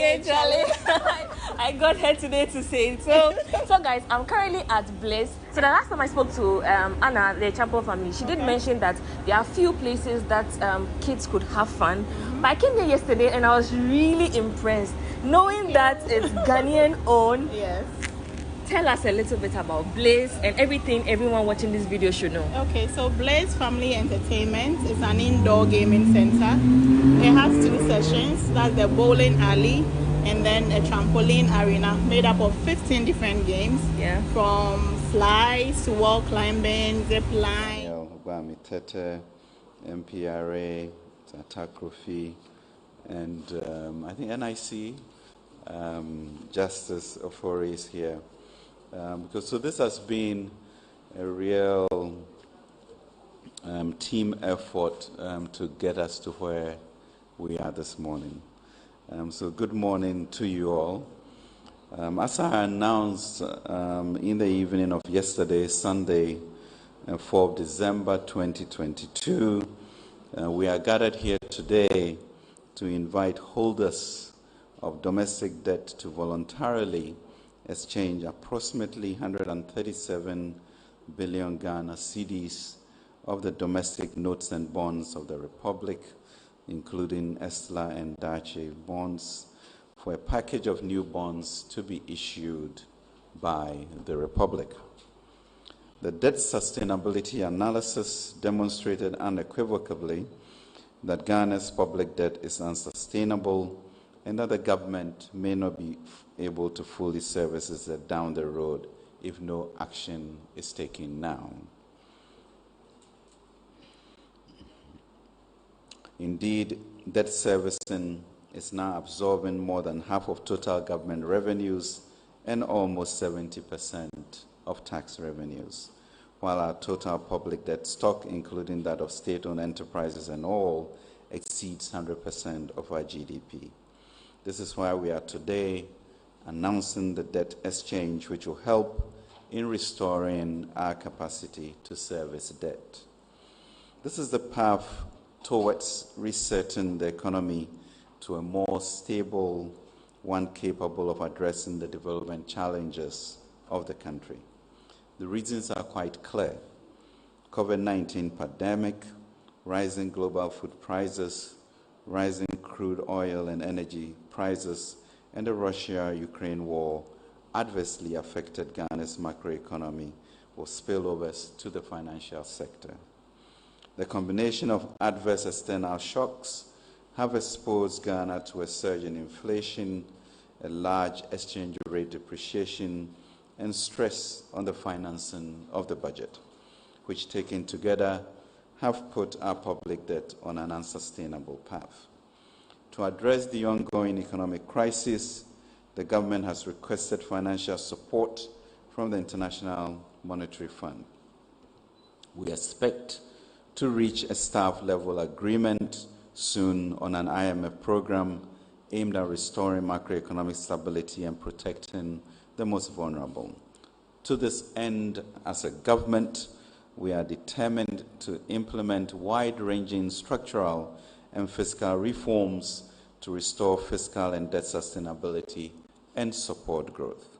Hey, Charlie. I got her today to say it. So guys, I'm currently at Blaze. So the last time I spoke to Anna, the Champion family, she did mention that there are few places that kids could have fun. But I came here yesterday and I was really impressed, knowing that it's Ghanaian owned. Yes. Tell us a little bit about Blaze and everything everyone watching this video should know. Okay, so Blaze Family Entertainment is an indoor gaming center. It has 2 sessions. That's the bowling alley and then a trampoline arena made up of 15 different games. Yeah. From slides to wall climbing, zip line. MPRA, Takrofi, and I think NIC, Justice Ofori is here. So this has been a real team effort to get us to where we are this morning. So good morning to you all. As I announced in the evening of yesterday, Sunday, 4th December 2022, we are gathered here today to invite holders of domestic debt to voluntarily exchange approximately 137 billion Ghana cedis of the domestic notes and bonds of the Republic, including Estla and Dache bonds, for a package of new bonds to be issued by the Republic. The debt sustainability analysis demonstrated unequivocally that Ghana's public debt is unsustainable and that the government may not be able to fully service it down the road if no action is taken now. Indeed, debt servicing is now absorbing more than half of total government revenues and almost 70% of tax revenues, while our total public debt stock, including that of state-owned enterprises and all, exceeds 100% of our GDP. This is why we are today announcing the debt exchange, which will help in restoring our capacity to service debt. This is the path towards resetting the economy to a more stable one capable of addressing the development challenges of the country. The reasons are quite clear. COVID-19 pandemic, rising global food prices, rising crude oil and energy prices, and the Russia-Ukraine war adversely affected Ghana's macroeconomy with spillovers to the financial sector. The combination of adverse external shocks have exposed Ghana to a surge in inflation, a large exchange rate depreciation, and stress on the financing of the budget, which taken together have put our public debt on an unsustainable path. To address the ongoing economic crisis, the government has requested financial support from the International Monetary Fund. We expect to reach a staff-level agreement soon on an IMF program aimed at restoring macroeconomic stability and protecting the most vulnerable. To this end, as a government, we are determined to implement wide-ranging structural and fiscal reforms to restore fiscal and debt sustainability and support growth.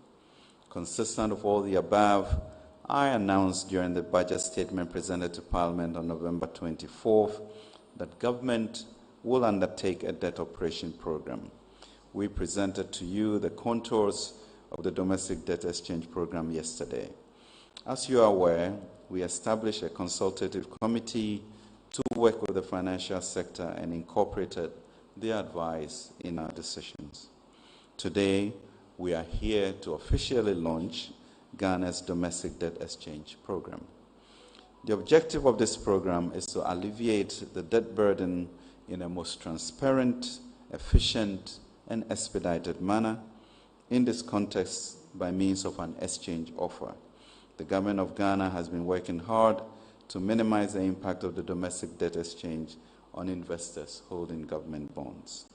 Consistent with all the above, I announced during the budget statement presented to Parliament on November 24th that government will undertake a debt operation program. We presented to you the contours of the domestic debt exchange program yesterday. As you are aware, we established a consultative committee to work with the financial sector and incorporated their advice in our decisions. Today, we are here to officially launch Ghana's domestic debt exchange program. The objective of this program is to alleviate the debt burden in a most transparent, efficient, and expedited manner. In this context, by means of an exchange offer, the government of Ghana has been working hard to minimize the impact of the domestic debt exchange on investors holding government bonds.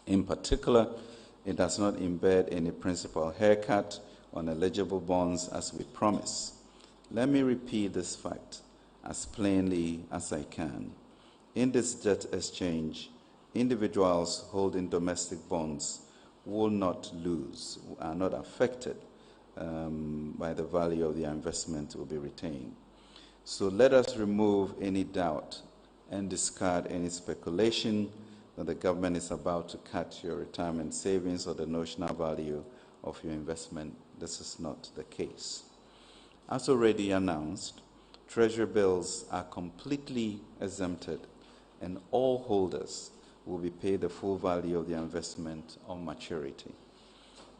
In particular, it does not embed any principal haircut on eligible bonds as we promise. Let me repeat this fact as plainly as I can. In this debt exchange, individuals holding domestic bonds will not lose, are not affected by the value of their investment will be retained. So let us remove any doubt and discard any speculation that the government is about to cut your retirement savings or the notional value of your investment. This is not the case. As already announced, Treasury bills are completely exempted and all holders will be paid the full value of their investment on maturity.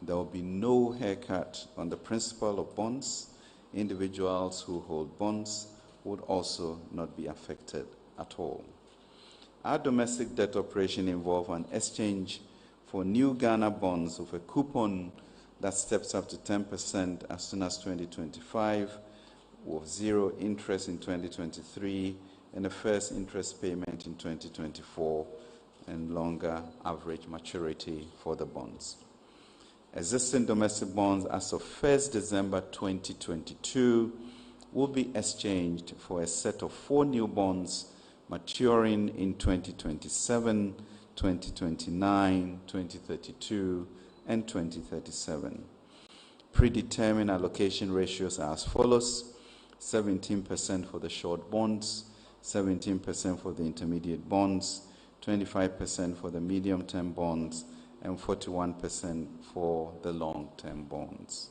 There will be no haircut on the principal of bonds. Individuals who hold bonds would also not be affected at all. Our domestic debt operation involves an exchange for new Ghana bonds with a coupon that steps up to 10% as soon as 2025, with zero interest in 2023, and the first interest payment in 2024, and longer average maturity for the bonds. Existing domestic bonds as of 1st December 2022 will be exchanged for a set of 4 new bonds maturing in 2027, 2029, 2032, and 2037. Predetermined allocation ratios are as follows: 17% for the short bonds, 17% for the intermediate bonds, 25% for the medium-term bonds, and 41% for the long-term bonds.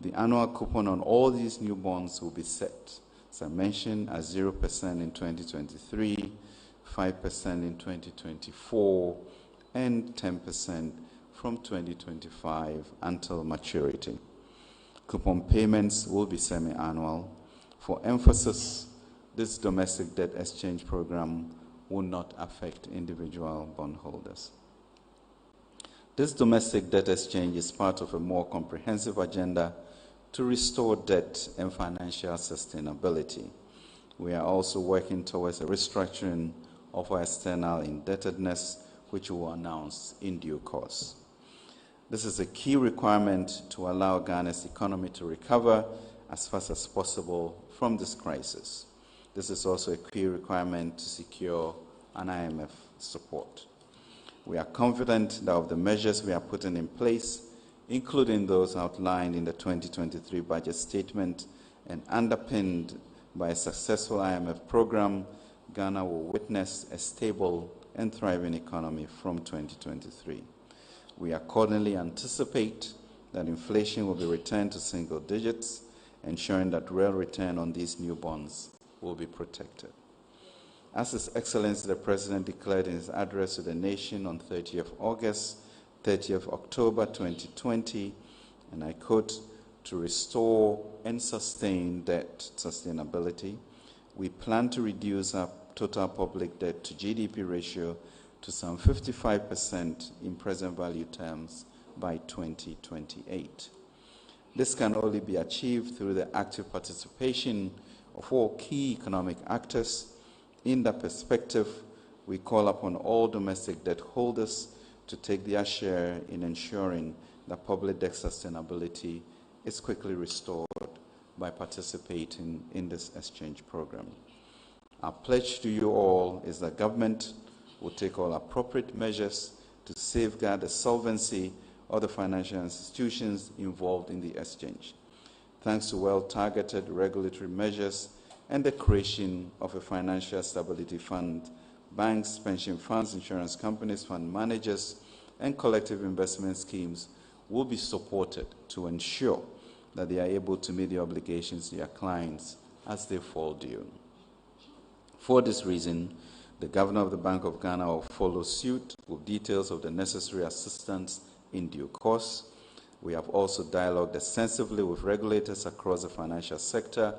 The annual coupon on all these new bonds will be set, as I mentioned, at 0% in 2023, 5% in 2024, and 10% from 2025 until maturity. Coupon payments will be semi-annual. For emphasis, this domestic debt exchange program will not affect individual bondholders. This domestic debt exchange is part of a more comprehensive agenda to restore debt and financial sustainability. We are also working towards a restructuring of our external indebtedness, which we will announce in due course. This is a key requirement to allow Ghana's economy to recover as fast as possible from this crisis. This is also a key requirement to secure an IMF support. We are confident that of the measures we are putting in place, including those outlined in the 2023 budget statement and underpinned by a successful IMF program, Ghana will witness a stable and thriving economy from 2023. We accordingly anticipate that inflation will be returned to single digits, ensuring that real return on these new bonds will be protected. As His Excellency the President declared in his address to the nation on 30th August, 30th October 2020, and I quote, "To restore and sustain debt sustainability, we plan to reduce our total public debt to GDP ratio to some 55% in present value terms by 2028. This can only be achieved through the active participation of all key economic actors. In that perspective, we call upon all domestic debt holders to take their share in ensuring that public debt sustainability is quickly restored by participating in this exchange program. Our pledge to you all is that government will take all appropriate measures to safeguard the solvency of the financial institutions involved in the exchange. Thanks to well-targeted regulatory measures and the creation of a financial stability fund, banks, pension funds, insurance companies, fund managers, and collective investment schemes will be supported to ensure that they are able to meet the obligations to their clients as they fall due. For this reason, the Governor of the Bank of Ghana will follow suit with details of the necessary assistance in due course. We have also dialogued extensively with regulators across the financial sector,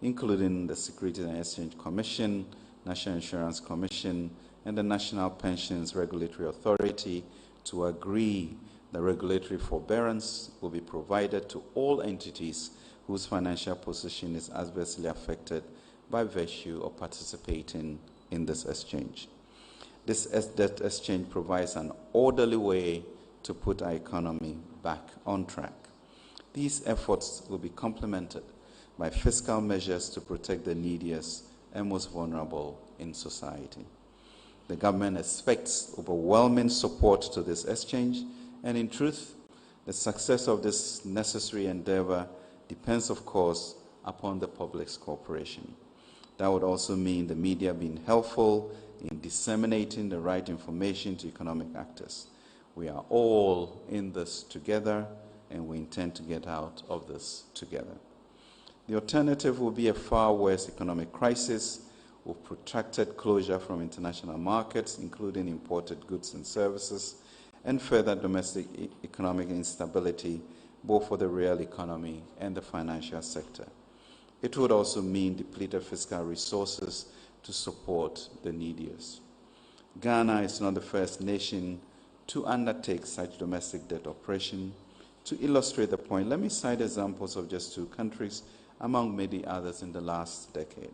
including the Securities and Exchange Commission, National Insurance Commission, and the National Pensions Regulatory Authority, to agree that regulatory forbearance will be provided to all entities whose financial position is adversely affected by virtue of participating in this exchange. This debt exchange provides an orderly way to put our economy back on track. These efforts will be complemented by fiscal measures to protect the neediest and most vulnerable in society. The government expects overwhelming support to this exchange, and in truth, the success of this necessary endeavor depends, of course, upon the public's cooperation. That would also mean the media being helpful in disseminating the right information to economic actors. We are all in this together, and we intend to get out of this together. The alternative will be a far worse economic crisis with protracted closure from international markets, including imported goods and services, and further domestic economic instability, both for the real economy and the financial sector. It would also mean depleted fiscal resources to support the neediest. Ghana is not the first nation to undertake such domestic debt operation. To illustrate the point, let me cite examples of just 2 countries among many others in the last decade.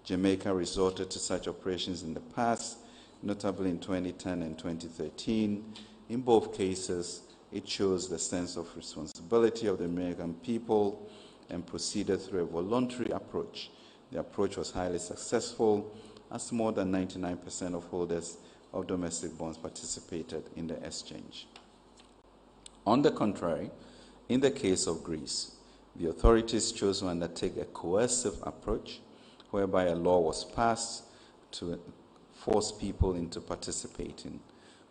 Jamaica resorted to such operations in the past, notably in 2010 and 2013. In both cases, it shows the sense of responsibility of the American people and proceeded through a voluntary approach. The approach was highly successful, as more than 99% of holders of domestic bonds participated in the exchange. On the contrary, in the case of Greece, the authorities chose to undertake a coercive approach, whereby a law was passed to force people into participating.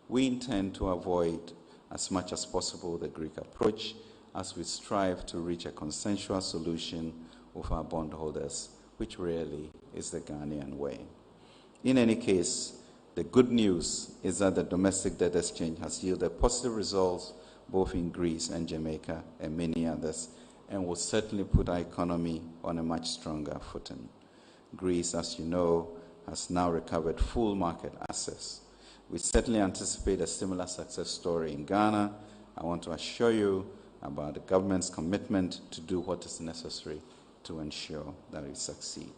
We intend to avoid as much as possible the Greek approach as we strive to reach a consensual solution with our bondholders, which really is the Ghanaian way. In any case, the good news is that the domestic debt exchange has yielded positive results both in Greece and Jamaica and many others, and will certainly put our economy on a much stronger footing. Greece, as you know, has now recovered full market access. We certainly anticipate a similar success story in Ghana. I want to assure you about the government's commitment to do what is necessary to ensure that we succeed.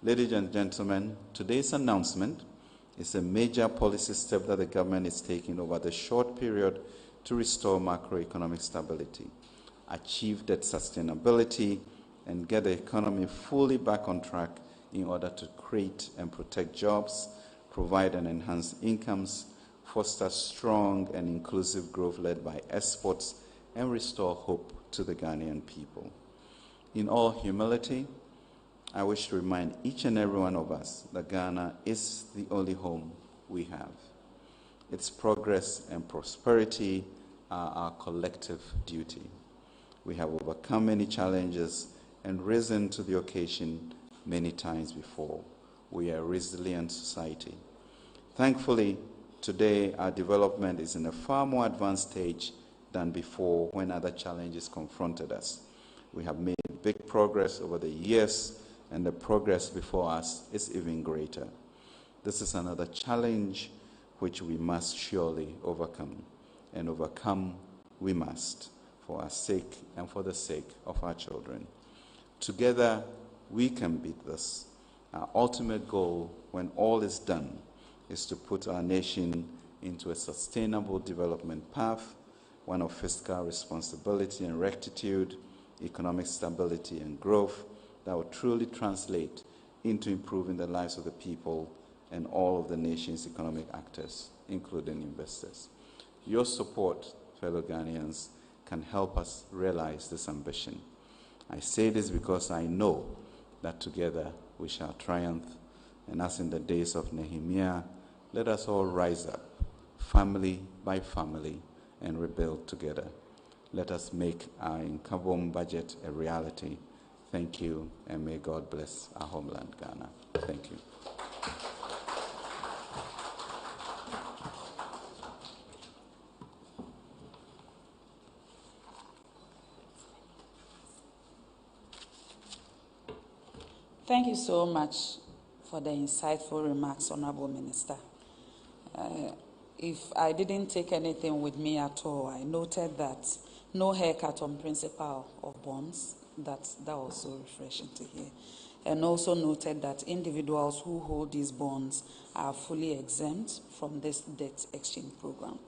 Ladies and gentlemen, today's announcement is a major policy step that the government is taking over the short period to restore macroeconomic stability, achieve debt sustainability, and get the economy fully back on track in order to create and protect jobs, provide and enhance incomes, foster strong and inclusive growth led by exports, and restore hope to the Ghanaian people. In all humility, I wish to remind each and every one of us that Ghana is the only home we have. Its progress and prosperity are our collective duty. We have overcome many challenges and risen to the occasion many times before. We are a resilient society. Thankfully, today our development is in a far more advanced stage than before when other challenges confronted us. We have made big progress over the years, and the progress before us is even greater. This is another challenge which we must surely overcome, and overcome we must for our sake and for the sake of our children. Together, we can beat this. Our ultimate goal, when all is done, is to put our nation into a sustainable development path, one of fiscal responsibility and rectitude, economic stability and growth that will truly translate into improving the lives of the people and all of the nation's economic actors, including investors. Your support, fellow Ghanaians, can help us realize this ambition. I say this because I know that together we shall triumph, and as in the days of Nehemiah, let us all rise up, family by family, and rebuild together. Let us make our income budget a reality. Thank you, and may God bless our homeland, Ghana. Thank you. Thank you so much for the insightful remarks, Honorable Minister. If I didn't take anything with me at all, I noted that no haircut on principal of bonds. That was so refreshing to hear. And also noted that individuals who hold these bonds are fully exempt from this debt exchange program.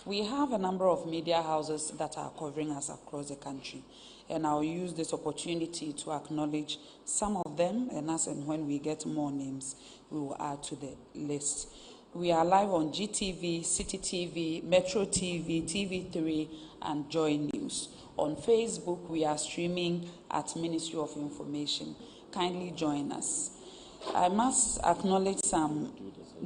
We have a number of media houses that are covering us across the country, and I'll use this opportunity to acknowledge some of them, and as and when we get more names, we will add to the list. We are live on GTV, City TV, Metro TV, TV3, and Joy News. On Facebook, we are streaming at Ministry of Information. Kindly join us. I must acknowledge some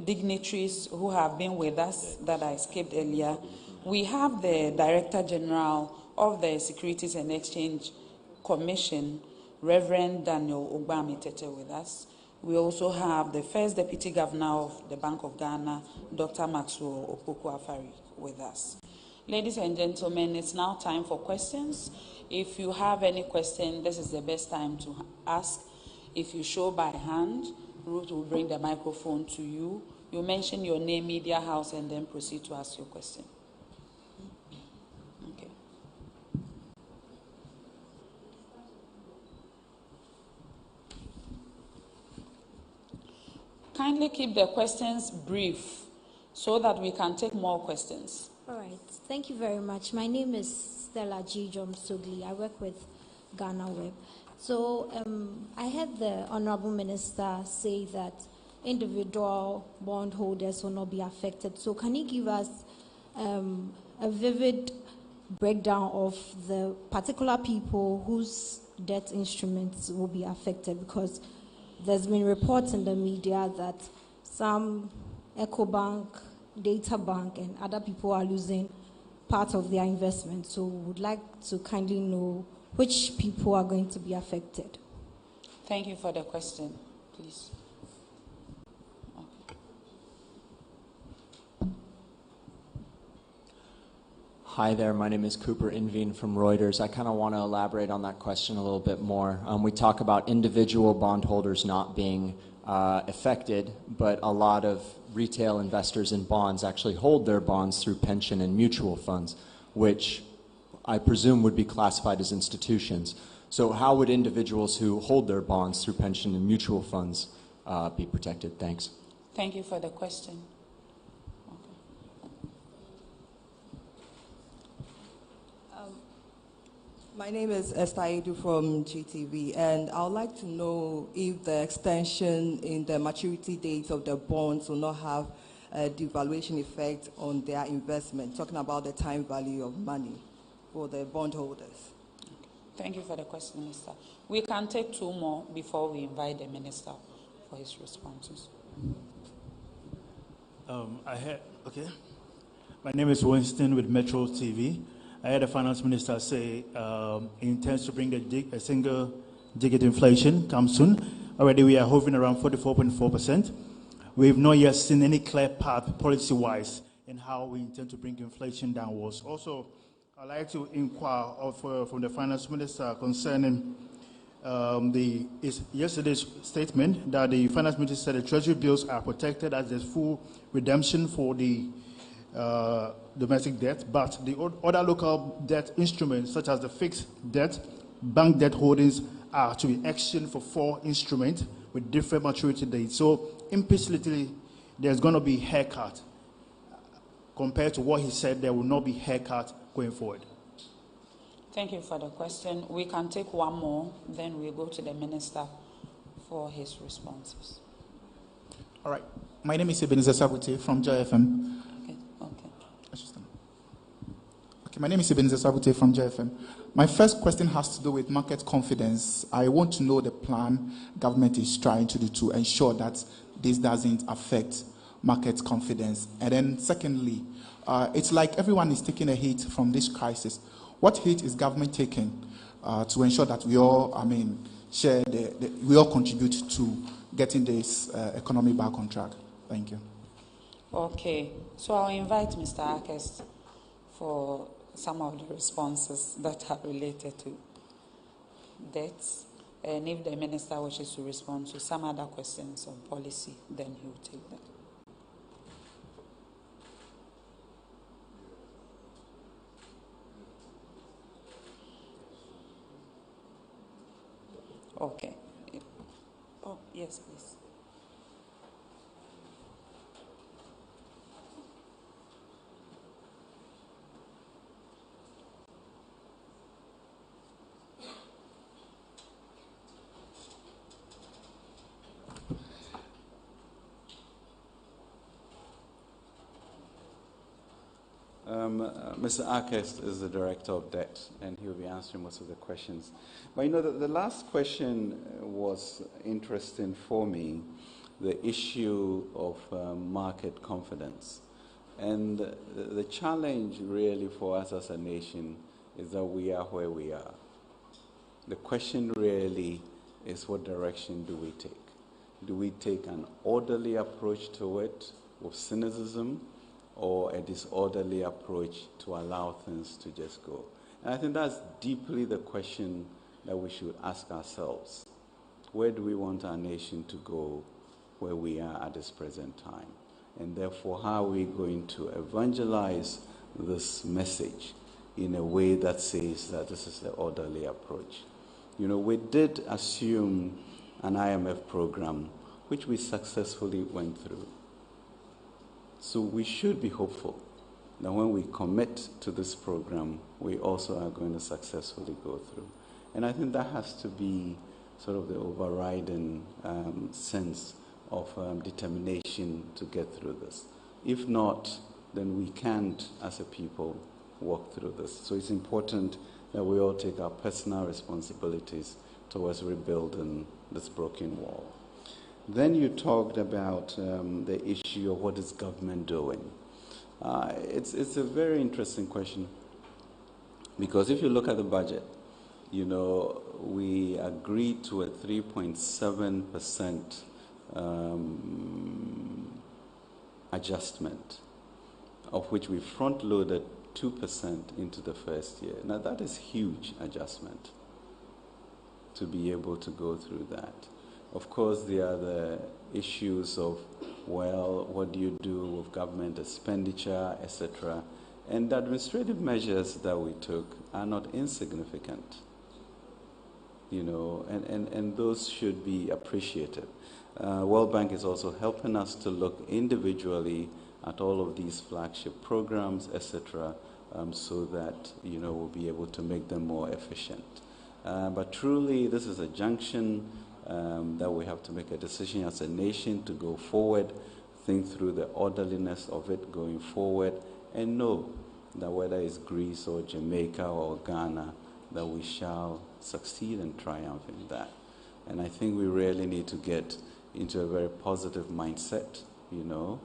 dignitaries who have been with us that I skipped earlier. We have the Director General of the Securities and Exchange Commission, Reverend Daniel Ogbamitete, with us. We also have the First Deputy Governor of the Bank of Ghana, Dr. Maxwell Opoku-Afari, with us. Ladies and gentlemen, it's now time for questions. If you have any question, this is the best time to ask. If you show by hand, Ruth will bring the microphone to you. You mention your name, media house, and then proceed to ask your question. Okay. Kindly keep the questions brief so that we can take more questions. All right. Thank you very much. My name is Stella G. Sogli. I work with GhanaWeb. So I heard the Honorable Minister say that individual bondholders will not be affected. So can you give us a vivid breakdown of the particular people whose debt instruments will be affected? Because there's been reports in the media that some EcoBank, Data Bank, and other people are losing part of their investment. So we would like to kindly know which people are going to be affected. Thank you for the question, please. Hi there, my name is Cooper Inveen from Reuters. I kind of want to elaborate on that question a little bit more. We talk about individual bondholders not being affected, but a lot of retail investors in bonds actually hold their bonds through pension and mutual funds, which I presume would be classified as institutions. So how would individuals who hold their bonds through pension and mutual funds be protected? Thanks. Thank you for the question. My name is Esther Edu from GTV, and I would like to know if the extension in the maturity dates of the bonds will not have a devaluation effect on their investment, talking about the time value of money for the bondholders. Thank you for the question, Minister. We can take two more before we invite the Minister for his responses. Okay. My name is Winston with Metro TV. I heard the Finance Minister say he intends to bring a single digit inflation come soon. Already we are hovering around 44.4%. We've not yet seen any clear path policy-wise in how we intend to bring inflation downwards. Also, I'd like to inquire from the Finance Minister concerning yesterday's statement that the Finance Minister said the Treasury bills are protected as there's full redemption for the domestic debt, but the other local debt instruments, such as the fixed debt, bank debt holdings, are to be exchanged for 4 instruments with different maturity dates. So implicitly, there's going to be haircut. Compared to what he said, there will not be haircut going forward. Thank you for the question. We can take one more, then we'll go to the Minister for his responses. All right. My name is Ebenezer Sabute from JFM. Okay, my name is Ebenezer Sabute from JFM. My first question has to do with market confidence. I want to know the plan government is trying to do to ensure that this doesn't affect market confidence. And then secondly, it's like everyone is taking a hit from this crisis. What hit is government taking to ensure that we all, we all contribute to getting this economy back on track? Thank you. Okay, so I'll invite Mr. Akest for some of the responses that are related to debts. And if the Minister wishes to respond to some other questions on policy, then he will take them. Okay. Oh, yes, please. Mr. Arkes is the Director of Debt, and he'll be answering most of the questions. But you know, the last question was interesting for me, the issue of market confidence. And the challenge really for us as a nation is that we are where we are. The question really is, what direction do we take? Do we take an orderly approach to it with cynicism, or a disorderly approach to allow things to just go? And I think that's deeply the question that we should ask ourselves. Where do we want our nation to go where we are at this present time? And therefore, how are we going to evangelize this message in a way that says that this is the orderly approach? You know, we did assume an IMF program, which we successfully went through. So we should be hopeful that when we commit to this program, we also are going to successfully go through. And I think that has to be sort of the overriding sense of determination to get through this. If not, then we can't, as a people, walk through this. So it's important that we all take our personal responsibilities towards rebuilding this broken wall. Then you talked about the issue of what is government doing. It's a very interesting question, because if you look at the budget, you know, we agreed to a 3.7% adjustment, of which we front-loaded 2% into the first year. Now that is huge adjustment to be able to go through that. Of course, there are the issues of, well, what do you do with government expenditure, etc. And the administrative measures that we took are not insignificant, you know, and those should be appreciated. World Bank is also helping us to look individually at all of these flagship programs, etc., so that, you know, we'll be able to make them more efficient. But truly, this is a junction that we have to make a decision as a nation to go forward, think through the orderliness of it going forward, and know that whether it's Greece or Jamaica or Ghana, that we shall succeed and triumph in that. And I think we really need to get into a very positive mindset, you know,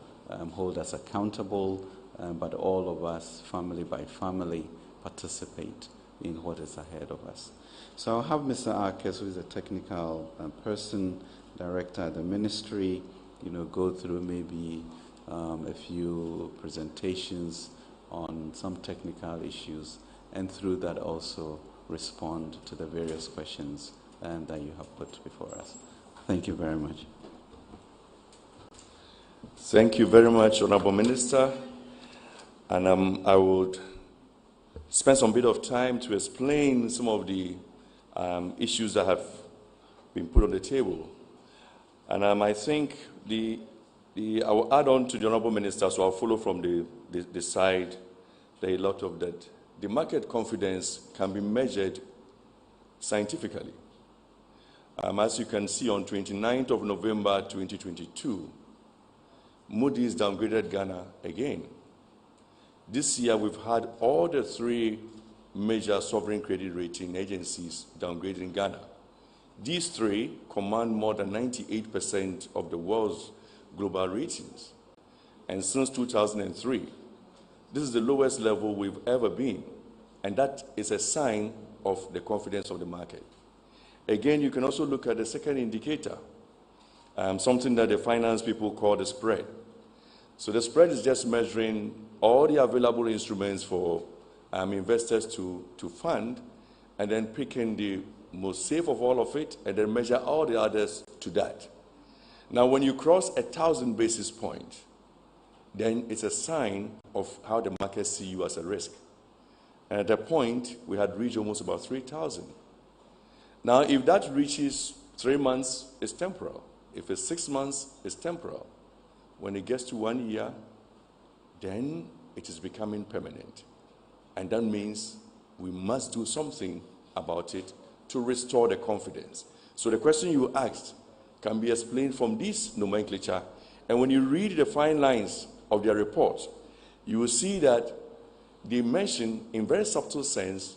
hold us accountable, but all of us, family by family, participate in what is ahead of us. So I'll have Mr. Arkes, who is a technical person, director at the ministry, you know, go through maybe a few presentations on some technical issues, and through that also respond to the various questions that you have put before us. Thank you very much. Thank you very much, Honorable Minister. And I would spend some bit of time to explain some of the issues that have been put on the table. And I think I will add on to the Honorable Minister, so I'll follow from the side that a lot of that. The market confidence can be measured scientifically. As you can see, on 29th of November 2022, Moody's downgraded Ghana again. This year, we've had all the three major sovereign credit rating agencies downgrading Ghana. These three command more than 98% of the world's global ratings. And since 2003, this is the lowest level we've ever been. And that is a sign of the confidence of the market. Again, you can also look at the second indicator, something that the finance people call the spread. So the spread is just measuring all the available instruments for investors to fund, and then picking the most safe of all of it, and then measure all the others to that. Now, when you cross 1,000 basis points, then it's a sign of how the market see you as a risk. And at that point, we had reached almost about 3,000. Now, if that reaches 3 months, it's temporal. If it's 6 months, it's temporal. When it gets to 1 year, then it is becoming permanent. And that means we must do something about it to restore the confidence. So the question you asked can be explained from this nomenclature. And when you read the fine lines of their report, you will see that they mention in very subtle sense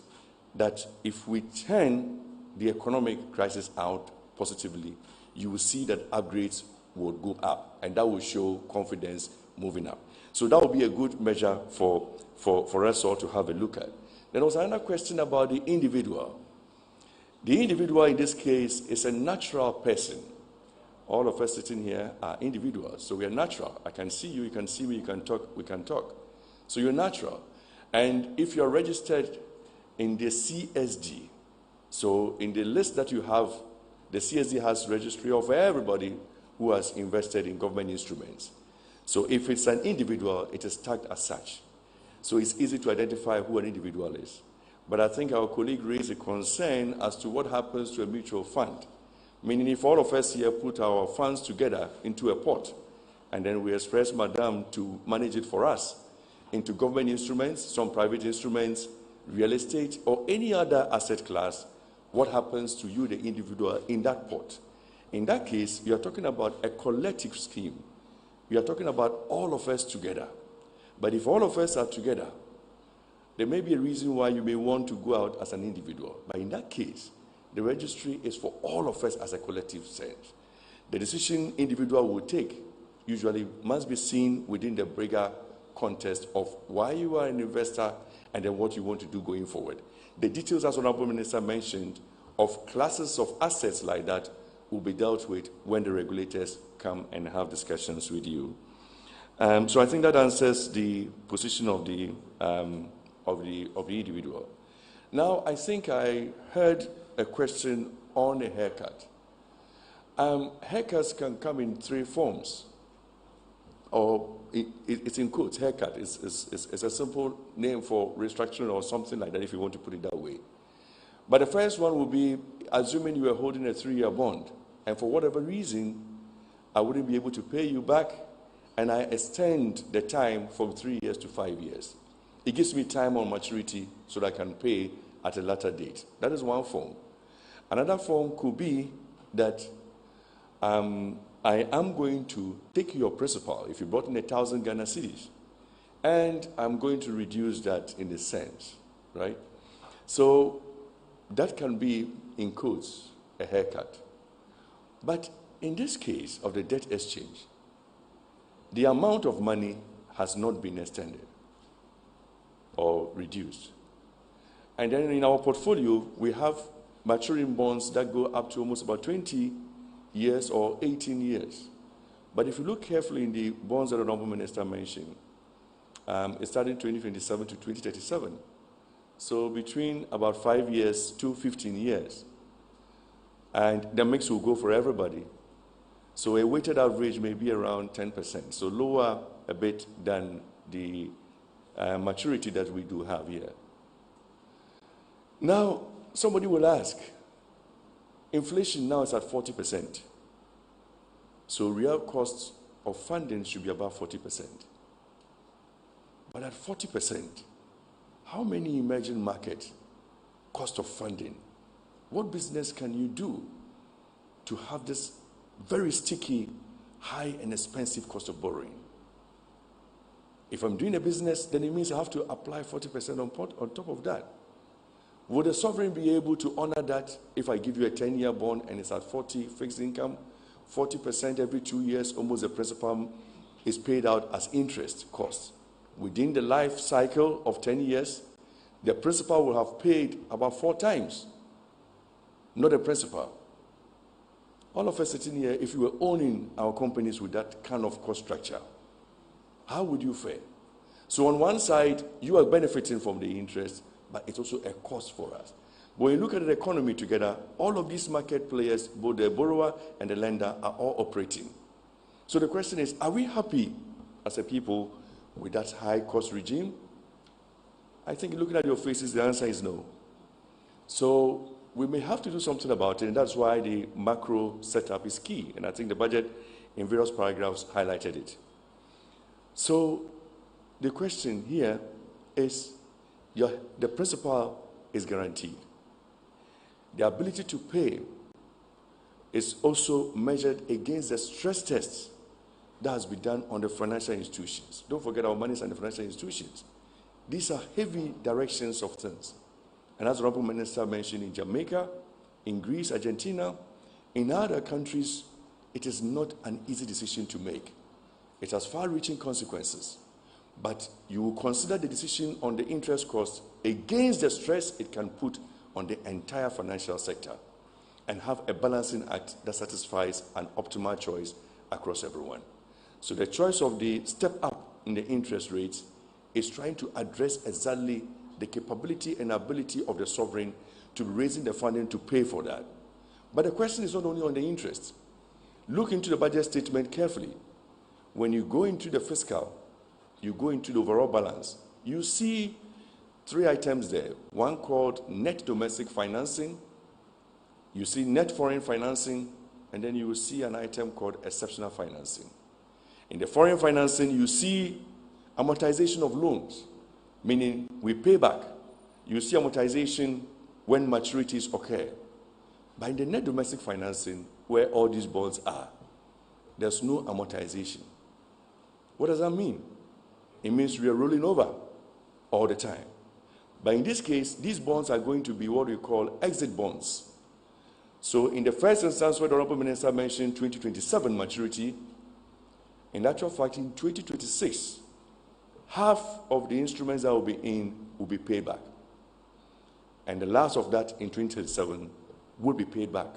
that if we turn the economic crisis out positively, you will see that upgrades will go up, and that will show confidence moving up. So that will be a good measure for us all to have a look at. Then there was another question about the individual. The individual in this case is a natural person. All of us sitting here are individuals, so we are natural. I can see you, you can see me, you can talk, we can talk. So you're natural. And if you're registered in the CSD, so in the list that you have, the CSD has registry of everybody who has invested in government instruments. So if it's an individual, it is tagged as such. So it's easy to identify who an individual is. But I think our colleague raised a concern as to what happens to a mutual fund. Meaning if all of us here put our funds together into a pot, and then we express Madam to manage it for us into government instruments, some private instruments, real estate, or any other asset class, what happens to you, the individual, in that pot? In that case, you are talking about a collective scheme. We are talking about all of us together. But if all of us are together, there may be a reason why you may want to go out as an individual. But in that case, the registry is for all of us as a collective sense. The decision individual will take usually must be seen within the bigger context of why you are an investor and then what you want to do going forward. The details, as Honorable Minister mentioned, of classes of assets like that will be dealt with when the regulators come and have discussions with you. So I think that answers the position of the individual. Now, I think I heard a question on a haircut. Haircuts can come in three forms, or it's in quotes. Haircut is a simple name for restructuring or something like that, if you want to put it that way. But the first one would be assuming you are holding a 3-year bond, and for whatever reason, I wouldn't be able to pay you back, and I extend the time from 3 years to 5 years. It gives me time on maturity so that I can pay at a later date. That is one form. Another form could be that I am going to take your principal, if you brought in 1,000 Ghana cedis, and I'm going to reduce that in a sense, right? So that can be, in quotes, a haircut. But in this case of the debt exchange, the amount of money has not been extended or reduced. And then in our portfolio, we have maturing bonds that go up to almost about 20 years or 18 years. But if you look carefully in the bonds that the Honorable Minister mentioned, it's starting 2027 to 2037. So between about 5 years to 15 years. And the mix will go for everybody. So a weighted average may be around 10%, so lower a bit than the maturity that we do have here. Now, somebody will ask, inflation now is at 40%. So real costs of funding should be about 40%. But at 40%, how many emerging market cost of funding? What business can you do to have this very sticky, high and expensive cost of borrowing? If I'm doing a business, then it means I have to apply 40% on top of that. Would a sovereign be able to honor that if I give you a 10-year bond and it's at 40 fixed income, 40% every 2 years, almost the principal is paid out as interest costs? Within the life cycle of 10 years, the principal will have paid about 4 times, not the principal. All of us sitting here, if you were owning our companies with that kind of cost structure, how would you fare? So on one side, you are benefiting from the interest, but it's also a cost for us. But when you look at the economy together, all of these market players, both the borrower and the lender, are all operating. So the question is, are we happy as a people with that high cost regime? I think looking at your faces, the answer is no. So we may have to do something about it, and that's why the macro setup is key. And I think the budget in various paragraphs highlighted it. So the question here is, the principal is guaranteed. The ability to pay is also measured against the stress tests that has been done on the financial institutions. Don't forget our money is in the financial institutions. These are heavy directions of things. And as the Honorable Minister mentioned, in Jamaica, in Greece, Argentina, in other countries, it is not an easy decision to make. It has far-reaching consequences. But you will consider the decision on the interest cost against the stress it can put on the entire financial sector and have a balancing act that satisfies an optimal choice across everyone. So the choice of the step up in the interest rates is trying to address exactly the capability and ability of the sovereign to be raising the funding to pay for that. But the question is not only on the interest. Look into the budget statement carefully. When you go into the fiscal, you go into the overall balance, you see 3 items there. One called net domestic financing, you see net foreign financing, and then you will see an item called exceptional financing. In the foreign financing, you see amortization of loans, meaning we pay back. You see amortization when maturities occur. But in the net domestic financing, where all these bonds are, there's no amortization. What does that mean? It means we are rolling over all the time. But in this case, these bonds are going to be what we call exit bonds. So in the first instance where the Honorable Minister mentioned 2027 maturity, in actual fact, in 2026, half of the instruments that will be in will be paid back. And the last of that in 2037 will be paid back.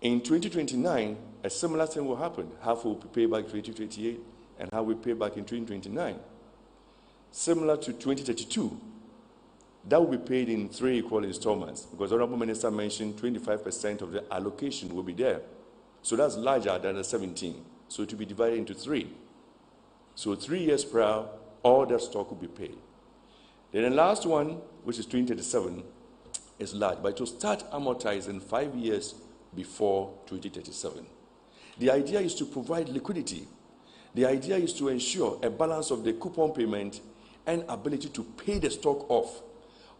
In 2029, a similar thing will happen. Half will be paid back in 2028 and half will be paid back in 2029. Similar to 2032, that will be paid in 3 equal installments because the Honorable Minister mentioned 25% of the allocation will be there. So that's larger than the 17. So it will be divided into 3. So 3 years prior, all that stock will be paid. Then the last one, which is 2037, is large, but it will start amortizing 5 years before 2037. The idea is to provide liquidity. The idea is to ensure a balance of the coupon payment and ability to pay the stock off.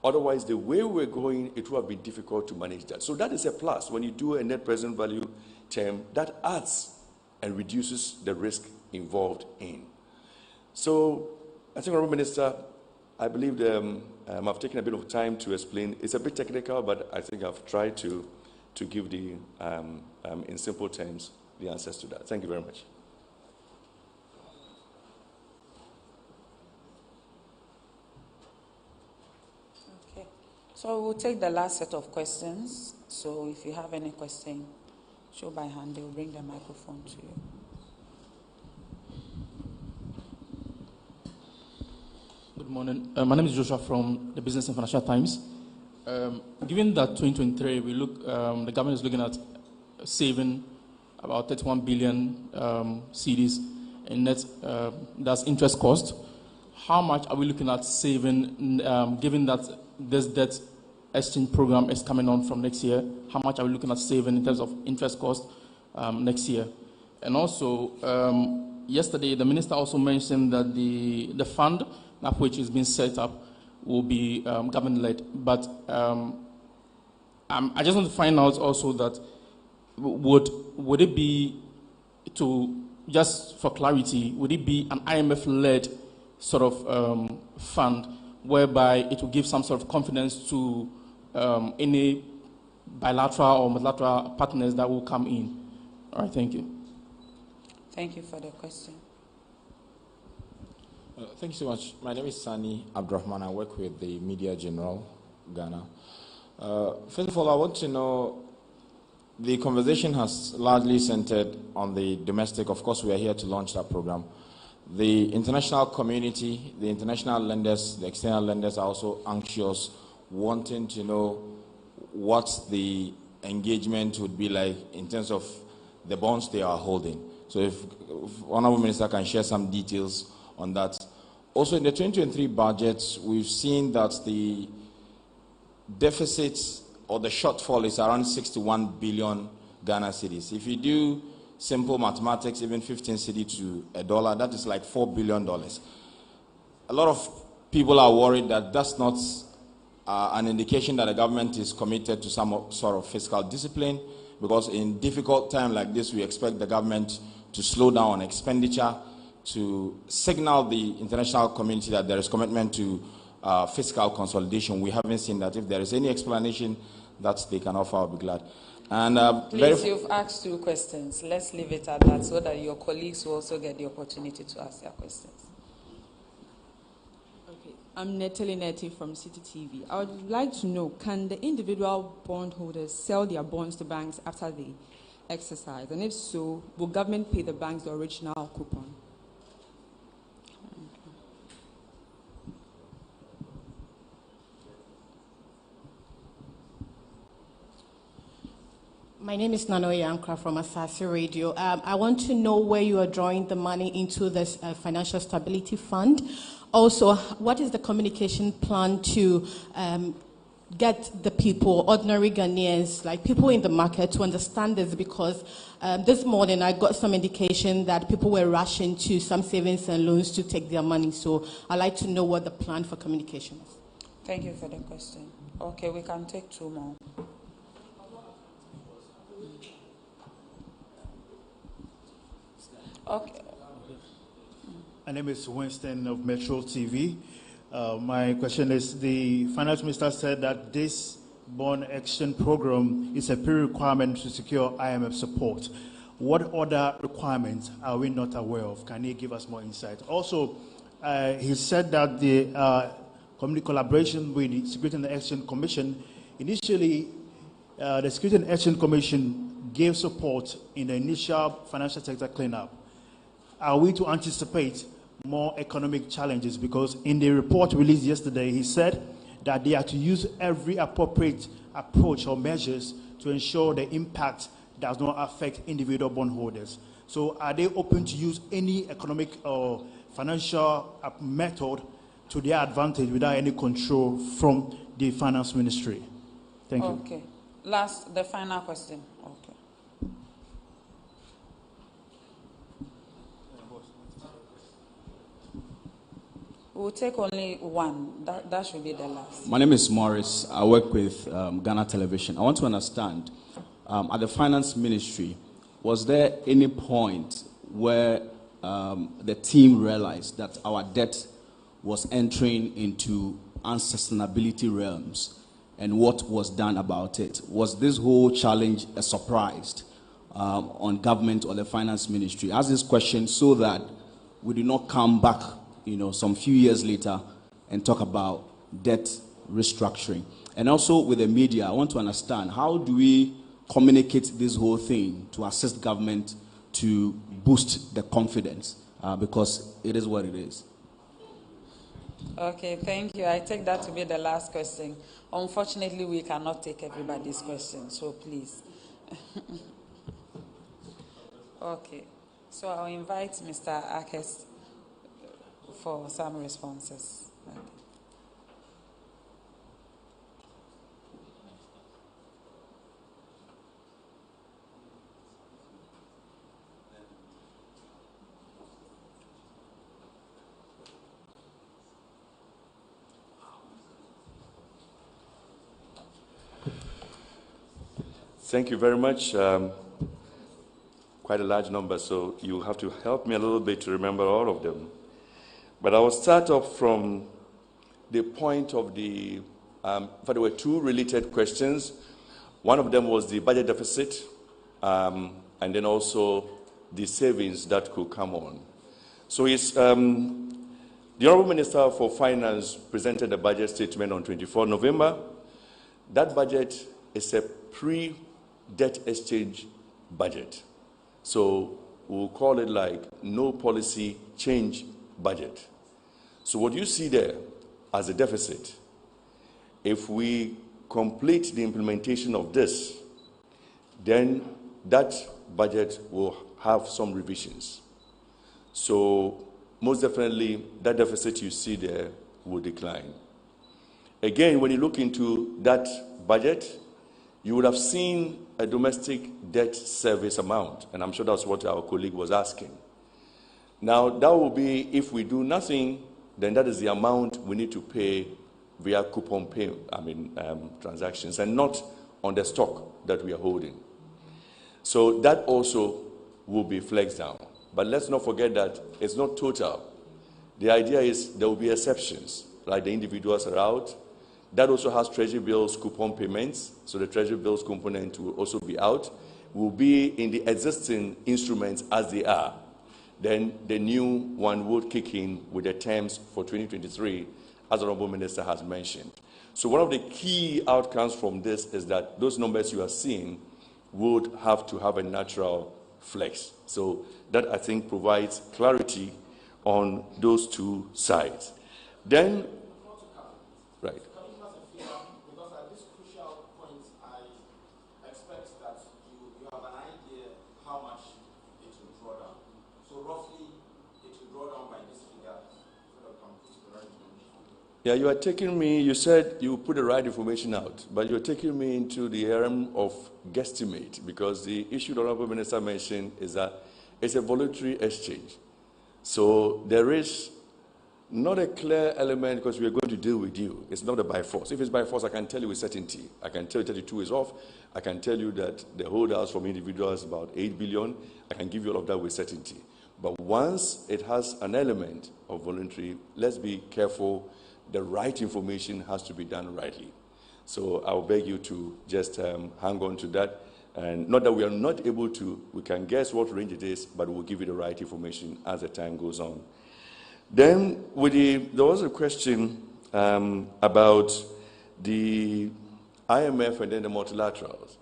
Otherwise, the way we're going, it will have been difficult to manage that. So that is a plus. When you do a net present value term, that adds and reduces the risk involved in. So I think, Honourable Minister, I believe I've taken a bit of time to explain. It's a bit technical, but I think I've tried to give the, in simple terms, the answers to that. Thank you very much. Okay. So we'll take the last set of questions. So if you have any question, show by hand. They will bring the microphone to you. Good morning. My name is Joshua from the Business and Financial Times. Given that 2023, the government is looking at saving about 31 billion cedis in net, that's interest cost. How much are we looking at saving, given that this debt exchange program is coming on from next year? How much are we looking at saving in terms of interest cost next year? And also, yesterday, the minister also mentioned that the fund which is being set up will be government-led. But I just want to find out also that would it be, to just for clarity, would it be an IMF-led sort of fund whereby it will give some sort of confidence to any bilateral or multilateral partners that will come in? All right, thank you. Thank you for the question. Thank you so much. My name is Sani Abdurrahman. I work with the Media General, Ghana. First of all, I want to know, the conversation has largely centered on the domestic. Of course, we are here to launch that program. The international community, the international lenders, the external lenders are also anxious, wanting to know what the engagement would be like in terms of the bonds they are holding. So if Honourable Minister can share some details on that. Also, in the 2023 budget, we've seen that the deficit or the shortfall is around 61 billion Ghana cedis. If you do simple mathematics, even 15 cedi to $1, that is like $4 billion. A lot of people are worried that that's not an indication that the government is committed to some sort of fiscal discipline, because in difficult time like this, we expect the government to slow down on expenditure to signal the international community that there is commitment to fiscal consolidation. We haven't seen that. If there is any explanation that they can offer, I'll be glad. And please, you've asked 2 questions. Let's leave it at that so that your colleagues will also get the opportunity to ask their questions. Okay, I'm Natalie Neti from City TV. I would like to know, can the individual bondholders sell their bonds to banks after the exercise? And if so, will government pay the banks the original coupon? My name is Nano Yankra from Asasi Radio. I want to know where you are drawing the money into this Financial Stability Fund. Also, what is the communication plan to get the people, ordinary Ghanaians, like people in the market, to understand this? Because this morning I got some indication that people were rushing to some savings and loans to take their money. So I'd like to know what the plan for communication is. Thank you for the question. Okay, we can take 2 more. Okay. My name is Winston of Metro TV. My question is, the finance minister said that this bond exchange program is a pre-requirement to secure IMF support. What other requirements are we not aware of? Can he give us more insight? Also, he said that the collaboration with the Security and Exchange Commission, initially the Security and Exchange Commission gave support in the initial financial sector cleanup. Are we to anticipate more economic challenges? Because in the report released yesterday, he said that they are to use every appropriate approach or measures to ensure the impact does not affect individual bondholders. So are they open to use any economic or financial method to their advantage without any control from the finance ministry? Thank you. Okay. The final question. Okay. We'll take only one. That should be the last. My name is Morris. I work with Ghana Television. I want to understand, at the finance ministry, was there any point where the team realized that our debt was entering into unsustainability realms, and what was done about it? Was this whole challenge a surprise on government or the finance ministry? Ask this question so that we do not come back some few years later and talk about debt restructuring. And also with the media, I want to understand, how do we communicate this whole thing to assist government to boost the confidence? Because it is what it is. Okay, thank you. I take that to be the last question. Unfortunately, we cannot take everybody's question, so please. Okay, so I'll invite Mr. Akes for some responses. Okay. Thank you very much. Quite a large number, so you have to help me a little bit to remember all of them. But I will start off from the point of the, there were 2 related questions. One of them was the budget deficit, and then also the savings that could come on. So it's, the Honorable Minister for Finance presented a budget statement on 24 November. That budget is a pre-debt exchange budget. So we'll call it like no policy change budget. So what you see there as a deficit, if we complete the implementation of this, then that budget will have some revisions. So most definitely that deficit you see there will decline. Again, when you look into that budget, you would have seen a domestic debt service amount, and I'm sure that's what our colleague was asking. Now, that will be, if we do nothing, then that is the amount we need to pay via coupon transactions, and not on the stock that we are holding. So that also will be flexed down. But let's not forget that it's not total. The idea is there will be exceptions, like the individuals are out. That also has treasury bills coupon payments, so the treasury bills component will also be out. Will be in the existing instruments as they are. Then the new one would kick in with the terms for 2023, as the Honorable Minister has mentioned. So one of the key outcomes from this is that those numbers you are seeing would have to have a natural flex. So that, I think, provides clarity on those two sides. Then, right. Because at this crucial point, I expect that you have an idea how much it will draw down. So roughly, it will draw down by this figure. Yeah, you are taking me, you said you put the right information out, but you're taking me into the realm of guesstimate, because the issue the Honorable Minister mentioned is that it's a voluntary exchange. So there is not a clear element, because we are going to deal with you. It's not a by force. If it's by force, I can tell you with certainty. I can tell you 32 is off. I can tell you that the holdouts from individuals is about 8 billion. I can give you all of that with certainty. But once it has an element of voluntary, let's be careful. The right information has to be done rightly. So I'll beg you to just hang on to that. And not that we are not able to, we can guess what range it is, but we'll give you the right information as the time goes on. Then there was a question about the IMF and then the multilaterals.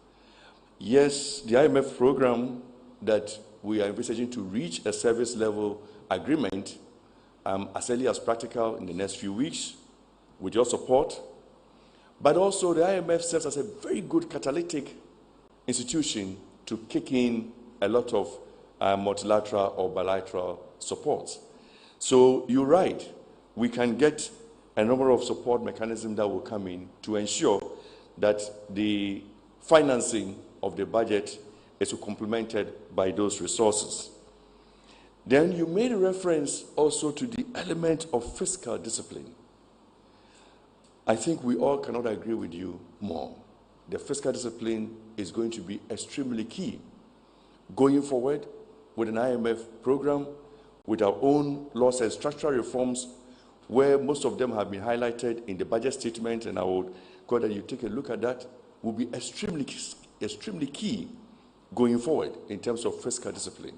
Yes, the IMF program that we are envisaging to reach a service level agreement as early as practical in the next few weeks with your support. But also the IMF serves as a very good catalytic institution to kick in a lot of multilateral or bilateral support. So you're right, we can get a number of support mechanisms that will come in to ensure that the financing of the budget is complemented by those resources. Then you made a reference also to the element of fiscal discipline. I think we all cannot agree with you more. The fiscal discipline is going to be extremely key. Going forward with an IMF program, with our own laws and structural reforms, where most of them have been highlighted in the budget statement, and I would go that you take a look at that, will be extremely key going forward in terms of fiscal discipline.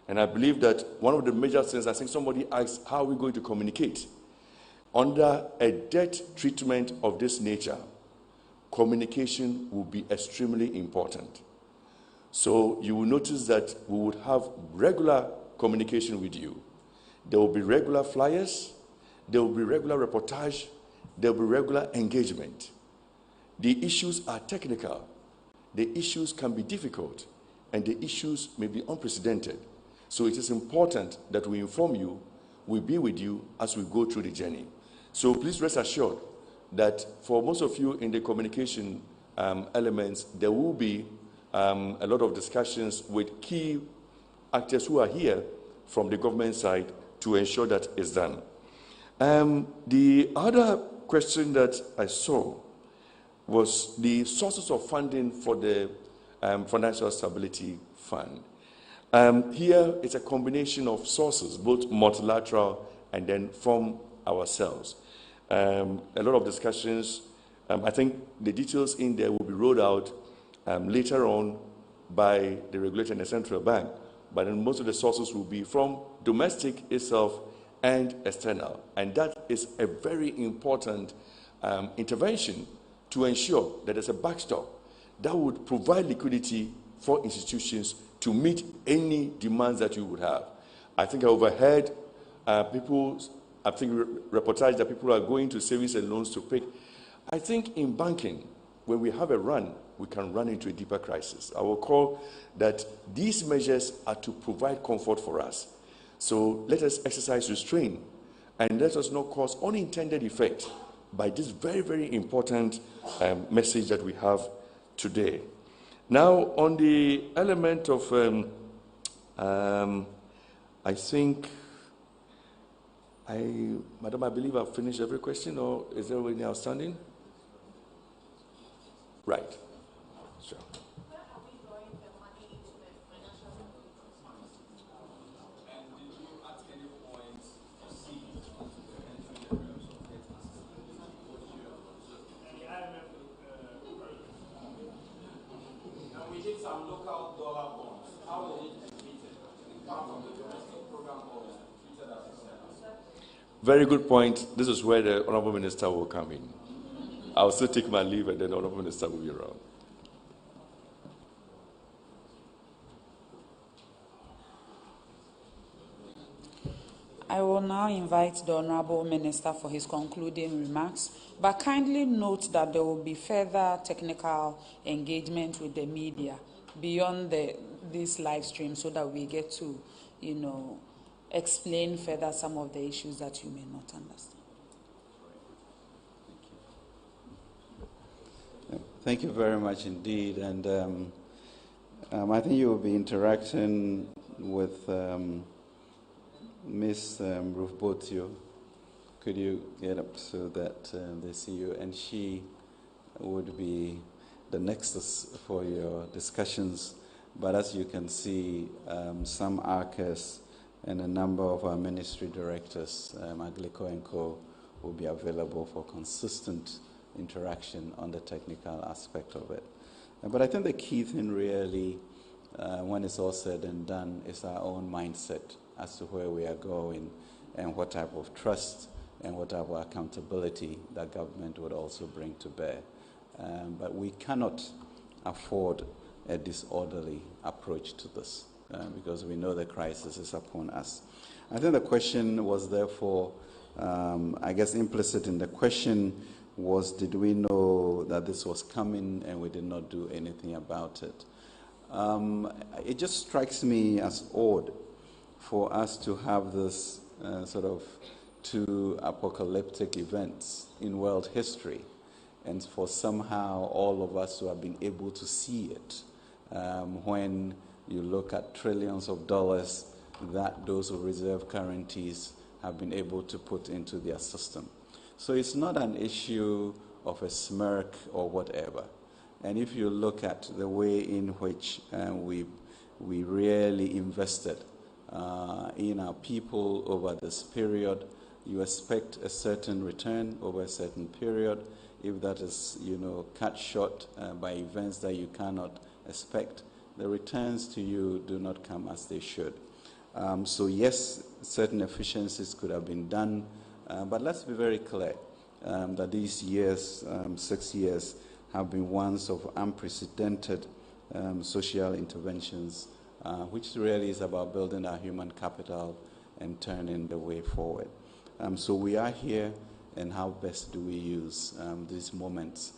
And I believe that one of the major things, I think somebody asked, how are we going to communicate? Under a debt treatment of this nature, communication will be extremely important. So you will notice that we would have regular communication with you. There will be regular flyers, there will be regular reportage, there will be regular engagement. The issues are technical, the issues can be difficult, and the issues may be unprecedented. So it is important that we inform you, we be with you as we go through the journey. So please rest assured that for most of you in the communication elements, there will be a lot of discussions with key actors who are here from the government side to ensure that is done. The other question that I saw was the sources of funding for the Financial Stability Fund. Here, it's a combination of sources, both multilateral and then from ourselves. A lot of discussions. I think the details in there will be rolled out later on by the regulator and the central bank. But then most of the sources will be from domestic itself and external. And that is a very important intervention to ensure that there's a backstop that would provide liquidity for institutions to meet any demands that you would have. I think I overheard reportage that people are going to savings and loans to pick. I think in banking, when we have a run, we can run into a deeper crisis. I will call that these measures are to provide comfort for us. So let us exercise restraint and let us not cause unintended effect by this very, very important message that we have today. Now, on the element of, I think, Madam, I believe I've finished every question, or is there any outstanding? Right. Sure. Very good point. This is where the Honorable Minister will come in. I'll still take my leave and then the Honorable Minister will be around. I will now invite the Honorable Minister for his concluding remarks, but kindly note that there will be further technical engagement with the media beyond this live stream so that we get to, explain further some of the issues that you may not understand. Thank you very much indeed. And I think you will be interacting with Ms. Ruth Botio. Could you get up so that they see you? And she would be the nexus for your discussions. But as you can see, some ARCAs and a number of our ministry directors, Aglico and Co., will be available for consistent interaction on the technical aspect of it. But I think the key thing really, when it's all said and done, is our own mindset as to where we are going and what type of trust and what type of accountability that government would also bring to bear. But we cannot afford a disorderly approach to this because we know the crisis is upon us. I think the question was therefore, I guess implicit in the question was, did we know that this was coming and we did not do anything about it? It just strikes me as odd for us to have this sort of two apocalyptic events in world history, and for somehow all of us to have been able to see it when you look at trillions of dollars that those of reserve currencies have been able to put into their system. So it's not an issue of a smirk or whatever. And if you look at the way in which we really invested in our people over this period, you expect a certain return over a certain period. If that is, cut short by events that you cannot expect, the returns to you do not come as they should. So yes, certain efficiencies could have been done, but let's be very clear that these years, 6 years, have been ones of unprecedented social interventions, which really is about building our human capital and turning the way forward. So we are here, and how best do we use these moments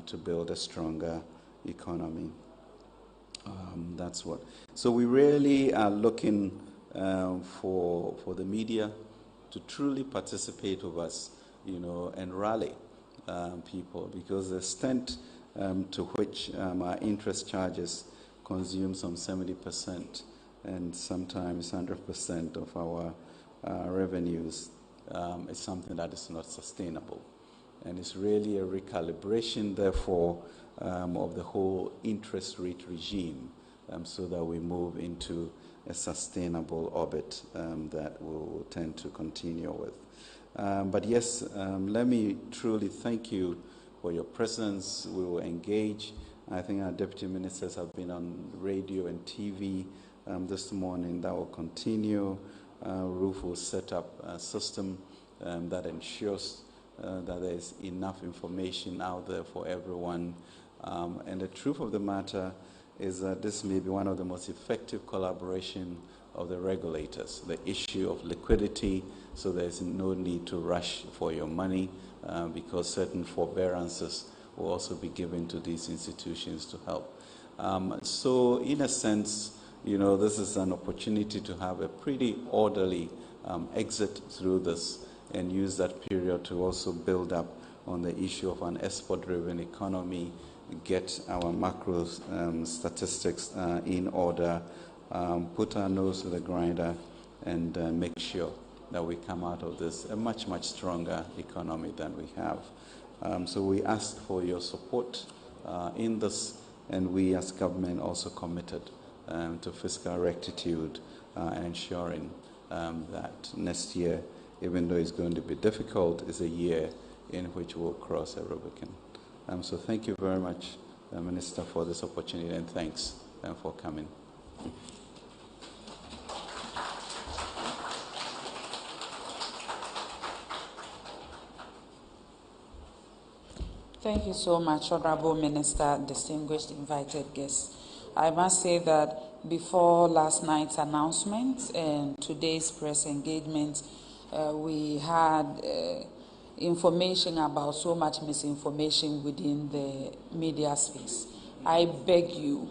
to build a stronger economy? That's what. So we really are looking for the media to truly participate with us, and rally people, because the extent to which our interest charges consume some 70% and sometimes 100% of our revenues is something that is not sustainable. And it's really a recalibration, therefore, of the whole interest rate regime so that we move into a sustainable orbit that we'll tend to continue with. But yes, let me truly thank you for your presence. We will engage. I think our deputy ministers have been on radio and TV this morning. That will continue. Ruth will set up a system that ensures that there is enough information out there for everyone. And the truth of the matter is that this may be one of the most effective collaboration of the regulators, the issue of liquidity, so there's no need to rush for your money because certain forbearances will also be given to these institutions to help. So in a sense, this is an opportunity to have a pretty orderly exit through this and use that period to also build up on the issue of an export-driven economy, get our macro statistics in order, put our nose to the grinder, and make sure that we come out of this a much, much stronger economy than we have. So we ask for your support in this, and we as government also committed to fiscal rectitude and ensuring that next year, even though it's going to be difficult, is a year in which we'll cross a Rubicon. So thank you very much, Minister, for this opportunity, and thanks for coming. Thank you so much, Honorable Minister, distinguished invited guests. I must say that before last night's announcement and today's press engagement, we had information about so much misinformation within the media space. I beg you,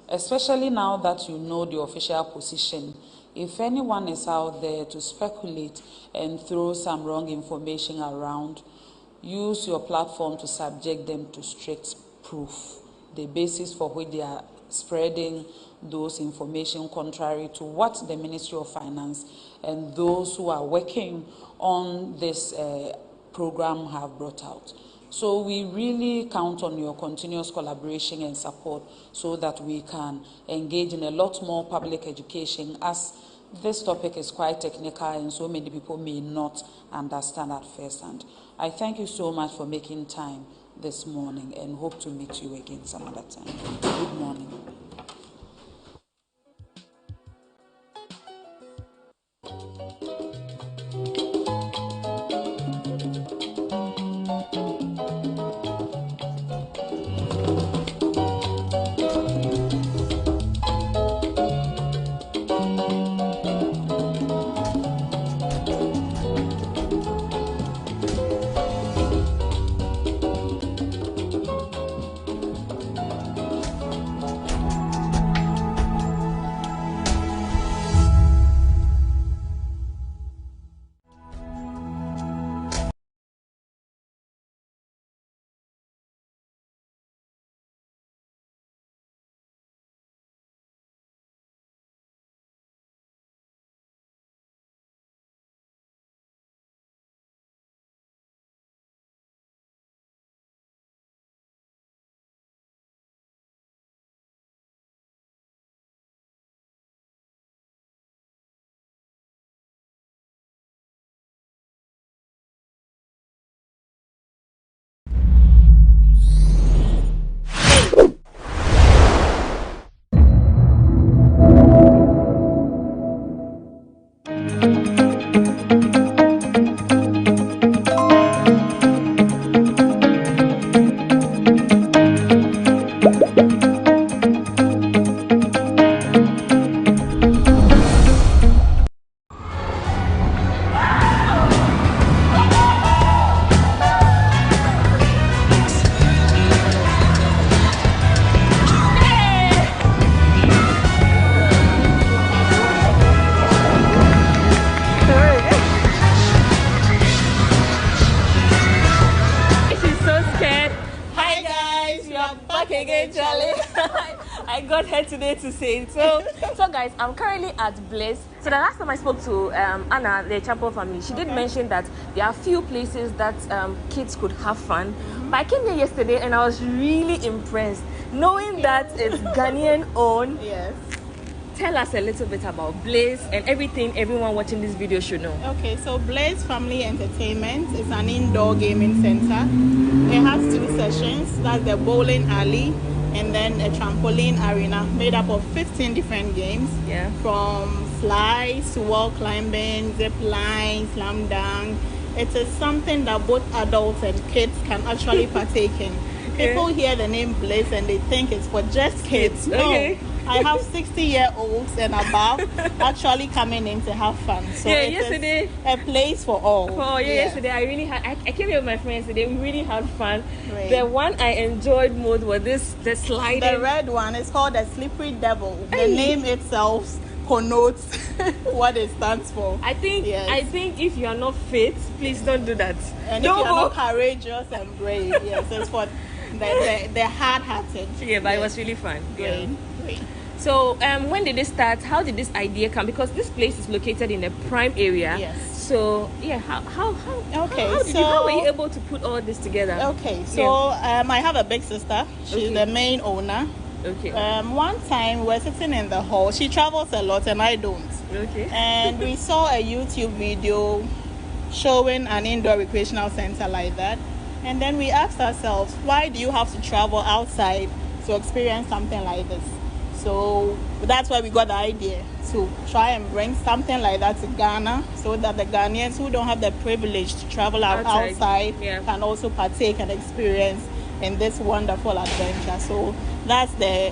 especially now that you know the official position, if anyone is out there to speculate and throw some wrong information around, use your platform to subject them to strict proof, the basis for which they are spreading those information contrary to what the Ministry of Finance and those who are working on this program have brought out. So we really count on your continuous collaboration and support so that we can engage in a lot more public education, as this topic is quite technical and so many people may not understand at first hand. I thank you so much for making time this morning and hope to meet you again some other time. Good morning. I got here today to say it. So guys, I'm currently at Bliss. So the last time I spoke to Anna, the Champo family, she did mention that there are few places that kids could have fun. But I came here yesterday and I was really impressed, knowing that it's Ghanaian owned. Yes. Tell us a little bit about Blaze and everything everyone watching this video should know. Okay, so Blaze Family Entertainment is an indoor gaming center. It has 2 sessions, that's the bowling alley and then a trampoline arena made up of 15 different games. Yeah. From slides to wall climbing, zip line, slam dunk. It is something that both adults and kids can actually partake in. People hear the name Blaze and they think it's for just kids. Okay. No. I have 60-year-olds and above actually coming in to have fun. So yesterday a place for all. Yesterday I really had. I came here with my friends today. We really had fun. Right. The one I enjoyed most was the sliding. The red one is called the Slippery Devil. The name itself connotes what it stands for. I think if you are not fit, please don't do that. And if you are not courageous and brave, yes, it's for the hard-hearted. Yeah, but it was really fun. Great. So when did it start? How did this idea come? Because this place is located in a prime area. Yes. So yeah, how were you able to put all this together? Okay, so I have a big sister. She's the main owner. Okay. One time we were sitting in the hall. She travels a lot and I don't. Okay. And we saw a YouTube video showing an indoor recreational center like that. And then we asked ourselves, why do you have to travel outside to experience something like this? So that's why we got the idea to try and bring something like that to Ghana, so that the Ghanaians who don't have the privilege to travel outside can also partake and experience in this wonderful adventure. So that's the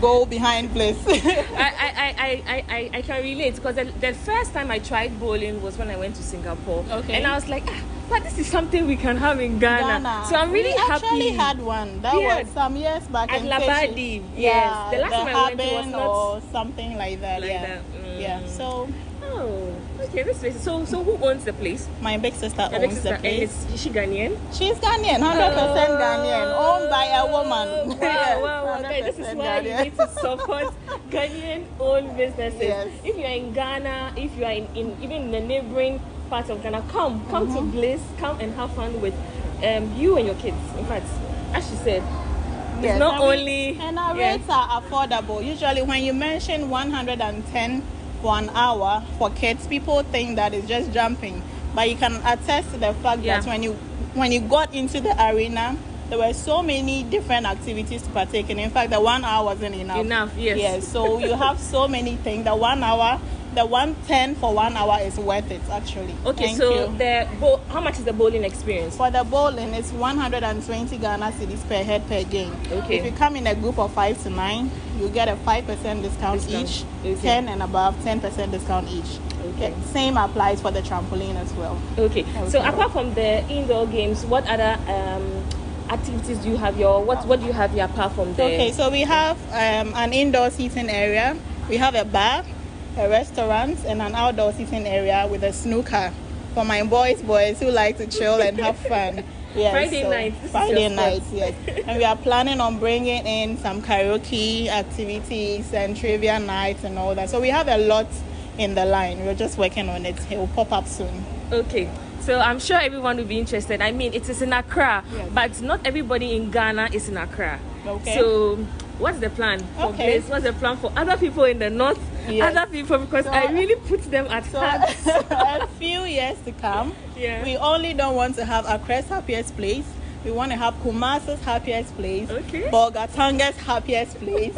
goal behind Bliss. I can relate, because the first time I tried bowling was when I went to Singapore. Okay. And I was like, but this is something we can have in Ghana. So I'm really happy. We actually had one. That was some years back at in Labadi. Yes. Yeah, the last time I went was not or something like that. Yeah. So. Oh, okay. This place. So who owns the place? My big sister owns the place. And is she Ghanaian? She's Ghanaian, 100% Ghanaian, owned by a woman. Wow. Okay, this is why you need to support Ghanaian-owned businesses. Yes. If you are in Ghana, if you are in even in the neighboring part of Ghana, come to Bliss, come and have fun with you and your kids. In fact, as she said, it's not only... And our rates are affordable. Usually when you mention 110 for an hour for kids, people think that it's just jumping. But you can attest to the fact that when you got into the arena, there were so many different activities to partake in. In fact, the 1 hour wasn't enough. Yes, so you have so many things. The 1 hour... The 110 for 1 hour is worth it, actually. Okay, how much is the bowling experience? For the bowling, it's 120 Ghana cedis per head per game. Okay. If you come in a group of 5 to 9, you get a 5% discount each. Okay. 10 and above, 10% discount each. Okay. Same applies for the trampoline as well. Okay. So apart from the indoor games, what other activities do you have? What do you have here apart from the? Okay, so we have an indoor seating area. We have a bar, a restaurant, and an outdoor seating area with a snooker for my boys who like to chill and have fun. Yes, Friday nights, yes. And we are planning on bringing in some karaoke activities and trivia nights and all that. So we have a lot in the line. We're just working on it. It will pop up soon. Okay. So I'm sure everyone will be interested. I mean, it is in Accra, but not everybody in Ghana is in Accra. Okay. So what's the plan for Bliss? What's the plan for other people in the north? Yes. Other people, because I really put them at heart. A few years to come, we only don't want to have Accra's happiest place. We want to have Kumasi's happiest place, Bolgatanga's happiest place,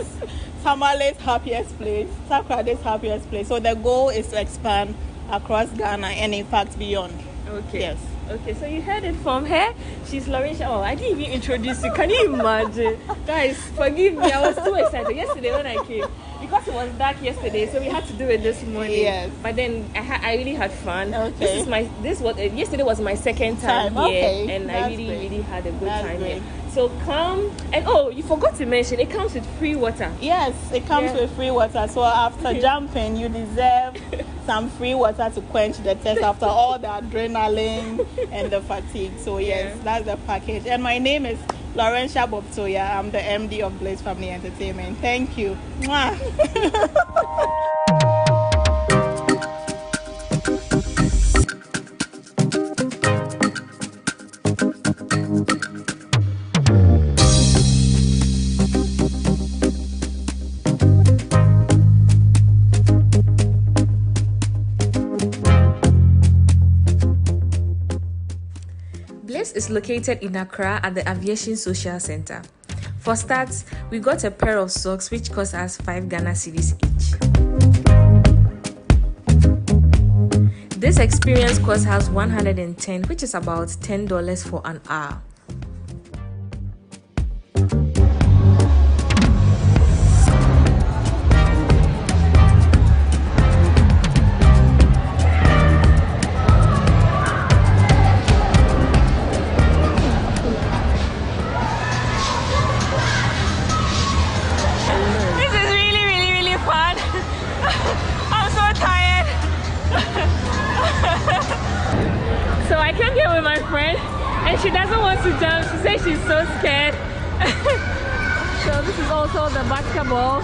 Tamale's happiest place, Takrade's happiest place. So the goal is to expand across Ghana and in fact beyond. Okay. Yes. Okay, so you heard it from her. She's Lauren. Oh, I didn't even introduce you. Can you imagine? Guys, forgive me. I was too excited yesterday when I came. Because it was dark yesterday, so we had to do it this morning. Yes. But then I really had fun. Okay. Yesterday was my second time here, and I really had a good time here. So come, and you forgot to mention, it comes with free water. Yes, it comes with free water. So after jumping, you deserve some free water to quench the thirst after all the adrenaline and the fatigue. So yes, that's the package. And my name is Laurentia Bobtoya. I'm the MD of Bliss Family Entertainment. Thank you. Mwah. Bliss is located in Accra at the Aviation Social Center. For starts, we got a pair of socks which cost us 5 Ghana cedis each. This experience cost us 110, which is about $10 for an hour. And she doesn't want to jump. She says she's so scared. So this is also the basketball.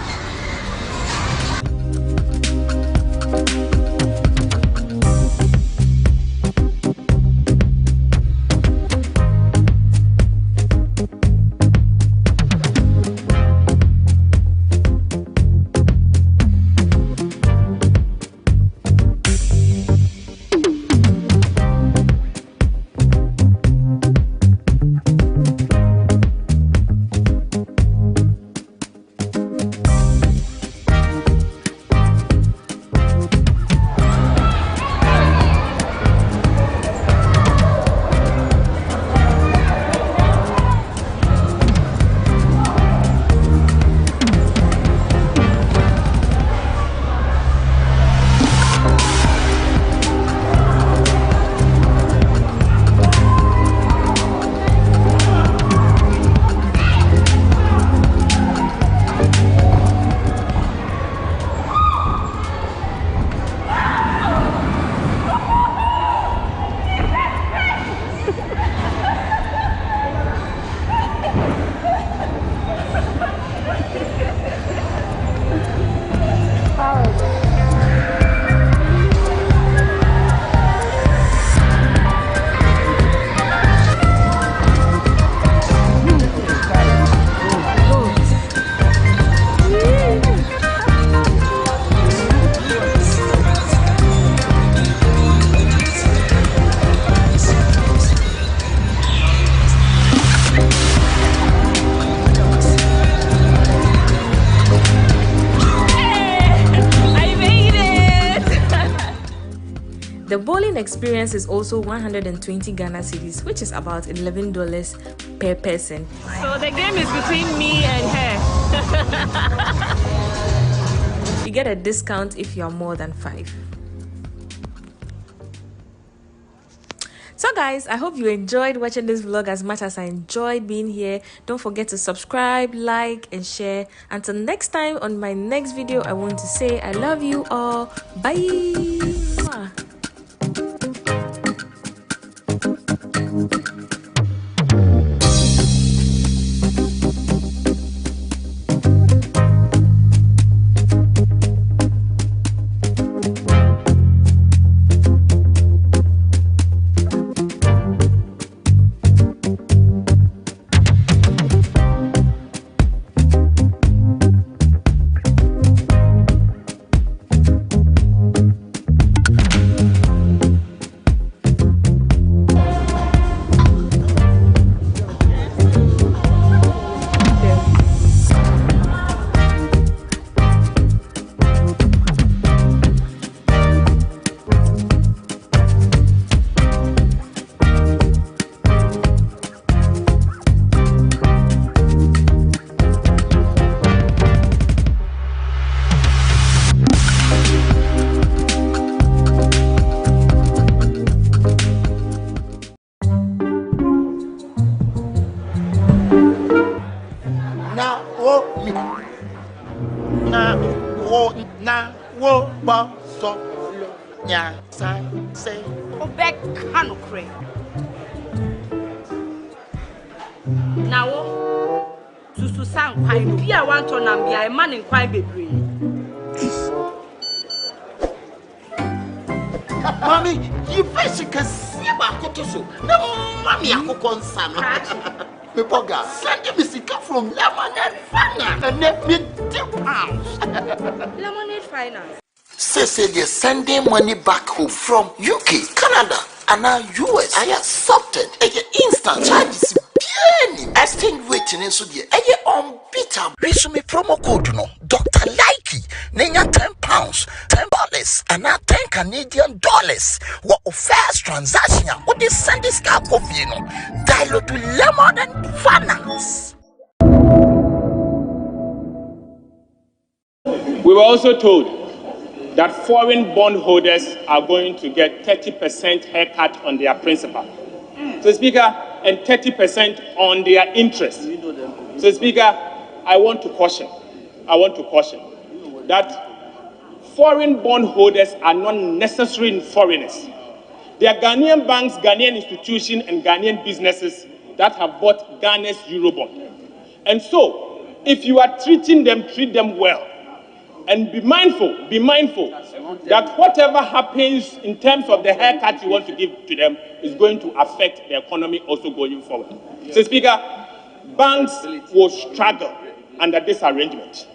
The bowling experience is also 120 Ghana cedis, which is about $11 per person. So the game is between me and her. You get a discount if you are more than 5. So guys, I hope you enjoyed watching this vlog as much as I enjoyed being here. Don't forget to subscribe, like, and share. Until next time, on my next video, I want to say I love you all. Bye. Mommy, you basically see about Kotoso. No, mommy, I could concern. Mepoga, send me sika from Lemonade Finance and let me £10. Lemonade Finance. Say they're sending money back home from UK, Canada, and now US. I accepted a instant charges. Exchange waiting in Sudia. A unbeatable. Resume promo code no. Dr. Likey. Nenya £10, $10, and now $10 Canadian. What first transaction? What is send this car coffee no? Dialogue to Lemonade Finance. We were also told that foreign bondholders are going to get 30% haircut on their principal. So, Speaker, and 30% on their interest. So, Speaker, I want to caution that foreign bondholders are not necessarily foreigners. They are Ghanaian banks, Ghanaian institutions, and Ghanaian businesses that have bought Ghana's Eurobond. And so, if you are treating them, treat them well. And be mindful that whatever happens in terms of the haircut you want to give to them is going to affect the economy also going forward. So, Speaker, banks will struggle under this arrangement.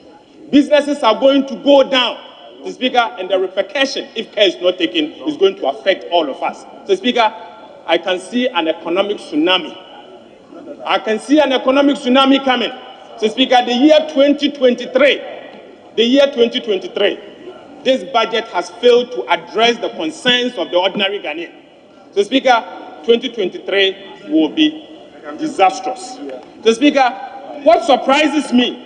Businesses are going to go down, so, Speaker, and the repercussion, if care is not taken, is going to affect all of us. So, Speaker, I can see an economic tsunami. Coming. So, Speaker, the year 2023, this budget has failed to address the concerns of the ordinary Ghanaian. So, Speaker, 2023 will be disastrous. So, Speaker, what surprises me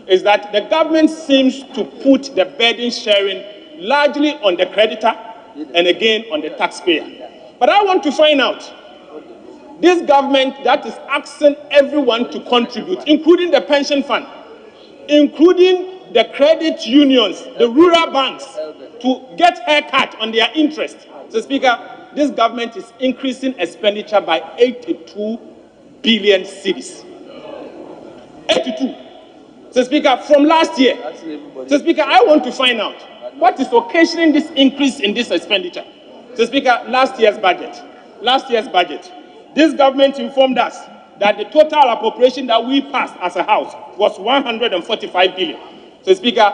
is that the government seems to put the burden sharing largely on the creditor and again on the taxpayer. But I want to find out, this government that is asking everyone to contribute, including the pension fund, including the credit unions, the rural banks, to get haircut on their interest. So, Speaker, this government is increasing expenditure by 82 billion cedis. 82. So, Speaker, from last year. So, Speaker, I want to find out what is occasioning this increase in this expenditure. So, Speaker, last year's budget, this government informed us that the total appropriation that we passed as a house was 145 billion. So, Speaker,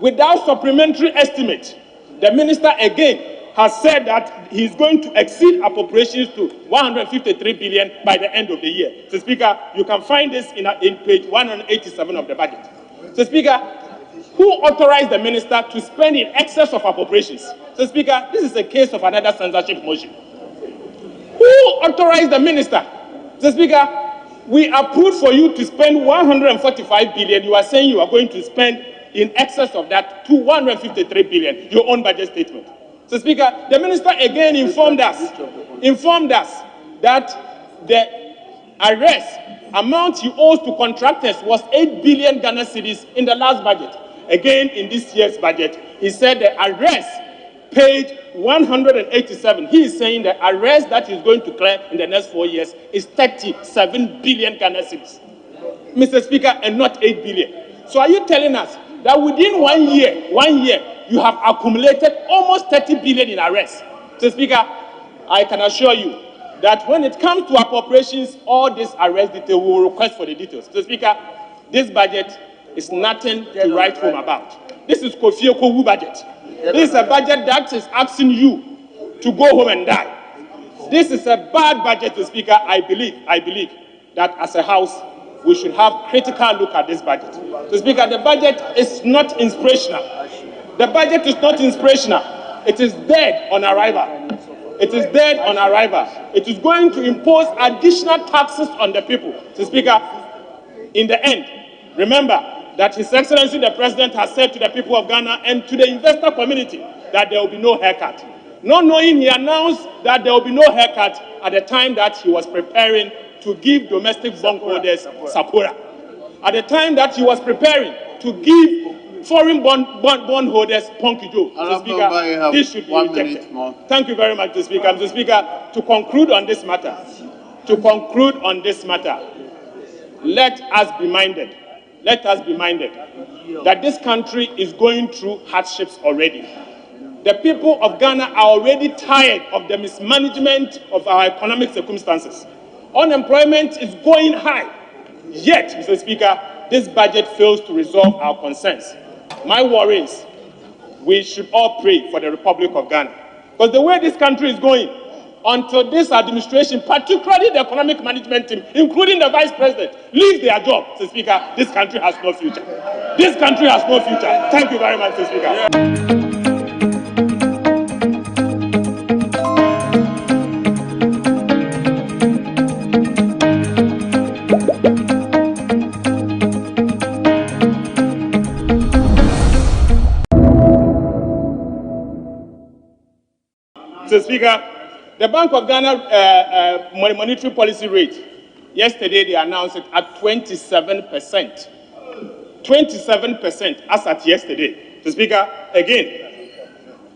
without supplementary estimate, the minister again has said that he's going to exceed appropriations to 153 billion by the end of the year. So, Speaker, you can find this in page 187 of the budget. So, Speaker, Who authorized the minister to spend in excess of appropriations? So, Speaker, this is a case of another censorship motion. Who authorized the minister? So, Speaker, we approved for you to spend 145 billion. You are saying you are going to spend in excess of that to 153 billion, your own budget statement. So, Speaker, the minister again informed us that the arrears amount he owes to contractors was 8 billion Ghana cedis in the last budget. Again, in this year's budget, he said the arrears paid 187. He is saying the arrears that he's going to clear in the next 4 years is 37 billion Ghana cedis, Mr. Speaker, and not 8 billion. So are you telling us that within 1 year, you have accumulated almost 30 billion in arrests? Mr. Speaker, I can assure you that when it comes to appropriations, all these arrest details, we will request for the details. Mr. Speaker, this budget is nothing to write home about. This is Kofi Okowu budget. This is a budget that is asking you to go home and die. This is a bad budget, Mr. Speaker. I believe that as a House, we should have critical look at this budget. Mr. Speaker, the budget is not inspirational. The budget is not inspirational. It is dead on arrival. It is dead on arrival. It is going to impose additional taxes on the people. Mr. Speaker, in the end, remember that His Excellency the President has said to the people of Ghana and to the investor community that there will be no haircut. Not knowing, he announced that there will be no haircut at the time that he was preparing to give domestic bondholders Sapora. At the time that he was preparing to give foreign bondholders Ponkijo. Mr. Speaker, this should be rejected. Thank you very much, Mr. Speaker. Mr. Speaker, to conclude on this matter, let us be minded that this country is going through hardships already. The people of Ghana are already tired of the mismanagement of our economic circumstances. Unemployment is going high. Yet, Mr. Speaker, this budget fails to resolve our concerns. My worry is we should all pray for the Republic of Ghana. Because the way this country is going, until this administration, particularly the economic management team, including the Vice President, leave their job, Mr. Speaker, this country has no future. This country has no future. Thank you very much, Mr. Speaker. Mr. Speaker, the Bank of Ghana monetary policy rate, yesterday they announced it at 27%. 27% as at yesterday. Mr. Speaker, again,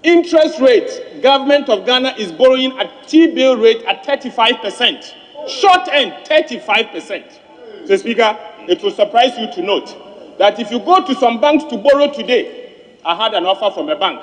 interest rate, government of Ghana is borrowing at T-bill rate at 35%. Short end, 35%. Mr. Speaker, it will surprise you to note that if you go to some banks to borrow today, I had an offer from a bank,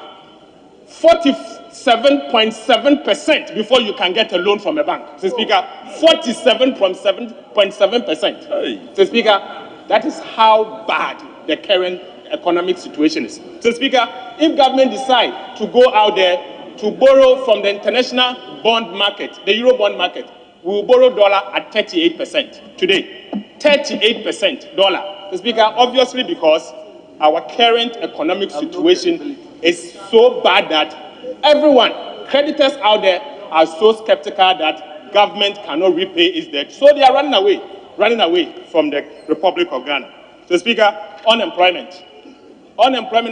47.7% before you can get a loan from a bank. Mr. Speaker, 47.7%. Mr. Speaker, that is how bad the current economic situation is. Mr. Speaker, if government decide to go out there to borrow from the international bond market, the Euro bond market, we will borrow dollar at 38% today. 38% dollar. Mr. Speaker, obviously because our current economic situation is so bad that everyone, creditors out there, are so skeptical that government cannot repay its debt. So they are running away from the Republic of Ghana. So, Speaker, unemployment,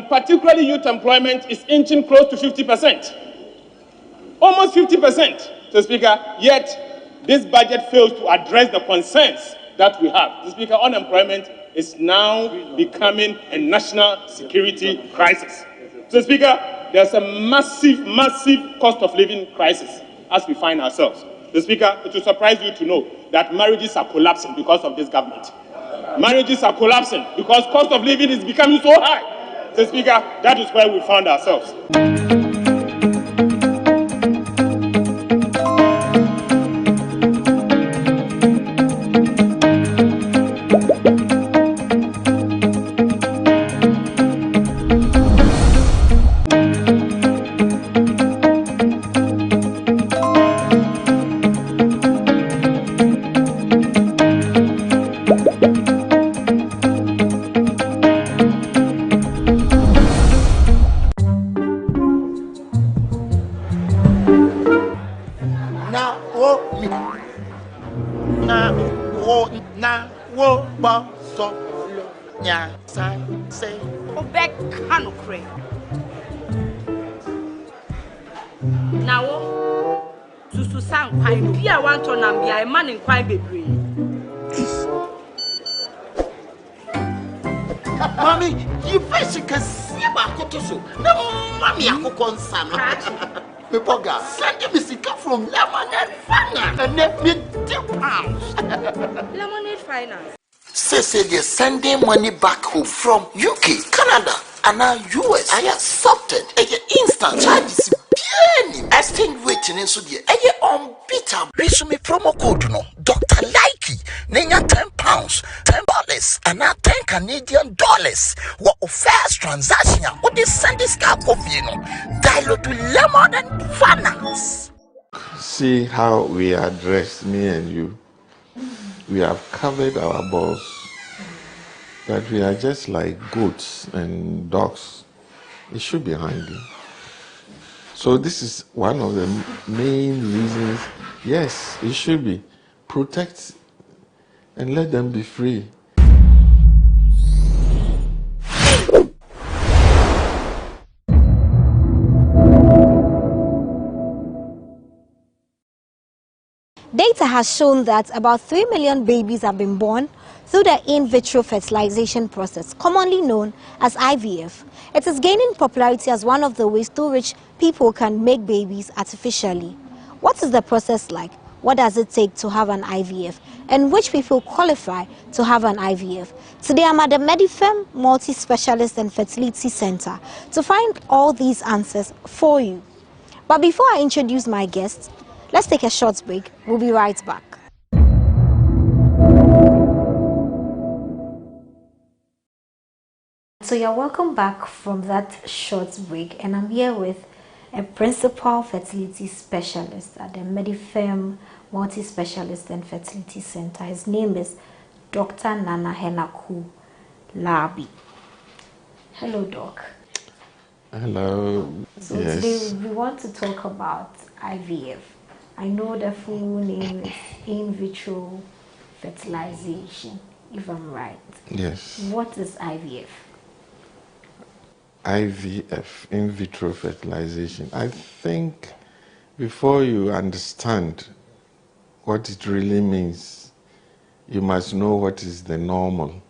particularly youth employment, is inching close to 50%. Almost 50%. So, Speaker, yet this budget fails to address the concerns that we have. So, Speaker, unemployment is now becoming a national security crisis. So, Speaker, there's a massive cost of living crisis as we find ourselves. So, Speaker, it will surprise you to know that marriages are collapsing because of this government. Marriages are collapsing because cost of living is becoming so high. So, Speaker, that is where we found ourselves. Boso nya say Obek Hanukre. Now, Susu Sang Pine, be a want on and be a man in quite baby. Mommy, you first can see about Kotoso. No, Mammy, I cook on Sam. Pepoga, send me sick from Lemonade Finance and let me £2. Lemonade Finance. Say they're sending money back home from UK, Canada, and now US. I accepted a instant charges. Exchange waiting in Sudia. Unbeatable. Resume promo code no. Dr. Likey. Nenya £10, $10, and now $10 What first transaction? What they send this car coffee no? Dial to Lemon and Finance. See how we address me and you. We have covered our balls, but we are just like goats and dogs. It should be handy. So this is one of the main reasons. Yes, it should be. Protect and let them be free. Data has shown that about 3 million babies have been born through the in vitro fertilization process, commonly known as IVF. It is gaining popularity as one of the ways through which people can make babies artificially. What is the process like? What does it take to have an IVF? And which people qualify to have an IVF? Today I'm at the Medifem Multi-Specialist and Fertility Center to find all these answers for you. But before I introduce my guests, let's take a short break. We'll be right back. So you're welcome back from that short break, and I'm here with a principal fertility specialist at the Medifem Multi-Specialist and Fertility Center. His name is Dr. Nana Henaku Labi. Hello, Doc. Hello. So yes. Today we want to talk about IVF. I know the full name is in vitro fertilization, if I'm right. Yes. What is IVF? IVF, in vitro fertilization. I think before you understand what it really means, you must know what is the normal.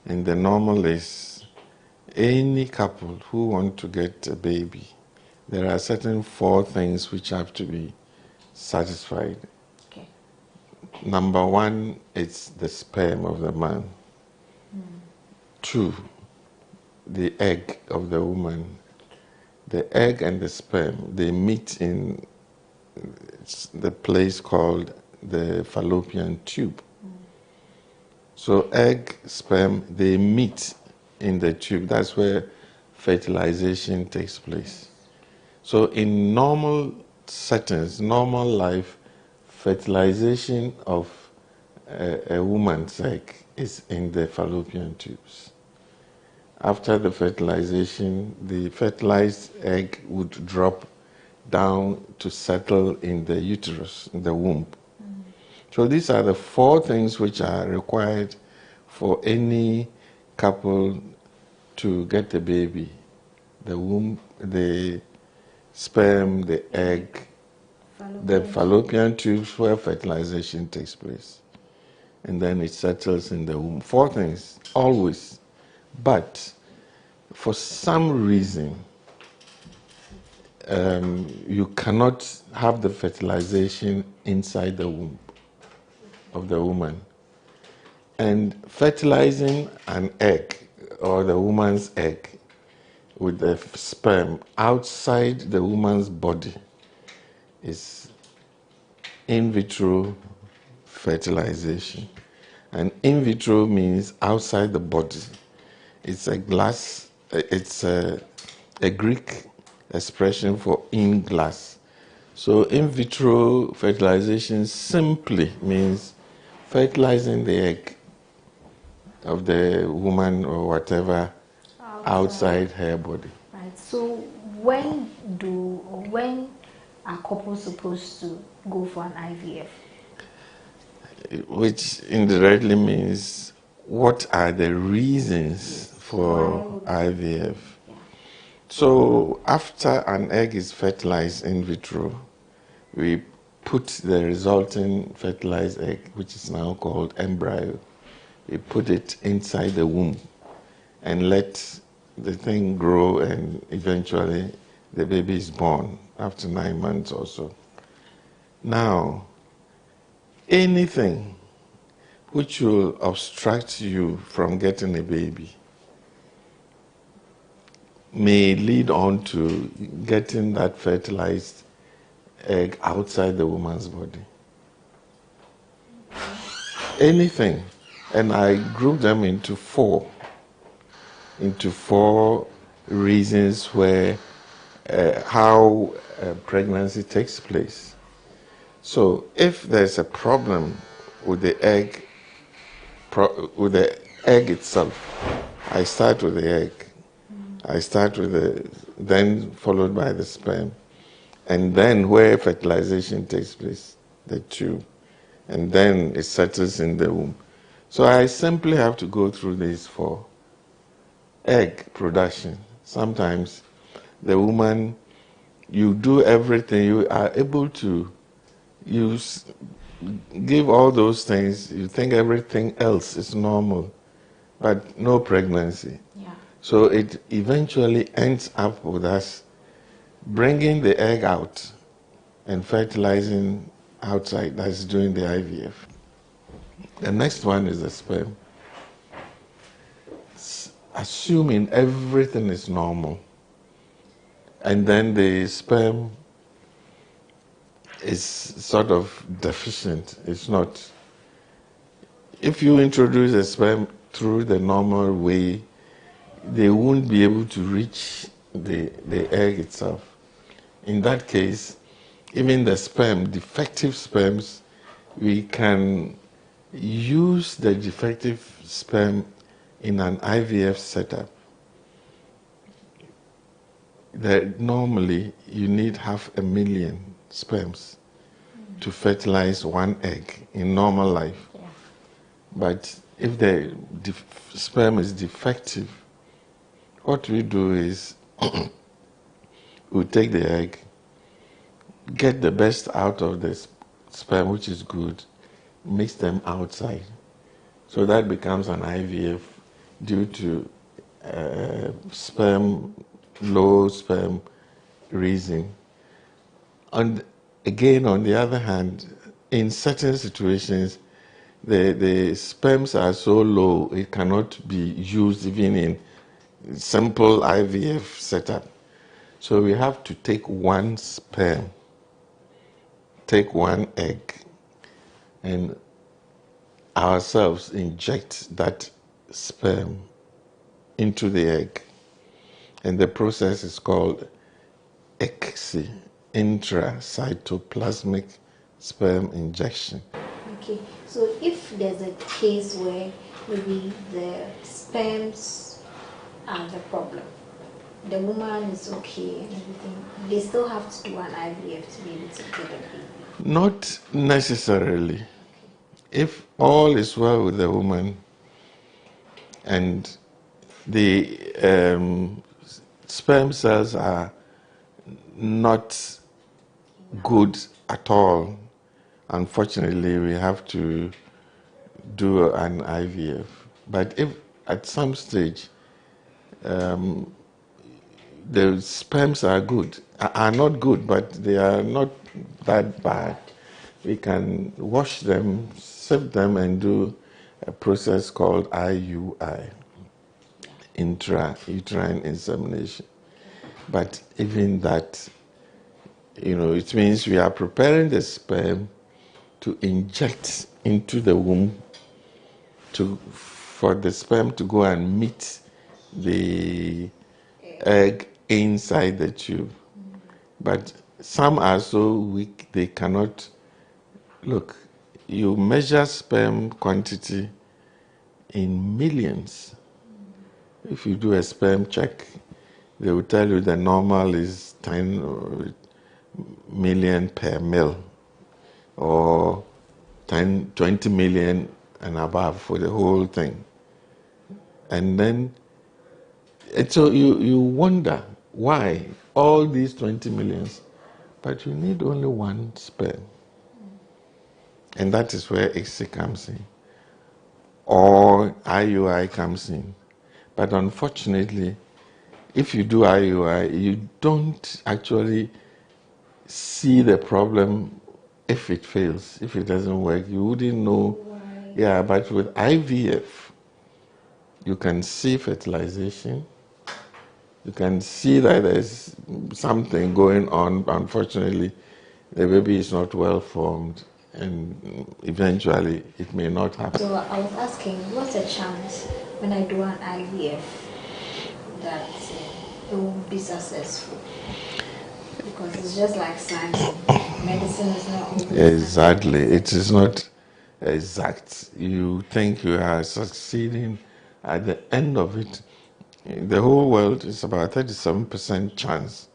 And the normal is any couple who want to get a baby, there are certain 4 things which have to be satisfied. Okay. Number 1, it's the sperm of the man. 2, the egg of the woman. The egg and the sperm, they meet in the place called the fallopian tube. So egg, sperm, they meet in the tube. That's where fertilization takes place. So in normal settings, normal life, fertilization of a woman's egg is in the fallopian tubes. After the fertilization, the fertilized egg would drop down to settle in the uterus, in the womb. So these are the 4 things which are required for any couple to get a baby. The womb, the sperm, the egg, the fallopian tubes where fertilization takes place. And then it settles in the womb. 4 things, always. But for some reason, you cannot have the fertilization inside the womb of the woman. And fertilizing an egg, or the woman's egg, with the sperm outside the woman's body is in vitro fertilization. And in vitro means outside the body. It's a Greek expression for in glass. So in vitro fertilization simply means fertilizing the egg of the woman or whatever outside her body. Right. So when are couples supposed to go for an IVF? which indirectly means what are the reasons for IVF. So after an egg is fertilized in vitro, we put the resulting fertilized egg, which is now called embryo, we put it inside the womb and let the thing grow, and eventually the baby is born after 9 months or so. Now, anything which will obstruct you from getting a baby may lead on to getting that fertilized egg outside the woman's body. Anything. And I group them into four reasons where how pregnancy takes place. So if there's a problem with the egg itself, I start with the egg. I start with then followed by the sperm, and then where fertilization takes place, the tube, and then it settles in the womb. So I simply have to go through these four. Egg production. Sometimes the woman, you do everything, you are able to give all those things, you think everything else is normal, but no pregnancy. Yeah. So it eventually ends up with us bringing the egg out and fertilizing outside. That's doing the IVF. The next one is the sperm. Assuming everything is normal, and then the sperm is sort of deficient. It's not. If you introduce a sperm through the normal way, they won't be able to reach the egg itself. In that case, even the sperm, defective sperms, we can use the defective sperm in an IVF setup. Normally, you need 500,000 sperms to fertilize one egg in normal life. Yeah. But if the sperm is defective, what we do is we take the egg, get the best out of the sperm, which is good, mix them outside. So that becomes an IVF due to low sperm raising. And again, on the other hand, in certain situations, the sperms are so low, it cannot be used even in simple IVF setup. So we have to take one sperm, take one egg, and ourselves inject that sperm into the egg. And the process is called ICSI, intracytoplasmic sperm injection. Okay, so if there's a case where maybe the sperms are the problem, the woman is okay and everything, they still have to do an IVF to be able to get a baby? Not necessarily. If all is well with the woman and the sperm cells are not good at all, unfortunately, we have to do an IVF. But if at some stage the sperms are not good, but they are not that bad, we can wash them, sift them, and do a process called IUI, intrauterine insemination. But even that, it means we are preparing the sperm to inject into the womb for the sperm to go and meet the egg inside the tube. But some are so weak they cannot. Look, you measure sperm quantity in millions. If you do a sperm check, they will tell you the normal is 10 million per mil, or 10, 20 million and above for the whole thing. And then, and so you wonder why all these 20 millions, but you need only one sperm. And that is where ICSI comes in, or IUI comes in. But unfortunately, if you do IUI, you don't actually see the problem if it fails, if it doesn't work. You wouldn't know. Yeah, but with IVF, you can see fertilization. You can see that there's something going on. Unfortunately, the baby is not well formed, and eventually it may not happen. So I was asking, what's the chance when I do an IVF that it won't be successful? Because it's just like science. Medicine is not always Exactly. It is not exact. You think you are succeeding. At the end of it, in the whole world is about 37% chance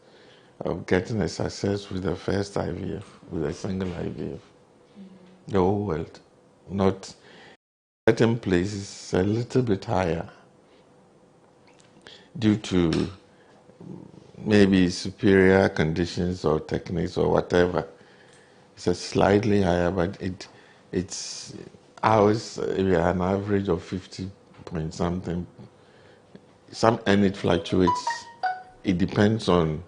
of getting a success with the first IVF, with a single IVF. The whole world. Not certain places a little bit higher due to maybe superior conditions or techniques or whatever. It's a slightly higher, but it's ours. We are an average of 50 point something. And it fluctuates. It depends on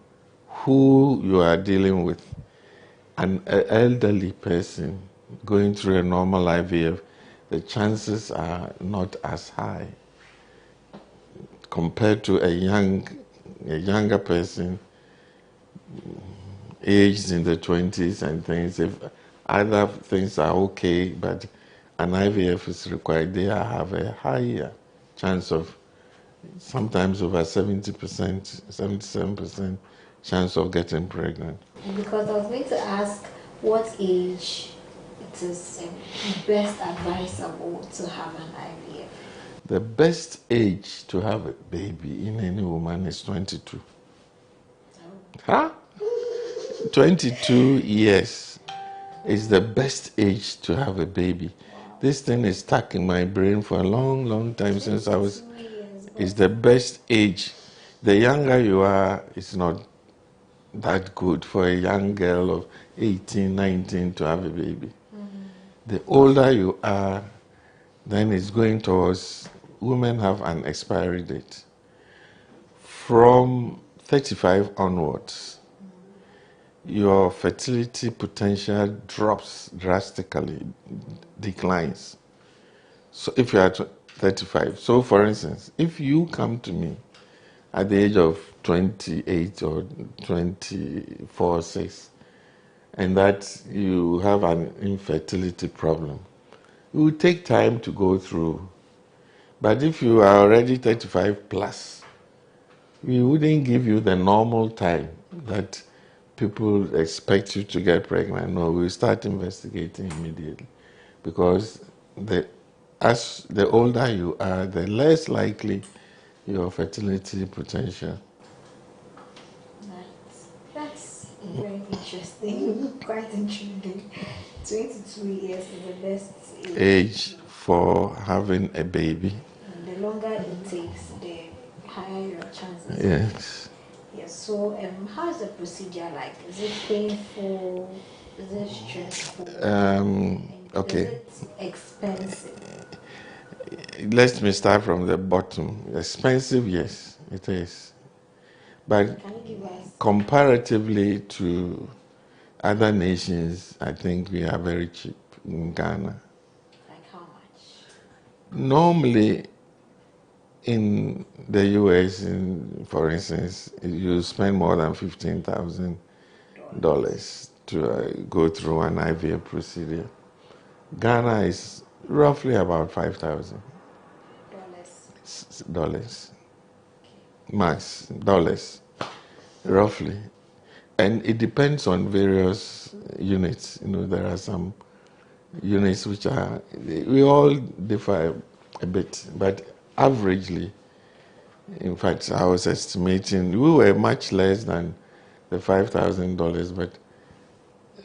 who you are dealing with. An elderly person going through a normal IVF, the chances are not as high compared to a younger person aged in the 20s and things. If other things are okay, but an IVF is required, they have a higher chance of, sometimes over 70%, 77% chance of getting pregnant. Because I was going to ask what age it is best advisable to have an IVF. The best age to have a baby in any woman is 22. Huh? 22 years is the best age to have a baby. This thing is stuck in my brain for a long, long time since I was. It's the best age. The younger you are, it's not that good for a young girl of 18, 19 to have a baby. The older you are, then it's going towards, women have an expiry date. From 35 onwards, your fertility potential drops drastically, declines. So if you are 35, so for instance, if you come to me at the age of 28 or 24, 6, and that you have an infertility problem, it will take time to go through. But if you are already 35 plus, we wouldn't give you the normal time that people expect you to get pregnant. No, we'll start investigating immediately. Because as the older you are, the less likely your fertility potential. That's very interesting, quite intriguing. 22 years is the best age for having a baby. And the longer it takes, the higher your chances. Yes. Yes. So, how is the procedure like? Is it painful? Is it stressful? Okay. Is it expensive? Let me start from the bottom. Expensive, yes, it is. But comparatively to other nations, I think we are very cheap in Ghana. Like how much? Normally, in the US, for instance, you spend more than $15,000 to go through an IVF procedure. Ghana is roughly about $5,000. Max, dollars, roughly. And it depends on various units. There are some units which we all differ a bit, but averagely, in fact, I was estimating, we were much less than the $5,000, but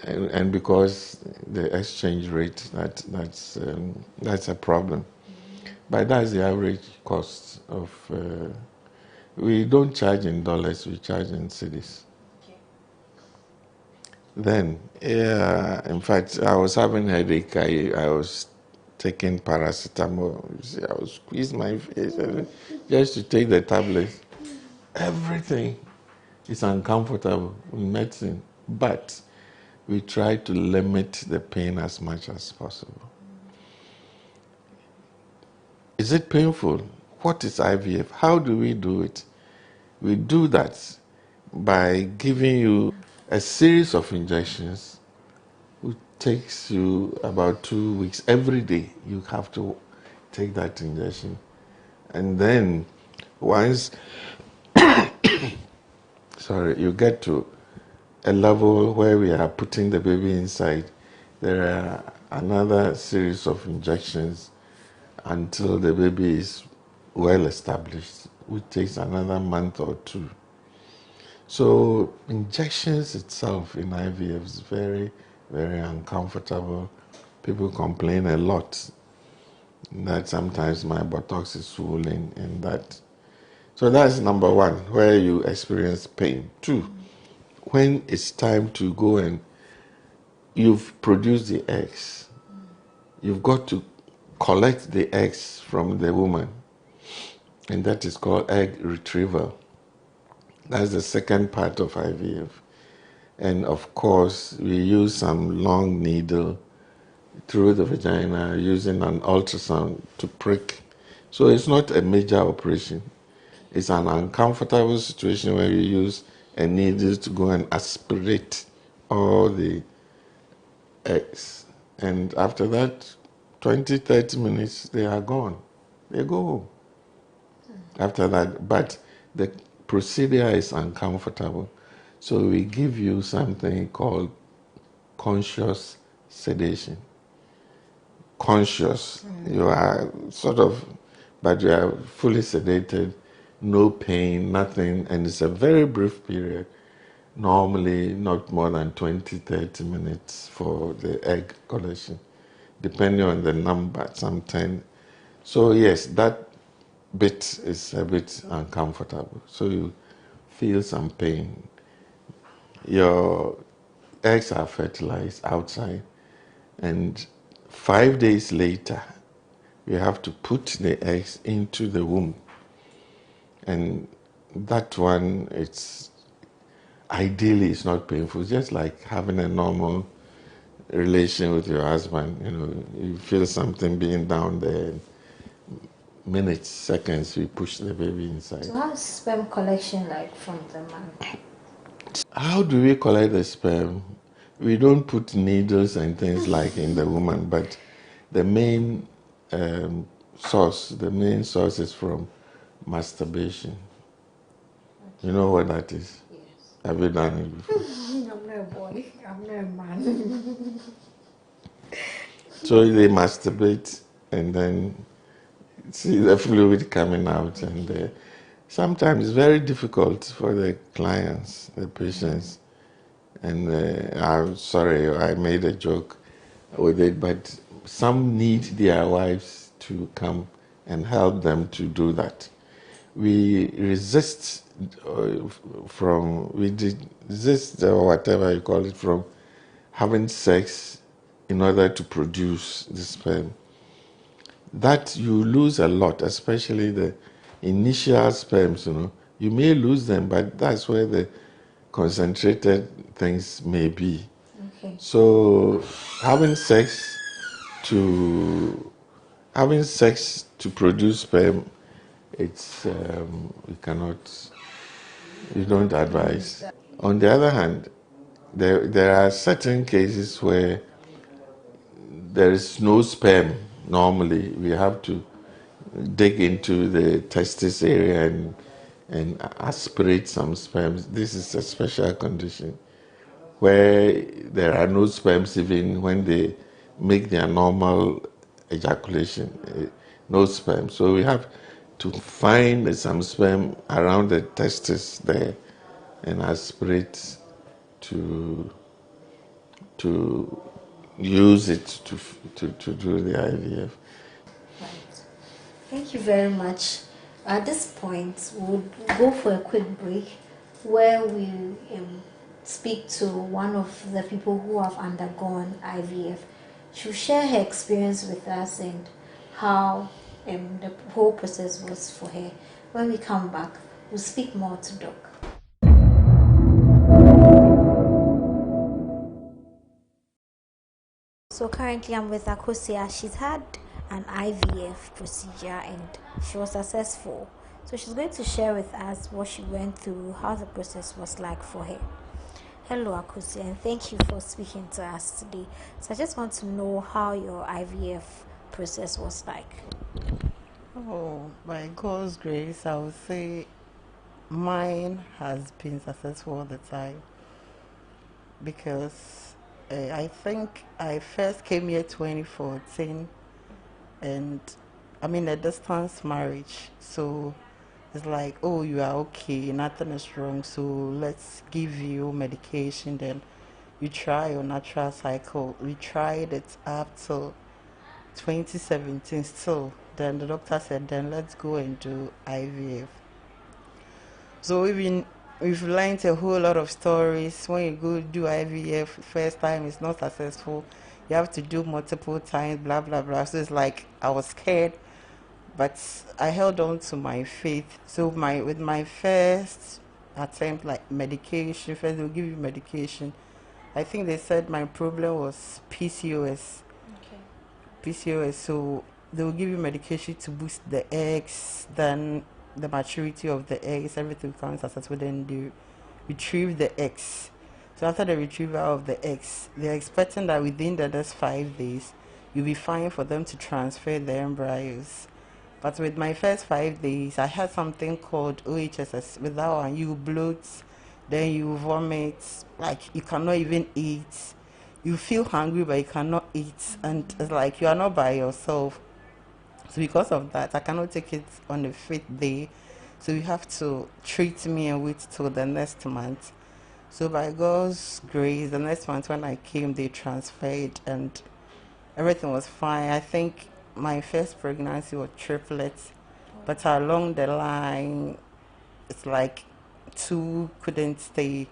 and because the exchange rate, that's a problem. But that's the average cost of. We don't charge in dollars; we charge in cedis. Then, in fact, I was having headache. I was taking paracetamol. I was squeezing my face just to take the tablets. Everything is uncomfortable in medicine, but we try to limit the pain as much as possible. Is it painful? What is IVF? How do we do it? We do that by giving you a series of injections, which takes you about 2 weeks. Every day you have to take that injection. And then once you get to a level where we are putting the baby inside, there are another series of injections until the baby is well established, which takes another month or 2. So injections itself in IVF is very, very uncomfortable. People complain a lot that sometimes my buttocks is swollen and that. So that's number 1, where you experience pain. 2, when it's time to go and you've produced the eggs, you've got to collect the eggs from the woman, and that is called egg retrieval. That's the second part of IVF. And of course, we use some long needle through the vagina using an ultrasound to prick. So it's not a major operation. It's an uncomfortable situation where you use a needle to go and aspirate all the eggs. And after that, 20, 30 minutes, they are gone. They go home. After that, but the procedure is uncomfortable. So we give you something called conscious sedation. Conscious. You are but you are fully sedated, no pain, nothing, and it's a very brief period. Normally not more than 20, 30 minutes for the egg collection, depending on the number, some 10. So yes, that bit is a bit uncomfortable. So you feel some pain. Your eggs are fertilized outside, and 5 days later, you have to put the eggs into the womb. And that one, ideally it's not painful, just like having a normal relation with your husband. You feel something being down there. Minutes, seconds, we push the baby inside. So how's sperm collection like from the man? How do we collect the sperm? We don't put needles and things like in the woman, but the main source is from masturbation. You know what that is? Yes. Have you done it before? I'm not a boy. I'm not a man. So they masturbate and then see the fluid coming out, and sometimes it's very difficult for the clients, the patients. And I'm sorry, I made a joke with it, but some need their wives to come and help them to do that. We resist or whatever you call it, from having sex in order to produce the sperm. That you lose a lot, especially the initial sperms, You may lose them, but that's where the concentrated things may be. Okay. So having sex to produce sperm, you don't advise. On the other hand, there are certain cases where there is no sperm. Normally, we have to dig into the testis area and aspirate some sperms. This is a special condition where there are no sperms even when they make their normal ejaculation. No sperm. So we have to find some sperm around the testis there and aspirate to to use it to do the IVF. Right. Thank you very much. At this point, we'll go for a quick break where we speak to one of the people who have undergone IVF. She'll share her experience with us and how the whole process was for her. When we come back, we'll speak more to Doc. So currently I'm with Akosia. She's had an IVF procedure and she was successful. So she's going to share with us what she went through, how the process was like for her. Hello Akosia, and thank you for speaking to us today. So I just want to know how your IVF process was like. Oh, by God's grace, I would say mine has been successful all the time because I think I first came here 2014 and I'm in a distance marriage, so it's like, oh, you are okay, nothing is wrong, so let's give you medication, then you try your natural cycle. We tried it up till 2017 still. Then the doctor said, then let's go and do IVF. So we've learned a whole lot of stories. When you go do IVF, first time it's not successful. You have to do multiple times, blah, blah, blah. So it's like I was scared, but I held on to my faith. So with my first attempt, like medication, first they'll give you medication. I think they said my problem was PCOS. Okay. PCOS, so they will give you medication to boost the eggs, then the maturity of the eggs, everything becomes successful, then they retrieve the eggs. So after the retrieval of the eggs, they're expecting that within the next 5 days, you'll be fine for them to transfer the embryos. But with my first 5 days, I had something called OHSS. With that one, you bloat, then you vomit, like you cannot even eat. You feel hungry, but you cannot eat. And it's like you are not by yourself. So because of that, I cannot take it on the 5th day. So you have to treat me and wait till the next month. So by God's grace, the next month when I came, they transferred and everything was fine. I think my first pregnancy was triplets, but along the line, it's like 2 couldn't stay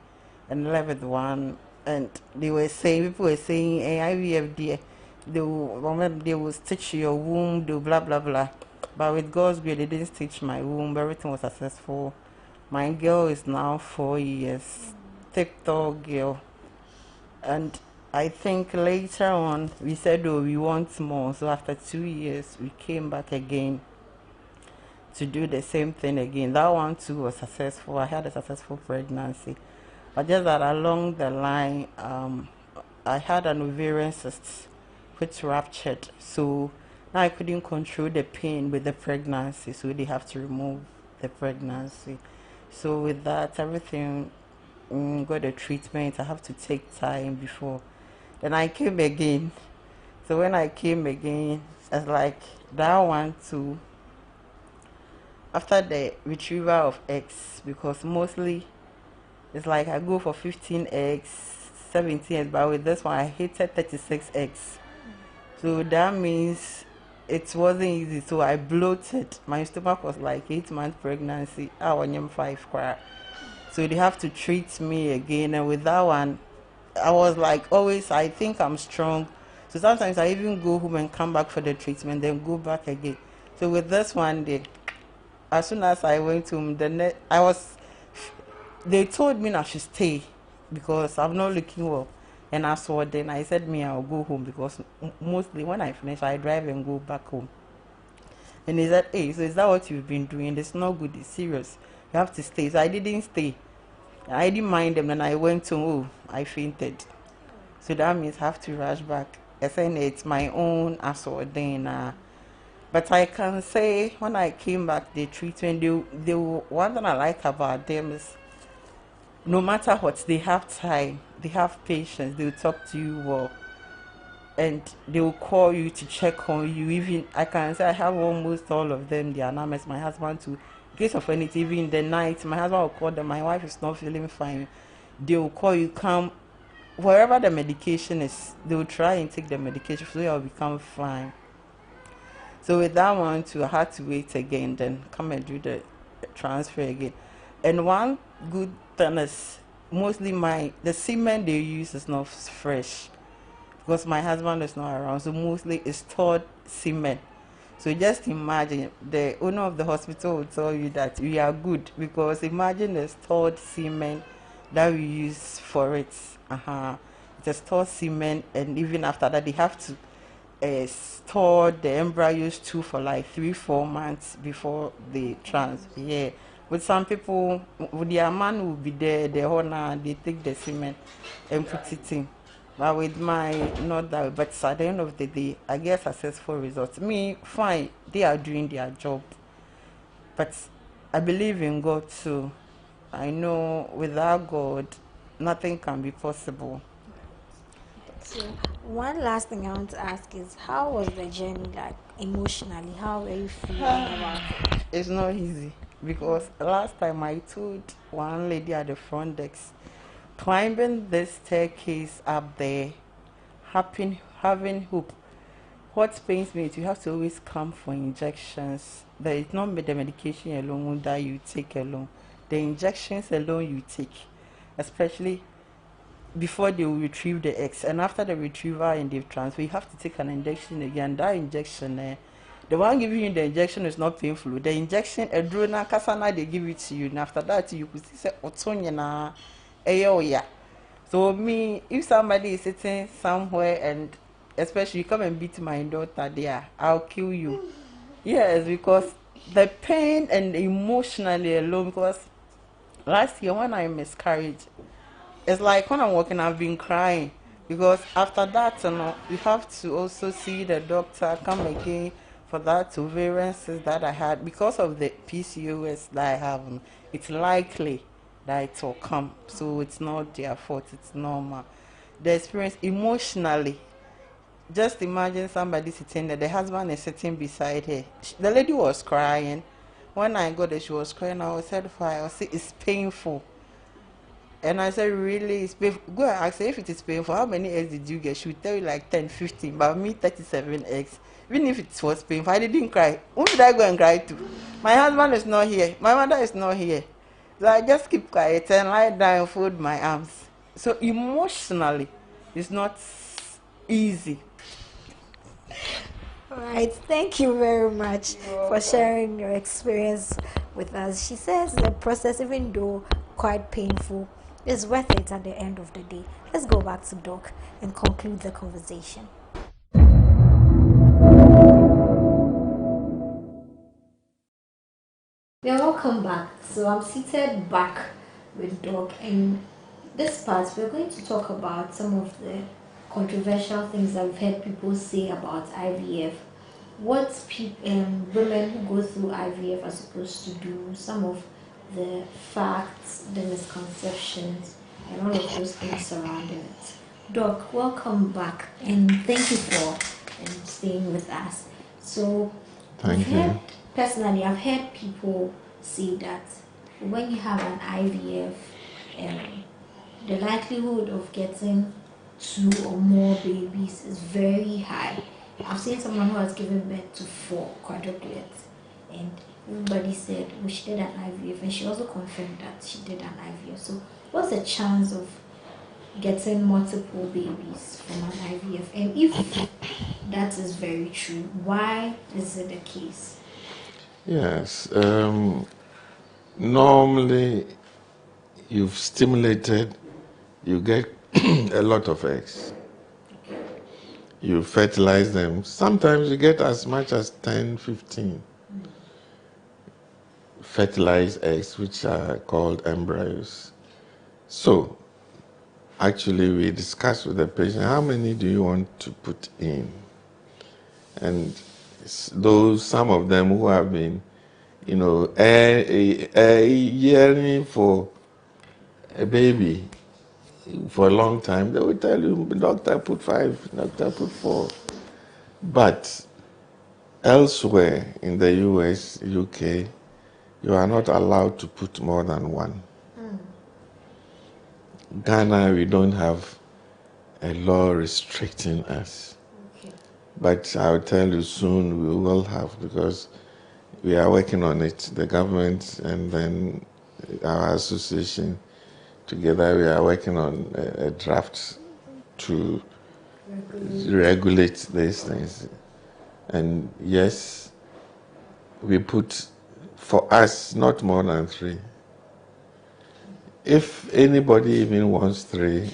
and 11th and people were saying, hey, IVF dear, they will stitch your womb, do blah blah blah. But with God's grace, they didn't stitch my womb. Everything was successful. My girl is now 4 years, TikTok girl, and I think later on we said, oh, we want more. So after 2 years, we came back again to do the same thing again. That one too was successful. I had a successful pregnancy, but just that along the line, I had an ovarian cyst which ruptured. So now I couldn't control the pain with the pregnancy, so they have to remove the pregnancy. So with that, everything got the treatment. I have to take time before. Then I came again. So when I came again, it's like that one too. After the retrieval of eggs, because mostly it's like I go for 15 eggs, 17 eggs, but with this one I hated 36 eggs. So that means it wasn't easy. So I bloated. My stomach was like 8-month pregnancy. I was 5 cry. So they have to treat me again. And with that one, I was like always, I think I'm strong. So sometimes I even go home and come back for the treatment, then go back again. So with this one, as soon as I went home, they told me I should stay because I'm not looking well. And I saw then I said I'll go home because mostly when I finish, I drive and go back home. And he said, hey, so is that what you've been doing? It's not good, it's serious. You have to stay. So I didn't stay. I didn't mind them, and I went to, oh, I fainted. So that means I have to rush back. I said it's my own then. But I can say when I came back, the treatment, one thing I like about them is no matter what, they have time, they have patience, they'll talk to you well, and they will call you to check on you. Even I can say I have almost all of them, they are anonymous. My husband too. In case of anything, even in the night, my husband will call them, my wife is not feeling fine. They will call you, come wherever the medication is, they will try and take the medication so you'll become fine. So with that one too, I had to wait again, then come and do the transfer again. And one good thing is mostly the semen they use is not fresh because my husband is not around, so mostly it's stored semen. So just imagine the owner of the hospital will tell you that we are good because imagine the stored semen that we use for it. It's a stored semen, and even after that they have to store the embryos too for like 3-4 months before they transfer. Yeah, with some people, with their man will be there, the owner, they take the semen and put it in. But with my, not that way. But at the end of the day, I get successful results. Me, fine, they are doing their job. But I believe in God too. I know without God, nothing can be possible. So one last thing I want to ask is, how was the journey like emotionally? How were you feeling about it? It's not easy because last time I told one lady at the front desk, climbing this staircase up there, having hope. What pains me is you have to always come for injections. That it's not the medication alone that you take alone. The injections alone you take, especially before they will retrieve the eggs, and after the retrieval and the transfer, you have to take an injection again. That injection, the one giving you the injection is not painful. The injection, a drone, kasana, they give it to you, and after that you could say, "Otonya na, So me, if somebody is sitting somewhere and especially you come and beat my daughter there, I'll kill you." Yes, because the pain and emotionally alone. Because last year when I miscarried, it's like when I'm walking, I've been crying because after that, you have to also see the doctor, come again for that ovarian cyst that I had because of the PCOS that I have. It's likely that it will come, so it's not their fault. It's normal. The experience emotionally. Just imagine somebody sitting there. The husband is sitting beside her. The lady was crying. When I got there, she was crying. I was said, "I said it's painful." And I said, "Really? It's painful." Go and ask her if it is painful. How many eggs did you get? She would tell you like 10, 15. But me, 37 eggs. Even if it was painful, I didn't cry. Who did I go and cry to? My husband is not here. My mother is not here. So I just keep quiet and lie down and fold my arms. So emotionally, it's not easy. All right, thank you very much for sharing your experience with us. She says the process, even though quite painful, is worth it at the end of the day. Let's go back to Doc and conclude the conversation. We are welcome back. So I'm seated back with Doc, and this part we're going to talk about some of the controversial things that we've heard people say about IVF. What women who go through IVF are supposed to do, some of the facts, the misconceptions, and all of those things surrounding it. Doc, welcome back, and thank you for staying with us. So, Thank you. Personally, I've heard people say that when you have an IVF, the likelihood of getting 2 or more babies is very high. I've seen someone who has given birth to 4 quadruplets, and everybody said, "Well, she did an IVF," and she also confirmed that she did an IVF. So, what's the chance of getting multiple babies from an IVF? And if that is very true, why is it the case? Yes. Normally, you've stimulated, you get a lot of eggs. You fertilize them. Sometimes you get as much as 10, 15 fertilized eggs, which are called embryos. So, actually, we discuss with the patient, how many do you want to put in? And some of them who have been, yearning for a baby for a long time, they will tell you, "Doctor, put 5, doctor, put 4. But elsewhere in the US, UK, you are not allowed to put more than 1. Ghana, we don't have a law restricting us. But I'll tell you soon we will have, because we are working on it, the government and then our association together, we are working on a draft to regulate these things. And yes, we put, for us, not more than 3. If anybody even wants 3,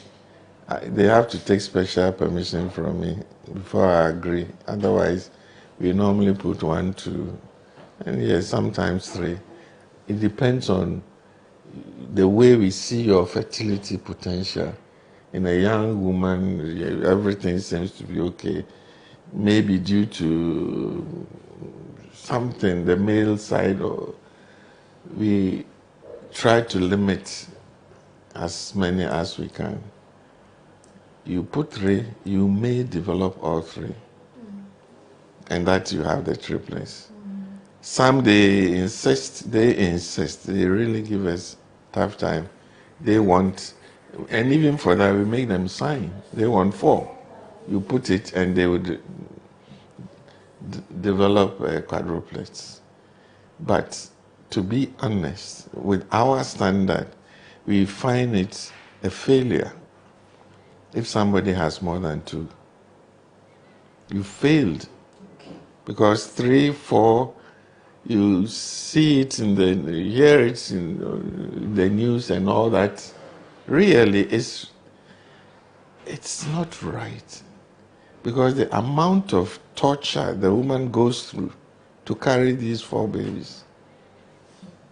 they have to take special permission from me before I agree. Otherwise, we normally put 1, 2, and yes, sometimes 3. It depends on the way we see your fertility potential. In a young woman, everything seems to be okay. Maybe due to something, the male side, or we try to limit as many as we can. You put 3, you may develop all 3. And that you have the triplets. Some they insist, they really give us tough time. They want, and even for that we make them sign. They want 4. You put it and they would develop quadruplets. But to be honest, with our standard, we find it a failure if somebody has more than 2. You failed. Because 3, 4, you see it you hear it in the news and all that. Really, it's not right. Because the amount of torture the woman goes through to carry these 4 babies,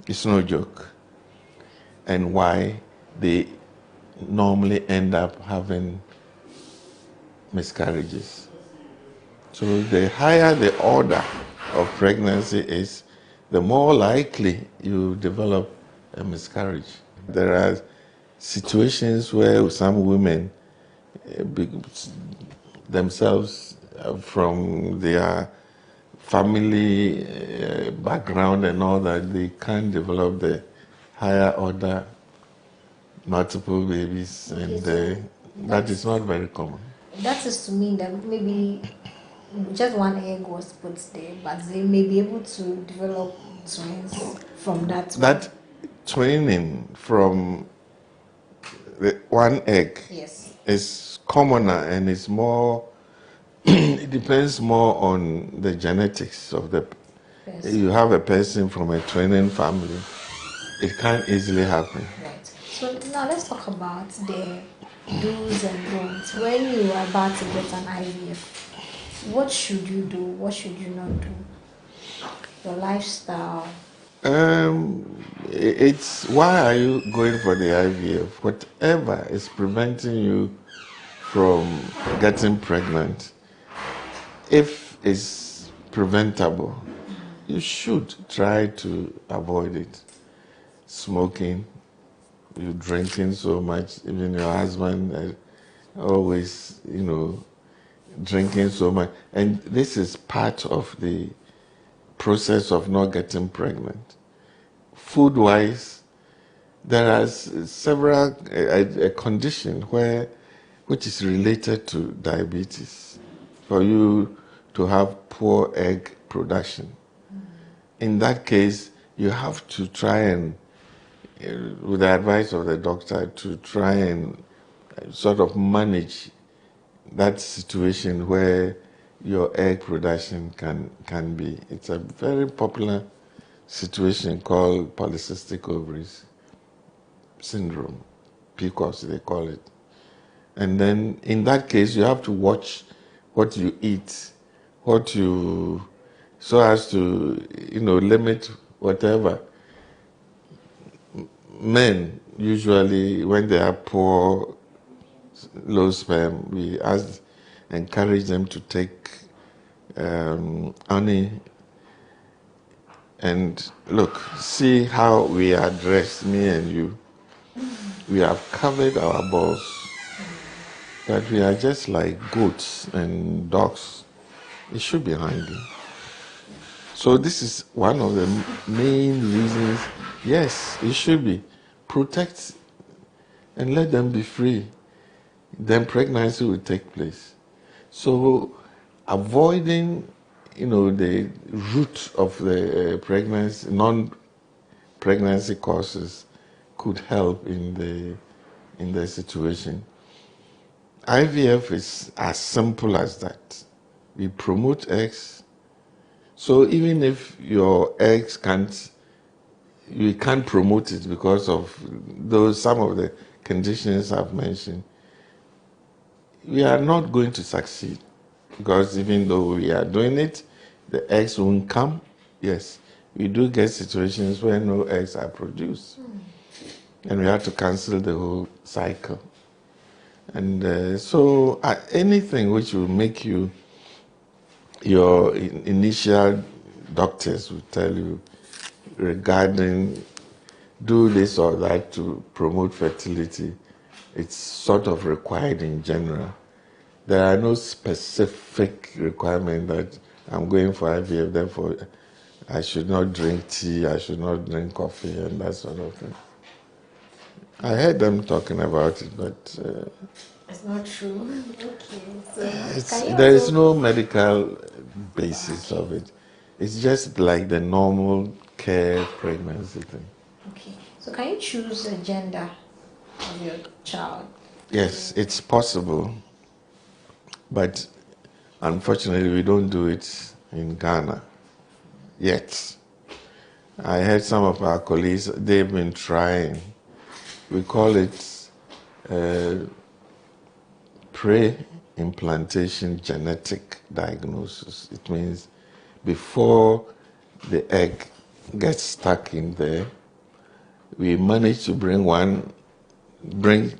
it's no joke. And why they normally end up having miscarriages. So the higher the order of pregnancy is, the more likely you develop a miscarriage. There are situations where some women themselves, from their family background and all that, they can't develop the higher order multiple babies, and that is not very common. That is to mean that maybe just 1 egg was put there, but they may be able to develop twins from that. That twinning from the 1 egg, yes, is commoner and is more, it depends more on the genetics of the person. You have a person from a twinning family, it can't easily happen. Right. So now let's talk about the do's and don'ts. When you are about to get an IVF, what should you do? What should you not do? Your lifestyle. It's why are you going for the IVF? Whatever is preventing you from getting pregnant, if it's preventable, you should try to avoid it. Smoking, you drinking so much, even your husband always, drinking so much. And this is part of the process of not getting pregnant. Food-wise, there are several a condition which is related to diabetes, for you to have poor egg production. In that case, you have to try and, with the advice of the doctor, to try and sort of manage that situation where your egg production can be. It's a very popular situation called polycystic ovaries syndrome, PCOS they call it. And then in that case, you have to watch what you eat, so as to, limit whatever. Men, usually, when they are poor, low sperm, we encourage them to take honey. And look, see how we are dressed, me and you. We have covered our balls, but we are just like goats and dogs. It should be hanging. So this is one of the main reasons. Yes, it should be. Protect and let them be free. then pregnancy will take place. So avoiding, the root of the pregnancy, non-pregnancy causes could help in the situation. IVF is as simple as that. We promote eggs. So even if your eggs you can't promote it because of some of the conditions I've mentioned, we are not going to succeed, because even though we are doing it, the eggs won't come. Yes, we do get situations where no eggs are produced, and we have to cancel the whole cycle. And so anything which will make your initial doctors will tell you regarding do this or that to promote fertility, it's sort of required in general. There are no specific requirement that I'm going for IVF, therefore I should not drink tea, I should not drink coffee, and that sort of thing. I heard them talking about it, but it's not true. Okay, so there is no medical basis of it. It's just like the normal care pregnancy thing. Okay, so can you choose a gender of your child? Yes, it's possible, but unfortunately we don't do it in Ghana yet. I heard some of our colleagues, they've been trying. We call it pre-implantation genetic diagnosis. It means before the egg gets stuck in there, we manage to bring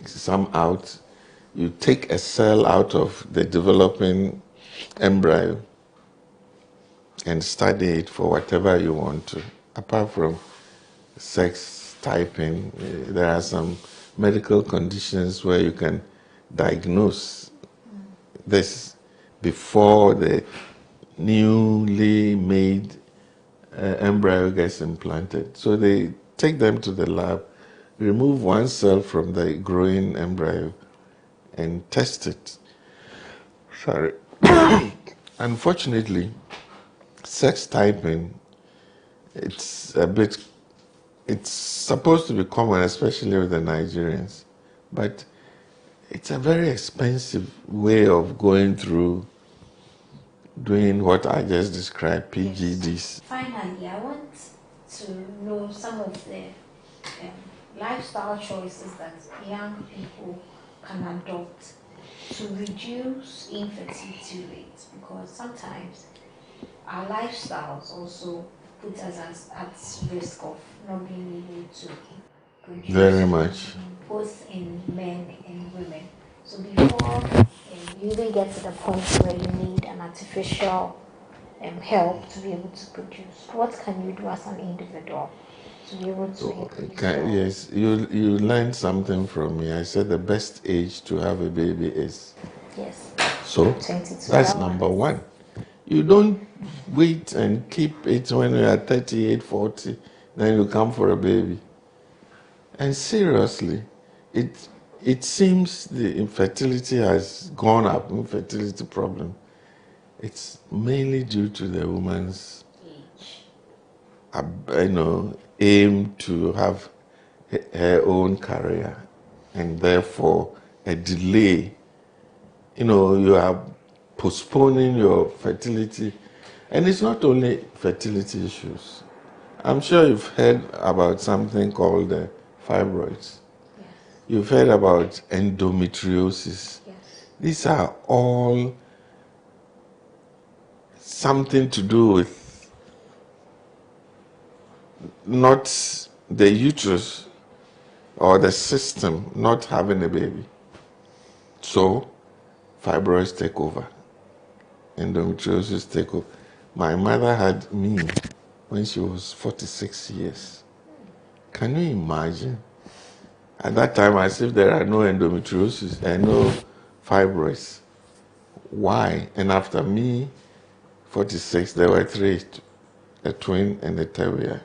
some out. You take a cell out of the developing embryo and study it for whatever you want to. Apart from sex typing, there are some medical conditions where you can diagnose this before the newly made embryo gets implanted. So they take them to the lab, remove one cell from the growing embryo and test it. Sorry. Unfortunately, sex typing, it's supposed to be common, especially with the Nigerians, but it's a very expensive way of going through doing what I just described, PGDs. Finally, I want to know some of the lifestyle choices that young people can adopt to reduce infertility rates, because sometimes our lifestyles also put us at risk of not being able to produce. Very much. Both in men and women. So before you even get to the point where you need an artificial help to be able to produce, what can you do as an individual to be able to Yes, you learned something from me. I said the best age to have a baby is. Yes. So 22 that's hours. number one. You don't wait and keep it when you are 38, 40, then you come for a baby. And seriously, it seems the infertility has gone up, infertility problem. It's mainly due to the woman's aim to have her own career, and therefore a delay. You are postponing your fertility, and it's not only fertility issues. I'm sure you've heard about something called fibroids. Yes. You've heard about endometriosis. Yes. These are all something to do with not the uterus or the system not having a baby. So fibroids take over. Endometriosis take over. My mother had me when she was 46 years. Can you imagine? At that time, as if there are no endometriosis and no fibroids. Why? And after me, 46, there were 3, a twin and a terrier.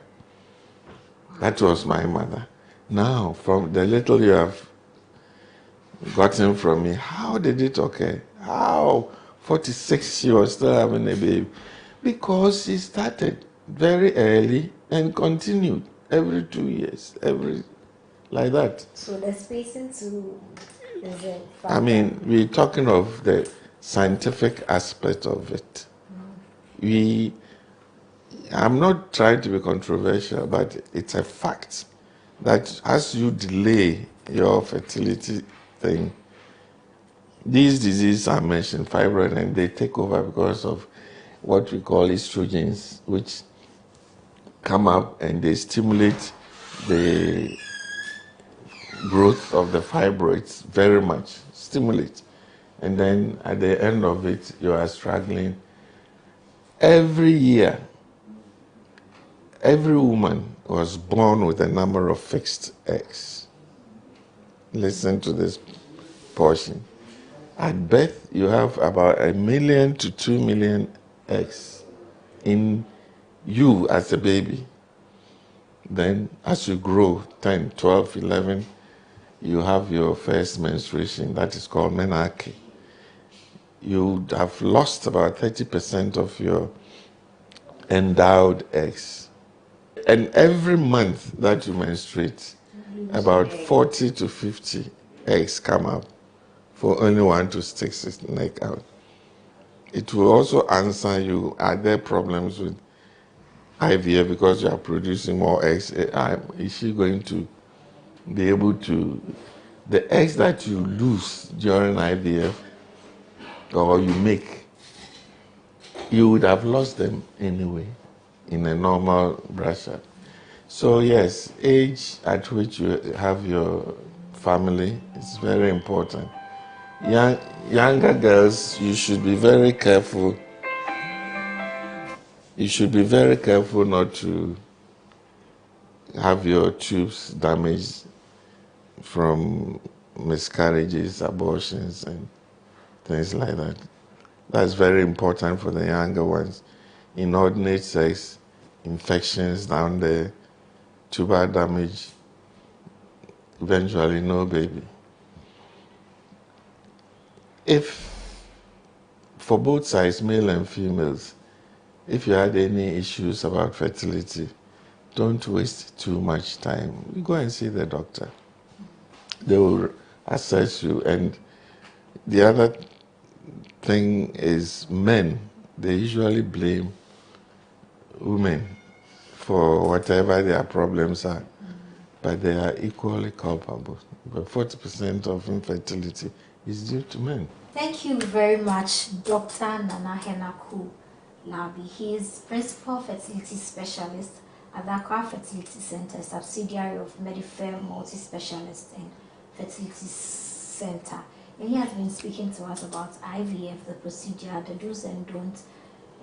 That was my mother. Now, from the little you have gotten from me. How did it occur? How 46 she was still having a baby? Because she started very early and continued every 2 years, like that. So the spacing to is a factor. I mean, we're talking of the scientific aspect of it. I'm not trying to be controversial, but it's a fact that as you delay your fertility thing, these diseases I mentioned, fibroid, and they take over because of what we call estrogens, which come up and they stimulate the growth of the fibroids very much, stimulate. And then at the end of it, you are struggling. Every year, every woman was born with a number of fixed eggs. Listen to this portion. At birth, you have about 1 million to 2 million eggs in you as a baby. Then, as you grow, 10, 12, 11, you have your first menstruation. That is called menarche. You have lost about 30% of your endowed eggs. And every month that you menstruate, about 40 to 50 eggs come out for only one to stick his neck out. It will also answer you, are there problems with IVF because you are producing more eggs? Is she going to be able to, the eggs that you lose during IVF or you make, you would have lost them anyway in a normal brush-up. So yes, age at which you have your family is very important. Younger girls, you should be very careful. You should be very careful not to have your tubes damaged from miscarriages, abortions, and things like that. That's very important for the younger ones. Inordinate sex, infections down there, tubal damage, eventually no baby. If, for both sides, male and females, if you had any issues about fertility, don't waste too much time. You go and see the doctor. They will assess you. And the other thing is men, they usually blame women for whatever their problems are, but they are equally culpable. But 40% of infertility is due to men. Thank you very much, Dr. Nana Henaku Labi. He is Principal Fertility Specialist at the Accra Fertility Center, subsidiary of Medifair Multi-Specialist and Fertility Center. And he has been speaking to us about IVF, the procedure, the do's and don'ts,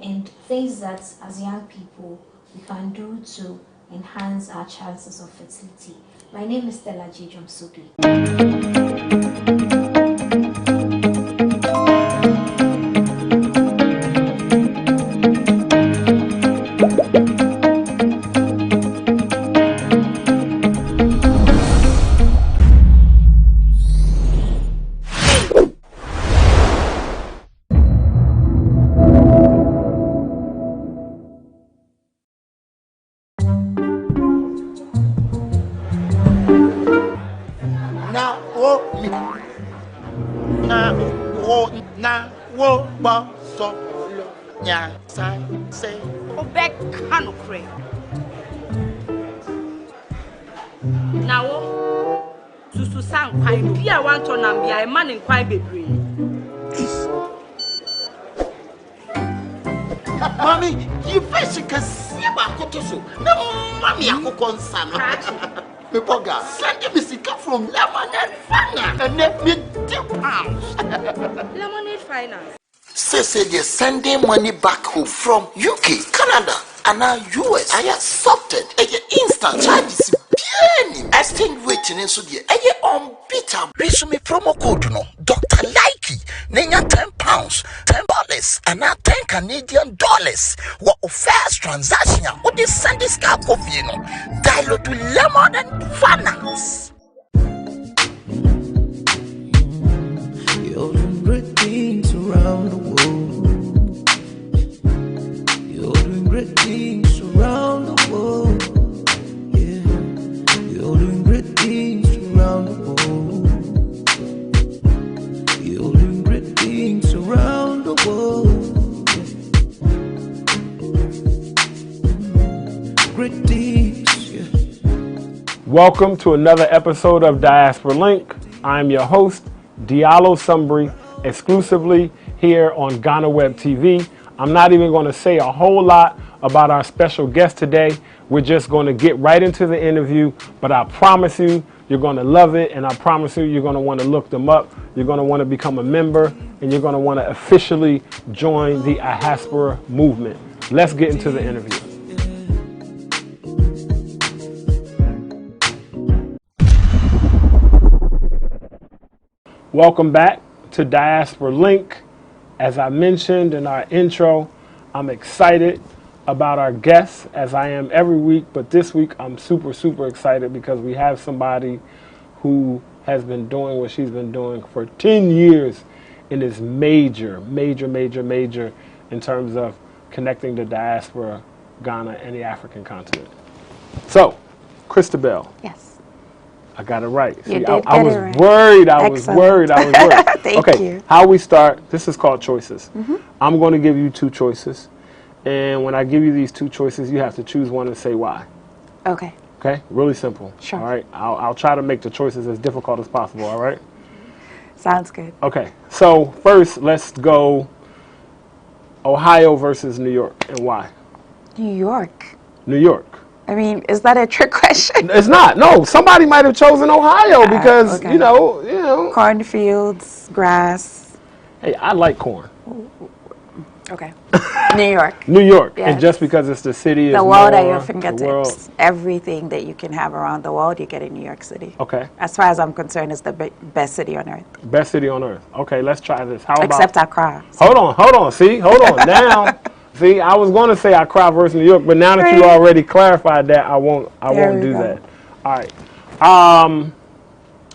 and things that as young people we can do to enhance our chances of fertility. My name is Stella G. Sugli. Mommy, you first can see about Kotoso. No, Mommy, I could concern. Pepoga, send me sicker from Lemonade Finance and let me £10. Lemonade Finance. Say they're sending money back home from UK, Canada, and now US. I accepted a instant charges. Exchange waiting in Sudia. Unbeatable. Resume promo code no Dr. Likey. Nenya £10, $10, and now $10 Canadian. What first transaction? What is send this car coffee? No, dial to Lemon and Finance. Welcome to another episode of Diaspora Link. I'm your host, Diallo Sumbri, exclusively here on GhanaWeb TV. I'm not even going to say a whole lot about our special guest today. We're just going to get right into the interview, but I promise you, you're going to love it, and I promise you, you're going to want to look them up. You're going to want to become a member, and you're going to want to officially join the diaspora movement. Let's get into the interview. Welcome back to Diaspora Link. As I mentioned in our intro, I'm excited about our guests, as I am every week, but this week I'm super excited because we have somebody who has been doing what she's been doing for 10 years and is major in terms of connecting the diaspora, Ghana, and the African continent. So, Christabel. Yes. I got it right. You See, did I was right. worried. I Excellent. was worried. Thank okay, you. how we start, this is called choices. I'm going to give you two choices. And when I give you these two choices, you have to choose one and say why. Okay. Okay? Really simple. Sure. All right? I'll try to make the choices as difficult as possible, all right? Sounds good. Okay. So first, let's go Ohio versus New York, and why? New York. New York. I mean, is that a trick question? It's not. No, somebody might have chosen Ohio because, okay. you know. Cornfields, grass. Hey, I like corn. Okay. New York. New York. Yes. And just because it's the city is The world at more, your the fingertips. world. Everything that you can have around the world, you get in New York City. Okay. As far as I'm concerned, it's the best city on earth. Best city on earth. Okay, let's try this. How about... Except Accra. Hold on. See? Hold on. Now, see, I was going to say Accra versus New York, but now that you already clarified that, I won't do that. All right.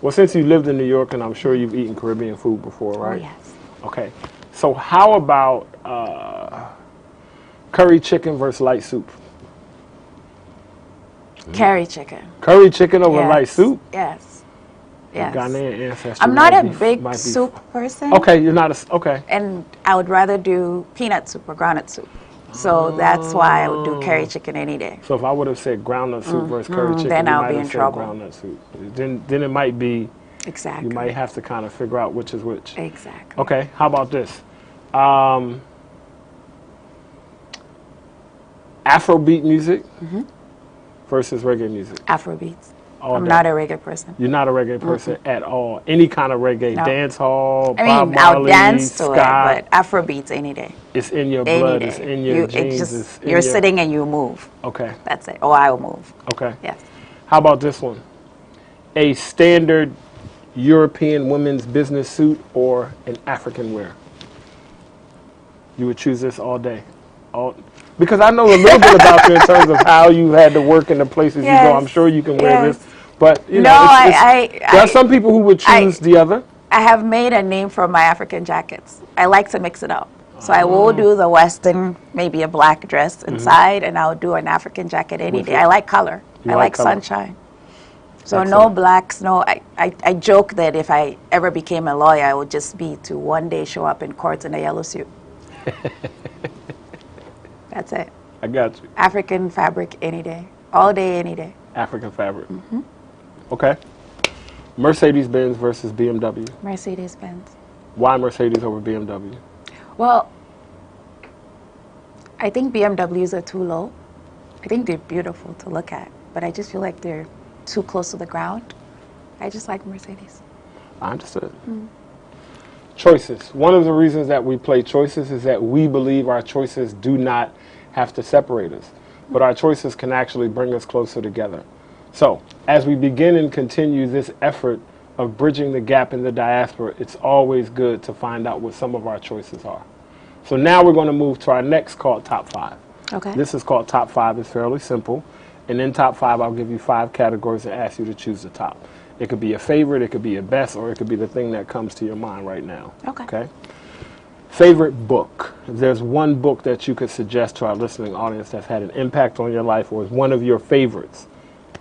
Well, since you lived in New York, and I'm sure you've eaten Caribbean food before, right? Oh, yes. Okay. So how about curry chicken versus light soup? Curry chicken. Curry chicken over Yes. light soup? Yes. Yes. Ghanaian ancestry. I'm not a big soup person. Okay, you're not okay. And I would rather do peanut soup or groundnut soup. So that's why I would do curry chicken any day. So if I would have said groundnut soup versus curry chicken, then you I'll might be have in said trouble. groundnut soup. Then it might be. Exactly. You might have to kind of figure out which is which. Exactly. Okay. How about this? Afrobeat music versus reggae music. Afrobeats. All I'm day. not a reggae person. You're not a reggae person at all. Any kind of reggae, No. dance hall, I Bob mean, I'll Marley, dance to ska. it, but Afrobeats any day. It's in your Any blood. day. It's in your genes. It's it's in you're your... sitting and you move. Okay. That's it. Or I'll move. Okay. Yes. How about this one? A standard European women's business suit or an African wear? You would choose this all day. Because I know a little bit about you in terms of how you had to work in the places you go. I'm sure you can wear this. But, you know, there are some people who would choose the other. I have made a name for my African jackets. I like to mix it up. So I will do the Western, maybe a black dress inside, and I'll do an African jacket any day. I like color. I like color. sunshine. So no blacks, no. I joke that if I ever became a lawyer, I would just be to one day show up in court in a yellow suit. That's it. I got you. African fabric any day. All day, any day. African fabric. Okay. Mercedes-Benz versus BMW. Mercedes-Benz. Why Mercedes over BMW? Well, I think BMWs are too low. I think they're beautiful to look at, but I just feel like they're too close to the ground. I just like Mercedes. I understood. Choices. One of the reasons that we play choices is that we believe our choices do not have to separate us, but our choices can actually bring us closer together. So, as we begin and continue this effort of bridging the gap in the diaspora, it's always good to find out what some of our choices are. So now we're going to move to our next called Top 5. Okay. This is called Top 5. It's fairly simple. And in Top 5, I'll give you 5 categories and ask you to choose the top. It could be a favorite, it could be a best, or it could be the thing that comes to your mind right now. Okay. Favorite book. If there's one book that you could suggest to our listening audience that's had an impact on your life or is one of your favorites,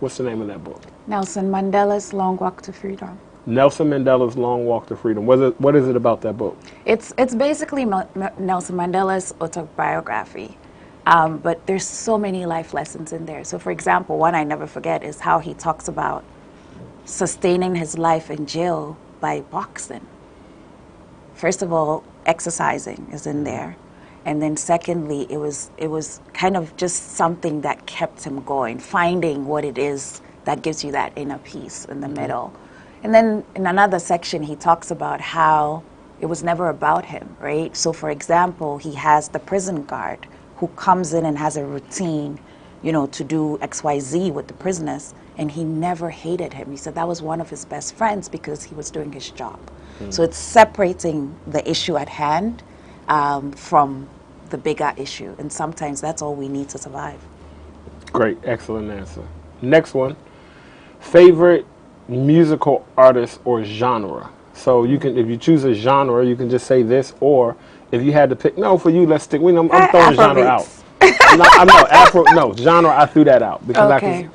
what's the name of that book? Nelson Mandela's Long Walk to Freedom. Nelson Mandela's Long Walk to Freedom. What is it about that book? It's basically Nelson Mandela's autobiography. But there's so many life lessons in there. So for example, one I never forget is how he talks about sustaining his life in jail by boxing. First of all, exercising is in there. And then secondly, it was kind of just something that kept him going, finding what it is that gives you that inner peace in the middle. And then in another section, he talks about how it was never about him, right? So for example, he has the prison guard who comes in and has a routine, you know, to do XYZ with the prisoners, and he never hated him. He said that was one of his best friends because he was doing his job. So it's separating the issue at hand from the bigger issue, and sometimes that's all we need to survive. Great, excellent answer. Next one, favorite musical artist or genre. So you can, if you choose a genre, you can just say this, or if you had to pick, no, for you, let's stick. I'm throwing genre out. Genre. I threw that out because I can.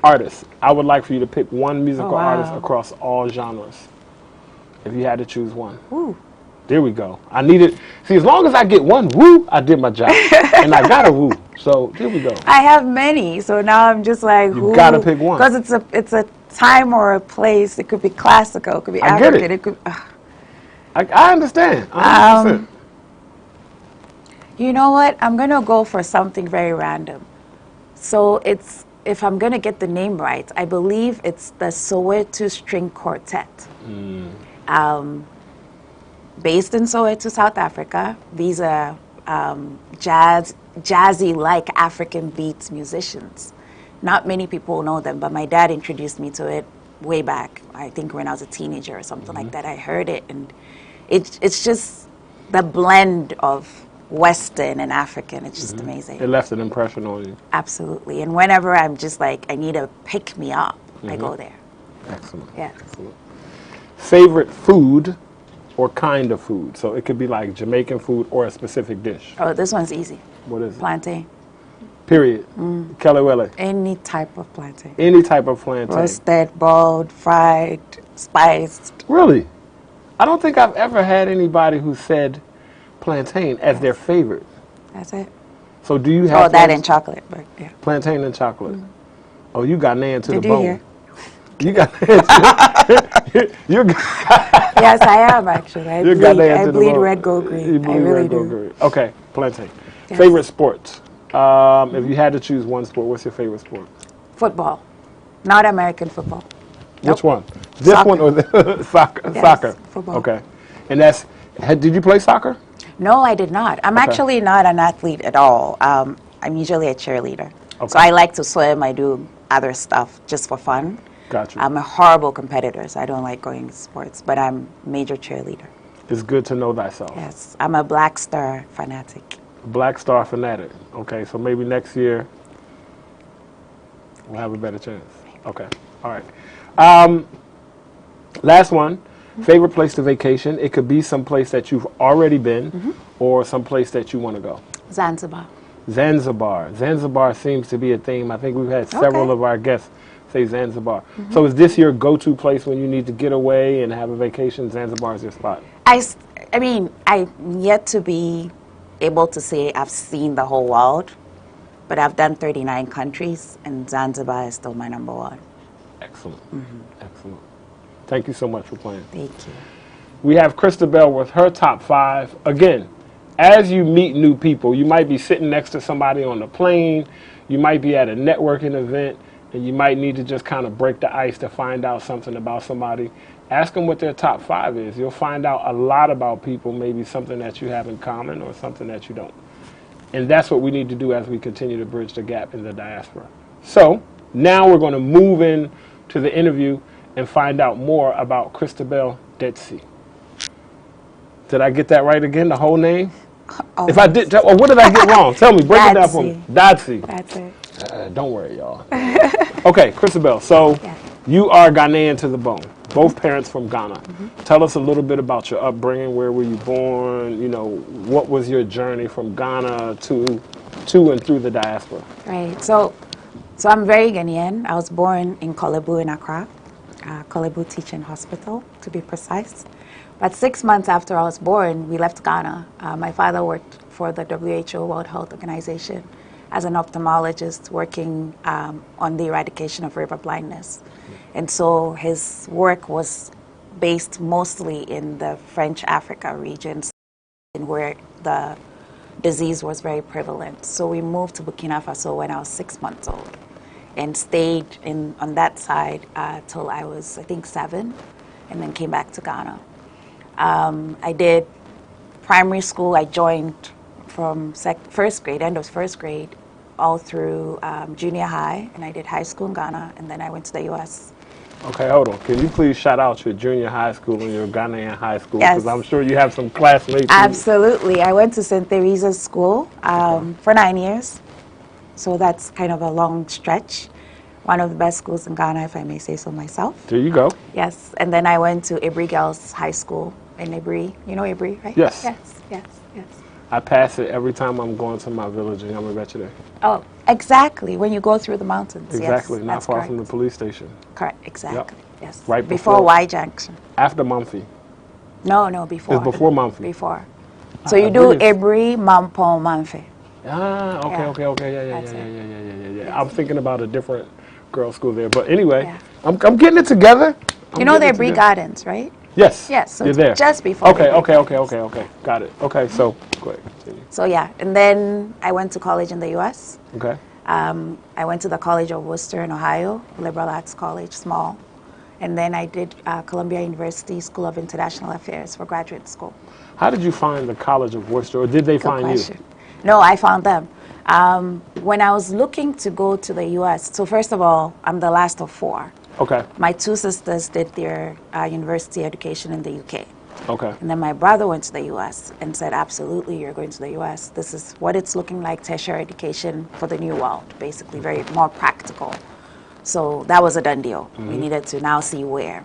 Artists. I would like for you to pick one musical artist across all genres. If you had to choose one. Ooh. There we go. I need it. See, as long as I get one woo, I did my job, and I got a woo. So there we go. I have many, so now I'm just like, you gotta pick one because it's a time or a place. It could be classical, it could be African. It could. I understand. 100%. You know what? I'm gonna go for something very random. So it's, if I'm gonna get the name right, I believe it's the Soweto String Quartet. Based in Soweto, South Africa. These are jazzy-like African beats musicians. Not many people know them, but my dad introduced me to it way back. I think when I was a teenager or something like that. I heard it, and it's just the blend of Western and African. It's just amazing. It left an impression on you. Absolutely. And whenever I'm just like, I need a pick me up, I go there. Excellent. Yeah. Excellent. Favorite food or kind of food? So it could be like Jamaican food or a specific dish. Oh, this one's easy. What is it? Plantain. Period. Kelewele. Any type of plantain. Any type of plantain. Roasted, boiled, fried, spiced. Really? I don't think I've ever had anybody who said plantain as their favorite. That's it. So do you have... Oh, that and chocolate, but yeah. Plantain and chocolate. Oh, you got Nan to the Did bone. you hear? You got Yes, I am actually. I bleed red, gold, green. I really do. Okay, plantain. Yes. Favorite sports? If you had to choose one sport, what's your favorite sport? Football. Not American football. Which one? This Soccer. one or the soccer? Yes, Soccer. football. Okay. And that's, did you play soccer? No, I did not. I'm actually not an athlete at all. I'm usually a cheerleader. Okay. So I like to swim. I do other stuff just for fun. Gotcha. I'm a horrible competitor, so I don't like going to sports, but I'm a major cheerleader. It's good to know thyself. Yes, I'm a Black Star fanatic. Black Star fanatic. Okay, so maybe next year we'll have a better chance. Okay, all right. Last one, favorite place to vacation. It could be some place that you've already been or some place that you want to go. Zanzibar. Zanzibar. Zanzibar seems to be a theme. I think we've had several of our guests say Zanzibar. So is this your go-to place when you need to get away and have a vacation? Zanzibar is your spot? I mean, I'm yet to be able to say I've seen the whole world, but I've done 39 countries, and Zanzibar is still my number one. Excellent. Excellent. Thank you so much for playing. Thank you. We have Christabel with her top 5. Again, as you meet new people, you might be sitting next to somebody on the plane, you might be at a networking event, and you might need to just kind of break the ice to find out something about somebody. Ask them what their top 5 is. You'll find out a lot about people, maybe something that you have in common or something that you don't. And that's what we need to do as we continue to bridge the gap in the diaspora. So now we're going to move in to the interview and find out more about Christabel Detsi. Did I get that right again, the whole name? Oh, if I did, what did I get wrong? Tell me, break it down for me. Datsi. That's it. Don't worry, y'all. Okay, Christabel, so you are Ghanaian to the bone. Both parents from Ghana. Tell us a little bit about your upbringing. Where were you born? You know, what was your journey from Ghana to and through the diaspora? Right. So I'm very Ghanaian. I was born in Kolebu in Accra, Kolebu Teaching Hospital, to be precise. But 6 months after I was born, we left Ghana. My father worked for the WHO, World Health Organization. as an ophthalmologist working on the eradication of river blindness. And so his work was based mostly in the French Africa regions where the disease was very prevalent. So we moved to Burkina Faso when I was 6 months old and stayed on that side till I was, I think, 7, and then came back to Ghana. I did primary school. I joined from first grade, end of first grade, all through junior high, and I did high school in Ghana, and then I went to the U.S. Okay, hold on. Can you please shout out your junior high school and your Ghanaian high school? Yes. Because I'm sure you have some classmates. Absolutely. I went to St. Teresa's School for 9 years, so that's kind of a long stretch. One of the best schools in Ghana, if I may say so myself. There you go. Yes, and then I went to Ibri Girls High School in Ibri. You know Ibri, right? Yes. Yes. I pass it every time I'm going to my village in Yamabechide. Oh, exactly. When you go through the mountains. Exactly, yes, not that's far correct. from the police station. Correct, exactly. Yep. Yes. Right before Y Junction. After Mumphy. No, before. It's before Mumphy. Before. So you do Ibri, Mampong, Mumphy. Ah, okay, Yeah. yeah. I'm thinking about a different girls' school there, but anyway, I'm getting it together. You know the Ibri Gardens, right? Yes. Yes. So you're there. Just before. Okay. Got it. Okay, so go ahead. Continue. So yeah, and then I went to college in the U.S. Okay. I went to the College of Worcester in Ohio, liberal arts college, small. And then I did Columbia University School of International Affairs for graduate school. How did you find the College of Worcester, or did they find question. you? No, I found them. When I was looking to go to the U.S., so first of all, I'm the last of 4. Okay. My 2 sisters did their university education in the UK. Okay. And then my brother went to the U.S. and said, absolutely, you're going to the U.S. This is what it's looking like, tertiary education for the new world, basically, very more practical. So that was a done deal. We needed to now see where.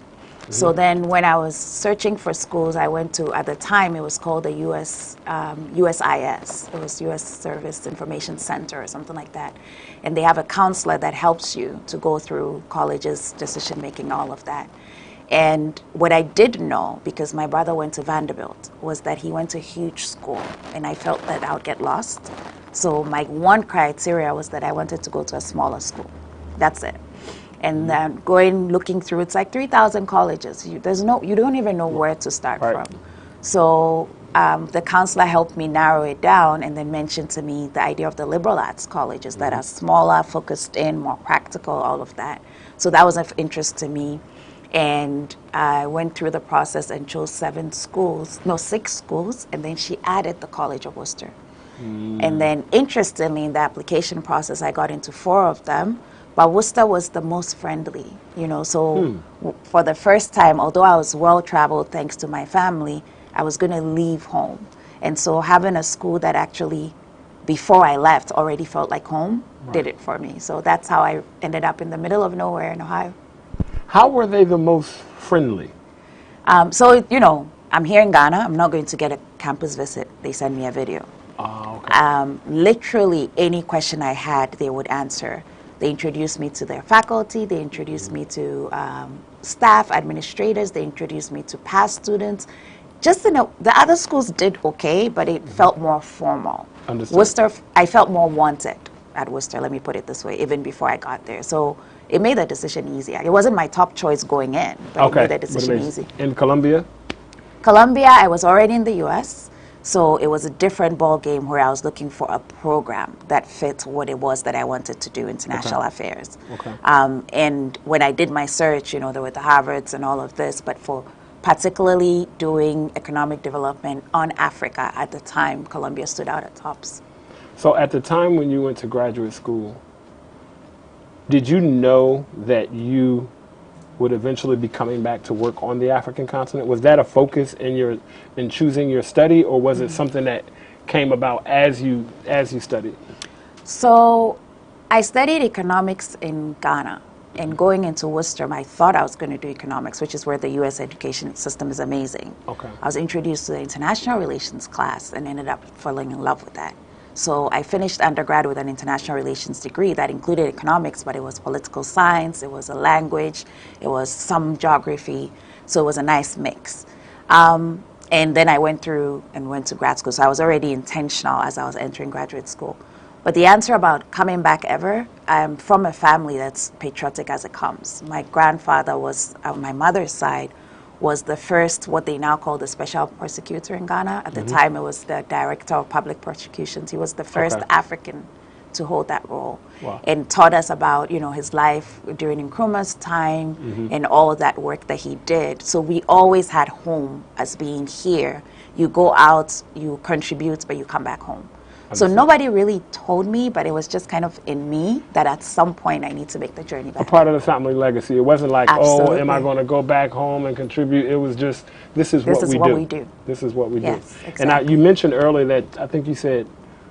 So then when I was searching for schools, I went to, at the time, it was called the USIS. It was U.S. Service Information Center or something like that. And they have a counselor that helps you to go through colleges, decision-making, all of that. And what I did know, because my brother went to Vanderbilt, was that he went to a huge school, and I felt that I would get lost. So my one criteria was that I wanted to go to a smaller school. That's it. And then looking through, it's like 3,000 colleges. You don't even know where to start from. So the counselor helped me narrow it down and then mentioned to me the idea of the liberal arts colleges that are smaller, focused in, more practical, all of that. So that was of interest to me. And I went through the process and chose 6 schools, and then she added the College of Worcester. And then interestingly, in the application process, I got into 4 of them. But Worcester was the most friendly, so for the first time, although I was well-traveled thanks to my family, I was going to leave home. And so having a school that actually, before I left, already felt like home, did it for me. So that's how I ended up in the middle of nowhere in Ohio. How were they the most friendly? I'm here in Ghana. I'm not going to get a campus visit. They send me a video. Oh, okay. Literally any question I had, they would answer. They introduced me to their faculty. They introduced me to staff, administrators. They introduced me to past students. The other schools did okay, but it felt more formal. Understood. Worcester, I felt more wanted at Worcester, let me put it this way, even before I got there. So it made the decision easier. It wasn't my top choice going in, but it made the decision easy. In Columbia? Columbia, I was already in the U.S., so it was a different ball game where I was looking for a program that fit what it was that I wanted to do, international affairs. Okay. And when I did my search, there were the Harvards and all of this, but for particularly doing economic development on Africa at the time, Columbia stood out at tops. So at the time when you went to graduate school, did you know that you would eventually be coming back to work on the African continent? Was that a focus in choosing your study, or was it something that came about as you studied? So I studied economics in Ghana, and going into Worcester, I thought I was going to do economics, which is where the U.S. education system is amazing. Okay. I was introduced to the international relations class and ended up falling in love with that. So I finished undergrad with an international relations degree that included economics, but it was political science, it was a language, it was some geography, so it was a nice mix. And then I went to grad school, so I was already intentional as I was entering graduate school. But the answer about coming back ever, I'm from a family that's patriotic as it comes. My grandfather was, on my mother's side, was the first, what they now call the special prosecutor in Ghana. At the time, it was the director of public prosecutions. He was the first African to hold that role. Wow. And taught us about, you know, his life during Nkrumah's time and all that work that he did. So we always had home as being here. You go out, you contribute, but you come back home. So nobody really told me, but it was just kind of in me that at some point I need to make the journey back. A part of the family legacy. It wasn't like, Absolutely. oh, am I going to go back home and contribute? It was just, this is what we do. This is what we do. Exactly. And you mentioned earlier that, I think you said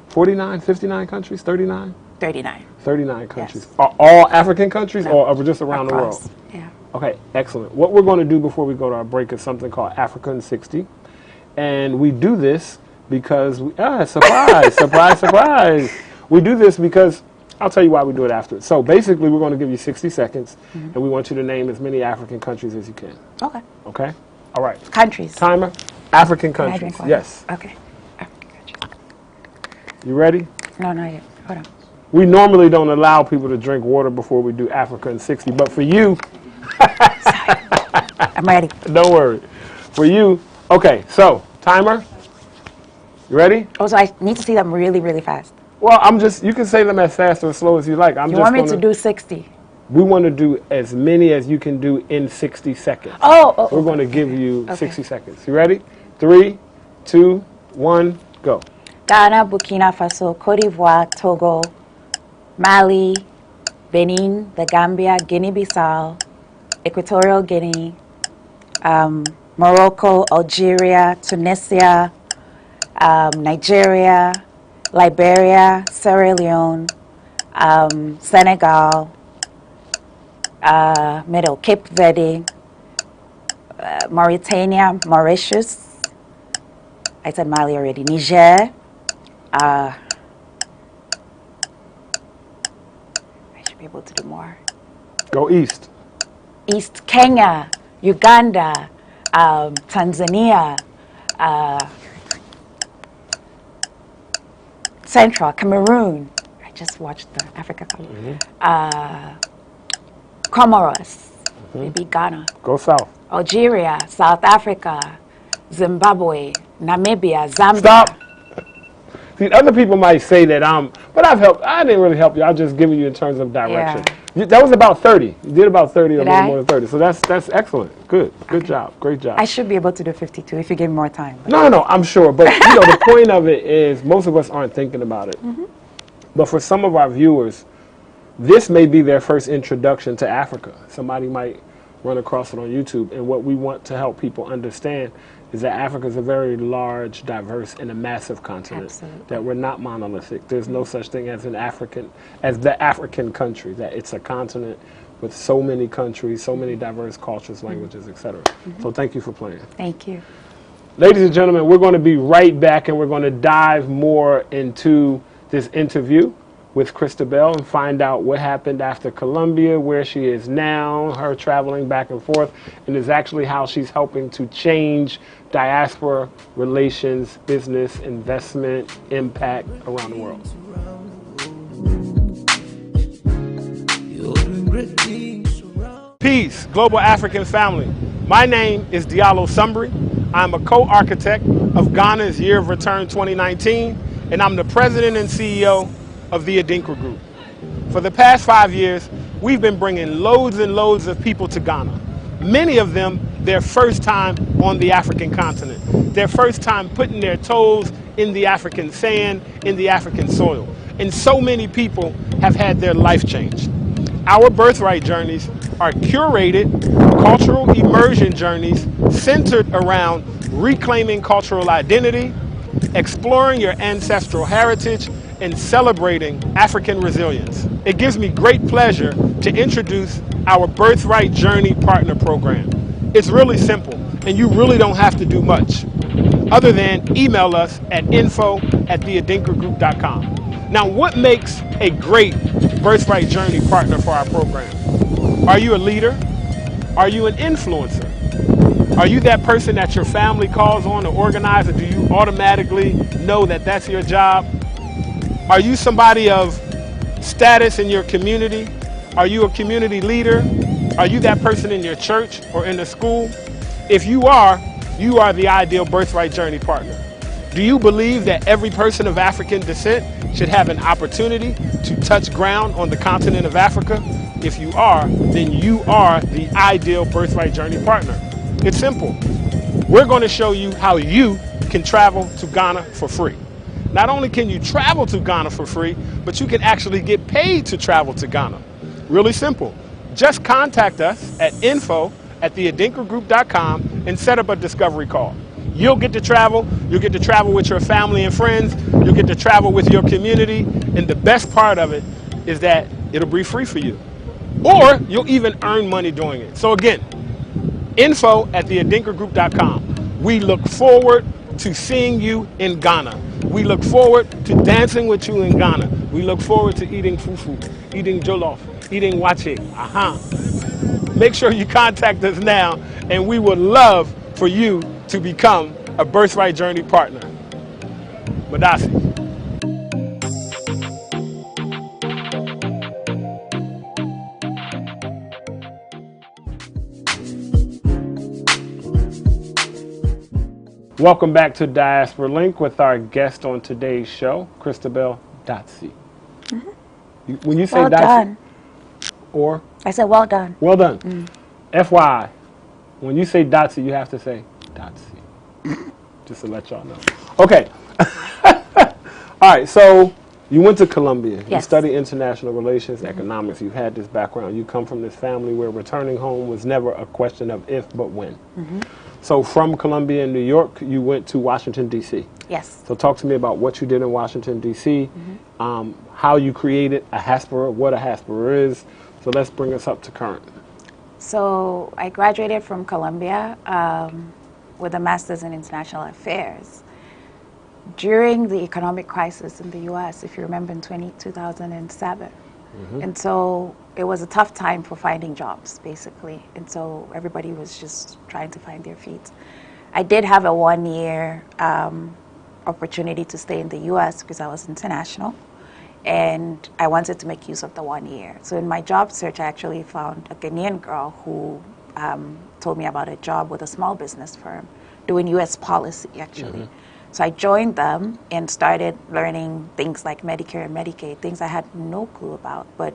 49, 59 countries, 39? 39. 39 countries. Yes. Are all African countries or just around Across. the world? Yeah. Okay, excellent. What we're going to do before we go to our break is something called Africa in 60. And we do this because, surprise, surprise, surprise. We do this because, I'll tell you why we do it after. So basically, we're going to give you 60 seconds, and we want you to name as many African countries as you can. Okay. Okay? All right. Countries. Timer. African Can I countries. drink water? Yes. Okay. You ready? No, not yet. Hold on. We normally don't allow people to drink water before we do Africa in 60, but for you, I'm ready. Don't worry. For you, okay, so, timer. You ready? Oh, so I need to see them really, really fast. Well, you can say them as fast or as slow as you like. You want me to do 60? We want to do as many as you can do in 60 seconds. Oh, We're going to give you 60 seconds. You ready? 3, 2, 1, go. Ghana, Burkina Faso, Cote d'Ivoire, Togo, Mali, Benin, the Gambia, Guinea-Bissau, Equatorial Guinea, Morocco, Algeria, Tunisia, Nigeria, Liberia, Sierra Leone, Senegal, Cape Verde, Mauritania, Mauritius, I said Mali already, Niger, I should be able to do more. Go east. East, Kenya, Uganda, Tanzania, Central, Cameroon. I just watched the Africa color. Comoros, maybe Ghana. Go south. Algeria, South Africa, Zimbabwe, Namibia, Zambia. Stop. See, other people might say that but I didn't really help you. I've just given you in terms of direction. That was about 30. You did about 30 or a little more than 30. So that's excellent. Good job. Great job. I should be able to do 52 if you give me more time. No, I'm sure. But the point of it is most of us aren't thinking about it. But for some of our viewers, this may be their first introduction to Africa. Somebody might run across it on YouTube. And what we want to help people understand is that Africa is a very large, diverse, and a massive continent. Absolutely. That we're not monolithic. There's no such thing as the African country. That it's a continent with so many countries, so many diverse cultures, languages, etc. So thank you for playing. Thank you. Ladies and gentlemen, we're going to be right back, and we're going to dive more into this interview with Christabel and find out what happened after Colombia, where she is now, her traveling back and forth, and is actually how she's helping to change diaspora relations, business, investment, impact around the world. Peace, global African family. My name is Diallo Sumbri. I'm a co-architect of Ghana's Year of Return 2019, and I'm the president and CEO of the Adinkra Group. For the past 5 years, we've been bringing loads and loads of people to Ghana. Many of them, their first time on the African continent. Their first time putting their toes in the African sand, in the African soil. And so many people have had their life changed. Our birthright journeys are curated cultural immersion journeys centered around reclaiming cultural identity, exploring your ancestral heritage, and celebrating African resilience. It gives me great pleasure to introduce our Birthright Journey Partner Program. It's really simple, and you really don't have to do much, other than email us at info@theadinkragroup.com. Now, what makes a great Birthright Journey partner for our program? Are you a leader? Are you an influencer? Are you that person that your family calls on to organize, or do you automatically know that that's your job? Are you somebody of status in your community? Are you a community leader? Are you that person in your church or in the school? If you are the ideal birthright journey partner. Do you believe that every person of African descent should have an opportunity to touch ground on the continent of Africa? If you are, then you are the ideal birthright journey partner. It's simple. We're going to show you how you can travel to Ghana for free. Not only can you travel to Ghana for free, but you can actually get paid to travel to Ghana. Really simple. Just contact us at info@theadinkagroup.com and set up a discovery call. You'll get to travel. You'll get to travel with your family and friends. You'll get to travel with your community. And the best part of it is that it'll be free for you. Or you'll even earn money doing it. So again, info@theadinkagroup.com. We look forward to seeing you in Ghana. We look forward to dancing with you in Ghana. We look forward to eating fufu, eating jollof, eating wache. Make sure you contact us now, and we would love for you to become a Birthright Journey partner. Madasi. Welcome back to Diaspora Link with our guest on today's show, Christabel Dotsie. When you say Well Dotsie, done. or? I said well done. Well done. FYI, when you say Dotsie, you have to say Dotsie. Just to let y'all know. Okay. All right, so you went to Columbia. Yes. You studied international relations, economics. You had this background. You come from this family where returning home was never a question of if, but when. So from Columbia in New York, you went to Washington, D.C. Yes. So talk to me about what you did in Washington, D.C., how you created a HASPERA, what a HASPERA is. So let's bring us up to current. So I graduated from Columbia with a master's in international affairs. During the economic crisis in the U.S., if you remember, in 2007. And so it was a tough time for finding jobs, basically. And so everybody was just trying to find their feet. I did have a one-year opportunity to stay in the U.S. because I was international. And I wanted to make use of the 1 year. So in my job search, I actually found a Ghanaian girl who told me about a job with a small business firm doing U.S. policy, actually. So I joined them and started learning things like Medicare and Medicaid, things I had no clue about. But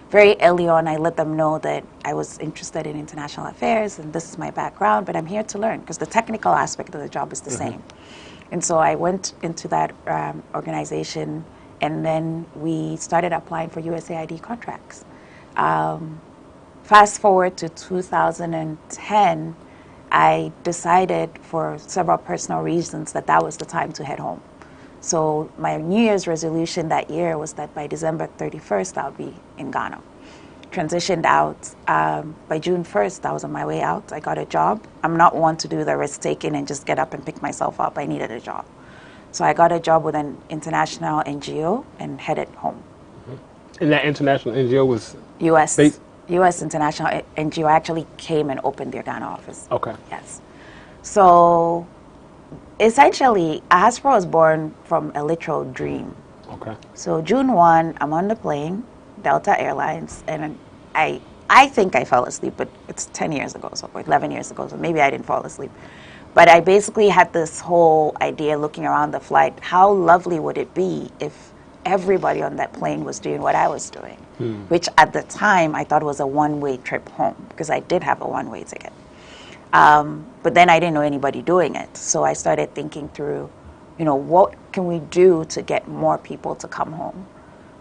very early on, I let them know that I was interested in international affairs and this is my background, but I'm here to learn because the technical aspect of the job is the same. And so I went into that organization, and then we started applying for USAID contracts. Fast forward to 2010, I decided for several personal reasons that that was the time to head home. So my New Year's resolution that year was that by December 31st, I would be in Ghana. Transitioned out. By June 1st, I was on my way out. I got a job. I'm not one to do the risk-taking and just get up and pick myself up. I needed a job. So I got a job with an international NGO and headed home. And that international NGO was? U.S. International NGO actually came and opened their Ghana office. Okay. Yes. So essentially, HASPERA was born from a literal dream. Okay. So June 1, I'm on the plane, Delta Airlines, and I think I fell asleep, but it's 10 years ago, so 11 years ago, so maybe I didn't fall asleep. But I basically had this whole idea looking around the flight, how lovely would it be if everybody on that plane was doing what I was doing, which at the time I thought was a one-way trip home because I did have a one-way ticket. But then I didn't know anybody doing it. So I started thinking through, what can we do to get more people to come home?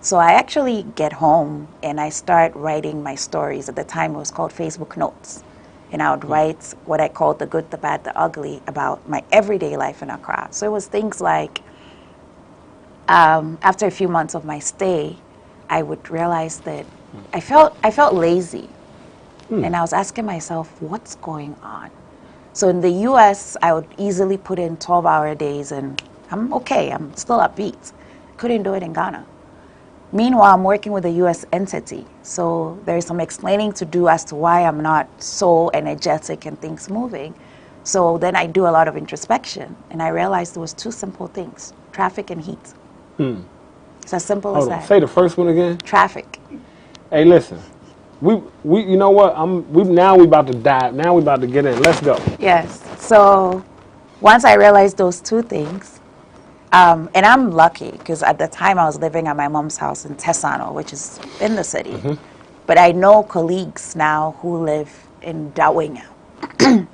So I actually get home and I start writing my stories. At the time it was called Facebook Notes. And I would write what I called the good, the bad, the ugly about my everyday life in Accra. So it was things like, after a few months of my stay, I would realize that I felt lazy. And I was asking myself, what's going on? So in the US, I would easily put in 12-hour days and I'm okay, I'm still upbeat. Couldn't do it in Ghana. Meanwhile, I'm working with a US entity. So there's some explaining to do as to why I'm not so energetic and things moving. So then I do a lot of introspection and I realized there was two simple things, traffic and heat. It's as simple as Hold on. that. Say the first one again. Traffic. Hey, listen. We you know what? Now we about to dive. Now we about to get in. Let's go. Yes. So once I realized those two things, and I'm lucky because at the time I was living at my mom's house in Tesano, which is in the city. But I know colleagues now who live in Dawinga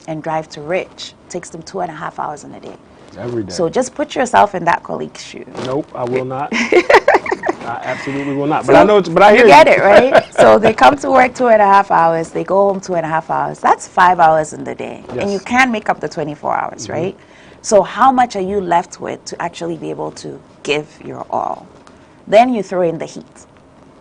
and drive to Rich. It takes them 2.5 hours in a day. Every day. So just put yourself in that colleague's shoe. Nope, I will not. I absolutely will not. But I know. But I hear you get it, right? So they come to work 2.5 hours. They go home 2.5 hours. That's 5 hours in the day, Yes. and you can make up the 24 hours, right? So how much are you left with to actually be able to give your all? Then you throw in the heat.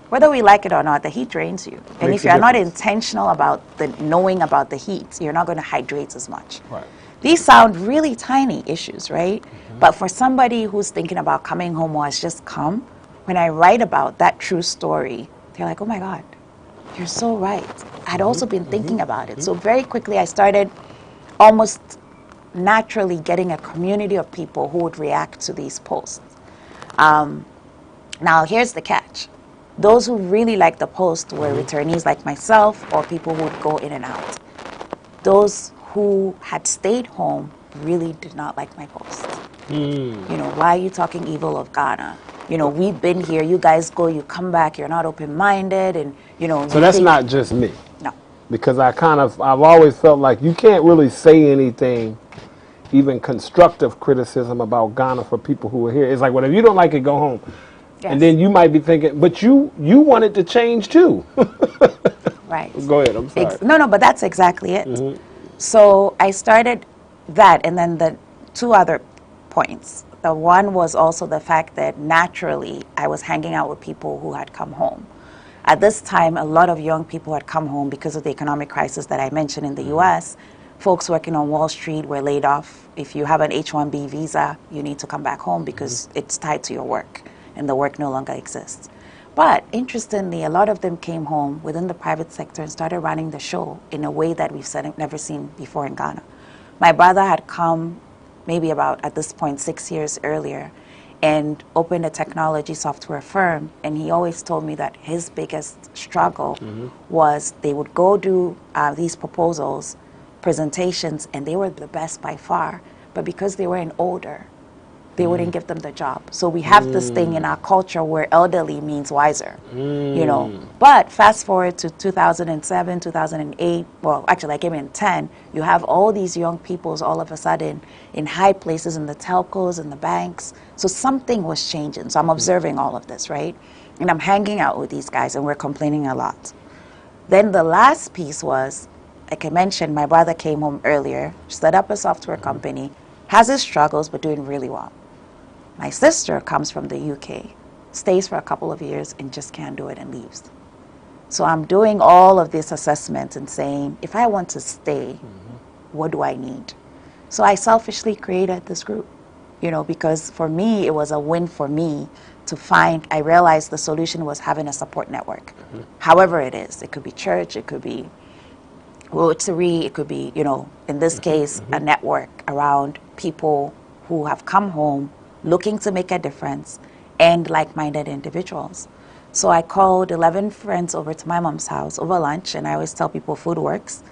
Whether we like it or not, the heat drains you. And Makes if a you're not difference. intentional about knowing about the heat, you're not going to hydrate as much. Right. These sound really tiny issues, right? But for somebody who's thinking about coming home or has just come, when I write about that true story, they're like, oh my God, you're so right. I'd also been thinking about it. So very quickly, I started almost naturally getting a community of people who would react to these posts. Now, here's the catch. Those who really liked the post were returnees like myself or people who would go in and out. Those who had stayed home really did not like my post. You know, why are you talking evil of Ghana? You know, we've been here, you guys go, you come back, you're not open-minded, and, you know. So that's not just me. No. Because I've always felt like you can't really say anything, even constructive criticism about Ghana for people who are here. It's like, well, if you don't like it, go home. Yes. And then you might be thinking, but you want it to change too. Right. Go ahead, I'm sorry. No, but that's exactly it. So I started that, and then the two other points. The one was also the fact that naturally I was hanging out with people who had come home. At this time, a lot of young people had come home because of the economic crisis that I mentioned in the U.S. Folks working on Wall Street were laid off. If you have an H-1B visa, you need to come back home because it's tied to your work, and the work no longer exists. But interestingly, a lot of them came home within the private sector and started running the show in a way that we've never seen before in Ghana. My brother had come maybe about, at this point, 6 years earlier and opened a technology software firm. And he always told me that his biggest struggle was they would go do these proposals, presentations, and they were the best by far. But because they were older, they wouldn't give them the job. So we have this thing in our culture where elderly means wiser, you know. But fast forward to 2007, 2008, well, actually I came in 10, you have all these young peoples all of a sudden in high places in the telcos and the banks. So something was changing. So I'm observing all of this, right? And I'm hanging out with these guys and we're complaining a lot. Then the last piece was, like I mentioned, my brother came home earlier, set up a software company, has his struggles, but doing really well. My sister comes from the UK, stays for a couple of years and just can't do it and leaves. So I'm doing all of this assessment and saying, if I want to stay, what do I need? So I selfishly created this group, you know, because for me, it was a win for me to find, I realized the solution was having a support network. However it is, it could be church, it could be Rotary, it could be, you know, in this case, a network around people who have come home looking to make a difference and like-minded individuals. So I called 11 friends over to my mom's house over lunch, and I always tell people food works.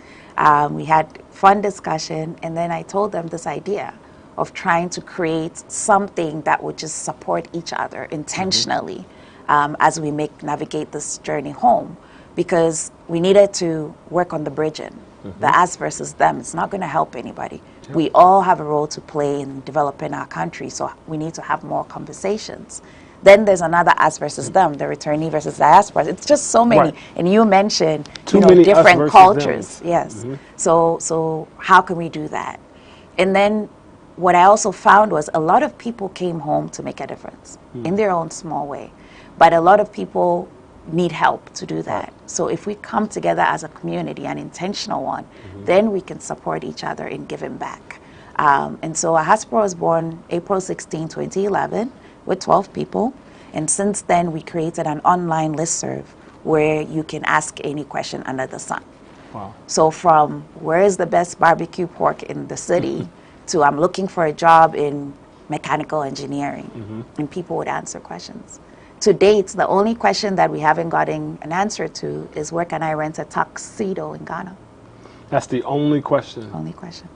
We had fun discussion, and then I told them this idea of trying to create something that would just support each other intentionally as we navigate this journey home, because we needed to work on the bridging, the us versus them. It's not going to help anybody. We all have a role to play in developing our country, so we need to have more conversations. Then there's another us versus them, the returnee versus diaspora. It's just so many. Right. And you mentioned Too many different us versus cultures. them. Yes. So how can we do that? And then what I also found was a lot of people came home to make a difference in their own small way. But a lot of people need help to do that. So if we come together as a community, an intentional one, then we can support each other in giving back. And so Ahaspora was born April 16, 2011 with 12 people. And since then, we created an online listserv where you can ask any question under the sun. Wow. So from where is the best barbecue pork in the city to I'm looking for a job in mechanical engineering, and people would answer questions. to date, the only question that we haven't gotten an answer to is where can I rent a tuxedo in Ghana? That's the only question. Only question.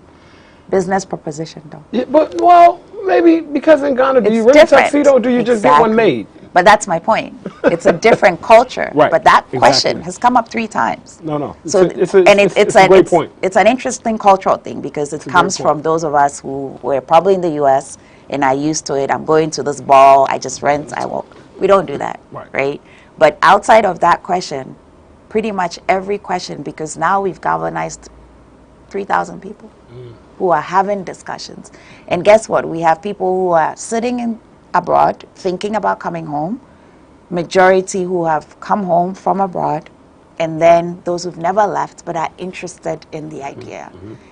Business proposition, though. Yeah, but, well, maybe because in Ghana, do you rent a tuxedo or do you just get one made? But that's my point. It's a different culture. Right. But that question has come up 3 times. No. So it's a great point. It's an interesting cultural thing because it comes from those of us who were probably in the U.S. and are used to it. I'm going to this ball. I just rent. I won't. We don't do that, right? But outside of that question, pretty much every question, because now we've galvanized 3,000 people who are having discussions. And guess what? We have people who are sitting abroad thinking about coming home, majority who have come home from abroad, and then those who've never left but are interested in the idea.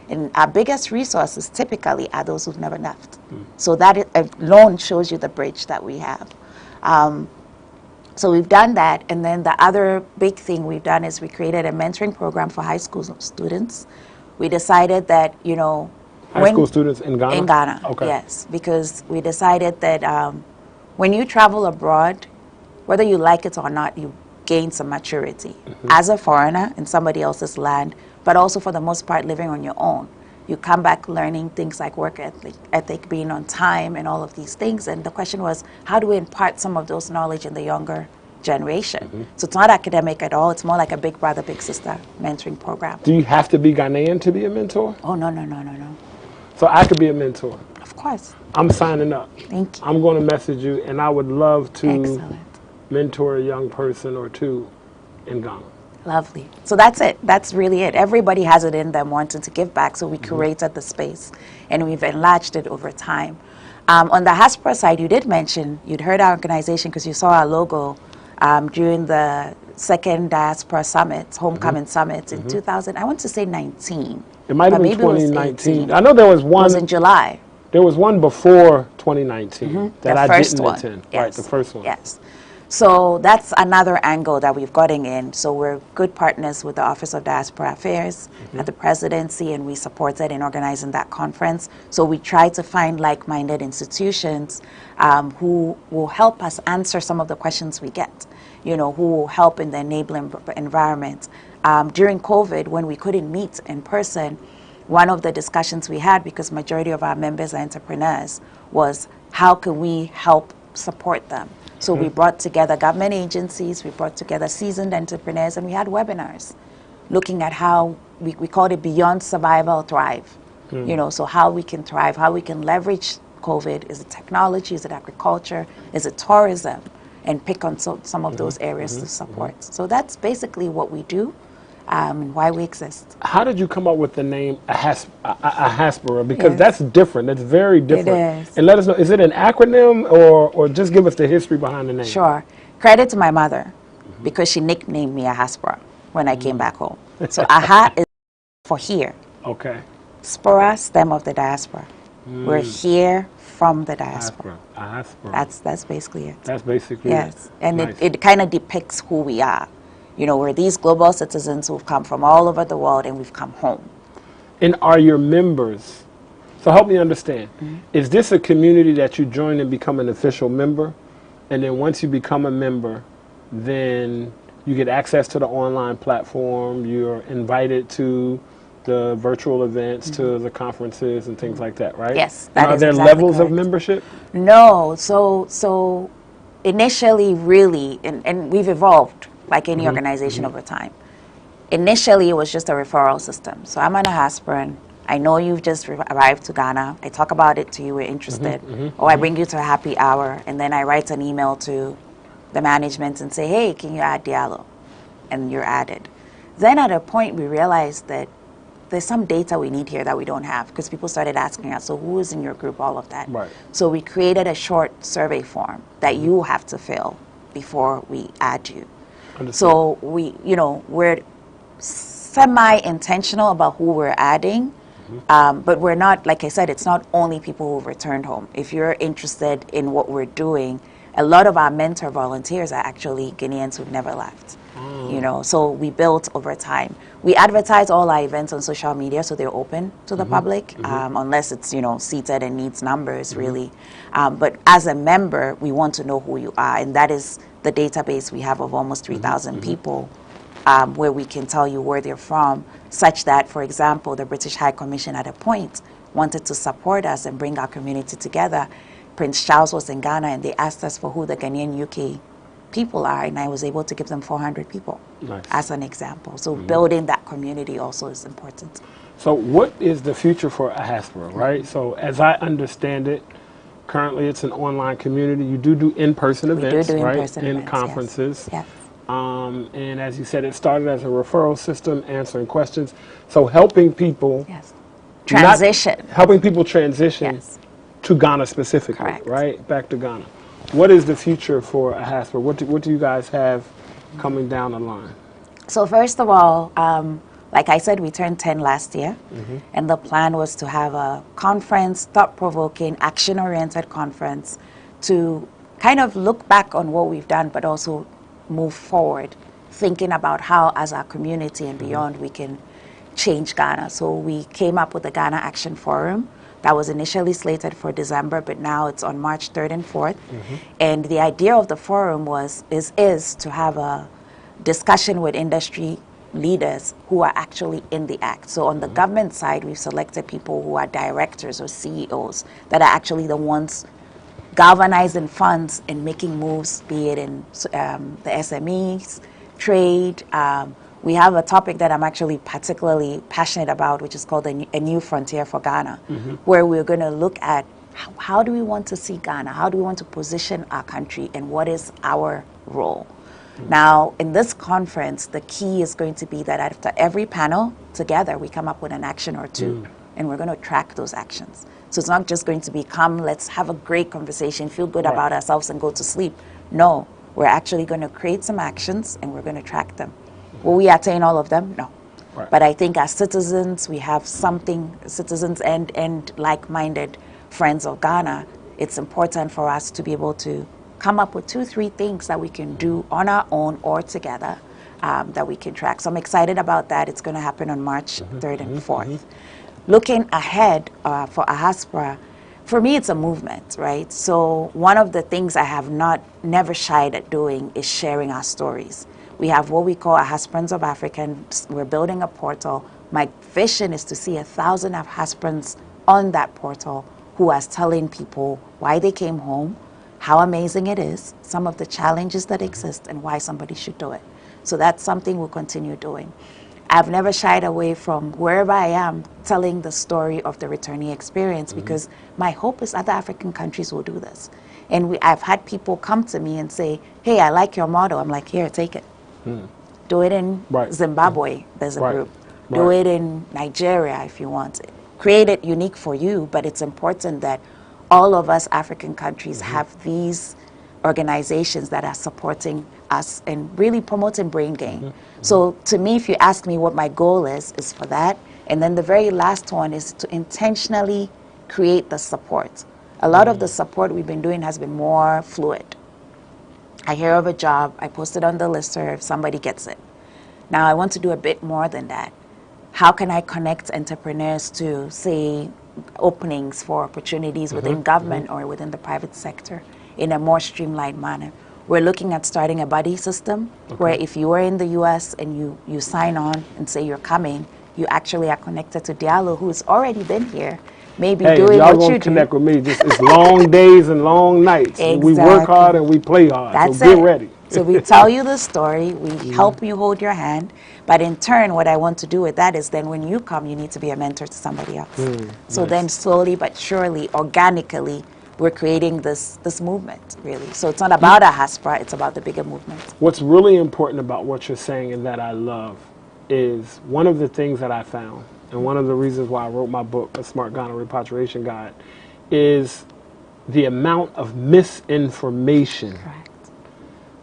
And our biggest resources typically are those who've never left. So that alone shows you the bridge that we have. So we've done that, and then the other big thing we've done is we created a mentoring program for high school students. We decided that, you know, high school students in Ghana? In Ghana, okay. Yes, because we decided that when you travel abroad, whether you like it or not, you gain some maturity as a foreigner in somebody else's land, but also for the most part living on your own. You come back learning things like work ethic, being on time, and all of these things. And the question was, how do we impart some of those knowledge in the younger generation? So it's not academic at all. It's more like a big brother, big sister mentoring program. Do you have to be Ghanaian to be a mentor? Oh, no. So I could be a mentor? Of course. I'm signing up. Thank you. I'm going to message you, and I would love to mentor a young person or two in Ghana. Lovely. So that's it. That's really it. Everybody has it in them wanting to give back, so we curated the space, and we've enlarged it over time. On the diaspora side, you did mention, you'd heard our organization because you saw our logo during the second diaspora summit, homecoming summit in 2000, I want to say 19. It might have been 2019. I know there was one. It was in July. There was one before 2019 that I didn't attend. Yes. Right, the first one. Yes. So that's another angle that we've gotten in. So we're good partners with the Office of Diaspora Affairs at the presidency, and we supported in organizing that conference. So we try to find like-minded institutions who will help us answer some of the questions we get, you know, who will help in the enabling environment. During COVID, when we couldn't meet in person, one of the discussions we had, because majority of our members are entrepreneurs, was how can we help support them? So we brought together government agencies, we brought together seasoned entrepreneurs, and we had webinars looking at how we called it Beyond Survival Thrive. You know, so how we can thrive, how we can leverage COVID. Is it technology? Is it agriculture? Is it tourism? And pick on some of those areas to support. So that's basically what we do and why we exist. How did you come up with the name Ahaspera? Because that's different. That's very different. It is. And let us know, is it an acronym or just give us the history behind the name? Sure. Credit to my mother because she nicknamed me Ahaspera when I came back home. So Aha is for here. Okay. Spora, stem of the diaspora. We're here from the diaspora. Ahaspera. That's basically it. That's basically it. And nice. it kind of depicts who we are. You know, we're these global citizens who've come from all over the world and we've come home. And are your members, so help me understand, is this a community that you join and become an official member? And then once you become a member, then you get access to the online platform, you're invited to the virtual events, to the conferences and things like that, right? Yes, that are is there exactly levels correct. of membership? No, so initially really, and we've evolved like any organization over time. Initially, it was just a referral system. So I'm an Ahaspiran. I know you've just arrived to Ghana. I talk about it to you, we're interested. Or I bring you to a happy hour, and then I write an email to the management and say, hey, can you add Diallo? And you're added. Then at a point, we realized that there's some data we need here that we don't have, because people started asking us, so who is in your group, all of that. Right. So we created a short survey form that you have to fill before we add you. So we're semi-intentional about who we're adding, but we're not, like I said, it's not only people who've returned home. If you're interested in what we're doing, a lot of our mentor volunteers are actually Guineans who've never left. You know, so we built over time. We advertise all our events on social media, so they're open to the public, unless it's, you know, seated and needs numbers, really. But as a member, we want to know who you are, and that is the database we have of almost 3,000 people, where we can tell you where they're from, such that, for example, the British High Commission at a point wanted to support us and bring our community together. Prince Charles was in Ghana, and they asked us for who the Ghanaian UK people are, and I was able to give them 400 people as an example. So building that community also is important. So what is the future for AHASPRA, right? So as I understand it, currently it's an online community. You do in-person events, right? In conferences. Yes. And as you said, it started as a referral system, answering questions. So helping people transition. Helping people transition to Ghana specifically, right? Back to Ghana. What is the future for AHASPRA? What do you guys have coming down the line? So first of all, like I said, we turned 10 last year, and the plan was to have a conference, thought-provoking, action-oriented conference to kind of look back on what we've done, but also move forward, thinking about how, as our community and beyond, we can change Ghana. So we came up with the Ghana Action Forum that was initially slated for December, but now it's on March 3rd and 4th. And the idea of the forum is to have a discussion with industry leaders who are actually in the act. So on the government side, we've selected people who are directors or CEOs that are actually the ones galvanizing funds and making moves, be it in the SMEs, trade. We have a topic that I'm actually particularly passionate about, which is called A New Frontier for Ghana, where we're going to look at how do we want to see Ghana? How do we want to position our country, and what is our role? Now, in this conference, the key is going to be that after every panel, together, we come up with an action or two, and we're going to track those actions. So it's not just going to be, come, let's have a great conversation, feel good about ourselves, and go to sleep. No, we're actually going to create some actions, and we're going to track them. Will we attain all of them? No. But I think as citizens, we have something, citizens and like-minded friends of Ghana, it's important for us to be able to come up with 2-3 things that we can do on our own or together that we can track. So I'm excited about that. It's going to happen on March 3rd and 4th. Looking ahead for AHASPRA, for me, it's a movement, right? So one of the things I have never shied at doing is sharing our stories. We have what we call AHASPRANs of Africa, and we're building a portal. My vision is to see 1,000 AHASPRANs on that portal who are telling people why they came home, how amazing it is, some of the challenges that exist, and why somebody should do it. So that's something we'll continue doing. I've never shied away from wherever I am telling the story of the returnee experience, because my hope is other African countries will do this. And I've had people come to me and say, hey, I like your model. I'm like, here, take it. Do it in Zimbabwe, there's a group. Do it in Nigeria if you want it. Create it unique for you, but it's important that all of us African countries have these organizations that are supporting us and really promoting brain gain. So to me, if you ask me what my goal is for that. And then the very last one is to intentionally create the support. A lot of the support we've been doing has been more fluid. I hear of a job, I post it on the listserv, somebody gets it. Now I want to do a bit more than that. How can I connect entrepreneurs to, say, openings for opportunities within government or within the private sector in a more streamlined manner? We're looking at starting a buddy system where if you are in the US and you sign on and say you're coming, you actually are connected to Diallo, who's already been here, maybe doing what you do. Connect with me. It's long days and long nights. Exactly. We work hard and we play hard. That's so get ready. So we tell you the story, we help you hold your hand, but in turn, what I want to do with that is then when you come, you need to be a mentor to somebody else. So then slowly but surely, organically, we're creating this movement, really. So it's not about AHASPRA, it's about the bigger movement. What's really important about what you're saying and that I love is one of the things that I found, and one of the reasons why I wrote my book, A Smart Ghana Repatriation Guide, is the amount of misinformation,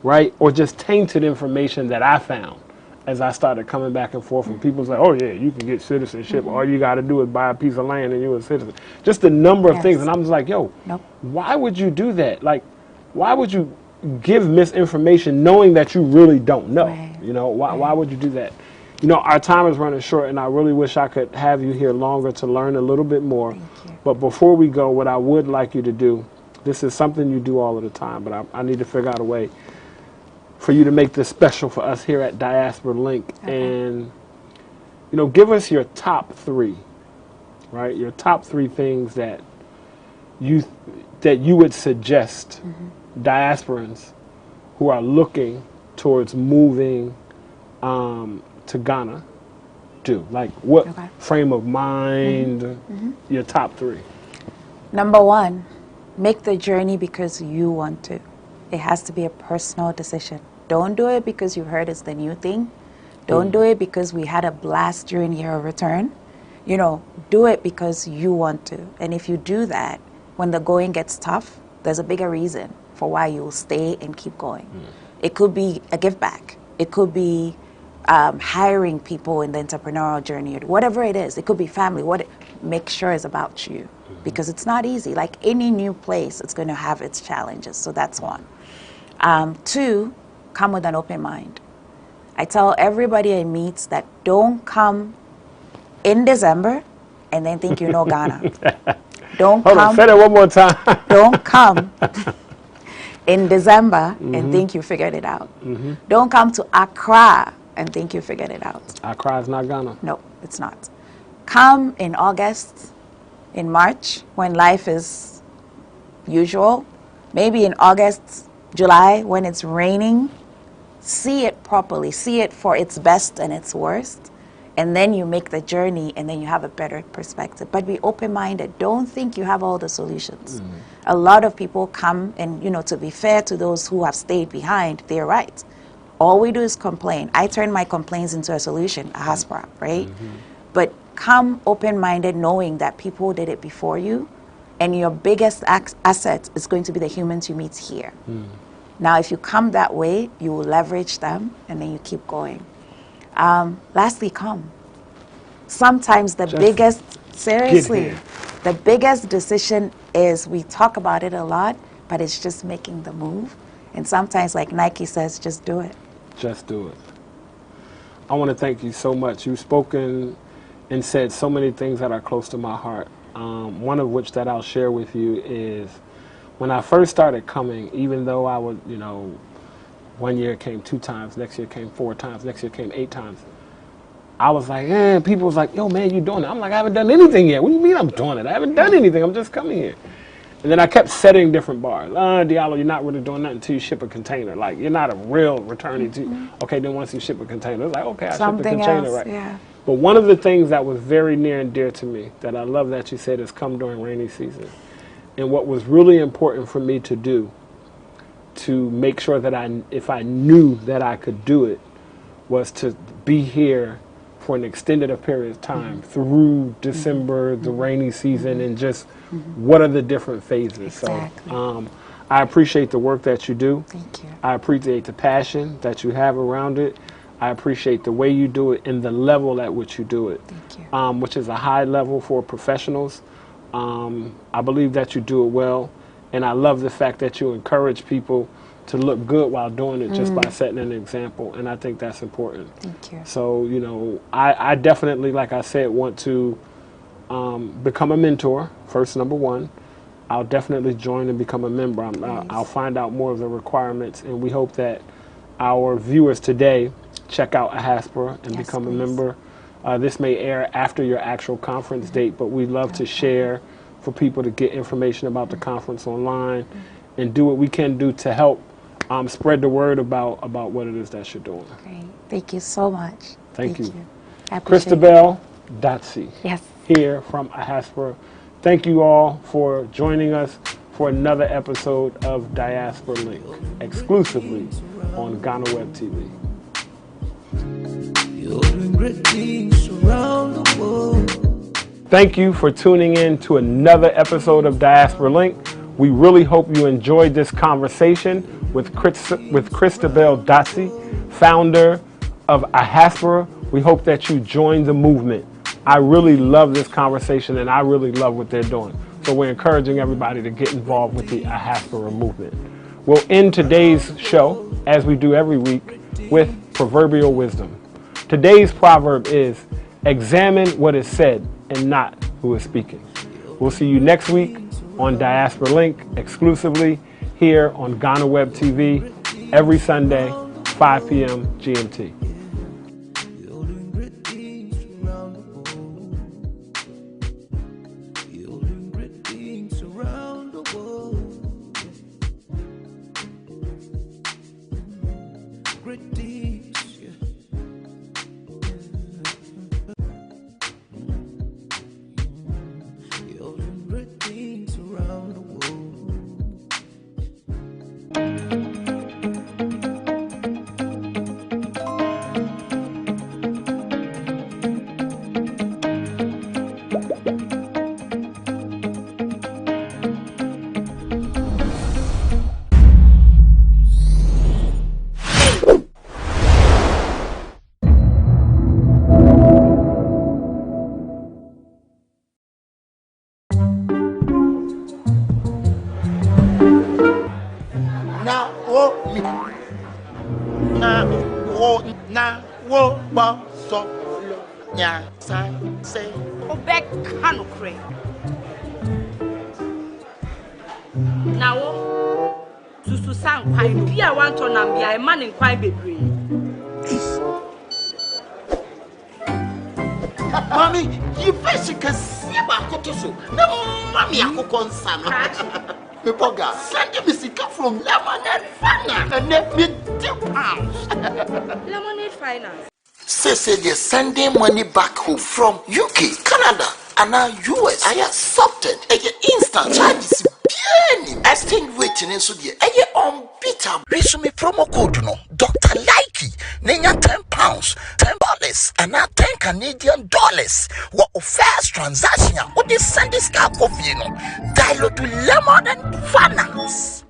right? Or just tainted information that I found as I started coming back and forth from people say, oh yeah, you can get citizenship. All you got to do is buy a piece of land and you're a citizen. Just the number of things. And I'm just like, yo, why would you do that? Like, why would you give misinformation knowing that you really don't know? you. You know, why would you do that? You know, our time is running short, and I really wish I could have you here longer to learn a little bit more. But before we go, what I would like you to do, this is something you do all of the time, but I need to figure out a way for you to make this special for us here at Diaspora Link. And, you know, give us your top 3, right? Your top 3 things that you would suggest diasporans who are looking towards moving to Ghana do. Like what frame of mind, your top 3. Number 1, make the journey because you want to. It has to be a personal decision. Don't do it because you heard it's the new thing. Don't do it because we had a blast during your return. You know, do it because you want to. And if you do that, when the going gets tough, there's a bigger reason for why you'll stay and keep going. It could be a give back. It could be hiring people in the entrepreneurial journey, or whatever it is. It could be family. Make sure it's about you, because it's not easy. Like any new place, it's going to have its challenges. So that's 1. 2, come with an open mind. I tell everybody I meet that don't come in December and then think you know Ghana. Don't Hold on, say that one more time. Don't come in December and think you figured it out. Don't come to Accra and think you figured it out. Accra is not Ghana. No, it's not. Come in August, in March, when life is usual. Maybe in August, July, when it's raining. See it properly. See it for its best and its worst. And then you make the journey, and then you have a better perspective. But be open-minded. Don't think you have all the solutions. A lot of people come, and, you know, to be fair to those who have stayed behind, they're right. All we do is complain. I turn my complaints into a solution, a HASPRA, right? But come open-minded, knowing that people did it before you, and your biggest asset is going to be the humans you meet here. Now, if you come that way, you will leverage them, and then you keep going. Lastly, come. Sometimes the biggest, seriously, the biggest decision is, we talk about it a lot, but it's just making the move. And sometimes, like Nike says, just do it. Just do it. I want to thank you so much. You've spoken and said so many things that are close to my heart. One of which that I'll share with you is, when I first started coming, even though I would, you know, 1 year came 2 times, next year came 4 times, next year came 8 times. I was like, people was like, yo, man, you doing it? I'm like, I haven't done anything yet. What do you mean I'm doing it? I haven't done anything. I'm just coming here. And then I kept setting different bars. Diallo, you're not really doing nothing until you ship a container. Like, you're not a real returning to, okay, then once you ship a container, it's like, okay, I shipped a container, else, right? Yeah. But one of the things that was very near and dear to me, that I love that you said, is come during rainy season. And what was really important for me to do, to make sure that if I knew that I could do it, was to be here for an extended period of time through December, the rainy season, and just what are the different phases. Exactly. So I appreciate the work that you do. Thank you. I appreciate the passion that you have around it. I appreciate the way you do it and the level at which you do it, which is a high level for professionals. I believe that you do it well, and I love the fact that you encourage people to look good while doing it just by setting an example, and I think that's important. Thank you. So, you know, I definitely, like I said, want to become a mentor, first, number 1. I'll definitely join and become a member. I'll find out more of the requirements, and we hope that our viewers today check out AHASPRA and become a member. This may air after your actual conference date, but we'd love to share for people to get information about the conference online and do what we can do to help spread the word about what it is that you're doing. Great. Thank you so much. Thank you. I appreciate it. Christabel Dotsie. Yes. Here from AHASPRA. Thank you all for joining us for another episode of Diaspora Link, exclusively on GhanaWeb TV. You're doing great things around the world. Thank you for tuning in to another episode of Diaspora Link. We really hope you enjoyed this conversation with Christabel Dotsie, founder of AHASPRA. We hope that you join the movement. I really love this conversation, and I really love what they're doing. So we're encouraging everybody to get involved with the AHASPRA movement. We'll end today's show, as we do every week, with proverbial wisdom. Today's proverb is, examine what is said and not who is speaking. We'll see you next week on Diaspora Link, exclusively here on GhanaWeb TV, every Sunday, 5 p.m. GMT. Mommy, you first can see about Kotoso. No, Mommy, I could consam. Pepoga, send me sick from Lemonade Finance and let me £2. Lemonade Finance. Say they're sending money back home from UK, Canada, and now US. I accepted a instant charges. Exchange waiting in Sudia. A unbeatable. Resume promo code no. Dr. Likey. Nenya £10, $10, and now $10 Canadian. What first transaction? What is send this car coffee? No. Dialogue to Lemon and Finance.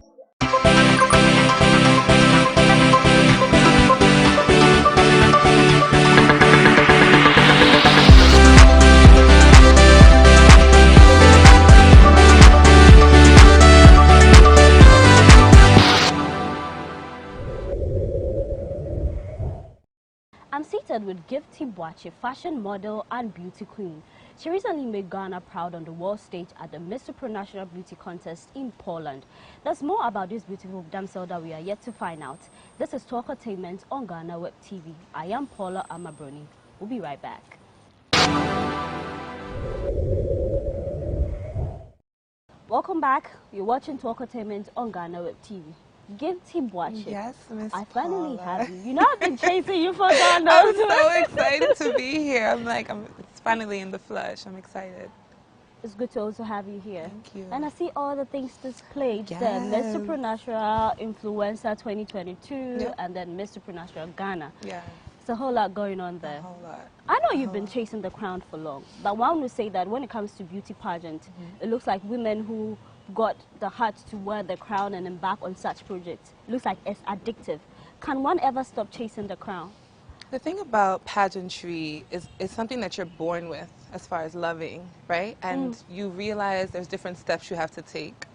I'm seated with Gifty Boache, fashion model and beauty queen. She recently made Ghana proud on the world stage at the Mr. Promotional Beauty Contest in Poland. There's more about this beautiful damsel that we are yet to find out. This is Talkatainment on GhanaWeb TV. I am Paula Amabroni. We'll be right back. Welcome back. You're watching Talkatainment on GhanaWeb TV. Gifty Boache. Yes, Miss I finally Paula. have you. You know, I've been chasing you for Ghana. I'm so excited to be here. It's finally in the flesh. I'm excited. It's good to also have you here. Thank you. And I see all the things displayed. Yes. The Mr. Pronational Influencer 2022 Yep. and then Mr. Pronational Ghana. Yeah. It's a whole lot going on there. A whole lot. I know you've been chasing the crown for long, but one would say that when it comes to beauty pageant, it looks like women who got the heart to wear the crown and embark on such projects. It looks like it's addictive. Can one ever stop chasing the crown? The thing about pageantry is it's something that you're born with as far as loving, right? And you realize there's different steps you have to take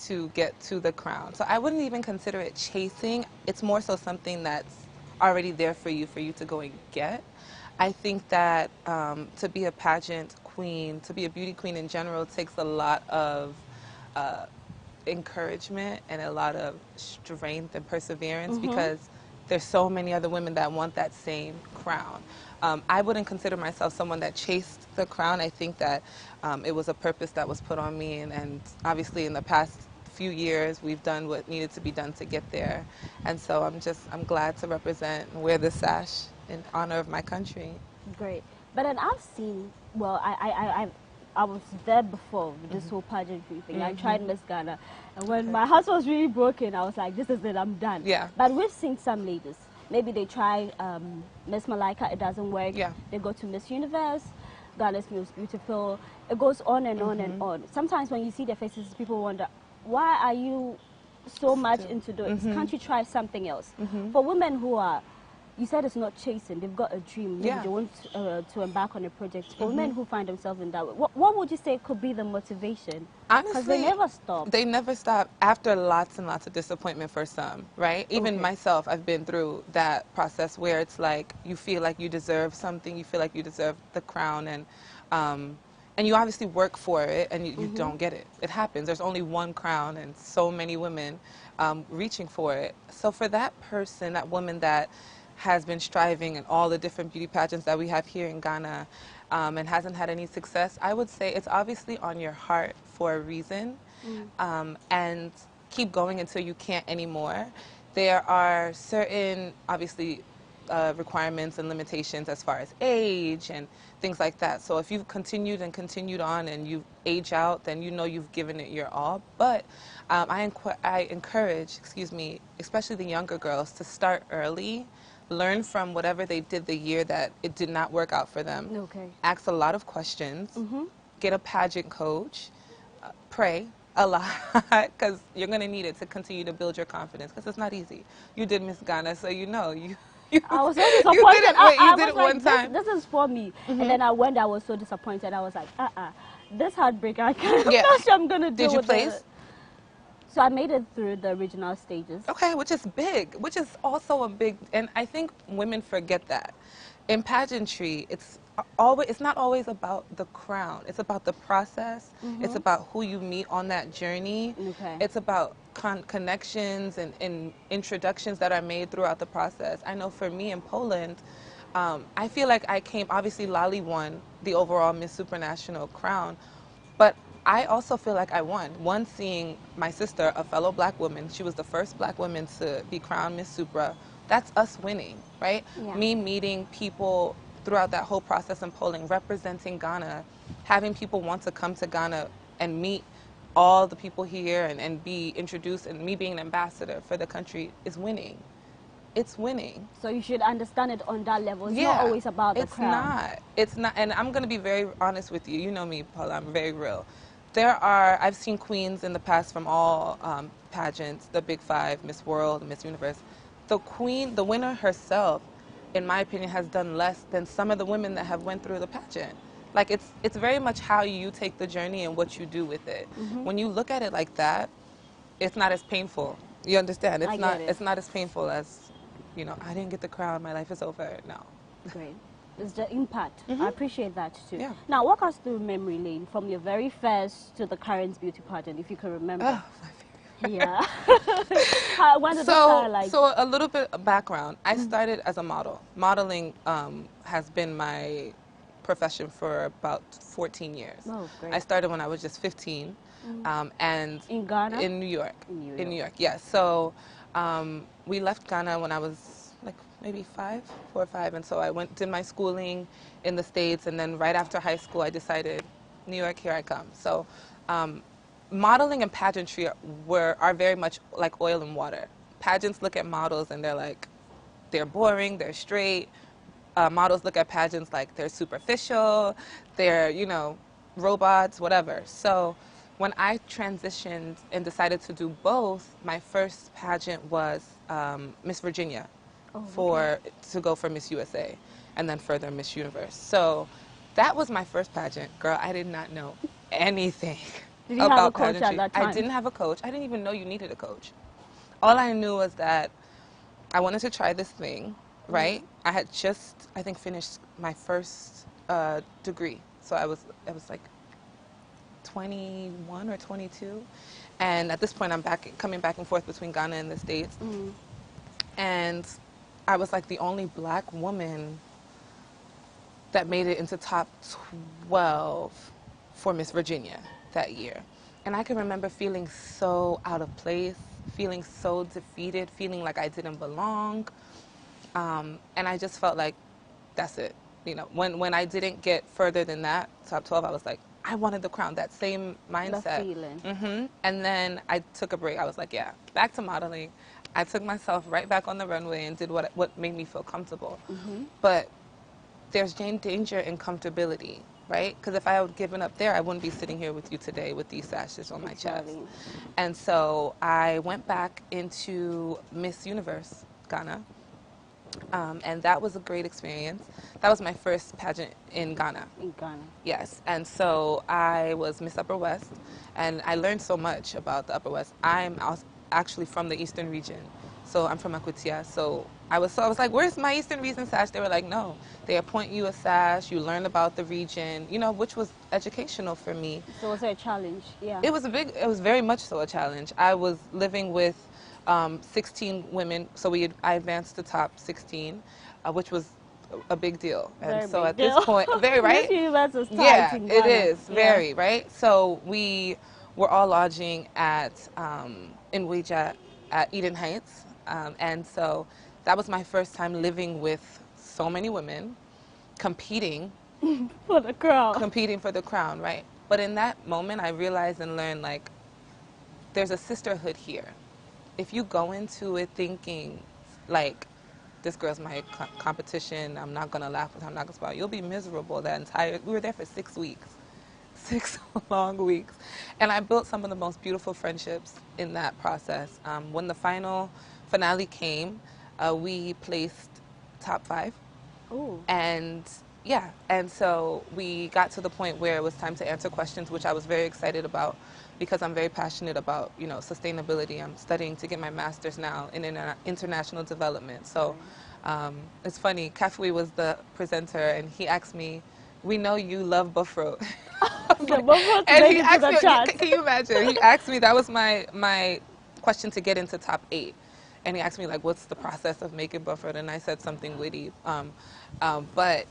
to get to the crown. So I wouldn't even consider it chasing. It's more so something that's already there for you to go and get. I think that to be a pageant queen, to be a beauty queen in general, takes a lot of encouragement and a lot of strength and perseverance because there's so many other women that want that same crown. I wouldn't consider myself someone that chased the crown. I think that it was a purpose that was put on me, and obviously in the past few years we've done what needed to be done to get there. And so I'm glad to represent and wear the sash in honor of my country. Great. But then I've seen, well, I was there before with this whole pageantry thing. I tried Miss Ghana, and when my heart was really broken, I was like, this is it, I'm done. Yeah. But we've seen some ladies. Maybe they try Miss Malika, it doesn't work. Yeah. They go to Miss Universe, Ghana's Most Beautiful. It goes on and on and on. Sometimes when you see their faces, people wonder, why are you so much into doing this? Can't you try something else? For women who are you said it's not chasing. They've got a dream. Maybe Yeah. they want to embark on a project. For Mhm. men who find themselves in that way, what would you say could be the motivation? Because Honestly, they never stop. They never stop after lots and lots of disappointment for some, right? Even Okay. myself, I've been through that process where it's like you feel like you deserve something, you feel like you deserve the crown, and you obviously work for it, and you Mhm. don't get it. It happens. There's only one crown, and so many women reaching for it. So for that person, that woman that has been striving in all the different beauty pageants that we have here in Ghana, and hasn't had any success, I would say it's obviously on your heart for a reason, and keep going until you can't anymore. There are certain, obviously, requirements and limitations as far as age and things like that. So if you've continued and continued on and you age out, then you know you've given it your all. But I encourage, especially the younger girls to start early, learn from whatever they did the year that it did not work out for them. Okay. Ask a lot of questions. Get a pageant coach. Pray a lot, because you're going to need it to continue to build your confidence, because it's not easy. You did Miss Ghana, so you know. I was so disappointed. You did it, I did was it like, one time. This is for me. Mhm. And then I went, I was so disappointed. I was like, this heartbreak, I'm Yeah. not sure I'm going to deal Did you with place? it. So I made it through the original stages. Okay, which is big, which is also a big, and I think women forget that. In pageantry, it's not always about the crown. It's about the process. It's about who you meet on that journey. Okay. It's about connections and introductions that are made throughout the process. I know for me in Poland, I feel like obviously Lali won the overall Miss Supranational crown, but I also feel like I won. One, seeing my sister, a fellow black woman, she was the first black woman to be crowned Miss Supra. That's us winning, right? Yeah. Me meeting people throughout that whole process in Poland, representing Ghana, having people want to come to Ghana and meet all the people here and be introduced, and me being an ambassador for the country is winning. It's winning. So you should understand it on that level. It's not always about the crown. It's not. And I'm going to be very honest with you. You know me, Paula. I'm very real. I've seen queens in the past from all pageants, the Big Five, Miss World, Miss Universe. The winner herself, in my opinion, has done less than some of the women that have went through the pageant. Like, it's very much how you take the journey and what you do with it. When you look at it like that, it's not as painful. You understand? It's not as painful as, I didn't get the crown, my life is over. No. Great. It's the impact. I appreciate that too. Yeah. Now, walk us through memory lane from your very first to the current beauty pageant, if you can remember. Oh, yeah. When did that start, like? So a little bit of background. I started as a model. Modeling has been my profession for about 14 years. Oh, great. I started when I was just 15, and in Ghana? In New York. In New York, yes. So we left Ghana when I was like maybe 4 or 5, and so I did my schooling in the States, and then right after high school, I decided, New York, here I come. So modeling and pageantry are very much like oil and water. Pageants look at models and they're boring, they're straight. Models look at pageants like they're superficial, they're, robots, whatever. So when I transitioned and decided to do both, my first pageant was Miss Virginia to go for Miss USA, and then further Miss Universe. So that was my first pageant. Girl, I did not know anything Did you about have a coach pageantry. at that time? I didn't have a coach. I didn't even know you needed a coach. All I knew was that I wanted to try this thing, right? I had just, I think, finished my first degree. So I was like 21 or 22. And at this point, I'm coming back and forth between Ghana and the States. And I was like the only black woman that made it into top 12 for Miss Virginia that year. And I can remember feeling so out of place, feeling so defeated, feeling like I didn't belong. And I just felt like, that's it. When I didn't get further than that, top 12, I was like, I wanted the crown, that same mindset. The feeling. And then I took a break. I was like, yeah, back to modeling. I took myself right back on the runway and did what made me feel comfortable. But there's danger in comfortability, right? Because if I had given up there, I wouldn't be sitting here with you today with these sashes on my chest. And so I went back into Miss Universe Ghana, And that was a great experience. That was my first pageant in Ghana. In Ghana. Yes, and so I was Miss Upper West, and I learned so much about the Upper West. I'm actually from the Eastern region, so I'm from Akutia. So I was like, where's my Eastern region sash? They were like, no, they appoint you a sash. You learn about the region, you know, which was educational for me. So was it a challenge? Yeah. It was very much so a challenge. I was living with 16 women, so I advanced to top 16, which was a big deal. And Very so big at deal. this point, very right? Miss Universe was tight Yeah, in it Ghana. is, Yeah. very, right? So we were all lodging in Ouija at Eden Heights. And so that was my first time living with so many women, competing for the crown. Competing for the crown, right? But in that moment, I realized and learned, like, there's a sisterhood here. If you go into it thinking, like, this girl's my competition, I'm not going to laugh with her, I'm not going to smile, you'll be miserable we were there for 6 weeks. 6 long weeks. And I built some of the most beautiful friendships in that process. When the finale came, we placed top 5. Ooh. And yeah, and so we got to the point where it was time to answer questions, which I was very excited about because I'm very passionate about, you know, sustainability. I'm studying to get my master's now in international development. So it's funny, Kafui was the presenter and he asked me, we know you love buffalo. And he asked me, can you imagine? He asked me, that was my question to get into top 8. And he asked me, like, what's the process of making buffalo? And I said something witty. But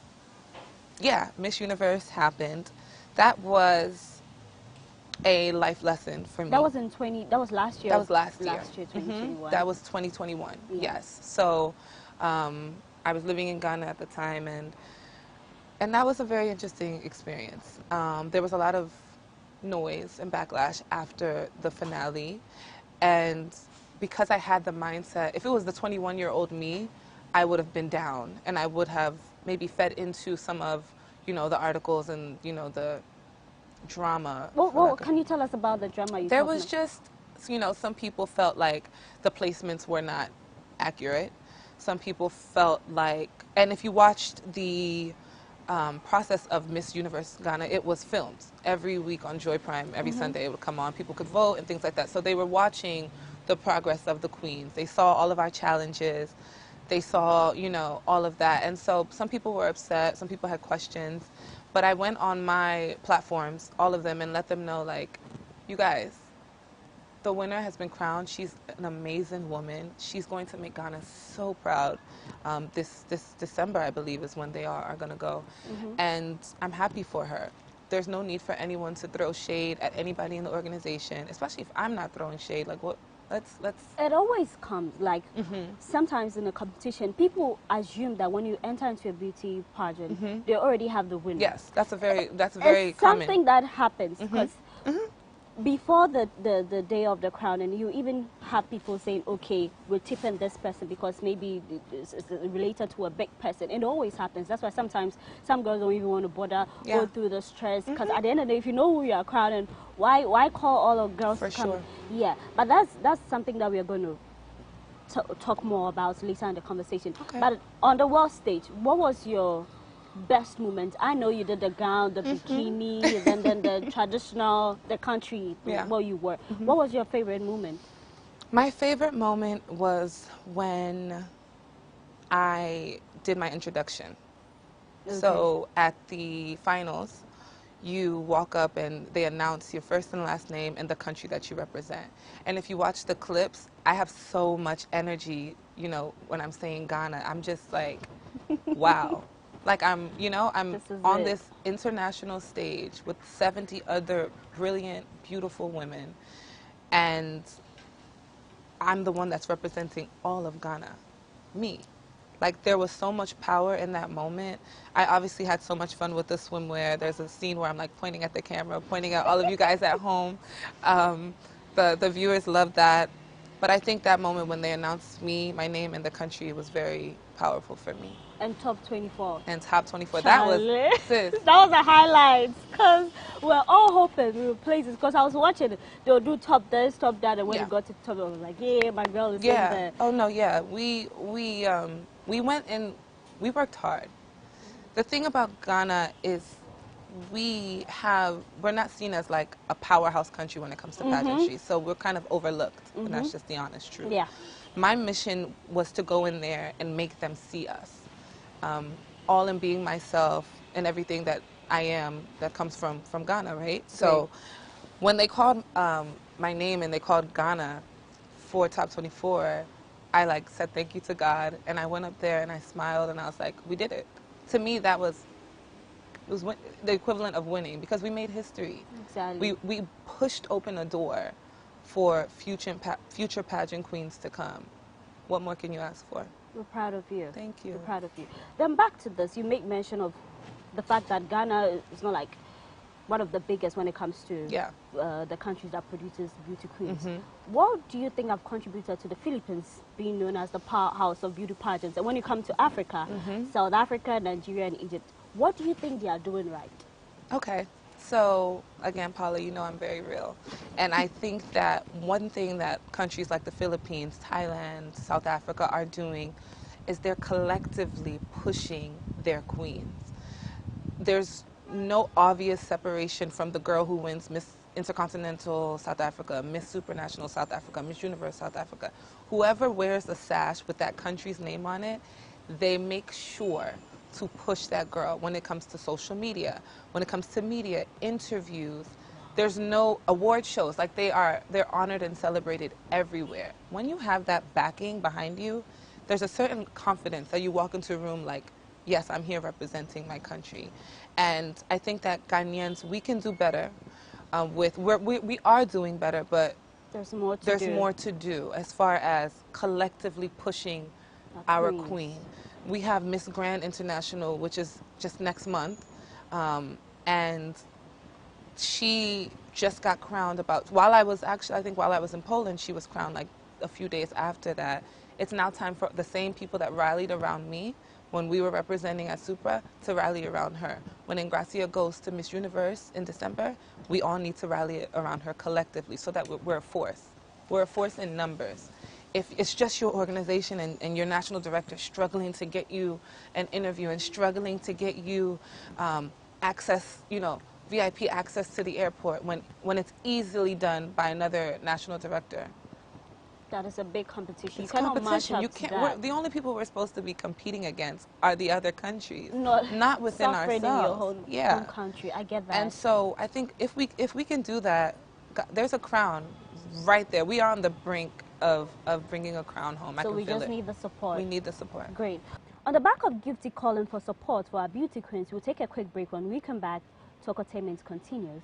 yeah, Miss Universe happened. That was a life lesson for me. That was that was last year. That was last year. Last year, 2021. That was 2021, yes. So I was living in Ghana at the time, and that was a very interesting experience. There was a lot of noise and backlash after the finale. And because I had the mindset, if it was the 21-year-old me, I would have been down and I would have maybe fed into some of, you know, the articles and, you know, the drama. Well, can you tell us about the drama There was just, you know, some people felt like the placements were not accurate. Some people felt like, and if you watched the process of Miss Universe Ghana, it was filmed every week on Joy Prime. Every Sunday it would come on. People could vote and things like that. So they were watching the progress of the queens. They saw all of our challenges. They saw, you know, all of that. And so some people were upset. Some people had questions. But I went on my platforms, all of them, and let them know, like, you guys, the winner has been crowned. She's an amazing woman. She's going to make Ghana so proud. This December, I believe, is when they are going to go. And I'm happy for her. There's no need for anyone to throw shade at anybody in the organization, especially if I'm not throwing shade. Like, what? Let's. It always comes, like, sometimes in a competition, people assume that when you enter into a beauty pageant, they already have the winner. Yes, that's very it's common. Something that happens because before the day of the crown, and you even have people saying, okay, we're tipping this person because maybe it's related to a big person. It always happens. That's why sometimes some girls don't even want to bother go through the stress, because at the end of the day, if you know who you are crowning, why call all of girls to come? Yeah, but that's something that we are going to talk more about later in the conversation. But on the world stage, what was your best moment? I know you did the gown, the bikini, and then the traditional, the country where you were. What was your favorite moment? My favorite moment was when I did my introduction. So at the finals, you walk up and they announce your first and last name and the country that you represent. And if you watch the clips, I have so much energy, you know, when I'm saying Ghana. I'm just like, wow. Like I'm on this international stage with 70 other brilliant, beautiful women, and I'm the one that's representing all of Ghana, me. Like, there was so much power in that moment. I obviously had so much fun with the swimwear. There's a scene where I'm like pointing at the camera, pointing at all of you guys at home. The viewers loved that. But I think that moment when they announced me, my name in the country was very powerful for me. And top 24. And top 24. Charlie. That was, sis. That was a highlight. Because we're all hoping we were places. Because I was watching it. They'll do top this, top that. And when Yeah. you got to the top, I was like, yeah, my girl is in Yeah. there. Oh, no, yeah. We went and we worked hard. The thing about Ghana is we're not seen as like a powerhouse country when it comes to pageantry. So we're kind of overlooked. And that's just the honest truth. Yeah. My mission was to go in there and make them see us. All in being myself and everything that I am that comes from Ghana, right? So when they called my name and they called Ghana for top 24, I like said thank you to God, and I went up there and I smiled and I was like, we did it. To me, it was the equivalent of winning because we made history. Exactly. We pushed open a door for future pageant queens to come. What more can you ask for? We're proud of you. Thank you. We're proud of you. Then back to this, you make mention of the fact that Ghana is not like one of the biggest when it comes to the countries that produces beauty queens. What do you think have contributed to the Philippines being known as the powerhouse of beauty pageants? And when you come to Africa, South Africa, Nigeria, and Egypt, what do you think they are doing right? Okay. So, again, Paula, you know I'm very real. And I think that one thing that countries like the Philippines, Thailand, South Africa are doing is they're collectively pushing their queens. There's no obvious separation from the girl who wins Miss Intercontinental South Africa, Miss Supranational South Africa, Miss Universe South Africa. Whoever wears a sash with that country's name on it, they make sure to push that girl when it comes to social media, when it comes to media, interviews. There's no award shows. Like they're honored and celebrated everywhere. When you have that backing behind you, there's a certain confidence that you walk into a room like, yes, I'm here representing my country. And I think that Ghanaians, we can do better. We are doing better, but there's more to do as far as collectively pushing our queen. We have Miss Grand International, which is just next month, and she just got crowned while I was in Poland, she was crowned like a few days after that. It's now time for the same people that rallied around me when we were representing at Supra to rally around her. When Ingracia goes to Miss Universe in December, we all need to rally around her collectively so that we're a force. We're a force in numbers. If it's just your organization and your national director struggling to get you an interview and struggling to get you access, VIP access to the airport when it's easily done by another national director. That is a big competition. It's you cannot competition. match You up can't. to that. The only people we're supposed to be competing against are the other countries, not within suffering ourselves. in your own country. I get that. And so I think if we can do that, there's a crown right there. We are on the brink of bringing a crown home. So we just need the support. We need the support. Great. On the back of Gifty calling for support for our beauty queens, we'll take a quick break. When we come back, Talkotainment continues.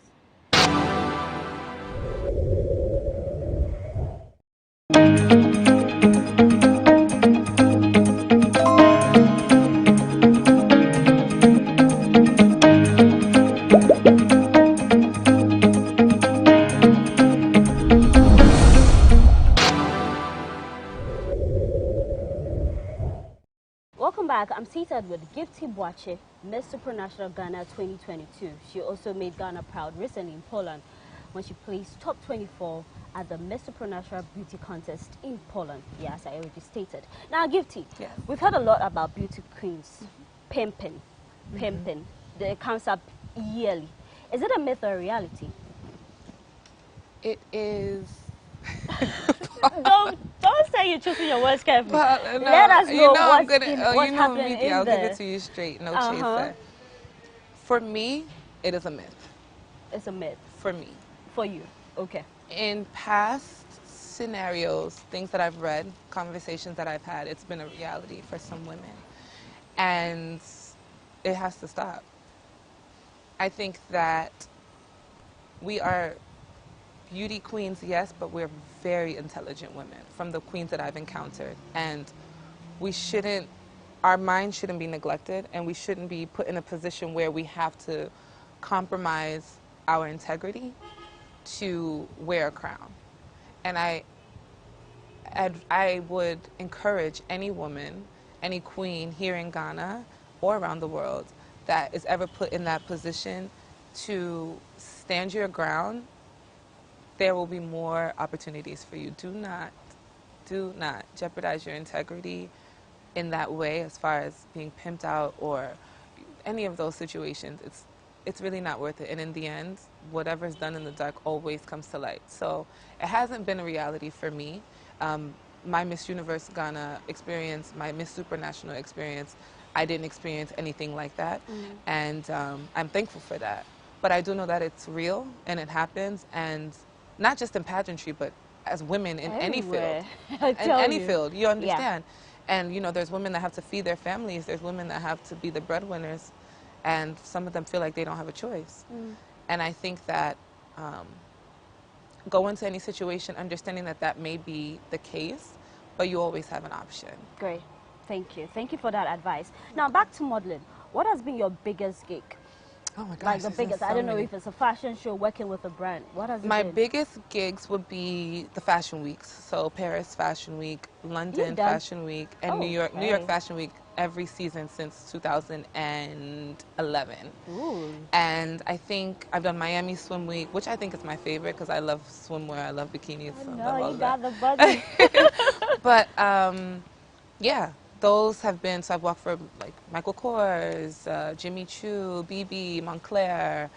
Welcome back. I'm seated with Gifty Boache, Miss Supranational Ghana 2022. She also made Ghana proud recently in Poland when she placed top 24 at the Miss Supranational Beauty Contest in Poland. Yes, I already stated. Now, Gifty, we've heard a lot about beauty queens, pimping. It comes up yearly. Is it a myth or a reality? It is. Don't say you're choosing your words carefully. No, let us know what's happening in I'll there. give it to you straight, no chaser. For me, it is a myth. It's a myth. For me. For you, okay. In past scenarios, things that I've read, conversations that I've had, it's been a reality for some women. And it has to stop. I think that we are beauty queens, yes, but we're very intelligent women from the queens that I've encountered. And our minds shouldn't be neglected, and we shouldn't be put in a position where we have to compromise our integrity to wear a crown. And I would encourage any woman, any queen here in Ghana or around the world that is ever put in that position to stand your ground. There will be more opportunities for you. Do not jeopardize your integrity in that way, as far as being pimped out or any of those situations. It's really not worth it. And in the end, whatever's done in the dark always comes to light. So it hasn't been a reality for me. My Miss Universe Ghana experience, my Miss Supranational experience, I didn't experience anything like that. And I'm thankful for that. But I do know that it's real and it happens, and not just in pageantry, but as women in any field. In any field, you understand. And, you know, there's women that have to feed their families. There's women that have to be the breadwinners. And some of them feel like they don't have a choice. And I think that go into any situation understanding that that may be the case, but you always have an option. Great. Thank you. Thank you for that advice. Now, back to modeling. What has been your biggest gig? Oh my gosh. Like the biggest. I don't know if it's a fashion show, working with a brand. What has it My been? biggest gigs would be the fashion weeks. So Paris Fashion Week, London Fashion Week, and New York Fashion Week every season since 2011. Ooh. And I think I've done Miami Swim Week, which I think is my favorite because I love swimwear, I love bikinis. No, you got the body. But yeah, those have been, so I've walked for like Michael Kors, Jimmy Choo, BB, Montclair,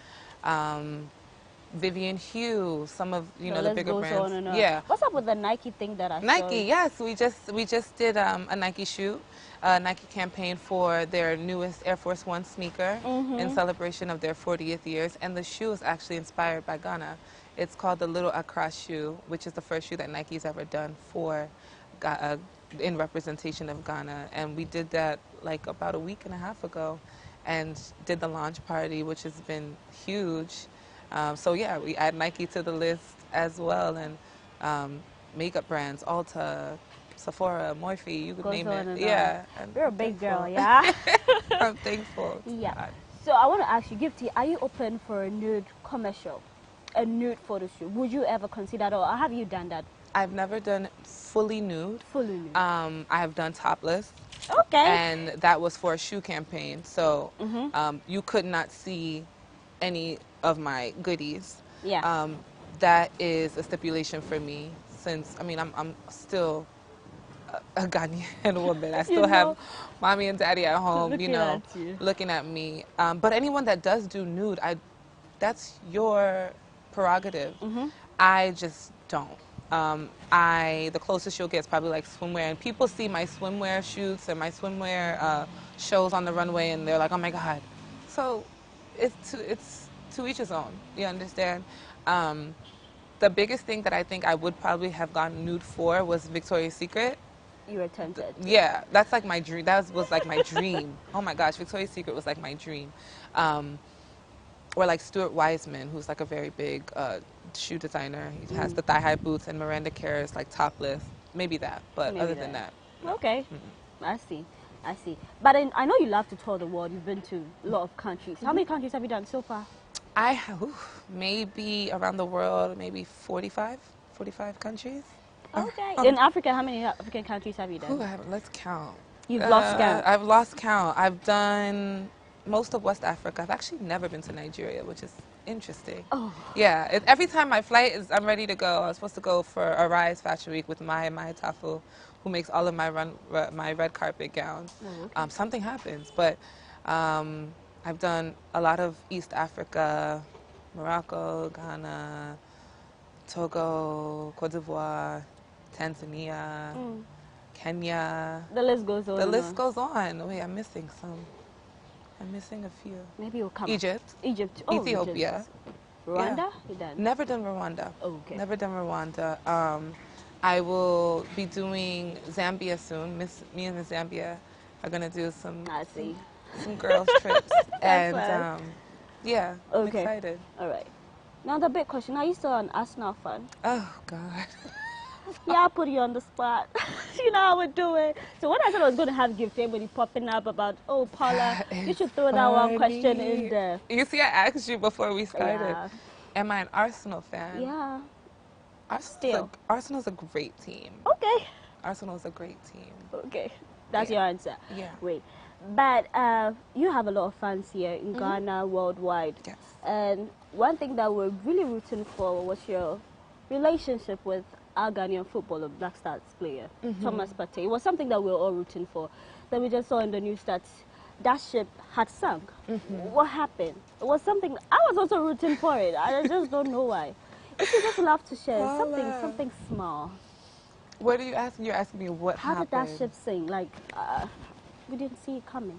Vivian Hugh, some of, you know, the bigger brands. On and on. Yeah. What's up with the Nike thing that I saw? Nike, yes, we just did a Nike shoot, Nike campaign for their newest Air Force One sneaker in celebration of their 40th years, and the shoe is actually inspired by Ghana. It's called the Little Accra shoe, which is the first shoe that Nike's ever done for in representation of Ghana, and we did that like about a week and a half ago, and did the launch party, which has been huge. So yeah, we add Nike to the list as well, and makeup brands, Ulta, Sephora, Morphe, you could name it. Yeah. You're a big girl, yeah? I'm thankful. Yeah. God. So I want to ask you, Gifty, are you open for a nude commercial, a nude photo shoot? Would you ever consider that, or have you done that? I've never done fully nude. Fully nude. I have done topless. Okay. And that was for a shoe campaign, so you could not see any of my goodies. Yeah. That is a stipulation for me, since I mean I'm still a Ghanaian woman. I still have mommy and daddy at home, looking at me. But anyone that does do nude, that's your prerogative. I just don't. The closest you'll get is probably like swimwear, and people see my swimwear shoots and my swimwear shows on the runway, and they're like, "Oh my God!" So it's to each his own. You understand? The biggest thing that I think I would probably have gone nude for was Victoria's Secret. You were tempted. Yeah, that's like my dream. That was like my dream. Oh my gosh, Victoria's Secret was like my dream. Or like Stuart Wiseman, who's like a very big shoe designer. He has the thigh-high boots, and Miranda Kerr is like topless. Maybe that, but other than that. No. Okay, I see. But I know you love to tour the world. You've been to a lot of countries. How many countries have you done so far? I have maybe around the world, maybe 45 countries. Okay. In Africa, how many African countries have you done? Let's count. You've lost count. I've lost count. I've done most of West Africa. I've actually never been to Nigeria, which is interesting. Oh. Yeah. Every time my flight is, I'm ready to go. I was supposed to go for Arise Fashion Week with Maya Tafu, who makes all of my red carpet gowns. Oh, okay. Something happens, but I've done a lot of East Africa, Morocco, Ghana, Togo, Cote d'Ivoire, Tanzania, Kenya. The list goes on. The list goes on. Wait, I'm missing some. I'm missing a few. Maybe you'll come. Egypt. Oh, Ethiopia. Egypt. Rwanda? Yeah. You done? Never done Rwanda. Oh, okay. Never done Rwanda. I will be doing Zambia soon. Me and Miss Zambia are gonna do some. I see. Some girls trips. And yeah, I'm okay. excited. All right. Now the big question: are you still an Arsenal fan? Oh God. Yeah, I'll put you on the spot. You know how we do it. So when I said I was going to have gift everybody popping up about, oh, Paula, you should throw that one question in there. You see, I asked you before we started. Yeah. Am I an Arsenal fan? Yeah. Arsenal's a great team. Okay. Arsenal's a great team. Okay. That's your answer. Yeah. Wait. But you have a lot of fans here in Ghana, worldwide. Yes. And one thing that we're really rooting for was your relationship with our Ghanaian footballer, Black Stars player, Thomas Partey. It was something that we were all rooting for. Then we just saw in the news that that ship had sunk. What happened? It was something, I was also rooting for it. I just don't know why. If you just love to share something small. What are you asking? You're asking me what happened. How did that ship sink? Like, we didn't see it coming.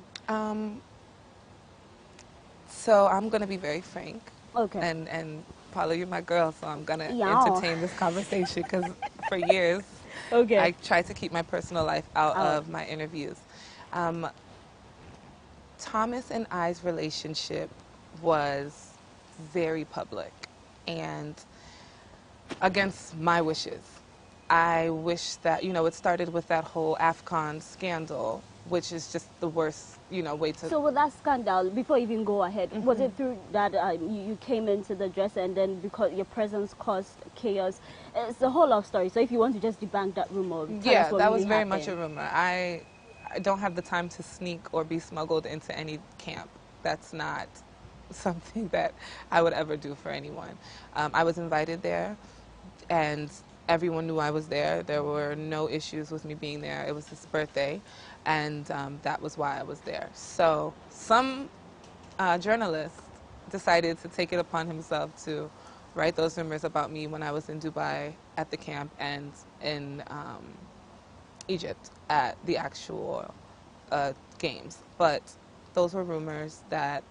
So I'm going to be very frank. Okay. And Paula, you're my girl, so I'm going to entertain this conversation because for years I tried to keep my personal life out of my interviews. Thomas and I's relationship was very public and against my wishes. I wish that, it started with that whole AFCON scandal, which is just the worst, way to... So with that scandal, before you even go ahead, was it through that you came into the dress and then because your presence caused chaos? It's a whole lot of stories. So if you want to just debunk that rumor, yeah, tell us what that really was very happened. much a rumor. I don't have the time to sneak or be smuggled into any camp. That's not something that I would ever do for anyone. I was invited there, and everyone knew I was there. There were no issues with me being there. It was his birthday, and that was why I was there. So some journalist decided to take it upon himself to write those rumors about me when I was in Dubai at the camp and in Egypt at the actual games. But those were rumors that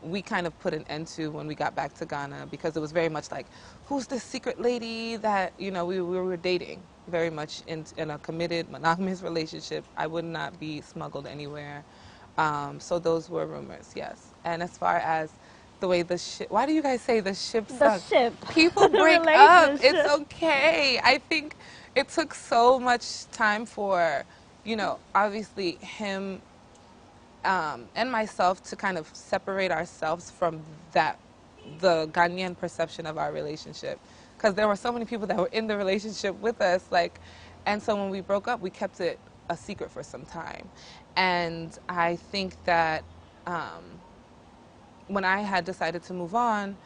we kind of put an end to when we got back to Ghana, because it was very much like, who's this secret lady that, we were dating, very much in a committed, monogamous relationship. I would not be smuggled anywhere. So those were rumors, yes. And as far as the way the ship, why do you guys say the ship sunk? The ship. People break up. It's okay. I think it took so much time for, obviously him and myself to kind of separate ourselves from the Ghanaian perception of our relationship. Because there were so many people that were in the relationship with us, and so when we broke up, we kept it a secret for some time. And I think that when I had decided to move on,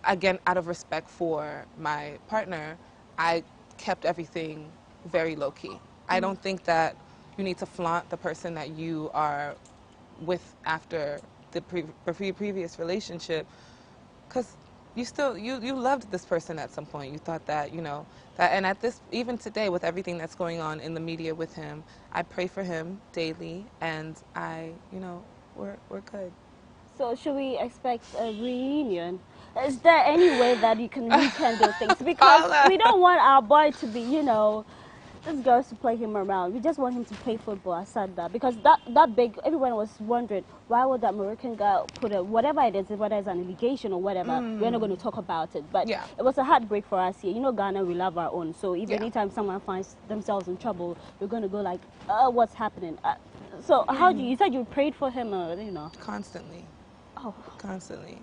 again, out of respect for my partner, I kept everything very low-key. I don't think that you need to flaunt the person that you are with after the previous relationship, because you loved this person at some point. You thought that, and at this, even today with everything that's going on in the media with him, I pray for him daily, and we're good. So should we expect a reunion? Is there any way that you can rekindle things? Because we don't want our boy to be, this girl's to play him around. We just want him to play football. I said that because that big, everyone was wondering why would that Moroccan guy put whatever it is, whether it's an allegation or whatever. We're not going to talk about it, but it was a heartbreak for us here. Ghana, we love our own. So if anytime someone finds themselves in trouble, we're going to go like, what's happening? So how do you said you prayed for him, Constantly. Oh, constantly.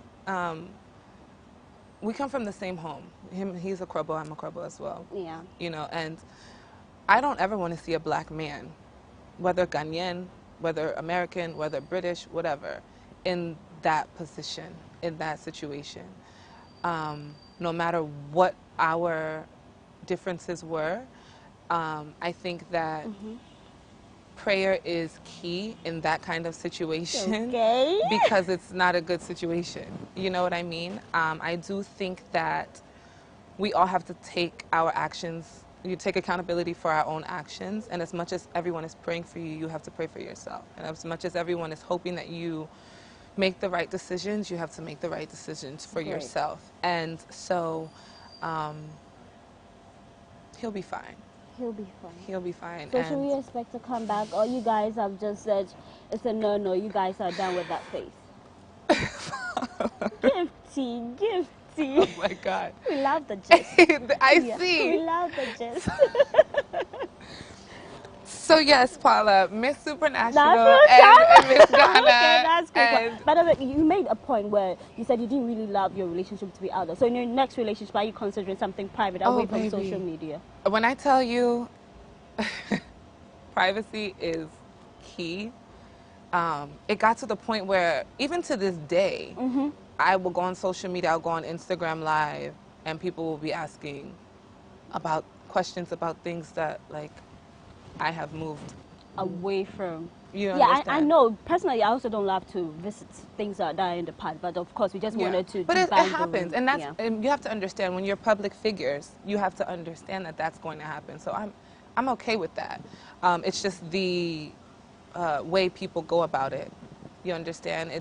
We come from the same home. He's a Krobo, I'm a Krobo as well. Yeah. And I don't ever want to see a black man, whether Ghanaian, whether American, whether British, whatever, in that position, in that situation. No matter what our differences were, I think that prayer is key in that kind of situation because it's not a good situation. You know what I mean? I do think that we all have to take our actions. You take accountability for our own actions, and as much as everyone is praying for you, you have to pray for yourself. And as much as everyone is hoping that you make the right decisions, you have to make the right decisions for yourself. And so he'll be fine. He'll be fine. He'll be fine. So should we expect to come back, or you guys have just said it's a no, you guys are done with that phase? Gifty. Oh my God. We love the gist. I see. We love the gist. So yes, Paula, Miss Supranational That's and Miss Ghana. Okay, that's good. And By the way, you made a point where you said you didn't really love your relationship to be out there. So in your next relationship, are you considering something private away from social media? When I tell you, privacy is key. It got to the point where even to this day, I will go on social media, I'll go on Instagram Live, and people will be asking about questions about things that like I have moved away from. You Yeah, understand? I know. Personally, I also don't love to visit things that are in the past, but of course, we just wanted to. But it define the happens, rule. and that's Yeah. and you have to understand when you're public figures, you have to understand that that's going to happen. So I'm okay with that. It's just the way people go about it. You understand?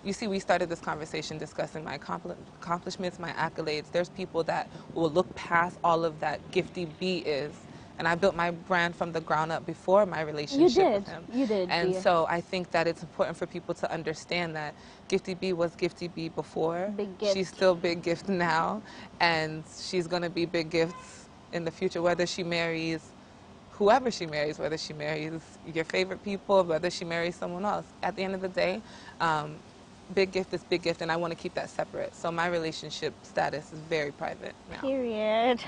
You see, we started this conversation discussing my accomplishments, my accolades. There's people that will look past all of that Gifty B is. And I built my brand from the ground up before my relationship with him. You did. And Bia. so I think that it's important for people to understand that Gifty B was Gifty B before. Big gift. She's still Big Gift now. And she's going to be Big Gifts in the future, whether she marries whoever she marries, whether she marries your favorite people, whether she marries someone else. At the end of the day, Big Gift is Big Gift, and I want to keep that separate. So my relationship status is very private now. Period.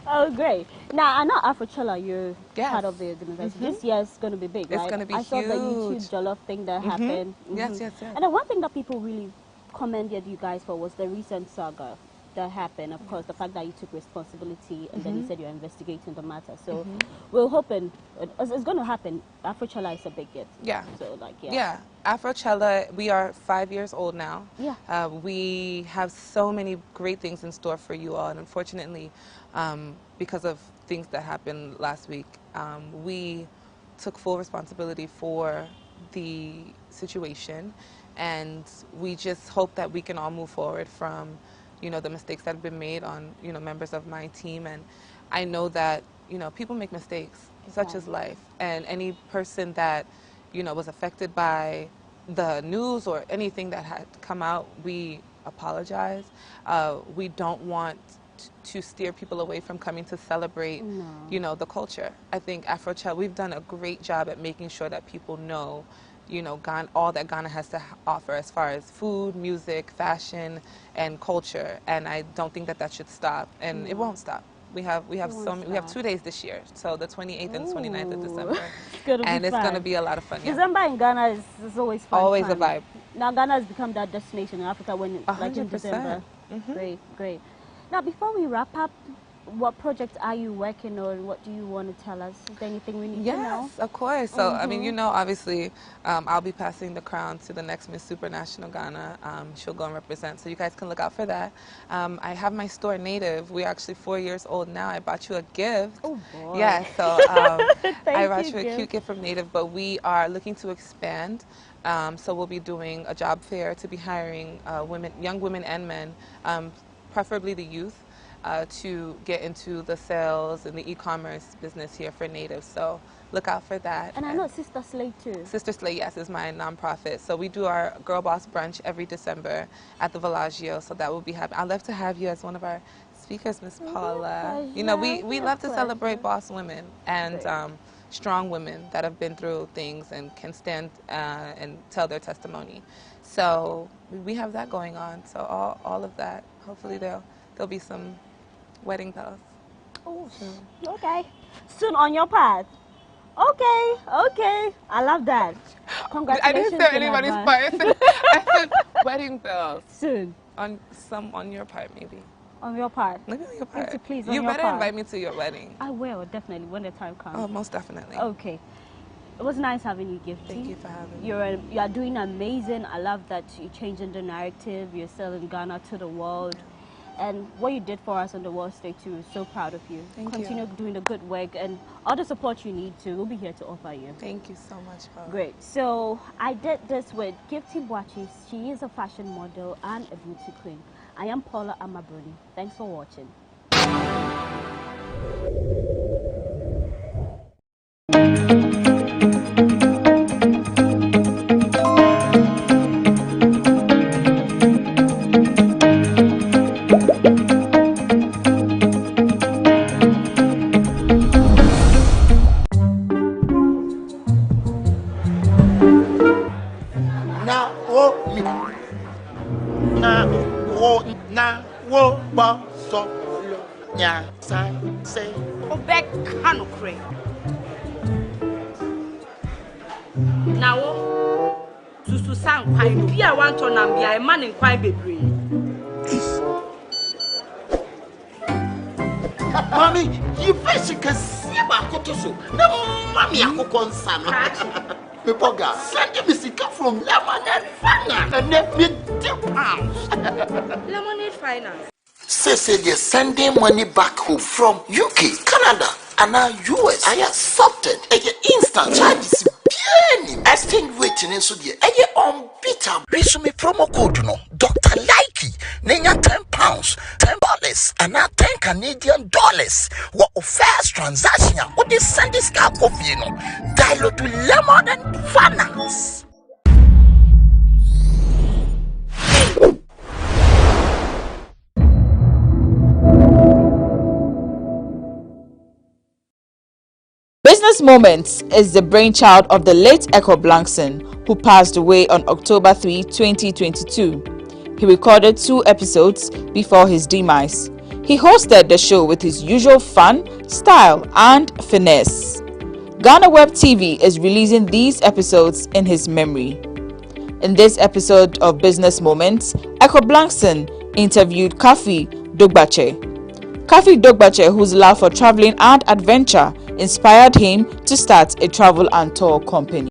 Oh, great. Now, I know Afrochella, you're part of the organization. This year is going to be big, right? It's going to be huge. I saw the YouTube Jollof thing that happened. Yes, yes, yes. And then one thing that people really commended you guys for was the recent saga that happened. Of course, the fact that you took responsibility and then you said you're investigating the matter. So we're hoping it's going to happen. Afrochella is a big gift. Yeah. So, like, Yeah. Afrochella, we are 5 years old now. Yeah. We have so many great things in store for you all. And unfortunately, because of things that happened last week, we took full responsibility for the situation. And we just hope that we can all move forward from the mistakes that have been made on, members of my team. And I know that, people make mistakes, such as life. And any person that, was affected by the news or anything that had come out, we apologize. We don't want to steer people away from coming to celebrate, the culture. I think Afrochella, we've done a great job at making sure that people know Ghana, all that Ghana has to offer as far as food, music, fashion, and culture. And I don't think that should stop, and it won't stop. We have 2 days this year, so the 28th and 29th of December, it's going to be a lot, great. December in Ghana is always fun. Always a vibe. Now Ghana has become that destination in Africa when like in December. Great. Now before we wrap up, what project are you working on? What do you want to tell us? Is there anything we need to know? Yes, of course. So, I mean, obviously, I'll be passing the crown to the next Miss Supranational Ghana. She'll go and represent, so you guys can look out for that. I have my store, Native. We're actually 4 years old now. I bought you a gift. Oh, boy. Yeah, so I bought you a cute gift from Native, but we are looking to expand. So we'll be doing a job fair to be hiring young women and men, preferably the youth, to get into the sales and the e-commerce business here for Native. So look out for that. And I know Sister Slay too. Sister Slay, yes, is my nonprofit. So we do our Girl Boss Brunch every December at the Villaggio. So that will be happening. I'd love to have you as one of our speakers, Miss Paula. We love to celebrate boss women and strong women that have been through things and can stand and tell their testimony. So we have that going on. So all of that. Hopefully there'll be some wedding bells. Oh, okay. Soon on your path. Okay. I love that. Congratulations. I didn't say anybody's part. I said wedding bells. Soon. On your part, maybe. On your part. Maybe on your part. Please, you better invite me to your wedding. I will, definitely, when the time comes. Oh, most definitely. Okay. It was nice having you, Gifty. Thank you for having me. You are doing amazing. I love that you're changing the narrative. You're selling Ghana to the world. And what you did for us on the world stage too, we're so proud of you. Continue doing the good work, and all the support you need to, we'll be here to offer you. Thank you so much, Paula. Great. So I did this with Gifty Boachi. She is a fashion model and a beauty queen. I am Paula Amabruni. Thanks for watching. time, say. Obek Hanokre. Now, to sang pine, be a want to Nambia, a man in quite baby. Mommy, you basically see about Kotoso. No, Mammy, I could concern. Pepoga, send me sicker from Lemonade Finance and let me £10. Lemonade Finance. Say they're sending money back home from UK, Canada, and now US. I accepted a instant charges. Exchange waiting in Sudia. A unbeatable. Resume promo code no. Dr. Likey. Nenya £10, $10, and now $10 Canadian. What first transaction? What is send this car coffee no? Dialogue to lemon and finance. Business Moments is the brainchild of the late Echo Blankson, who passed away on October 3, 2022. He recorded 2 episodes before his demise. He hosted the show with his usual fun, style, and finesse. GhanaWeb TV is releasing these episodes in his memory. In this episode of Business Moments, Echo Blankson interviewed Kafi Dogbache. Kafi Dogbache, whose love for traveling and adventure inspired him to start a travel and tour company.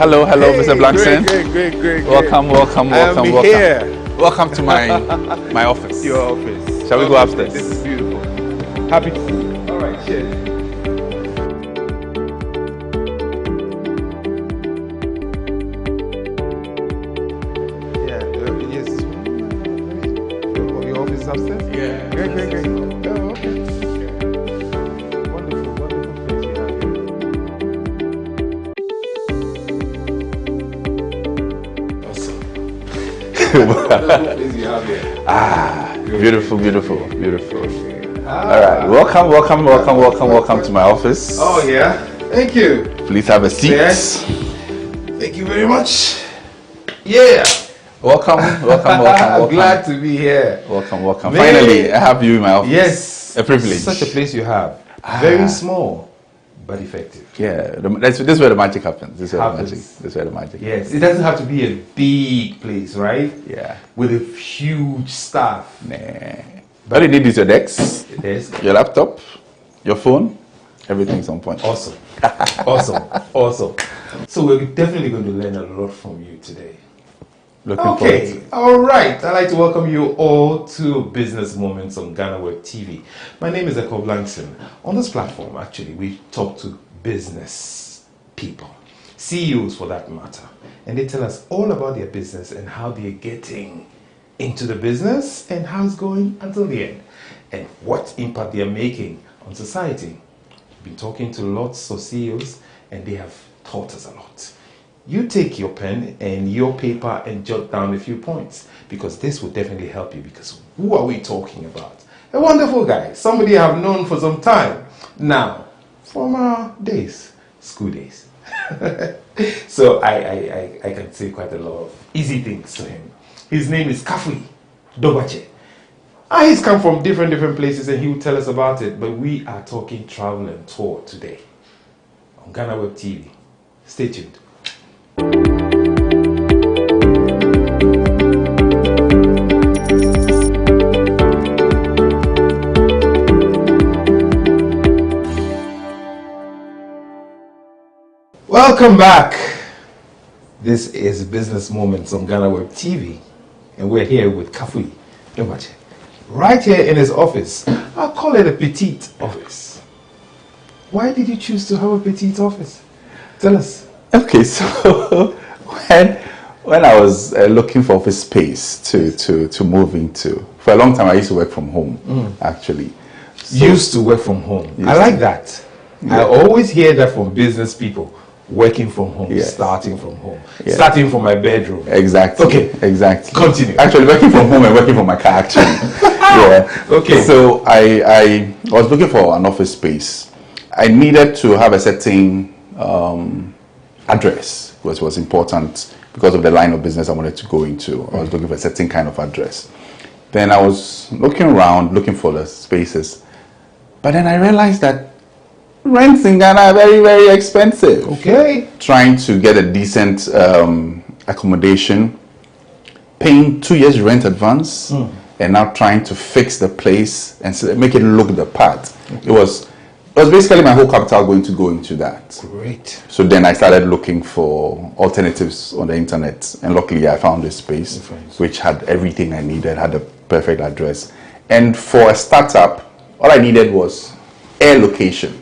Hello, hey, Mr. Blankson. Great. Welcome. Here. Welcome to my office. Your office. Shall we go upstairs? This is beautiful. Happy to see you. All right, cheers. Your office is upstairs? Yeah. Great. Oh, okay. Wonderful place you have here. Beautiful. All right, welcome to my office. Oh yeah, thank you. Please have a seat. Yes. Thank you very much. Yeah. Welcome. Glad to be here. Welcome. Finally, I have you in my office. Yes. A privilege. Such a place you have. Very small, but effective. Yeah, this is where the magic happens. This is where the magic. Yes, it doesn't have to be a big place, right? Yeah. With a huge staff. Nah. All you need is your desk, your laptop, your phone. Everything's on point. Awesome. So we're definitely going to learn a lot from you today. Looking forward to it. All right. I'd like to welcome you all to Business Moments on GhanaWeb TV. My name is Echo Blankson. On this platform, actually, we talk to business people, CEOs for that matter, and they tell us all about their business and how they're getting into the business and how it's going until the end and what impact they're making on society. We've been talking to lots of CEOs and they have taught us a lot. You take your pen and your paper and jot down a few points because this will definitely help you, because who are we talking about? A wonderful guy, somebody I've known for some time now, from our days, school days. So I can say quite a lot of easy things to him. His name is Kafi Dogbache. He's come from different places and he will tell us about it, but we are talking travel and tour today on GhanaWeb TV. Stay tuned. Welcome back. This is Business Moments on GhanaWeb TV, and we're here with Kafui Domache, right here in his office. I'll call it a petite office. Why did you choose to have a petite office? Tell us. Okay, so when I was looking for office space to move into, for a long time I used to work from home, actually. So, used to work from home. I like that. Yeah. I always hear that from business people. Working from home, starting from home, starting from my bedroom. Exactly. Okay. Exactly. Continue. Actually, working from home and working from my car, actually. Yeah. Okay. So I was looking for an office space. I needed to have a certain address, which was important because of the line of business I wanted to go into. I was looking for a certain kind of address. Then I was looking around, looking for the spaces. But then I realized that rents in Ghana are very, very expensive. Okay. Trying to get a decent accommodation, paying 2 years rent advance, and now trying to fix the place and make it look the part. Okay. It was basically my whole capital going to go into that. Great. So then I started looking for alternatives on the internet, and luckily I found this space which had everything I needed, had a perfect address. And for a startup, all I needed was a location,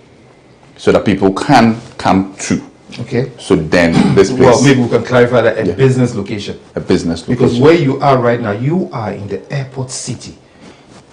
so that people can come to. Okay. So then this place. Well, maybe we can clarify that a business location. A business location. Because where you are right now, you are in the airport city,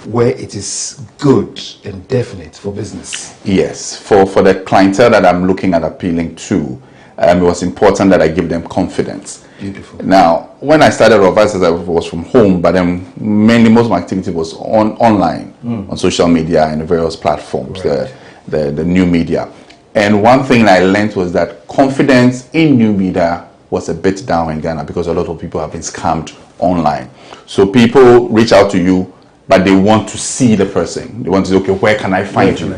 where it is good and definite for business. Yes. For the clientele that I'm looking at appealing to, it was important that I give them confidence. Beautiful. Now, when I started off, as I was from home, but then mainly most of my activity was online, on social media and various platforms. Right. The new media. And one thing I learned was that confidence in new media was a bit down in Ghana because a lot of people have been scammed online. So people reach out to you, but they want to see the person. They want to say, okay, where can I find you?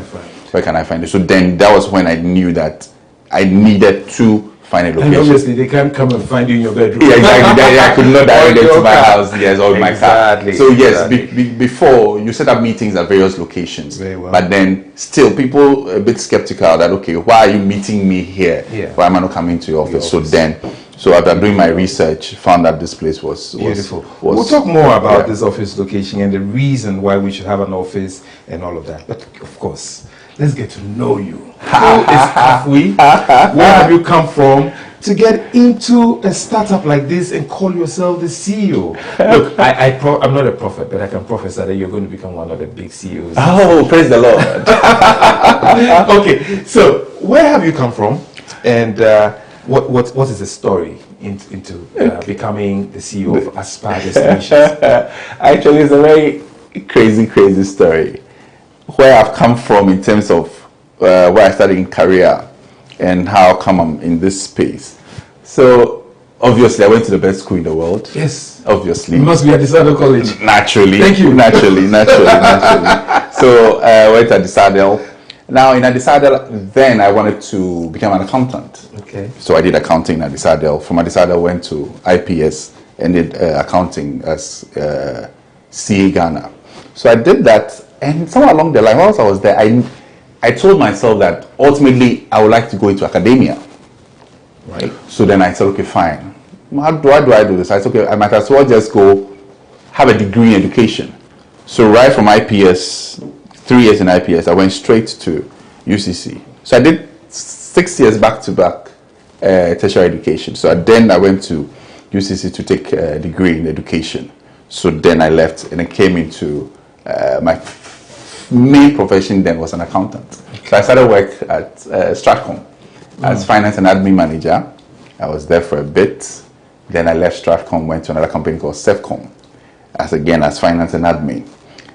Where can I find you? So then that was when I knew that I needed to find a location. And obviously they can't come and find you in your bedroom. Yeah, exactly. I could not direct them to my house, yes, or my car. So yes, before you set up meetings at various locations. Very well. But then still people a bit skeptical that, okay, why are you meeting me here? Yeah. Why am I not coming to your office? So after doing my research, found that this place was beautiful. We'll talk more about this office location and the reason why we should have an office and all of that. But of course, let's get to know you. Who is Kafui? Where have you come from to get into a startup like this and call yourself the CEO? Look, I'm not a prophet, but I can prophesy that you're going to become one of the big CEOs. Oh, praise the Lord. Okay, so where have you come from? And what is the story into becoming the CEO of Aspire Destinations? Actually, it's a very crazy story. Where I've come from in terms of where I started in career and how come I'm in this space. So obviously I went to the best school in the world. Yes. Obviously. You must be at DeSadel College. Naturally. Thank you. Naturally. So I went to DeSadel. Now in DeSadel, then I wanted to become an accountant. Okay. So I did accounting at DeSadel. From DeSadel went to IPS and did accounting as CA Ghana. So I did that, and somewhere along the line, whilst I was there, I told myself that ultimately I would like to go into academia. Right. So then I said, okay, fine. How do I do this? I said, okay, I might as well just go have a degree in education. So right from IPS, 3 years in IPS, I went straight to UCC. So I did 6 years back-to-back tertiary education. So then I went to UCC to take a degree in education. So then I left and I came into my main profession then was an accountant. So I started work at Stratcom as finance and admin manager. I was there for a bit. Then I left Stratcom, went to another company called Sevcom as finance and admin.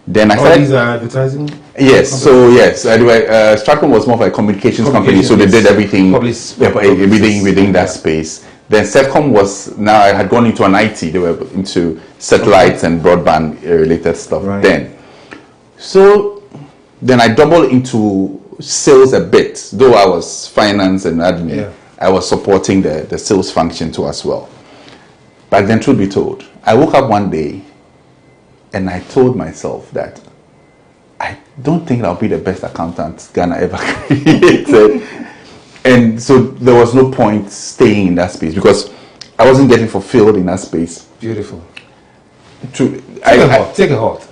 Then I started. These are advertising? Yes. So yes, anyway, Stratcom was more of a communications company, so they did everything within that space. Then Sevcom was, now I had gone into an IT. They were into satellites and broadband related stuff then. So then I doubled into sales a bit, though I was finance and admin. Yeah. I was supporting the sales function too as well. But then, truth be told, I woke up one day and I told myself that I don't think I'll be the best accountant Ghana ever created. And so there was no point staying in that space because I wasn't getting fulfilled in that space. Beautiful. Take a halt.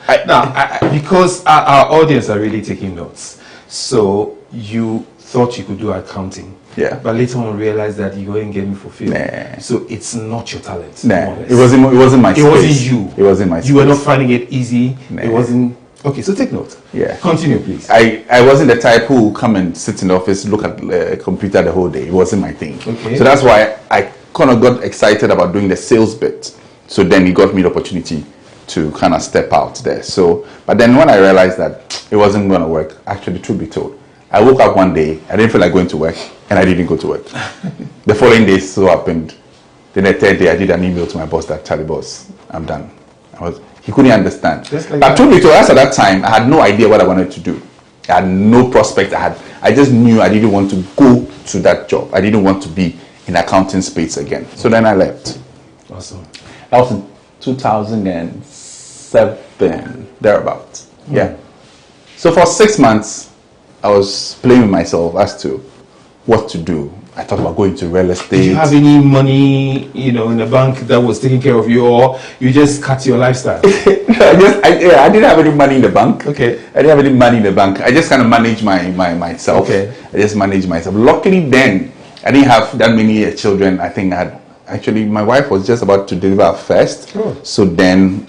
Because our audience are really taking notes. So you thought you could do accounting. Yeah. But later on realized that you weren't getting fulfilled. Nah. So it's not your talent. Nah. It wasn't my space. It wasn't you. It wasn't my space. You were not finding it easy. Nah. It wasn't. Okay, so take note. Yeah. Continue, please. I wasn't the type who would come and sit in the office, look at a computer the whole day. It wasn't my thing. Okay. So that's why I kind of got excited about doing the sales bit. So then it got me the opportunity to kind of step out there. So, but then when I realized that it wasn't going to work, actually, truth be told, I woke up one day, I didn't feel like going to work, and I didn't go to work. The following day, so happened. Then the third day, I did an email to my boss that, Charlie, boss, I'm done. He couldn't understand. But truth be told, as at that time, I had no idea what I wanted to do. I had no prospect. I just knew I didn't want to go to that job. I didn't want to be in accounting space again. So then I left. Awesome. That was in 2007, thereabouts. Yeah. So for 6 months, I was playing with myself as to what to do. I thought about going to real estate. Did you have any money, in the bank that was taking care of you, or you just cut your lifestyle? I didn't have any money in the bank. Okay. I didn't have any money in the bank. I just kind of managed myself. Okay. I just managed myself. Luckily then, I didn't have that many children. I think actually my wife was just about to deliver first. Oh. So then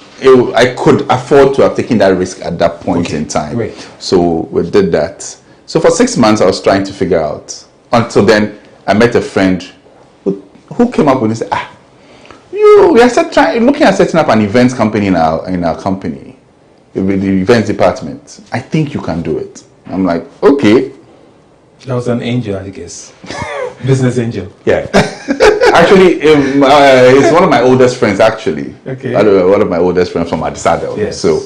I could afford to have taken that risk at that point in time. Great. So we did that. So for 6 months I was trying to figure out. Until then I met a friend who came up with this. We are looking at setting up an events company in our company, with the events department. I think you can do it. I'm like, okay. That was an angel, I guess. Business angel. Yeah. Actually, it's one of my oldest friends. Actually, Okay. One of my oldest friends from Addis Ababa. Yes. So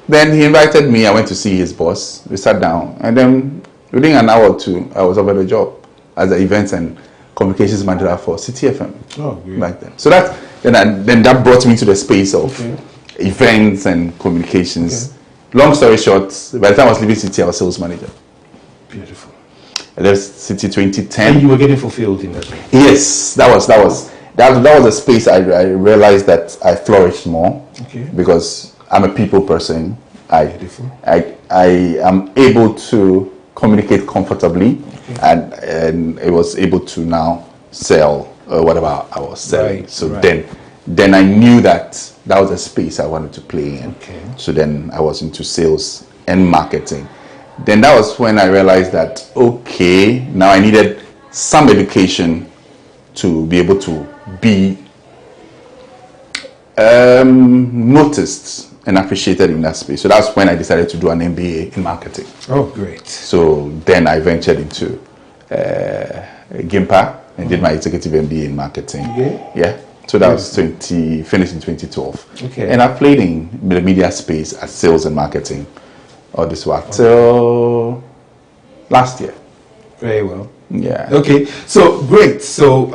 then he invited me. I went to see his boss. We sat down, and then within an hour or two, I was offered a job as an events and communications manager for City FM. Oh, great. Back then. So then that brought me to the space of events and communications. Long story short, by the time I was leaving City, I was sales manager. Beautiful. I left City 2010. And you were getting fulfilled in that way. Yes, that was a space I realized that I flourished more. Okay. Because I'm a people person. I am able to communicate comfortably, and I was able to now sell whatever I was selling. Right, So right. then I knew that was a space I wanted to play in. Okay. So then I was into sales and marketing. Then that was when I realized that, okay, now I needed some education to be able to be noticed and appreciated in that space. So that's when I decided to do an MBA in marketing. Oh, great. So then I ventured into GIMPA and did my executive MBA in marketing. Yeah. So that was finished in 2012. Okay. And I played in the media space at sales and marketing. All this while till last year. Very well. Yeah. Okay. So great. So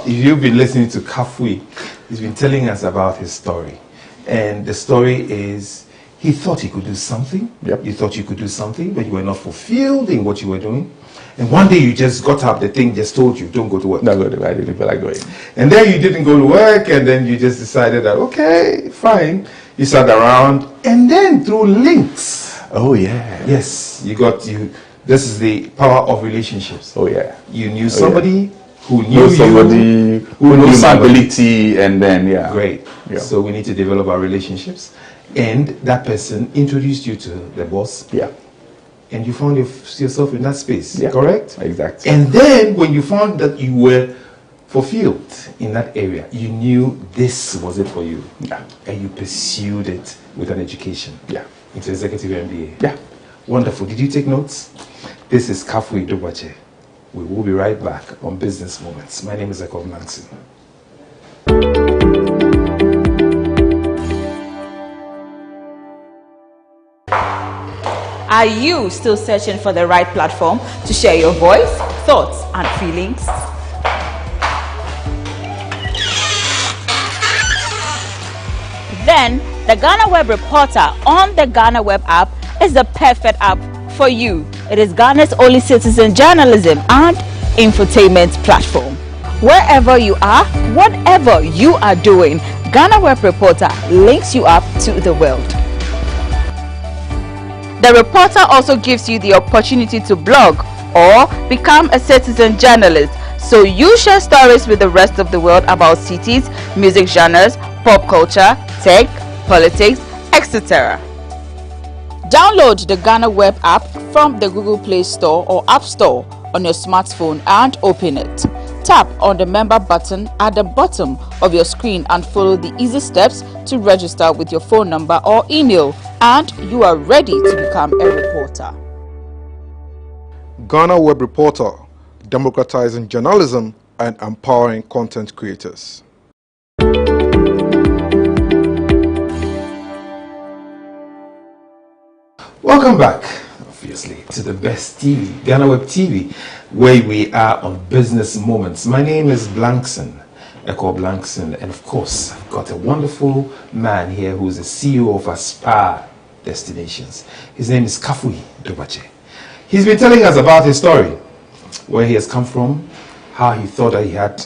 if you've been listening to Kafui, he's been telling us about his story, and the story is he thought he could do something. Yep. You thought you could do something, but you were not fulfilled in what you were doing. And one day you just got up, the thing just told you, don't go to work. Not go to work. I didn't feel like going. And then you didn't go to work, and then you just decided that, okay, fine. You sat around, and then through links. Oh, yeah. Yes, this is the power of relationships. Oh, yeah. You knew somebody who knew Know somebody you, who knew my somebody. ability, and then, yeah. Great. Yeah. So we need to develop our relationships. And that person introduced you to the boss. Yeah. And you found yourself in that space, Yeah. correct? Exactly. And then when you found that you were fulfilled in that area, you knew this was it for you. Yeah. And you pursued it with an education. Yeah. Into executive MBA. Yeah. Wonderful. Did you take notes? This is Kafui Dobache. We will be right back on Business Moments. My name is Jacob Nancy. Are you still searching for the right platform to share your voice, thoughts, and feelings? Then, the GhanaWeb Reporter on the GhanaWeb app is the perfect app for you. It is Ghana's only citizen journalism and infotainment platform. Wherever you are, whatever you are doing, GhanaWeb Reporter links you up to the world. The Reporter also gives you the opportunity to blog or become a citizen journalist, so you share stories with the rest of the world about cities, music genres, pop culture, tech, politics, etc. Download the GhanaWeb app from the Google Play Store or App Store on your smartphone and open it. Tap on the member button at the bottom of your screen and follow the easy steps to register with your phone number or email, and you are ready to become a reporter. GhanaWeb Reporter, democratizing journalism and empowering content creators. Welcome back, obviously, to the best TV, GhanaWeb TV, where we are on Business Moments. My name is Blankson, Echo Blankson, and of course, I've got a wonderful man here who's the CEO of Aspire Destinations. His name is Kafui Dobache. He's been telling us about his story, where he has come from, how he thought that he had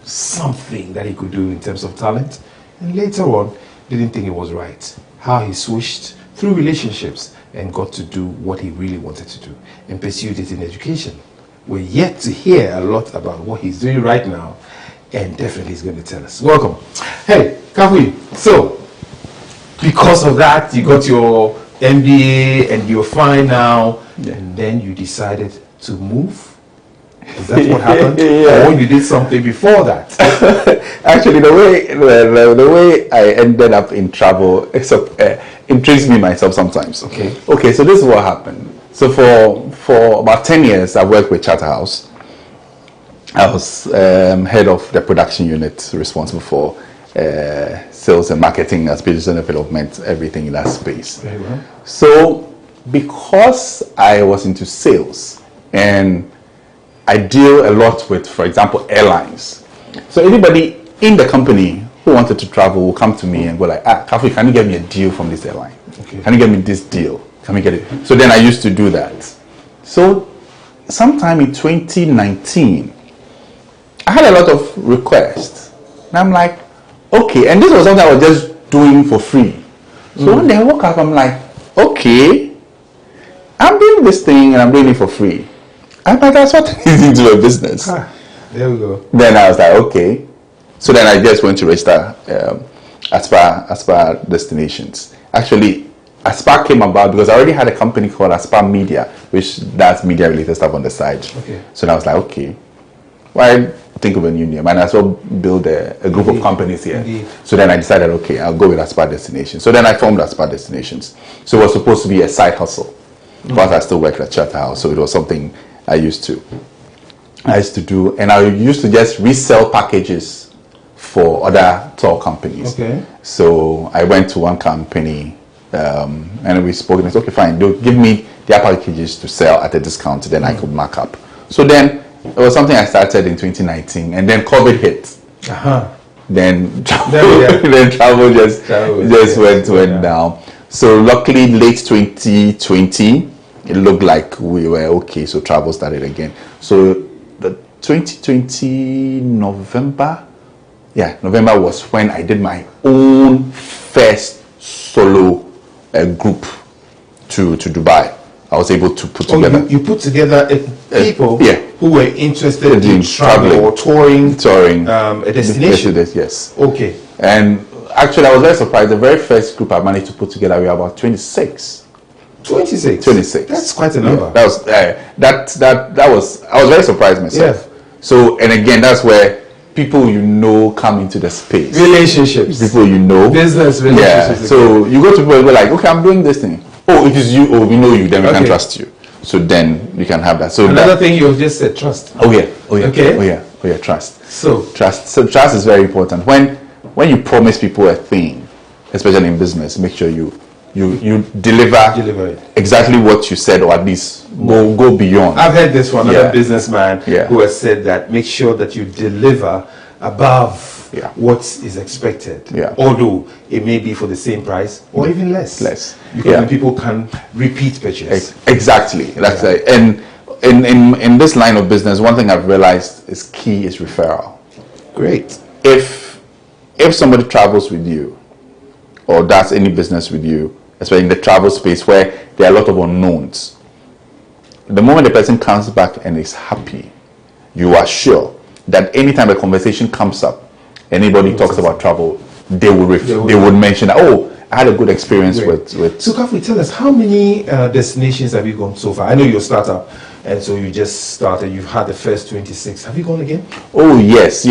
something that he could do in terms of talent, and later on, didn't think it was right. How he switched through relationships and got to do what he really wanted to do and pursued it in education. We're yet to hear a lot about what he's doing right now, and definitely he's going to tell us. Welcome. Hey, Kafui, so because of that, you got your MBA and you're fine now, and then you decided to move? Is that what happened? Yeah. Or you did something before that? Actually, the way I ended up in travel intrigues me myself sometimes. Okay, so this is what happened. So for about 10 years, I worked with Charterhouse. I was head of the production unit responsible for sales and marketing, business development, everything in that space. Very well. So because I was into sales and I deal a lot with, for example, airlines. So anybody in the company who wanted to travel will come to me and go like, Kafui, can you get me a deal from this airline? Okay. Can you get me this deal? Can we get it? So then I used to do that. So sometime in 2019, I had a lot of requests. And I'm like, okay. And this was something I was just doing for free. So one day I woke up, I'm like, okay, I'm doing this thing and I'm doing it for free. I might as well turn it into a business. There we go. Then I was like, okay. So then I just went to register Aspire Destinations. Actually, Aspire came about because I already had a company called Aspire Media, which does media related stuff on the side. Okay. So then I was like, okay, why think of a new name? Might as well build a group of companies here. Indeed. So then I decided, okay, I'll go with Aspire Destinations. So then I formed Aspire Destinations. So it was supposed to be a side hustle. But I still worked at Charterhouse, so it was something I used to do, and I used to just resell packages for other tour companies. Okay. So I went to one company, and we spoke, and I said, okay, fine, they'll give me their packages to sell at a discount, then I could mark up. So then it was something I started in 2019, and then COVID hit. Then travel just went down. So luckily, late 2020, it looked like we were okay, so travel started again. So the 2020 November was when I did my own first solo group to Dubai. I was able to put together. You put together people who were interested in traveling or touring a destination. Yes. Okay. And actually, I was very surprised. The very first group I managed to put together, we were about 26. 26. That's quite a number. Yeah, that was I was very surprised myself. Yeah. So, and again, that's where people you know come into the space. Relationships. People you know. Business relationships. Yeah. So you go to people and go like, okay, I'm doing this thing. Oh, it is you. Oh, we know you. Then we can trust you. So then you can have that. So another thing you've just said, trust. Oh yeah. Okay. Oh yeah. Trust. So trust. So trust is very important. When you promise people a thing, especially in business, make sure you deliver it. Exactly what you said, or at least go beyond. I've heard this from another businessman who has said that make sure that you deliver above what is expected. Yeah. Although it may be for the same price or even less. Because then people can repeat purchase. Exactly. That's right. And in this line of business, one thing I've realized is key is referral. Great. If somebody travels with you or does any business with you, especially in the travel space where there are a lot of unknowns, the moment the person comes back and is happy, you are sure that anytime a conversation comes up, anybody talks about travel, they would mention that, oh, I had a good experience with. So, Kafui, tell us, how many destinations have you gone so far? I know you're a startup, and so you just started. You've had the first 26. Have you gone again? Oh, yes.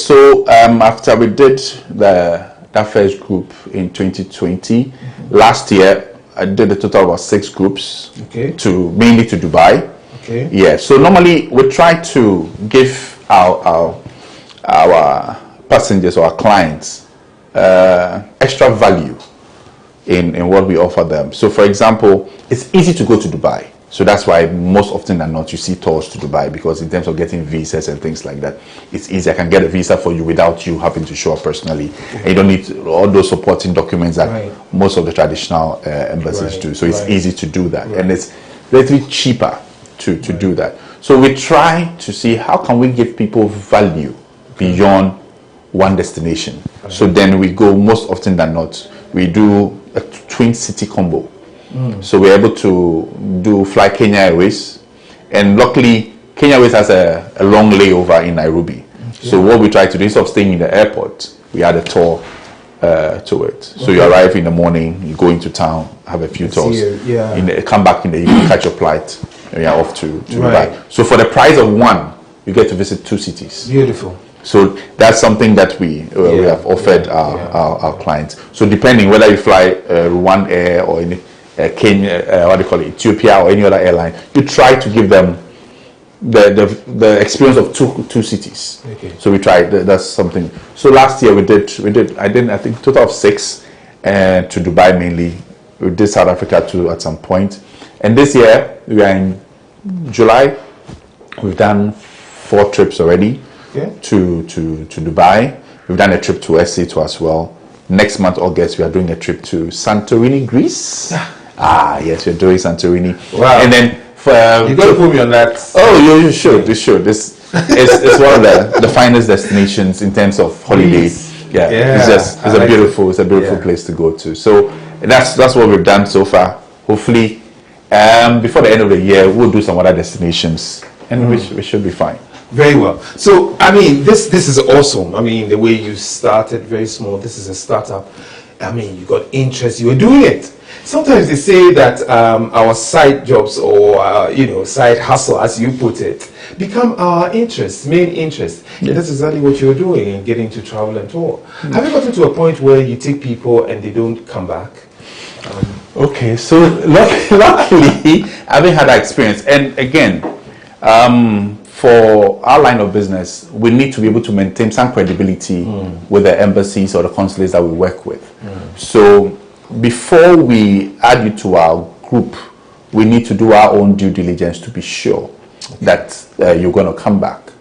So, after we did that first group in 2020, last year, I did a total of about 6 groups, mainly to Dubai. Okay. Yeah. So normally we try to give our passengers or our clients extra value in what we offer them. So, for example, it's easy to go to Dubai. So that's why most often than not you see tours to Dubai, because in terms of getting visas and things like that, it's easy. I can get a visa for you without you having to show up personally. And you don't need all those supporting documents that most of the traditional embassies do. So it's easy to do that. And it's relatively cheaper to do that. So we try to see how can we give people value beyond one destination. So then we go, most often than not, we do a twin city combo. So we're able to do fly Kenya Airways, and luckily Kenya Airways has a long layover in Nairobi. So what we try to do, instead of staying in the airport, we add a tour to it. So you arrive in the morning, you go into town, have a few tours, come back in the evening, catch your flight, and you're off to Dubai. So for the price of one, you get to visit 2 cities. Beautiful. So that's something that we have offered our clients. So depending whether you fly Rwanda Air or in Kenya, what do you call it, Ethiopia or any other airline, you try to give them the experience of two cities. So we tried. That's something. So last year I think total of 6, to Dubai mainly. We did South Africa too at some point, and this year we are in July. We've done 4 trips already to Dubai. We've done a trip to SA as well. Next month, August, we are doing a trip to Santorini, Greece. Yes, we're doing Santorini. Wow. And then you got to put me on that. Oh, you should. You should. It's one of the finest destinations in terms of holidays. It's a beautiful place to go to. So that's what we've done so far. Hopefully, before the end of the year, we'll do some other destinations, and we should be fine. Very well. So, I mean, this is awesome. I mean, the way you started very small. This is a startup. I mean, you got interest. You were doing it. Sometimes they say that our side jobs or side hustle, as you put it, become our main interest. And that's exactly what you're doing in getting to travel and tour. Have you gotten to a point where you take people and they don't come back? Okay, so luckily, I haven't had that experience. And again, for our line of business, we need to be able to maintain some credibility with the embassies or the consulates that we work with. So before we add you to our group, we need to do our own due diligence to be sure that you're going to come back.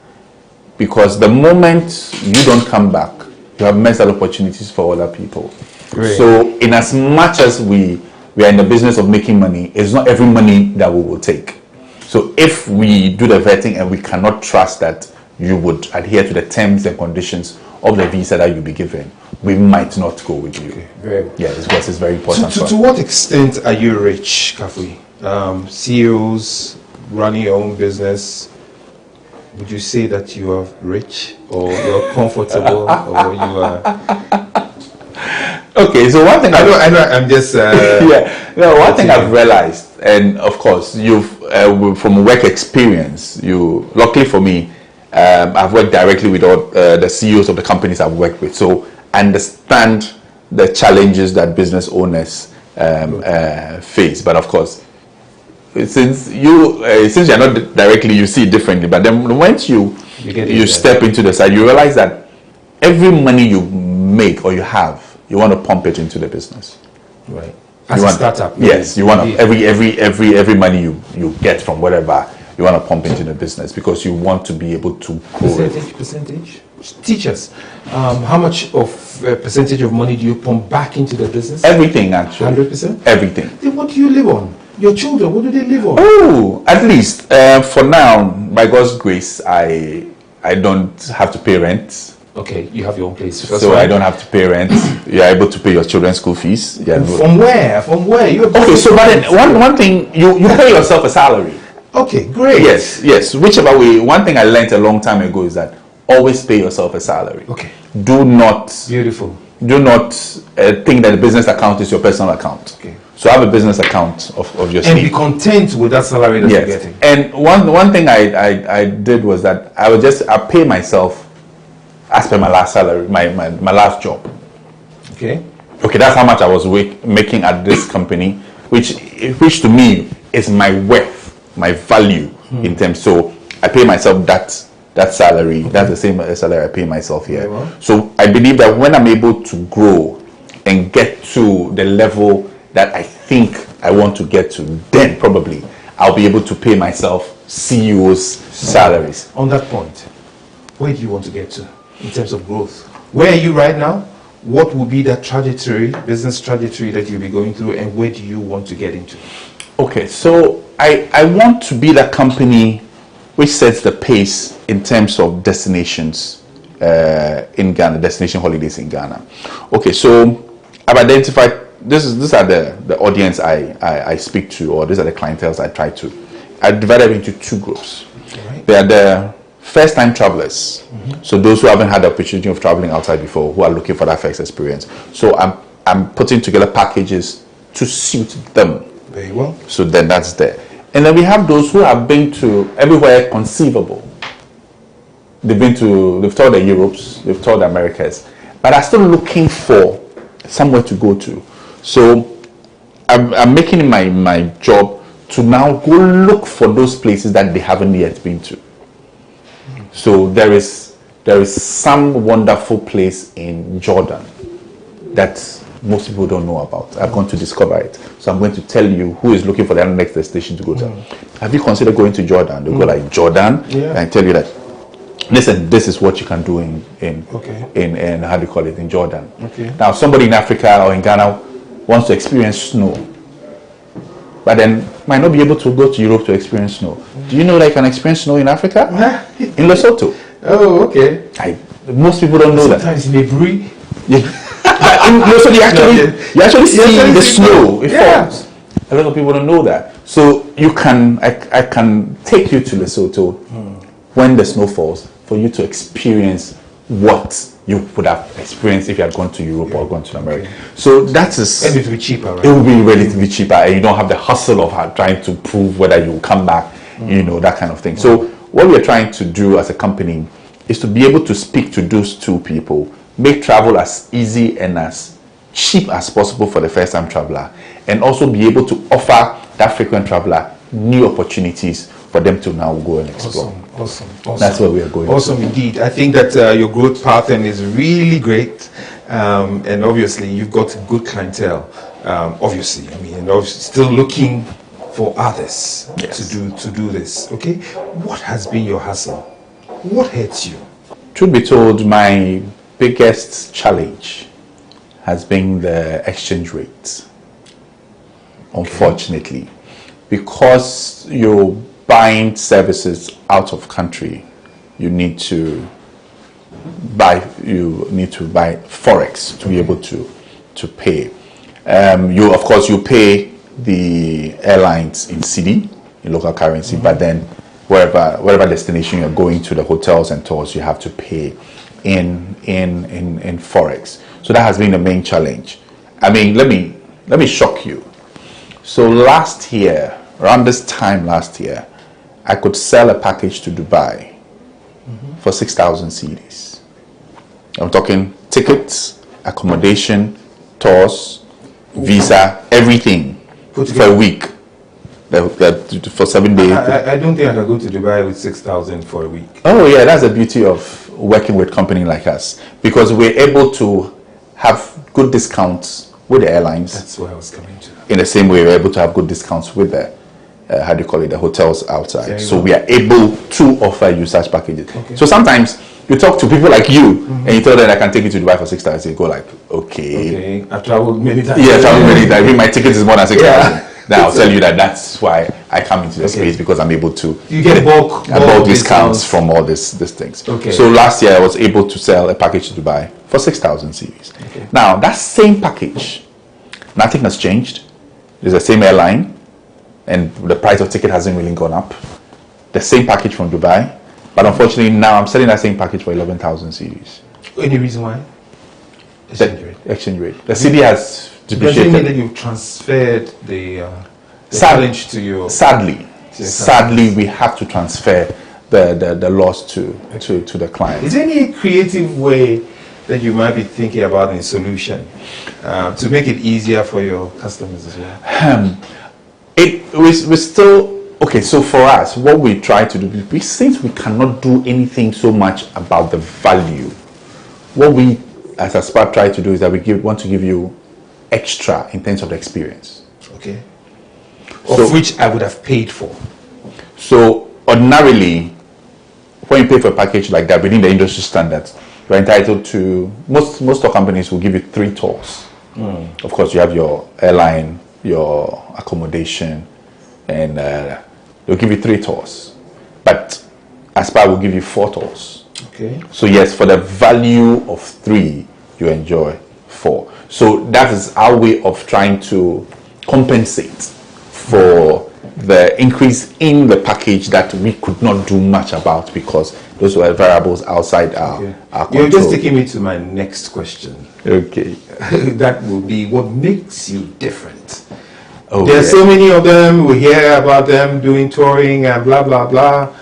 Because the moment you don't come back, you have missed out opportunities for other people. Great. So in as much as we are in the business of making money, it's not every money that we will take. So if we do the vetting and we cannot trust that you would adhere to the terms and conditions of the visa that you'll be given, we might not go with you. Very well. Yeah, because it's very important. To what extent are you rich, Kafui? CEOs, running your own business, would you say that you are rich or you're comfortable or you are... Okay, so one thing I know. I'm just one thing I've realized, and of course, you've from work experience. Luckily for me, I've worked directly with all the CEOs of the companies I've worked with, so I understand the challenges that business owners face. But of course, since you're not directly, you see it differently. But then once you step into the side, you realize that every money you make or you have, you want to pump it into the business. Right. As a startup. Yes, you want to every money you get from whatever, you want to pump into the business because you want to be able to grow it. Percentage? Teachers, how much of percentage of money do you pump back into the business? Everything, actually. 100%? Everything. Then what do you live on? Your children, what do they live on? Oh, at least for now, by God's grace, I don't have to pay rent. Okay, you have your own place. So I don't have to pay rent. You're able to pay your children's school fees. From where? From where? Okay, so but then one thing, you pay yourself a salary. Okay, great. Yes. Whichever way, one thing I learned a long time ago is that always pay yourself a salary. Okay. Do not. Beautiful. Do not think that the business account is your personal account. Okay. So have a business account of your and be content with that salary that you're getting. And one thing I did was that I pay myself as per my last salary, my last job. Okay. Okay, that's how much I was making at this company, which to me is my worth, my value in terms. So I pay myself that salary. Okay. That's the same salary I pay myself here. Well. So I believe that when I'm able to grow and get to the level that I think I want to get to, then probably I'll be able to pay myself CEO's salaries. On that point, where do you want to get to in terms of growth? Where are you right now? What will be that trajectory, business trajectory that you'll be going through, and where do you want to get into? Okay, so I want to be that company which sets the pace in terms of destinations in Ghana, destination holidays in Ghana. Okay, so I've identified these are the audience I speak to, or these are the clienteles I try to. I divide them into two groups. Right. They are the first-time travelers, so those who haven't had the opportunity of traveling outside before, who are looking for that first experience. So I'm putting together packages to suit them. Very well. So then that's there. And then we have those who have been to everywhere conceivable. They've toured the Europes, they've toured the Americas, but are still looking for somewhere to go to. So I'm making my job to now go look for those places that they haven't yet been to. So there is some wonderful place in Jordan that most people don't know about. I've gone to discover it. So I'm going to tell you who is looking for their next destination to go to. Have you considered going to Jordan? They go like, Jordan? Yeah. And tell you that, listen, this is what you can do in how do you call it, in Jordan. Okay. Now somebody in Africa or in Ghana wants to experience snow, but then might not be able to go to Europe to experience snow. Do you know that you can experience snow in Africa? In Lesotho. Oh, okay. Most people don't know that. Sometimes it may breathe. In Lesotho, you actually see the snow. It falls. A lot of people don't know that. So I can take you to Lesotho when the snow falls for you to experience what you would have experienced if you had gone to Europe or gone to America. So that is... And it will be cheaper, right? It will be relatively cheaper, and you don't have the hustle of trying to prove whether you will come back, that kind of thing. So what we're trying to do as a company is to be able to speak to those two people, make travel as easy and as cheap as possible for the first-time traveler, and also be able to offer that frequent traveler new opportunities for them to now go and explore. Awesome. That's where we are going. Awesome indeed. I think that your growth pattern is really great, and obviously you've got good clientele. Obviously, still looking for others to do this. Okay, what has been your hustle? What hurts you? Truth be told, my biggest challenge has been the exchange rate. Unfortunately, because you're buying services out of country, you need to buy forex to be able to pay. You pay the airlines in cedi, in local currency, but then wherever destination you're going to, the hotels and tours, you have to pay in forex. So that has been the main challenge. I mean, let me shock you. So last year, around this time last year, I could sell a package to Dubai for 6,000 cedis. I'm talking tickets, accommodation, tours, visa, everything for a week. For 7 days. I don't think I can go to Dubai with 6,000 for a week. Oh yeah, that's the beauty of working with a company like us, because we're able to have good discounts with the airlines. That's what I was coming to. In the same way, we're able to have good discounts with the the hotels outside. So we are able to offer you such packages. So sometimes you talk to people like you and you tell them I can take you to Dubai for 6,000. They go like, okay. I've traveled many times. Yeah, I've traveled many times. My ticket is more than 6,000. Then I'll tell you that's why I come into the space, because I'm able to get bulk discounts from all these things. So last year I was able to sell a package to Dubai for 6,000 series. Now that same package, nothing has changed. It's the same airline, and the price of ticket hasn't really gone up. The same package from Dubai, but unfortunately now I'm selling that same package for 11,000 series. Any reason why? Exchange rate. The CD has depreciated. Does it mean that you've transferred the challenge to your... Sadly, we have to transfer the loss to the client. Is there any creative way that you might be thinking about a solution to make it easier for your customers as well? We're still... Okay, so for us, what we try to do, since we cannot do anything so much about the value, what we as a SPA try to do is that we want to give you extra in terms of the experience. Okay. Of which I would have paid for. So ordinarily, when you pay for a package like that within the industry standards, you're entitled to, most tour companies will give you 3 tours. Of course, you have your airline, your accommodation, and they'll give you 3 tours. But Aspire will give you 4 tours. Okay. So yes, for the value of 3, you enjoy 4. So that is our way of trying to compensate for the increase in the package that we could not do much about, because those were variables outside our control. You're just taking me to my next question. Okay. That will be, what makes you different? There's so many of them, we hear about them doing touring and blah, blah, blah.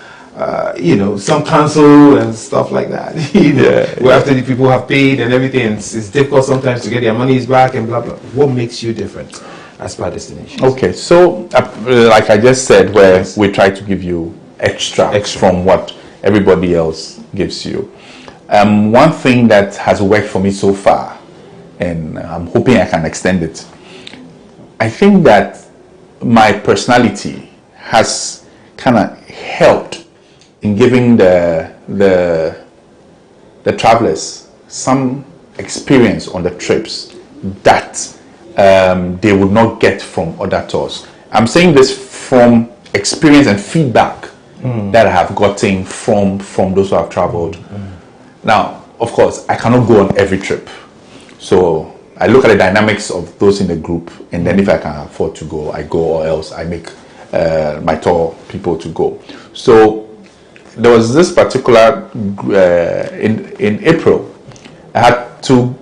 Some cancel and stuff like that. After the people have paid and everything, it's difficult sometimes to get their monies back and blah, blah. What makes you different as per destinations? Okay, so like I just said, where we try to give you extra from what everybody else gives you. One thing that has worked for me so far, and I'm hoping I can extend it, I think that my personality has kind of helped in giving the travelers some experience on the trips that they would not get from other tours. I'm saying this from experience and feedback that I have gotten from those who have traveled. Now, of course, I cannot go on every trip. So I look at the dynamics of those in the group, and then if I can afford to go, I go, or else I make my tour people to go. So there was this particular, in April, I had 2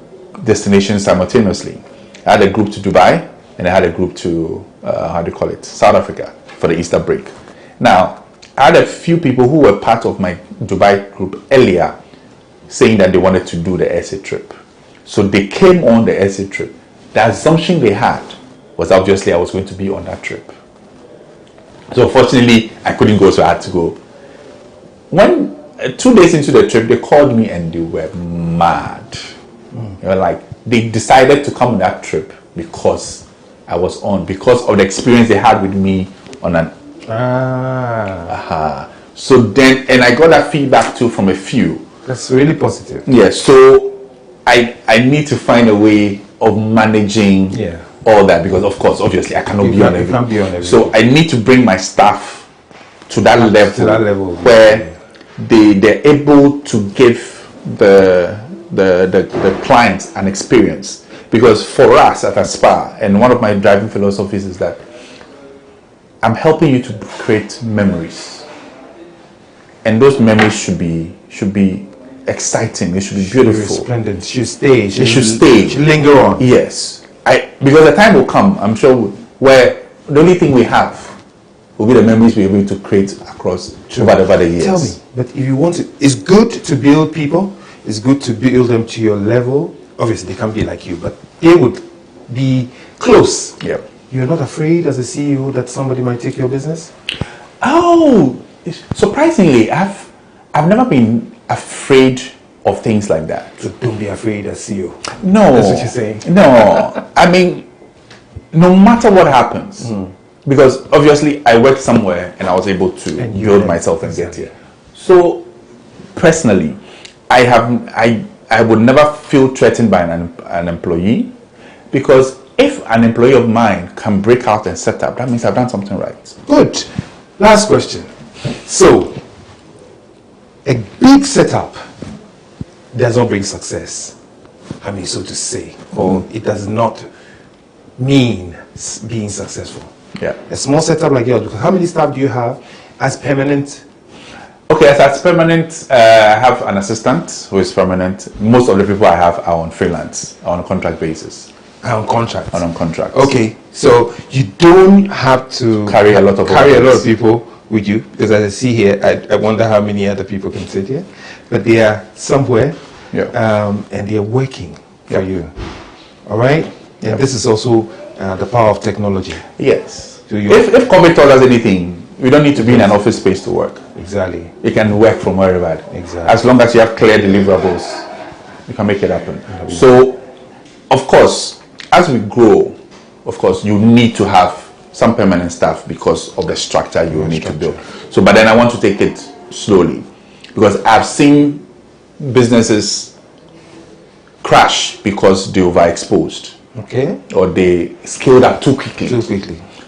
destinations simultaneously. I had a group to Dubai, and I had a group to, South Africa for the Easter break. Now, I had a few people who were part of my Dubai group earlier saying that they wanted to do the essay trip. So they came on the essay trip. The assumption they had was obviously I was going to be on that trip. So fortunately, I couldn't go, so I had to go. When 2 days into the trip, they called me and they were mad. They were like, they decided to come on that trip because I was on, because of the experience they had with me on an... So then, and I got that feedback too from a few. That's really positive. Yeah, so I need to find a way of managing all that, because of course, obviously, I cannot be on everything. So I need to bring my staff to that level where they're able to give the clients an experience. Because for us at Aspire, and one of my driving philosophies is that I'm helping you to create memories, and those memories should be exciting. It should be beautiful. Resplendent. Should stay. It should stay. Should linger on. Yes, because the time will come, I'm sure, where the only thing we have will be the memories we're able to create across over the years. Tell me, but if you want to, it's good to build people. It's good to build them to your level. Obviously, they can't be like you, but they would be close. Yeah. You're not afraid as a CEO that somebody might take your business? Oh, surprisingly, I've never been afraid of things like that. So don't be afraid as CEO. No. That's what you're saying. No. I mean, no matter what happens, because obviously I worked somewhere and I was able to build myself and get here. So personally, I would never feel threatened by an employee, because if an employee of mine can break out and set up, that means I've done something right. Good. Last question. So, a big setup does not bring success. I mean, so to say, or it does not mean being successful. Yeah. A small setup like yours, because how many staff do you have as permanent? Okay, as permanent, I have an assistant who is permanent. Most of the people I have are on freelance, on a contract basis. On contract. On contract. Okay, so you don't have to carry a lot of people with you, because as I see here, I wonder how many other people can sit here, but they are somewhere, and they are working for you. All right, and this is also the power of technology. Yes. So if COVID taught us anything, we don't need to be in an office space to work. Exactly. You can work from wherever. Exactly. As long as you have clear deliverables, you can make it happen. So, of course, as we grow, of course, you need to have some permanent staff because of the structure you need to build. So, but then I want to take it slowly, because I've seen businesses crash because they overexposed. Okay. Or they scaled up too quickly.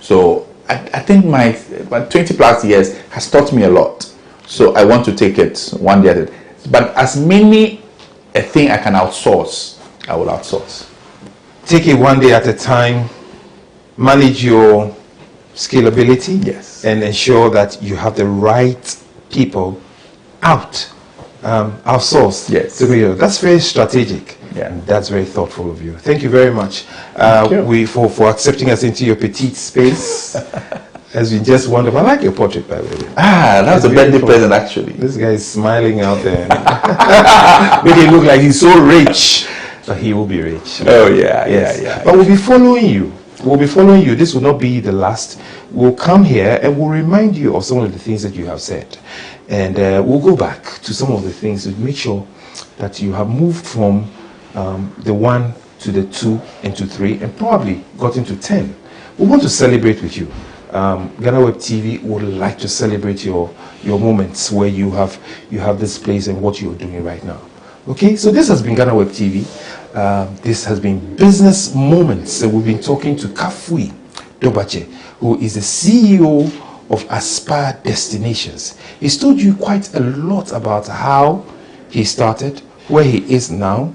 So I think my 20 plus years has taught me a lot. So I want to take it one day at a time. But as many a thing I can outsource, I will outsource. Take it one day at a time, manage your scalability, yes, and ensure that you have the right people outsourced. Yes. That's very strategic. Yeah. And that's very thoughtful of you. Thank you very much for accepting us into your petite space. Has been just wonderful. I like your portrait, by the way. That's a birthday present, actually. This guy is smiling out there. Make it look like he's so rich. But he will be rich. Oh, yeah. But we'll be following you. This will not be the last. We'll come here and we'll remind you of some of the things that you have said. And we'll go back to some of the things to make sure that you have moved from the 1 to the 2 and to 3 and probably got into 10. We want to celebrate with you. GhanaWeb TV would like to celebrate your moments where you have this place and what you're doing right now. Okay, so this has been GhanaWeb TV. This has been Business Moments. We've been talking to Kafui Dobache, who is the CEO of Aspire Destinations. He's told you quite a lot about how he started, where he is now.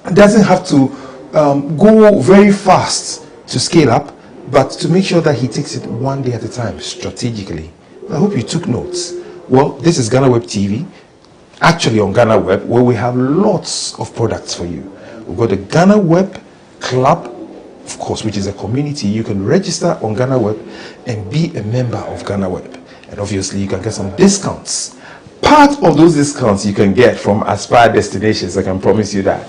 It doesn't have to go very fast to scale up, but to make sure that he takes it one day at a time, strategically. I hope you took notes. Well, this is GhanaWeb TV, actually on GhanaWeb, where we have lots of products for you. We've got the GhanaWeb Club, of course, which is a community. You can register on GhanaWeb and be a member of GhanaWeb. And obviously, you can get some discounts. Part of those discounts you can get from Aspire Destinations, I can promise you that.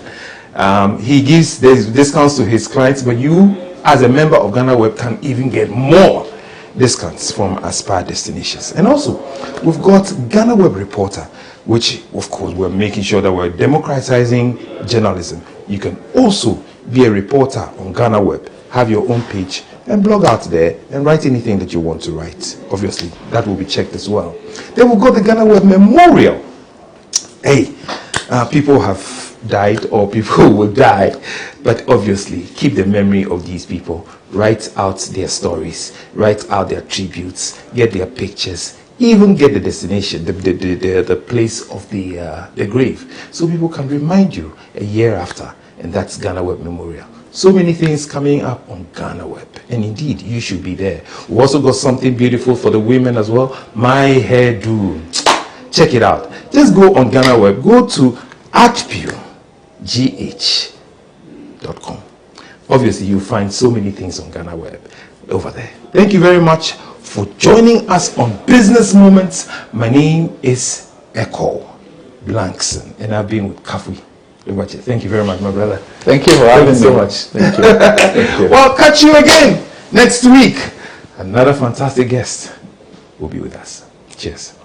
He gives these discounts to his clients, but you, as a member of GhanaWeb, can even get more discounts from Aspire Destinations. And also, we've got GhanaWeb Reporter, which, of course, we're making sure that we're democratizing journalism. You can also be a reporter on GhanaWeb, have your own page, and blog out there and write anything that you want to write. Obviously, that will be checked as well. Then we've got the GhanaWeb Memorial. Hey, people have died or people will die, but obviously keep the memory of these people. Write out their stories, write out their tributes, get their pictures, even get the destination, the place of the grave, so people can remind you a year after. And that's GhanaWeb Memorial. So many things coming up on GhanaWeb, and indeed you should be there. We've also got something beautiful for the women as well. My hairdo, check it out. Just go on GhanaWeb, go to artpure.gh.com. Obviously you'll find so many things on GhanaWeb over there. Thank you very much for joining us on Business Moments. My name is Echo Blankson, and I've been with Kafui. Thank you very much, my brother. Thank you for having me so much. Thank you. Thank you. Well, catch you again next week. Another fantastic guest will be with us. Cheers.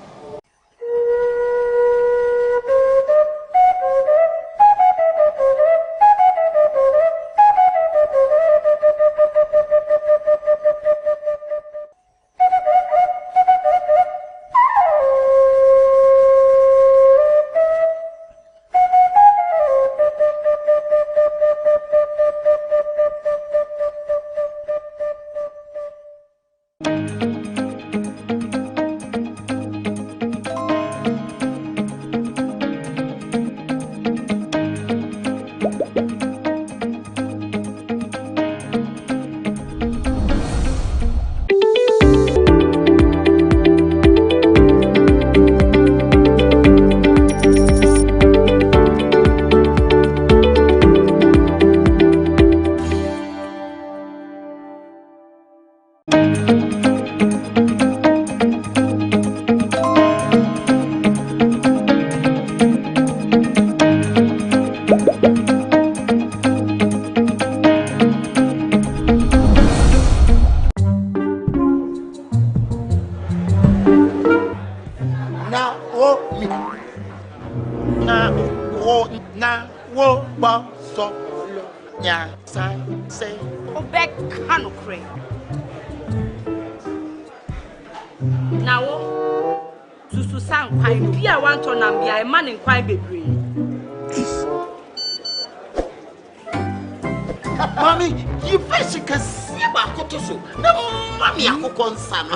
Mommy, you first can see about Kotoso. No, Mommy, I could concern.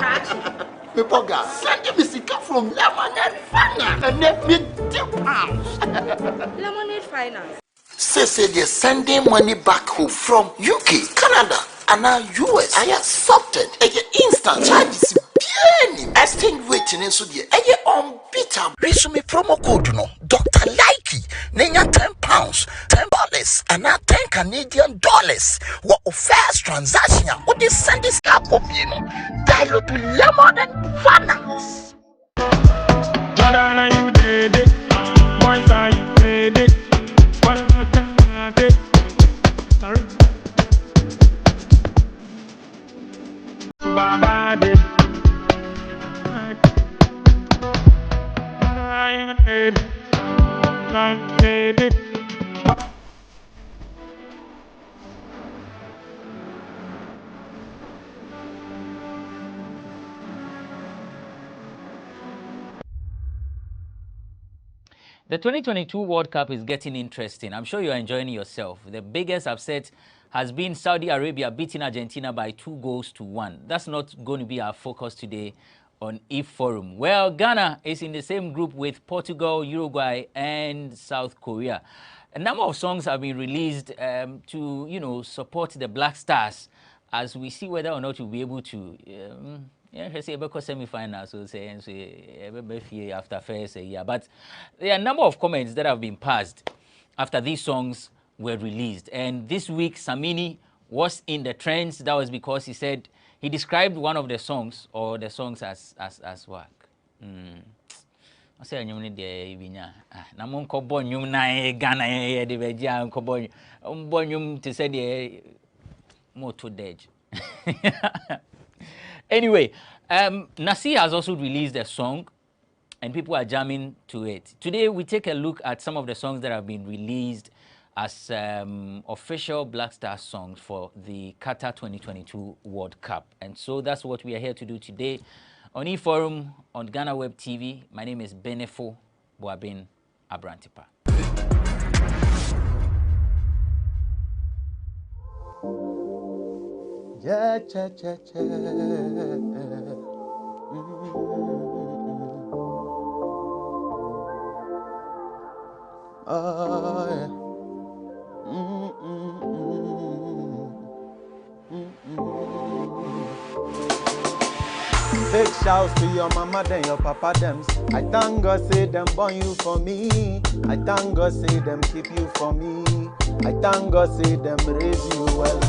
Mipoga, send me sick from Lemonade Finance and let me £2. Lemonade Finance. Say they're sending money back home from UK, Canada, and now US. I accepted. Instant charges. Exchange waiting in Sudia. Unbeatable. Resume promo code no. Dr. Likey. Nenya £10, $10, and now $10 Canadian. What first transaction? What they send this app of you know? Dial to Lemonade Finance. You did it. Boys, you did it. Sorry. Baba did. I did it. The 2022 World Cup is getting interesting. I'm sure you're enjoying yourself. The biggest upset has been Saudi Arabia beating Argentina by 2-1. That's not going to be our focus today on E-Forum. Well, Ghana is in the same group with Portugal, Uruguay, and South Korea. A number of songs have been released to, support the Black Stars as we see whether or not we'll be able to semi-finals, so say after first year. But there are a number of comments that have been passed after these songs were released. And this week, Samini was in the trends. That was because he said he described one of the songs or the songs as what? I say nyum ni de ibinya. Na mon ko bon nyum na Ghana e de beja ko bon nyum to say the moto dej. Anyway, Nasi has also released a song and people are jamming to it. Today we take a look at some of the songs that have been released as official Black Star songs for the Qatar 2022 World Cup. And so that's what we are here to do today on E-Forum on GhanaWeb TV. My name is Benefo Boabin Abrantipa. Yeah. Oh, yeah. Big shouts to your mama, then your papa, them. I thank God, say them born you for me. I thank God, say them keep you for me. I thank God, say them raise you well.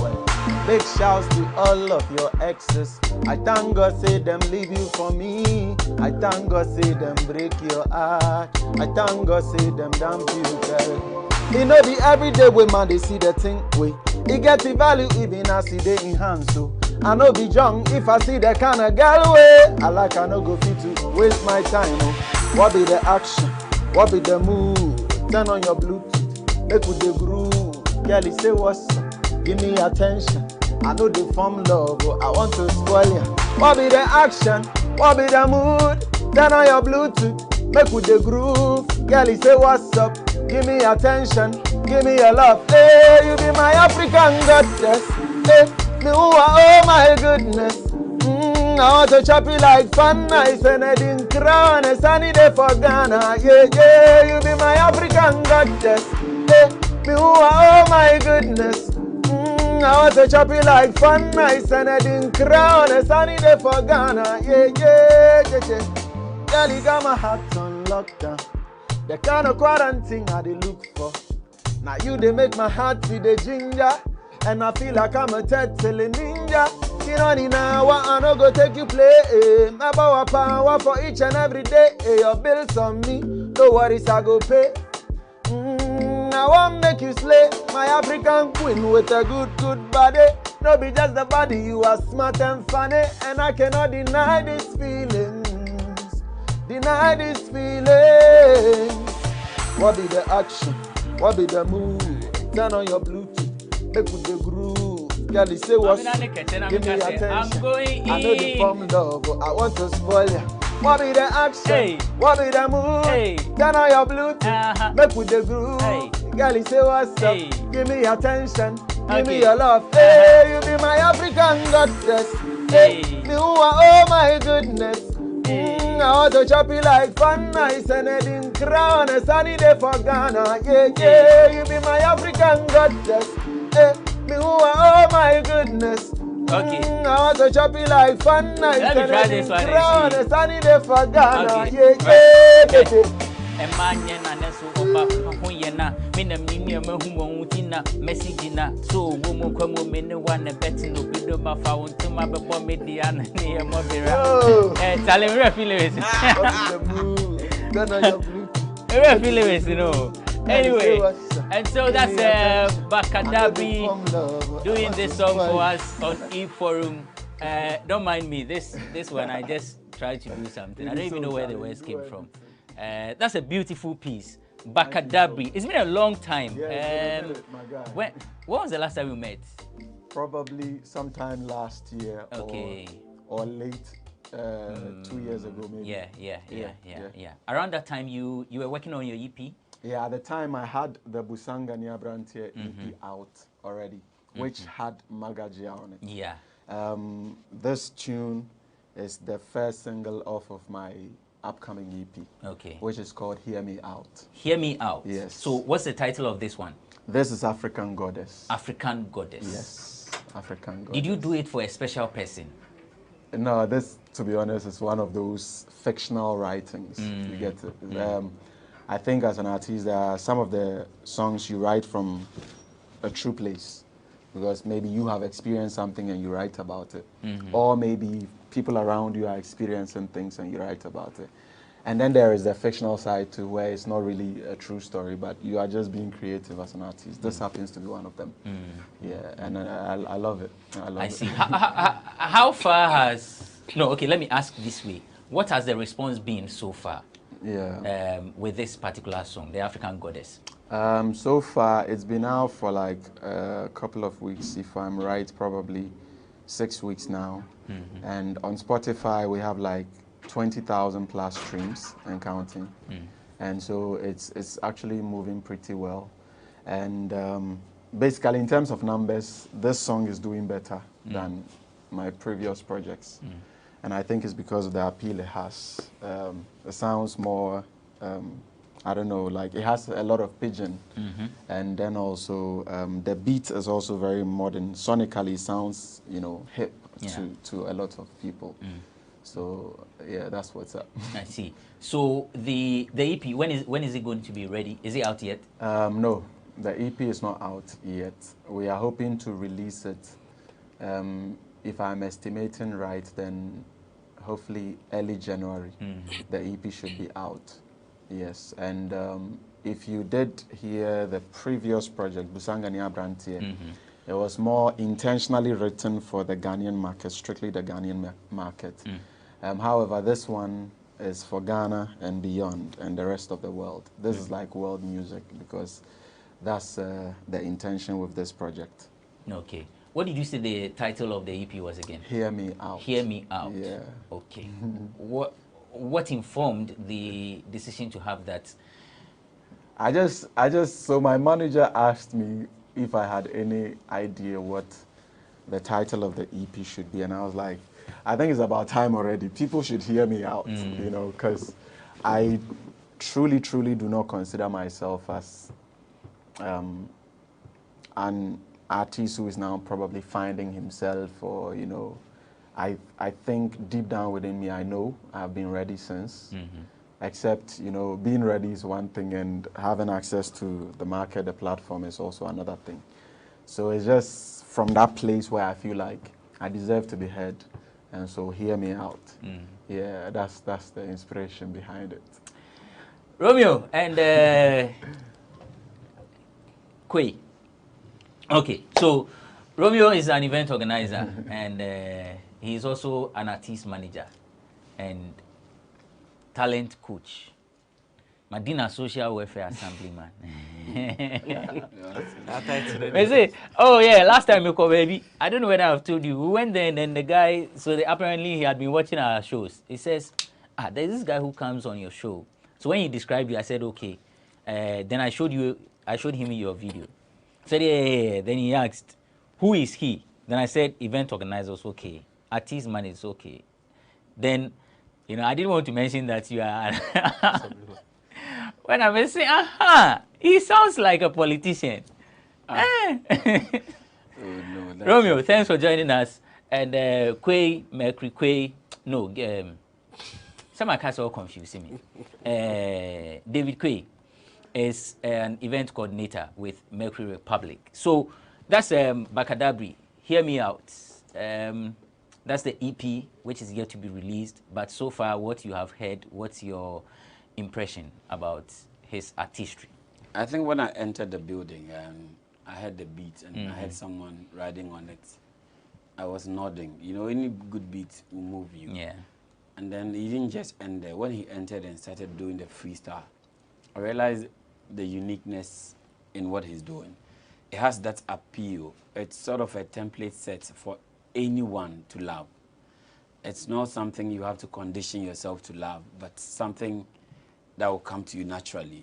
Big shouts to all of your exes. I thank God, say them leave you for me. I thank God, say them break your heart. I thank God, say them damn you, girl. You know the everyday way man they see the thing way. It get the value even as see they in hand so. I know be young if I see that kind of girl way. I like I no go fit to waste my time. Oh. What be the action? What be the move? Turn on your Bluetooth, make with the groove. Girl, you say what's up? Give me attention. I know the form love, but I want to spoil ya. What be the action? What be the mood? Turn on your Bluetooth, make with the groove. Girl, you say what's up? Give me attention, give me your love. Hey, you be my African goddess. Hey, me oh my goodness. I want to chop you like fun nice and I didn't crown a sunny day for Ghana. Yeah, yeah, you be my African goddess. Hey, me who are, oh my goodness. I want to chop you like fun nice and I didn't crown a sunny day for Ghana. Yeah, yeah, yeah, yeah. Girl, you got my heart on lockdown. The kind of quarantine I dey look for. Now you they make my heart see the ginger. And I feel like I'm a turtle ninja. You know the now I no go take you play. My power for each and every day. Your bills on me, no worries I go pay. I want make you slay my African queen with a good body. No be just the body, you are smart and funny. And I cannot deny this feeling. Deny this feeling. What be the action? What be the move? Turn on your Bluetooth, make with the groove. Girl, you say what's give me attention. I'm going I know the form love, but I want to spoil ya. What be the action? What be the move? Turn on your Bluetooth, make with the groove. Girl, you say what's up? Give me attention. Give me your love. Hey, you be my African goddess. Hey, me who are, oh my goodness. I want to chop you like fun nice and I didn't crown a sunny day for Ghana. Yeah, yeah, you be my African goddess. Hey, me who are, oh my goodness. I want to chop you like fun nice and I didn't crown a sunny day for Ghana. Yeah, yeah, yeah. Emanya na neso oba ahoye na me na mimi amahu tina message na so wo mo kwamo me ne wa na bet no bido ma fa wonto ma bebo media na ne e mo bera tale me feel it me feel it no anyway and so that's Bakadabi doing this song for us on E-Forum. Don't mind me, this one I just tried to do something. I don't even know where the words came from. That's a beautiful piece. Bakadabi. It's been a long time. When was the last time we met? Probably sometime last year or late 2 years ago maybe. Yeah. Around that time you were working on your EP? Yeah, at the time I had the Busanga Niabrantia EP out already, which had Magajia on it. Yeah. This tune is the first single off of my upcoming EP, which is called Hear Me Out. Hear Me Out? Yes. So what's the title of this one? This is African Goddess. African Goddess. Yes, African Goddess. Did you do it for a special person? No, this, to be honest, is one of those fictional writings. You get it? I think as an artist, there are some of the songs you write from a true place, because maybe you have experienced something and you write about it. Or maybe people around you are experiencing things and you write about it. And then there is the fictional side too, where it's not really a true story, but you are just being creative as an artist. This happens to be one of them. Yeah, and I love it. I see. How far has... No, okay, let me ask this way. What has the response been so far with this particular song, The African Goddess? So far, it's been out for like a couple of weeks, if I'm right, probably 6 weeks now. And on Spotify, we have like 20,000 plus streams and counting. And so it's actually moving pretty well. And basically, in terms of numbers, this song is doing better than my previous projects. And I think it's because of the appeal it has. It sounds more, I don't know, like it has a lot of pidgin. And then also the beat is also very modern. Sonically, it sounds, you know, hip to a lot of people. So yeah, that's what's up. I see. So the EP, when is it going to be ready? Is it out yet? No, the EP is not out yet. We are hoping to release it. If I'm estimating right, then hopefully early January, the EP should be out. Yes, and if you did hear the previous project, Busanga Niabrantie, it was more intentionally written for the Ghanaian market, strictly the Ghanaian market. However, this one is for Ghana and beyond, and the rest of the world. This is like world music, because that's the intention with this project. Okay. What did you say the title of the EP was again? Hear Me Out. Hear Me Out. Yeah. Okay. What informed the decision to have that? So my manager asked me if I had any idea what the title of the EP should be, and I was like, I think it's about time already. People should hear me out, you know, because I truly do not consider myself as an artist who is now probably finding himself, or, you know, I think deep down within me, I know I've been ready since. Except, you know, being ready is one thing, and having access to the market, the platform, is also another thing. So it's just from that place where I feel like I deserve to be heard, and so hear me out. Yeah, that's the inspiration behind it. Romeo and Quay. Okay, so Romeo is an event organizer and he's also an artist manager and talent coach. Madina Social Welfare Assemblyman. I say, oh yeah, last time you called, baby. I don't know whether I've told you. We went there and then the guy, apparently he had been watching our shows. He says, there's this guy who comes on your show. So when he described you, I said, okay. Then I showed him your video. He said, yeah. Then he asked, who is he? Then I said, event organizers, okay. Artist managers, okay. Then, you know, I didn't want to mention that you are... When I'm saying, he sounds like a politician. Romeo, thanks for joining us. And Quay, Mercury, Quay, no, some of us all confusing me. David Quay is an event coordinator with Mercury Republic. So that's Bakadabri. Hear me out. That's the EP, which is yet to be released. But so far, what you have heard, what's your impression about his artistry? I think when I entered the building, I heard the beat and I heard someone riding on it. I was nodding. You know, any good beat will move you. Yeah. And then he didn't just end there. When he entered and started doing the freestyle, I realized the uniqueness in what he's doing. It has that appeal. It's sort of a template set for anyone to love. It's not something you have to condition yourself to love, but something that will come to you naturally.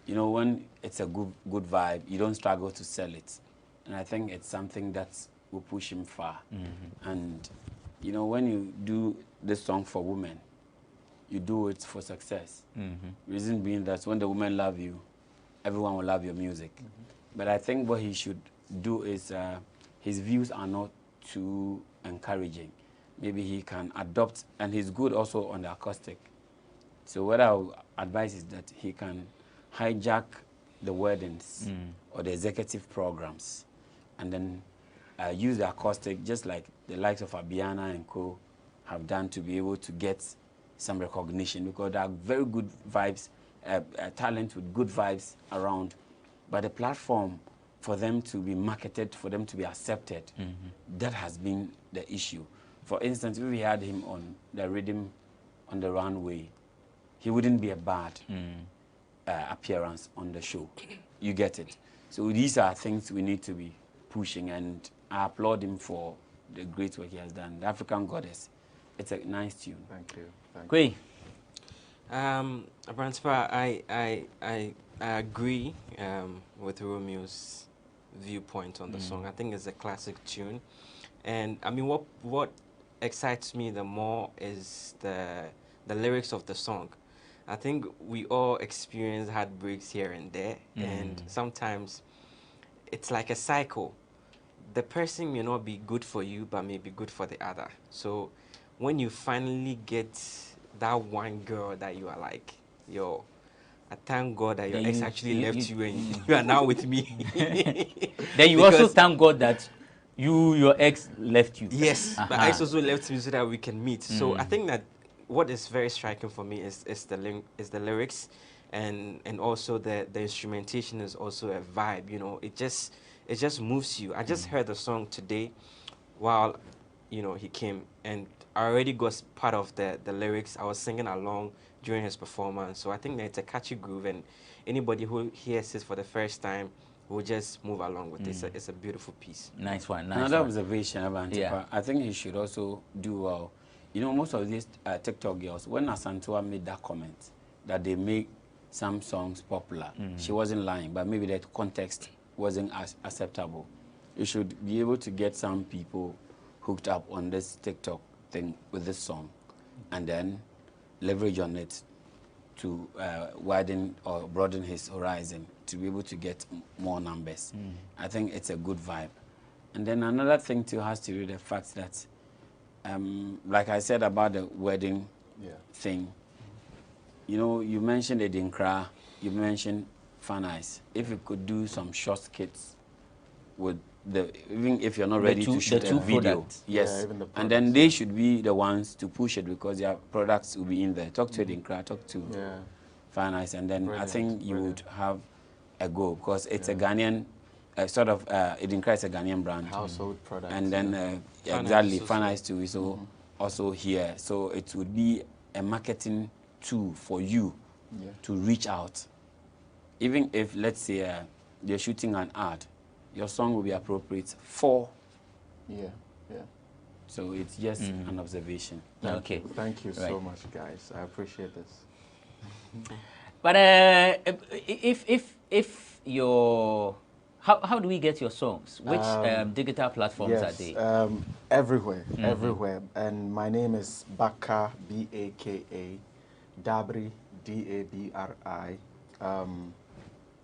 You know, when it's a good vibe, you don't struggle to sell it. And I think it's something that will push him far. And, you know, when you do this song for women, you do it for success. Reason being that when the women love you, everyone will love your music. But I think what he should do is, his views are not too encouraging. Maybe he can adopt, and he's good also on the acoustic. So what I would advise is that he can hijack the weddings or the executive programs and then use the acoustic just like the likes of Abiana and co have done to be able to get some recognition, because there are very good vibes, talent with good vibes around, but the platform for them to be marketed, for them to be accepted, that has been the issue. For instance, if we had him on the rhythm on the runway, he wouldn't be a bad appearance on the show. You get it? So these are things we need to be pushing, and I applaud him for the great work he has done. The African Goddess, it's a nice tune. Thank you. Quay. Principal, I agree with Romeo's viewpoint on the song. I think it's a classic tune. And I mean, what excites me the more is the lyrics of the song. I think we all experience heartbreaks here and there, and sometimes it's like a cycle. The person may not be good for you, but may be good for the other. So when you finally get that one girl that you are like, yo, I thank God that your ex actually left you and you are now with me. Then you also thank God that your ex left you. Yes, my ex also left me so that we can meet. So I think that what is very striking for me is the lyrics, and also the instrumentation is also a vibe. You know, it just moves you. I just heard the song today while, you know, he came, and I already got part of the lyrics. I was singing along during his performance. So I think that it's a catchy groove, and anybody who hears this for the first time will just move along with it. It's a beautiful piece. Nice one. Another observation about Antipa, I think he should also do well. You know, most of these TikTok girls, when Asantua made that comment that they make some songs popular, she wasn't lying, but maybe that context wasn't acceptable. You should be able to get some people hooked up on this TikTok thing with this song, and then leverage on it to widen or broaden his horizon to be able to get more numbers. I think it's a good vibe. And then another thing too has to do with the fact that, like I said about the wedding thing, you know, you mentioned Edinkra, you mentioned Fan Eyes. If you could do some short skits with even if you're not ready to shoot a video, yes, and then they should be the ones to push it because their products will be in there. Talk to Edinkra, talk to Fan Eyes, and then I think you would have a go because it's a Ghanaian. Sort of Edinkra is a Ghanaian brand, household product, and then exactly Fan Eyes too is also here. So it would be a marketing tool for you to reach out. Even if let's say they're shooting an ad, your song will be appropriate for. So it's just an observation. Okay. Thank you so much, guys. I appreciate this. But if your how do we get your songs? Which digital platforms are they? Everywhere, everywhere. And my name is Baka, B-A-K-A, Dabri, D-A-B-R-I.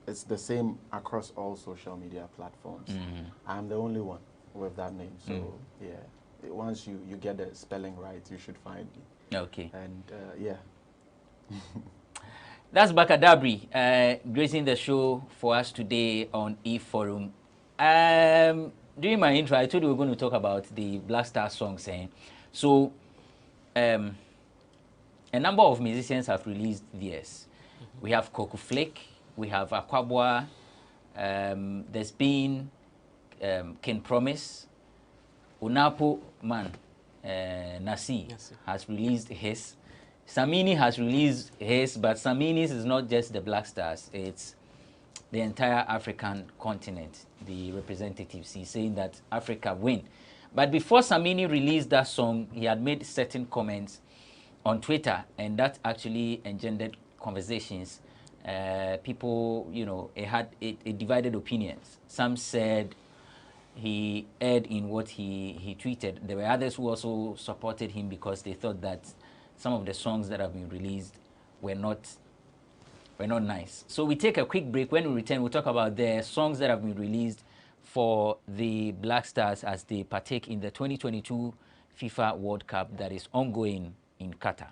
It's the same across all social media platforms. I'm the only one with that name. So, once you get the spelling right, you should find me. Okay. And, That's Baka Dabri gracing the show for us today on eForum. During my intro, I told you we were going to talk about the Black Star songs. So, a number of musicians have released theirs. We have Coco Flake, we have Akwabwa, there's been Ken Promise, Unapo Man, Nasi has released his. Samini has released his, but Samini's is not just the Black Stars, it's the entire African continent, the representatives. He's saying that Africa win. But before Samini released that song, he had made certain comments on Twitter, and that actually engendered conversations. People, you know, it divided opinions. Some said he erred in what he tweeted. There were others who also supported him because they thought that some of the songs that have been released were not nice. So we take a quick break. When we return, we'll talk about the songs that have been released for the Black Stars as they partake in the 2022 FIFA World Cup that is ongoing in Qatar.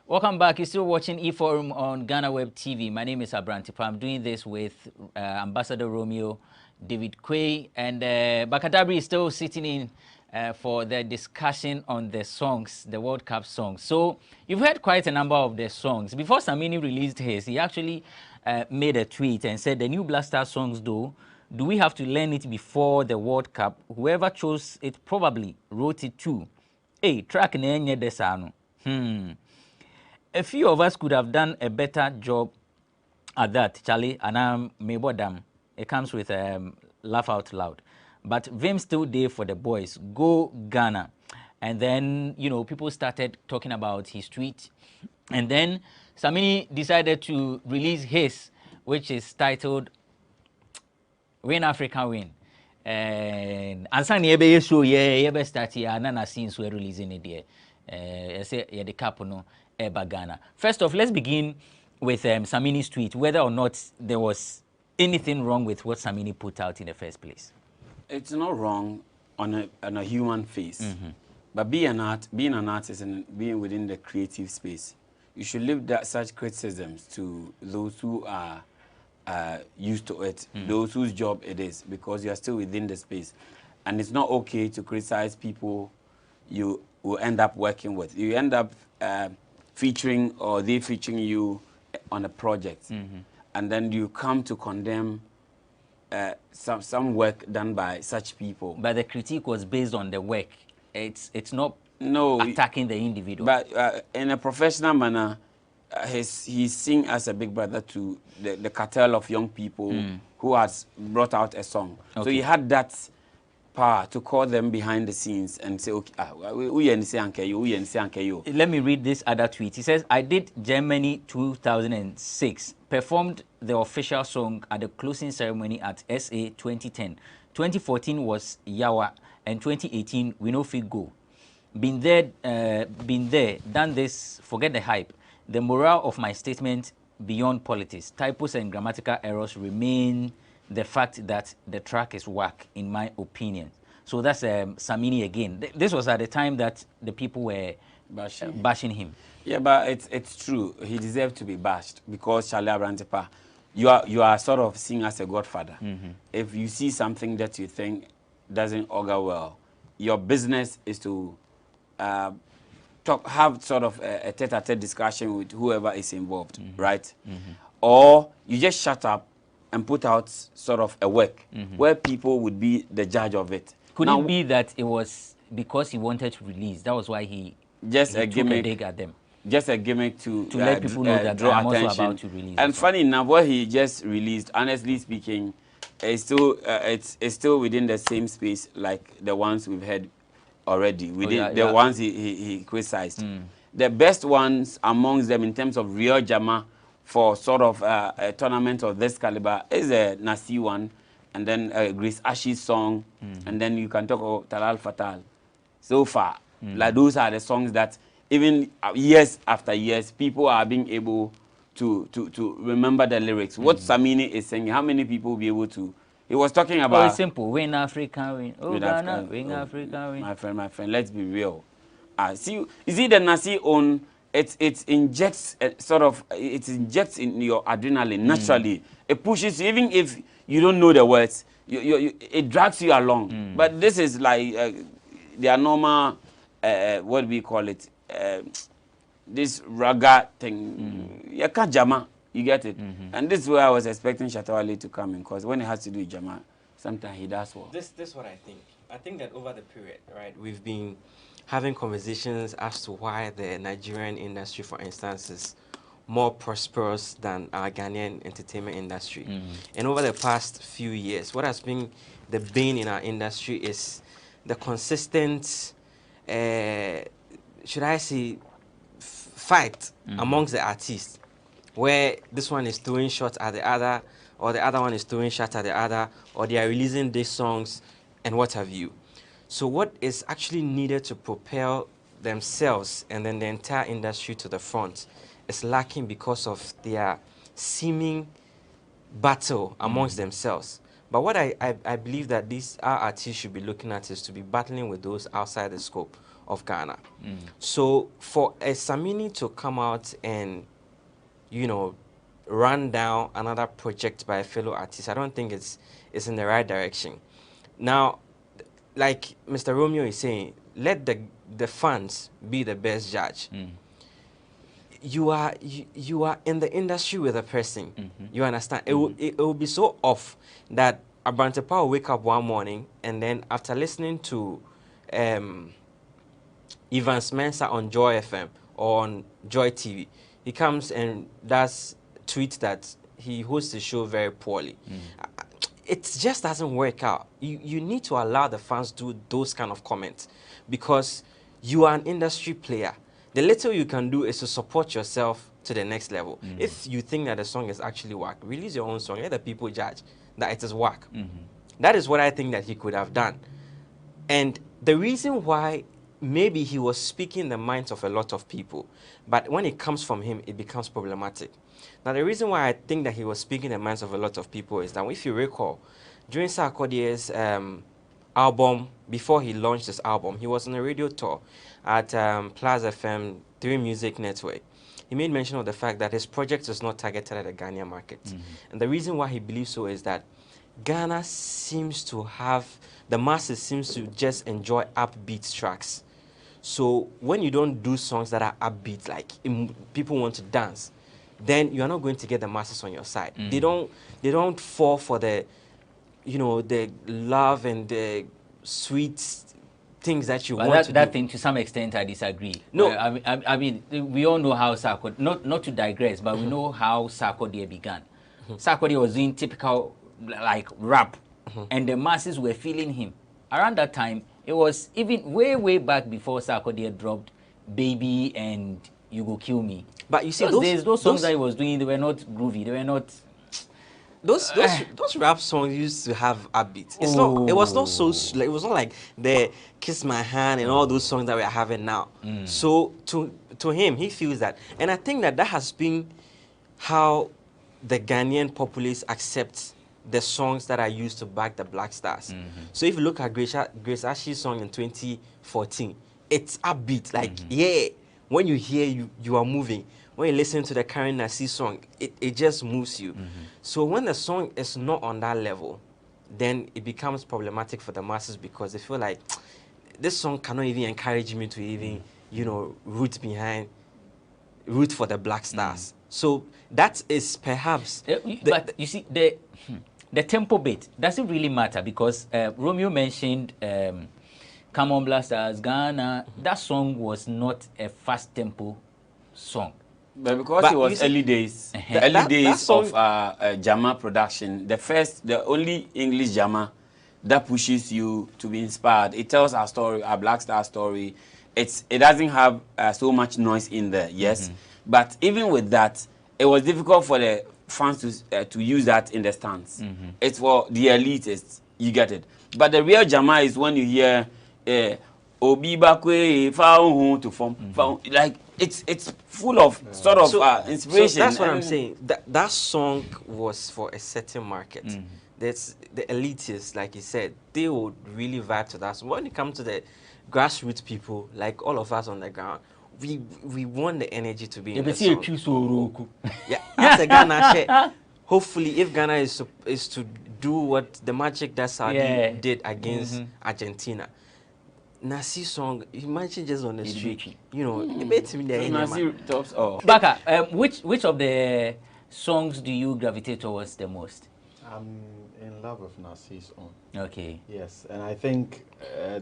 Welcome back. You're still watching eForum on GhanaWeb TV. My name is Abrantipa. I'm doing this with Ambassador Romeo, David Quay, and Baka Dabri is still sitting in for the discussion on the songs, the World Cup songs. So you've heard quite a number of the songs. Before Samini released his, he actually made a tweet and said, the new Black Star songs, though, do we have to learn it before the World Cup? Whoever chose it probably wrote it too. Hey, track nenye desano. A few of us could have done a better job at that, Charlie, and I'm Mebodam. It comes with laugh out loud. But Vim still there for the boys. Go Ghana. And then, you know, people started talking about his tweet. And then Samini decided to release his, which is titled Win Africa Win. And Ansani ebe show ebe start here, nana since we're releasing it there. The capono eba Ghana. First off, let's begin with Samini's tweet, whether or not there was anything wrong with what Samini put out in the first place. It's not wrong on a human face, but being an artist and being within the creative space, you should leave such criticisms to those who are used to it, those whose job it is, because you are still within the space. And it's not okay to criticize people you will end up working with. You end up featuring, or they featuring you on a project, and then you come to condemn some work done by such people. But the critique was based on the work. It's not attacking the individual. But in a professional manner, he's seen as a big brother to the cartel of young people who has brought out a song. So Okay. he had that power to call them behind the scenes and say, okay, Let me read this other tweet. He says, I did Germany 2006, performed the official song at the closing ceremony at SA 2010. 2014 was Yawa, and 2018, we know fit go. Been there, done this, forget the hype. The morale of my statement beyond politics, typos and grammatical errors remain the fact that the track is whack, in my opinion. So that's Samini again. This was at the time that the people were bashing him. Yeah, but it's true. He deserved to be bashed because Charlie Abrantepa, you are sort of seen as a godfather. If you see something that you think doesn't augur well, your business is to have sort of a tete-a-tete discussion with whoever is involved, right? Or you just shut up and put out sort of a work where people would be the judge of it. Could it be that it was because he wanted to release? That was why he just took a gimmick, a dig at them. Just a gimmick to let people know that draw I'm attention. also about to release. And funny enough, what he just released, honestly speaking, is still it's still within the same space like the ones we've heard already. Within the ones he criticized. The best ones amongst them in terms of real Jama for sort of a tournament of this caliber is a Nasi one, and then Grace Ashi's song, and then you can talk about Talal Fatal. So far, like those are the songs that even years after years, people are being able to remember the lyrics. What Samini is saying, how many people will be able to? He was talking about. Oh, it's simple. Win Africa, win. Oh, Ghana, win Africa, win. My friend, let's be real. See, you see the Nasi on. It injects it injects in your adrenaline naturally. It pushes you, even if you don't know the words. It drags you along. But this is like their normal, what do we call it? This raga thing. Jama, you get it. And this is where I was expecting Shatawale to come in, because when it has to do with Jama, sometimes he does well. This is what I think. I think that over the period, right, we've been having conversations as to why the Nigerian industry, for instance, is more prosperous than our Ghanaian entertainment industry. And over the past few years, what has been the bane in our industry is the consistent, should I say, fight amongst the artists, where this one is throwing shots at the other, or the other one is throwing shots at the other, or they are releasing these songs and what have you. So what is actually needed to propel themselves and then the entire industry to the front is lacking because of their seeming battle amongst themselves. But what I believe that our artists should be looking at is to be battling with those outside the scope of Ghana. So for a Samini to come out and, you know, run down another project by a fellow artist, I don't think it's in the right direction. Now, like Mr. Romeo is saying, let the fans be the best judge. You are in the industry with a person. You understand? It will be so off that Abrantepa will wake up one morning and then after listening to Evans Mensah on Joy FM or on Joy TV, he comes and does tweets that he hosts the show very poorly. It just doesn't work out. You need to allow the fans do those kind of comments because you are an industry player. The little you can do is to support yourself to the next level. If you think that the song is actually whack, release your own song. Let the people judge that it is whack. That is what I think that he could have done. And the reason why maybe he was speaking the minds of a lot of people, but when it comes from him, it becomes problematic. Now, the reason why I think that he was speaking the minds of a lot of people is that if you recall, during Sarkodie's album, before he launched this album, he was on a radio tour at Plaza FM 3 Music Network. He made mention of the fact that his project is not targeted at the Ghanaian market. And the reason why he believes so is that Ghana seems to have, the masses seems to just enjoy upbeat tracks. So when you don't do songs that are upbeat, like people want to dance, then you are not going to get the masses on your side. They don't fall for the, you know, the love and the sweet things that you But want to that do. thing, to some extent, I disagree. No. I mean, we all know how Sarkodie, not to digress, but we know how Sarkodie began. Sarkodie was doing typical, like, rap, and the masses were feeling him. Around that time, it was even way back before Sarkodie dropped Baby and You Go Kill Me. But you see, those songs that he was doing, they were not groovy, they were not... Those rap songs used to have a beat. It's not. It was not so. It was not like the Kiss My Hand and all those songs that we are having now. So to him, he feels that, and I think that has been how the Ghanaian populace accepts the songs that are used to back the Black Stars. So if you look at Grace Ashi's song in 2014, it's upbeat. Like yeah, when you hear you are moving. When you listen to the current Nasi song, it just moves you. So when the song is not on that level, then it becomes problematic for the masses because they feel like this song cannot even encourage me to even, root for the Black Stars. So that is perhaps... but you see, the tempo bit, does it really matter? Because Romeo mentioned Come On Black Stars, Ghana. That song was not a fast tempo song. But because it was early days, the early days of Jama production, the only English Jama that pushes you to be inspired. It tells our story, our Black Star story. It doesn't have so much noise in there, yes. But even with that, it was difficult for the fans to use that in the stands. It's for the elitists, you get it. But the real Jama is when you hear Obi Bakwe Faun to form, like it's full of sort of inspiration. So that's what I'm saying. That song was for a certain market. That's the elitists, like you said, they would really vibe to that. So when it comes to the grassroots people, like all of us on the ground, we want the energy to be in the song. Yeah, as a Ghana share, hopefully, if Ghana is to do what the magic that Saudi did against Argentina. Nasi song, imagine just on the street, it makes me there. Nasi tops off. Baka, which of the songs do you gravitate towards the most? I'm in love with Nasi's own. Okay. Yes, and I think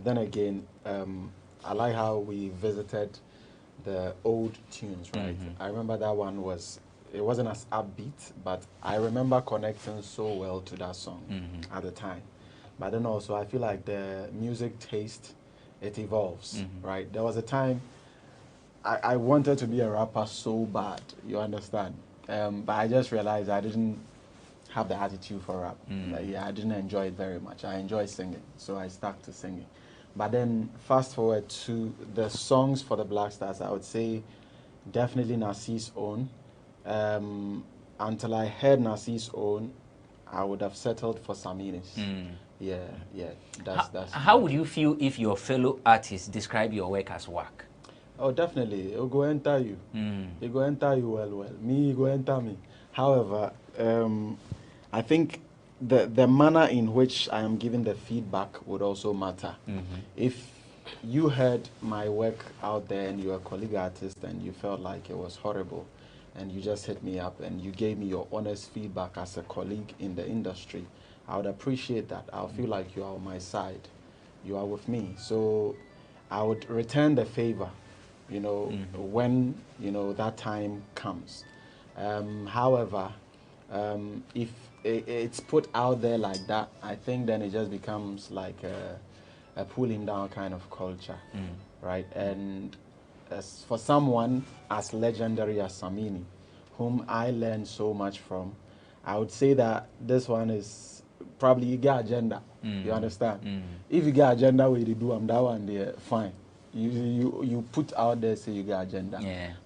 then again, I like how we visited the old tunes, right? I remember that one it wasn't as upbeat, but I remember connecting so well to that song at the time. But then also, I feel like the music taste, it evolves, right? There was a time I wanted to be a rapper so bad, you understand? But I just realized I didn't have the attitude for rap. I didn't enjoy it very much. I enjoy singing, so I stuck to singing. But then fast forward to the songs for the Black Stars, I would say definitely Nasi's own. Until I heard Nasi's own, I would have settled for Samini's. Yeah. That's how would you feel if your fellow artists describe your work as work? Oh, definitely. It'll go enter you. It go enter you well. Me, it go enter me. However, I think the manner in which I am giving the feedback would also matter. If you heard my work out there and you're a colleague artist and you felt like it was horrible and you just hit me up and you gave me your honest feedback as a colleague in the industry, I would appreciate that. I'll feel like you are on my side. You are with me. So I would return the favor, when, that time comes. However, if it's put out there like that, I think then it just becomes like a pulling down kind of culture, right? And as for someone as legendary as Samini, whom I learned so much from, I would say that this one is probably you get agenda. You understand? If you get agenda where you do that one there, fine. You put out there say you get agenda.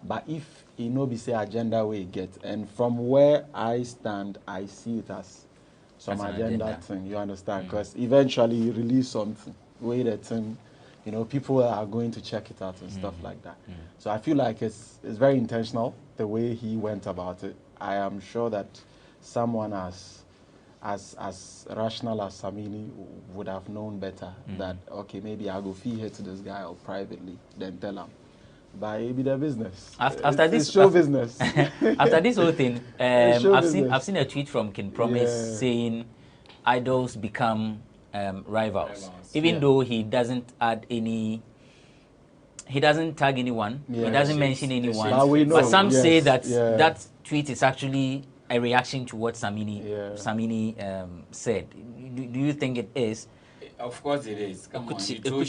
But if you know be say agenda where you get, and from where I stand, I see it as some agenda thing. You understand? Because eventually you release something where the thing, people are going to check it out and stuff like that. So I feel like it's very intentional the way he went about it. I am sure that someone as rational as Samini would have known better that, okay, maybe I'll go fee here to this guy or privately, then tell him. But it be their business. It's show business. After this whole thing, I've seen a tweet from King Promise saying idols become rivals. Even though he doesn't add any. He doesn't tag anyone. Yeah. He doesn't mention anyone. But we know, But some yes, say that yeah. that tweet is actually a reaction to what Samini said. Do you think it is? Of course it is. Come on, you throw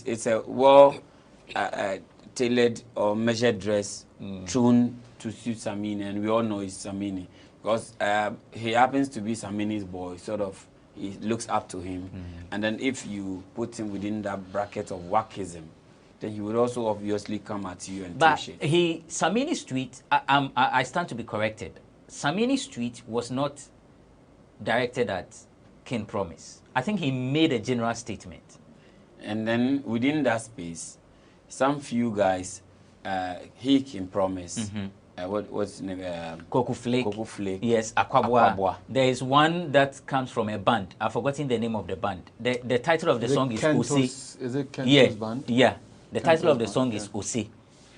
It's a well tailored or measured dress thrown to suit Samini, and we all know it's Samini because he happens to be Samini's boy. Sort of, he looks up to him, and then if you put him within that bracket of wackism, then he would also obviously come at you and But push it. Samini's tweet, I stand to be corrected. Samini's tweet was not directed at King Promise. I think he made a general statement. And then within that space, some few guys, he King Promise, what's his name? Koku Flake. Koku Flake. Yes, Akwabwa. There is one that comes from a band. I've forgotten the name of the band. The title of the song is Ose. Is it Kento's band? Yeah. The title of the song is Ose.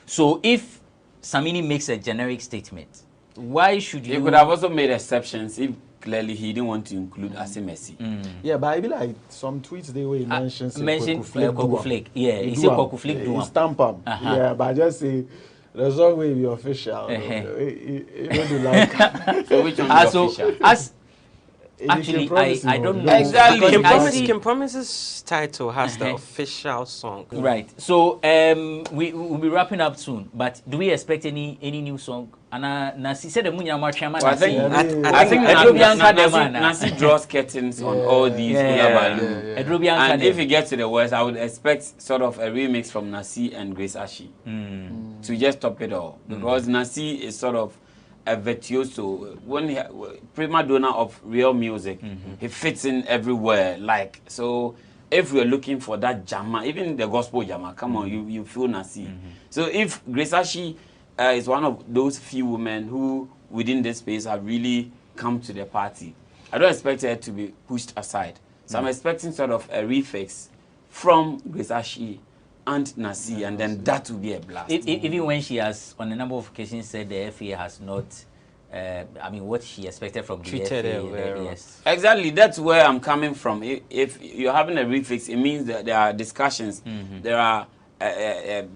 So if Samini makes a generic statement, why should you... He could have also made exceptions if clearly he didn't want to include Asimesi. Yeah, but I be like some tweets they were mentioned Koku Flake. Yeah, he said Koku Flake do. Stamp him. Yeah, but I just say the song will be official. You know the like. So which one is official? Actually, I don't know. Exactly. Kim Promise's title has the official song. Right. So we will be wrapping up soon. But do we expect any new song? I think Nasi draws curtains on all these. And if he gets to the worst, I would expect sort of a remix from Nasi and Grace Ashi to just top it all. Because Nasi is sort of a virtuoso, prima donna of real music. He fits in everywhere. Like, so if we're looking for that jama, even the gospel jama, come on, you feel Nasi. So if Grace Ashi is one of those few women who within this space have really come to the party, I don't expect her to be pushed aside. So I'm expecting sort of a refix from Grace Ashi and Nasi, and then that will be a blast. Even when she has, on a number of occasions, said the FA has not, what she expected from the FA. Yes. Exactly, that's where I'm coming from. If you're having a refix, it means that there are discussions. There are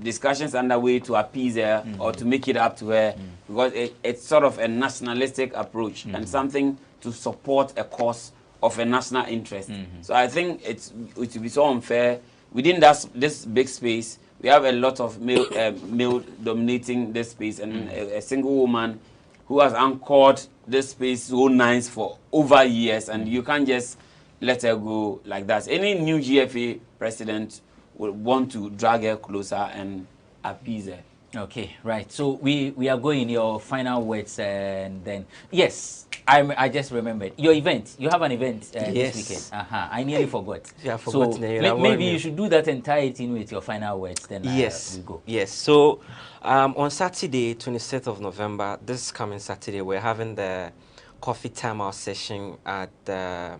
discussions underway to appease her or to make it up to her, because it's sort of a nationalistic approach and something to support a cause of a national interest. So I think it would be so unfair. Within this big space, we have a lot of male dominating this space, and a single woman who has anchored this space so nice for over years, and you can't just let her go like that. Any new GFA president will want to drag her closer and appease her. Okay, right. So we are going your final words, and then yes, I just remembered your event. You have an event this weekend. I nearly forgot. Yeah, I so forgot. maybe you should do that and tie it in with your final words. Then yes, we go. Yes. So on Saturday, 26th of November, this coming Saturday, we're having the coffee time hour session at the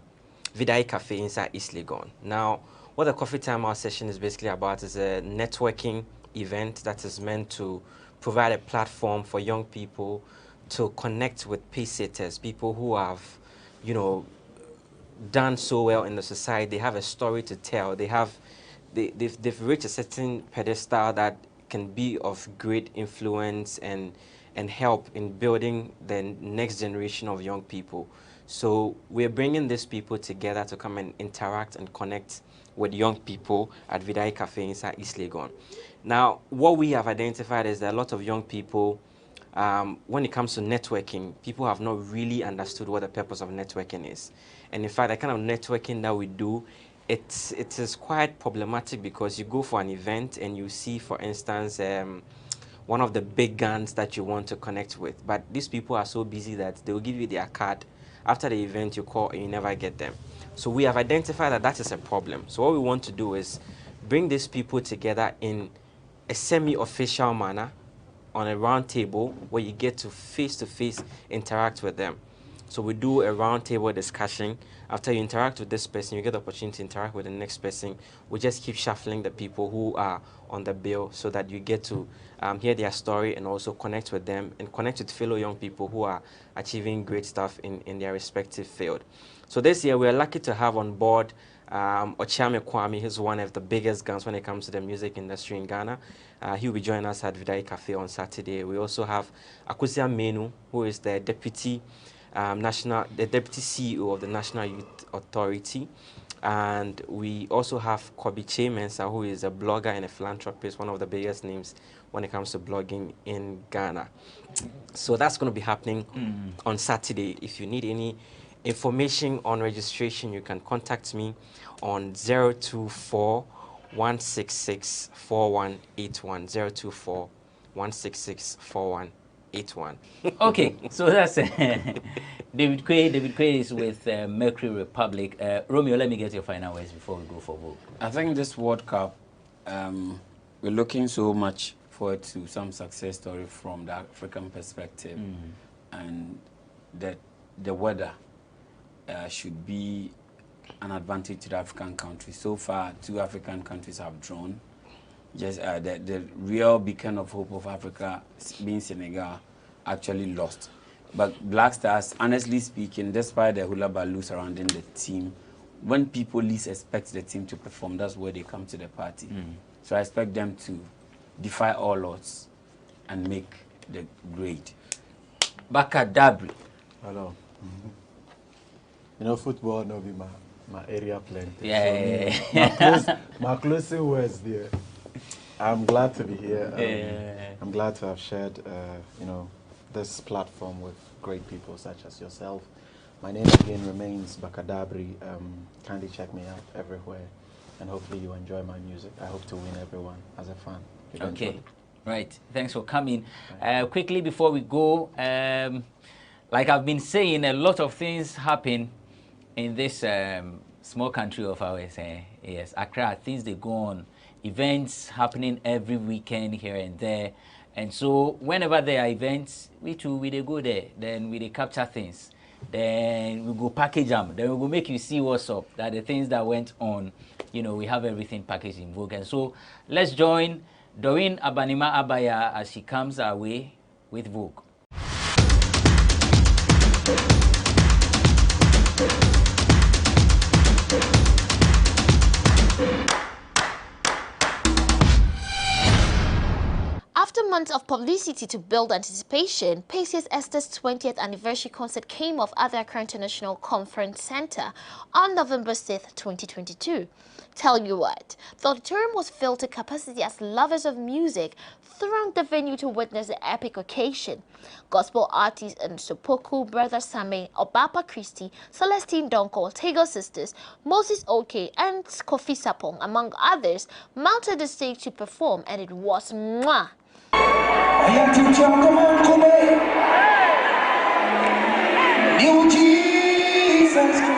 Vidai Cafe inside East Legon. Now, what the coffee time hour session is basically about is a networking event that is meant to provide a platform for young people to connect with pace-setters, people who have, done so well in the society. They have a story to tell. They've reached a certain pedestal that can be of great influence and help in building the next generation of young people. So we're bringing these people together to come and interact and connect with young people at Vidai Cafe inside East Legon. Now, what we have identified is that a lot of young people, when it comes to networking, people have not really understood what the purpose of networking is. And in fact, the kind of networking that we do, it is quite problematic, because you go for an event and you see, for instance, one of the big guns that you want to connect with. But these people are so busy that they will give you their card. After the event, you call and you never get them. So we have identified that that is a problem. So what we want to do is bring these people together in a semi-official manner on a round table where you get to face-to-face interact with them. So we do a roundtable discussion. After you interact with this person, you get the opportunity to interact with the next person. We just keep shuffling the people who are on the bill so that you get to hear their story and also connect with them and connect with fellow young people who are achieving great stuff in their respective field. So this year, we are lucky to have on board Ochiame Kwame. He's one of the biggest guns when it comes to the music industry in Ghana. He will be joining us at Vidai Cafe on Saturday. We also have Akusia Menu, who is the deputy CEO of the National Youth Authority. And we also have Kobi Mensa, who is a blogger and a philanthropist, one of the biggest names when it comes to blogging in Ghana. So that's going to be happening on Saturday. If you need any information on registration, you can contact me on 024 166 4181. 024 166 4181. Okay, so that's David Quay. David Quay is with Mercury Republic. Romeo, let me get your final words before we go for vote. I think this World Cup, we're looking so much forward to some success story from the African perspective, and that the weather should be an advantage to the African countries. So far, 2 African countries have drawn. Just the real beacon of hope of Africa, being Senegal, actually lost. But Black Stars, honestly speaking, despite the hula baloo surrounding the team, when people least expect the team to perform, that's where they come to the party. So I expect them to defy all odds and make the grade. Bakadabri. Hello. You know, football no be my area plenty. Yeah. So my closing words there. I'm glad to be here. I'm glad to have shared, this platform with great people such as yourself. My name again remains Bakadabri. Kindly check me out everywhere, and hopefully you enjoy my music. I hope to win everyone as a fan. Eventually. Okay, right. Thanks for coming. Quickly before we go, like I've been saying, a lot of things happen in this small country of ours. Yes, Accra. Things they go on. Events happening every weekend here and there, and so whenever there are events, we they go there, then we they capture things, then we go package them, then we go make you see what's up, that the things that went on, we have everything packaged in Vogue. And so let's join Doreen Abanima Abaya as she comes our way with Vogue. After months of publicity to build anticipation, Pacey's Esther's 20th anniversary concert came off at the Accra International Conference Center on November 6th, 2022. Tell you what, the auditorium was filled to capacity as lovers of music thronged the venue to witness the epic occasion. Gospel artists and Sopoku, Brother Same, Obapa Christie, Celestine Donko, Tego Sisters, Moses Oke, and Kofi Sapong, among others, mounted the stage to perform, and it was mwah! You Jesus Christ.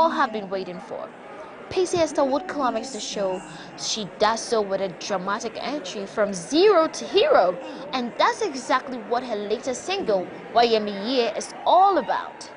all have been waiting for. Pacey Esther would climax the show. She does so with a dramatic entry from zero to hero, and that's exactly what her latest single, Wayemi Ye, is all about.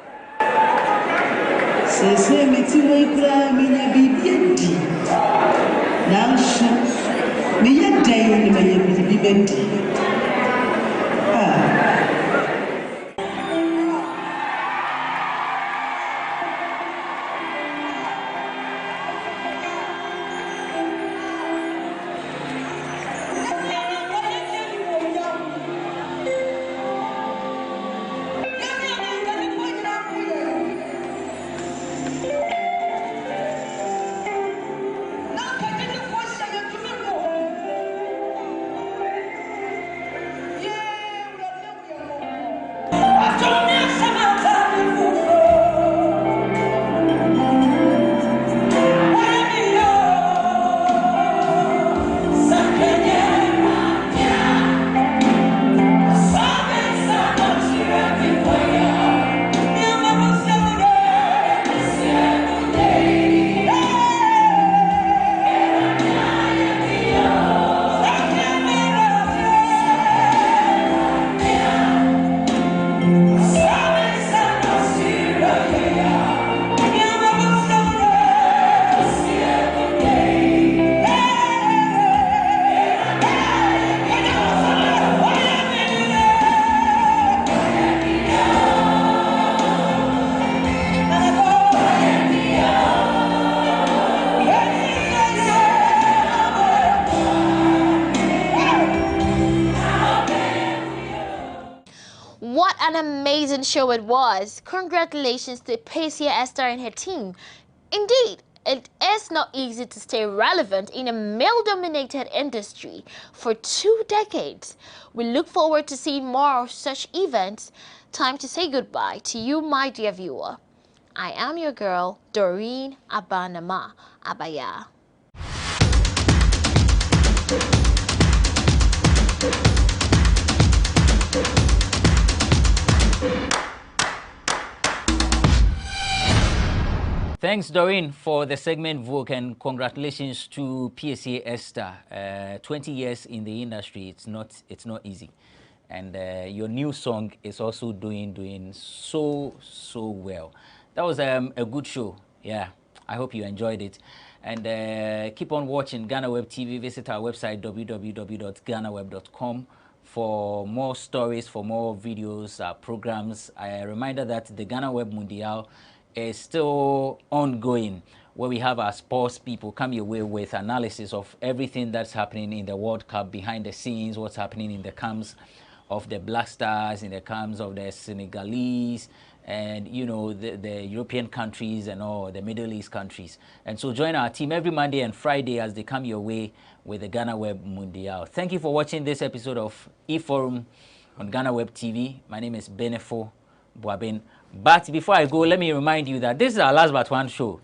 What an amazing show it was. Congratulations to Pacey Esther and her team. Indeed, it is not easy to stay relevant in a male-dominated industry for 2 decades. We look forward to seeing more of such events. Time to say goodbye to you, my dear viewer. I am your girl, Doreen Abanama Abaya. Thanks, Doreen, for the segment Vogue, and congratulations to PSA Esther. 20 years in the industry, it's not easy. And your new song is also doing so well. That was a good show. Yeah, I hope you enjoyed it. And keep on watching GhanaWeb TV. Visit our website, www.ghanaweb.com, for more stories, for more videos, programs. A reminder that the GhanaWeb Mundial is still ongoing, where we have our sports people come your way with analysis of everything that's happening in the World Cup, behind the scenes, what's happening in the camps of the Black Stars, in the camps of the Senegalese, and you know, the European countries and all the Middle East countries. And so join our team every Monday and Friday as they come your way with the GhanaWeb Mundial. Thank you for watching this episode of eForum on GhanaWeb TV. My name is Benefo Boabin. But before I go, let me remind you that this is our last but one show,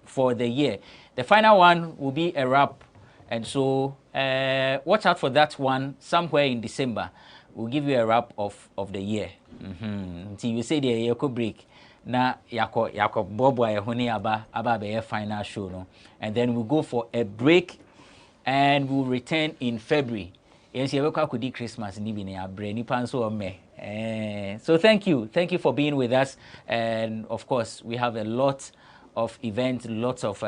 for the year. The final one will be a wrap, and so watch out for that one somewhere in December. We'll give you a wrap of the year. Until you say the yako break, na yako bobo ayehoni aba be final show, no, and then we'll go for a break, and we'll return in February. Yes, you could do Christmas ni bi na abre ni panso me. So thank you for being with us, and of course we have a lot of events, lots of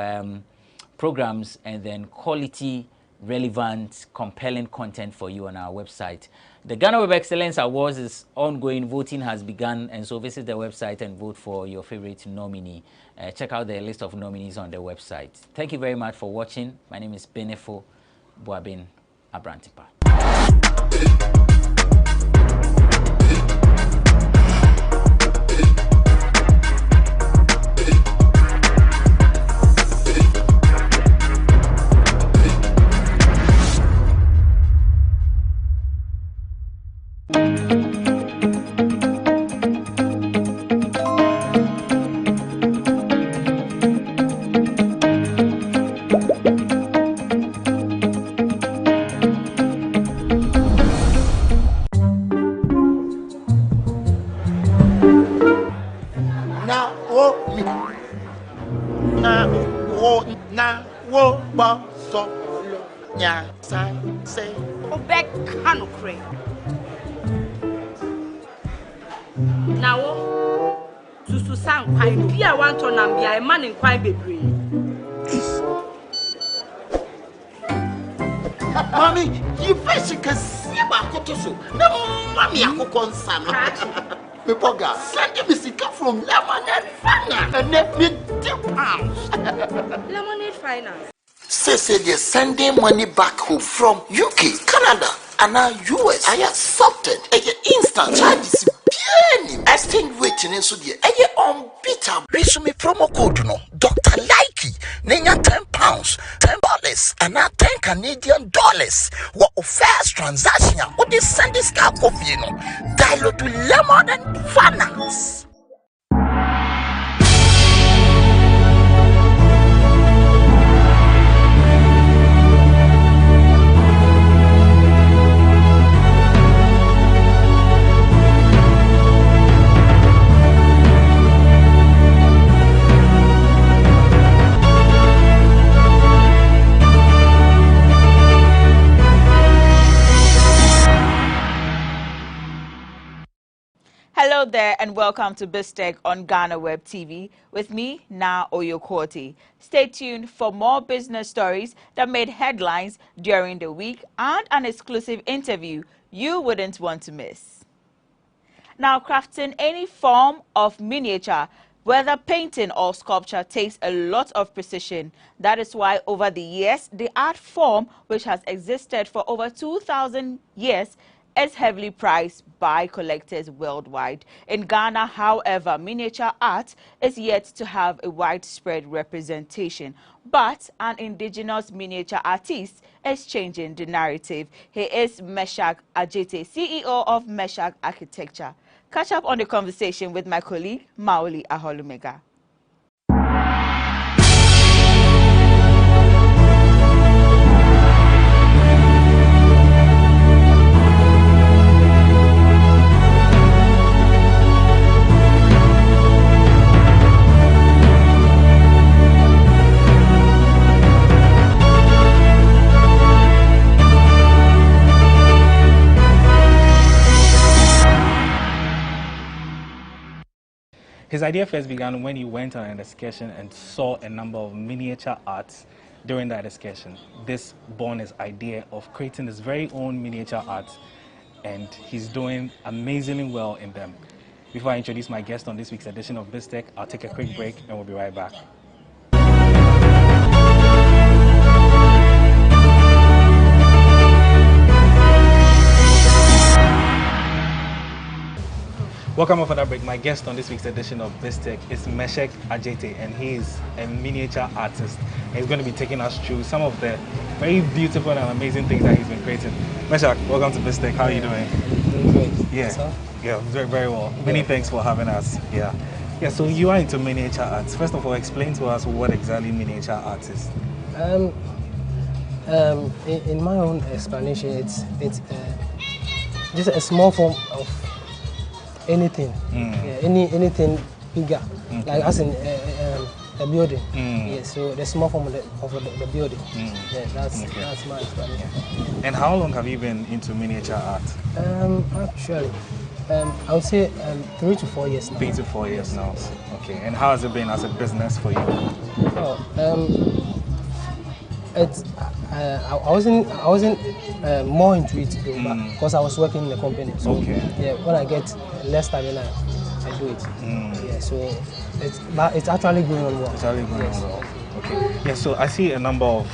programs, and then quality, relevant, compelling content for you on our website. The GhanaWeb Excellence Awards is ongoing. Voting has begun, and so visit the website and vote for your favorite nominee. Check out the list of nominees on the website. Thank you very much for watching. My name is Benefo Boabin Abrantipa. Boso nya say Obek kano kre. Now susu sang kwai bia wan to nam bia e man in kwai bebre. Mommy, you fish can see about Kotoso. No, Mammy, I could concern. Pepoga, send me sika from Lemonade Finance and let me £10. Lemonade Finance. Say they're sending money back home from UK, Canada, and now US. I accepted a instant charges. Exchange waiting in Sudia. Unbeatable. Resume promo code no Dr. Likey. Nenya £10, $10, and now $10 What first transaction? What is send this car coffee? No, dial to Lemon and Finance. Hello there and welcome to BizTech on GhanaWeb TV with me, Na Oyokoti. Stay tuned for more business stories that made headlines during the week and an exclusive interview you wouldn't want to miss. Now, crafting any form of miniature, whether painting or sculpture, takes a lot of precision. That is why over the years, the art form, which has existed for over 2,000 years, is heavily prized by collectors worldwide. In Ghana, however, miniature art is yet to have a widespread representation. But an indigenous miniature artist is changing the narrative. He is Meshach Ajete, CEO of Meshach Architecture. Catch up on the conversation with my colleague, Maoli Aholumega. His idea first began when he went on an excursion and saw a number of miniature arts during that excursion. This born his idea of creating his very own miniature arts, and he's doing amazingly well in them. Before I introduce my guest on this week's edition of BizTech, I'll take a quick break and we'll be right back. Welcome off for that break. My guest on this week's edition of BizTech is Meshach Ajete, and he is a miniature artist. And he's going to be taking us through some of the very beautiful and amazing things that he's been creating. Meshach, welcome to BizTech. How are you doing? Doing great. Yeah, yeah, very, very well. Many thanks for having us. Yeah, so you are into miniature arts. First of all, explain to us what exactly miniature art is. In my own explanation, it's just a small form of anything, anything bigger, like as in a building. Yeah, so the small form of the building. Yeah, that's my explanation. And how long have you been into miniature art? Actually, I would say 3 to 4 years now. 3 to 4 years now. Okay. And how has it been as a business for you? I wasn't more into it though, because I was working in the company. So yeah, when I get less time, then I do it. Yeah, so it's actually going on well. It's actually going on well. Okay. Yeah, so I see a number of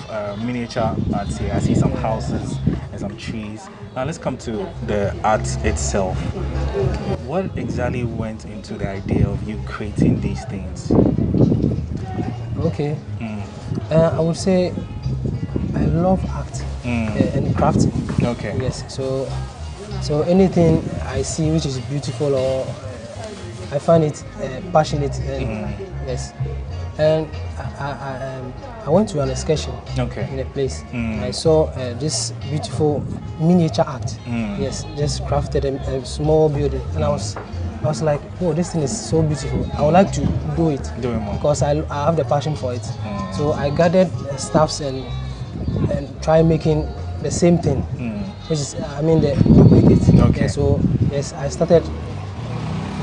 miniature arts here. I see some houses and some trees. Now let's come to the art itself. What exactly went into the idea of you creating these things? Okay. I would say I love art and craft. Okay. Yes. So anything I see which is beautiful or I find it passionate. Yes. And I went to an excursion in a place. I saw this beautiful miniature art. Yes, just crafted a small building, and I was I was like, oh, this thing is so beautiful. I would like to do it because I have the passion for it. So I gathered staffs and try making the same thing, which is the duplicate. Okay. So yes, I started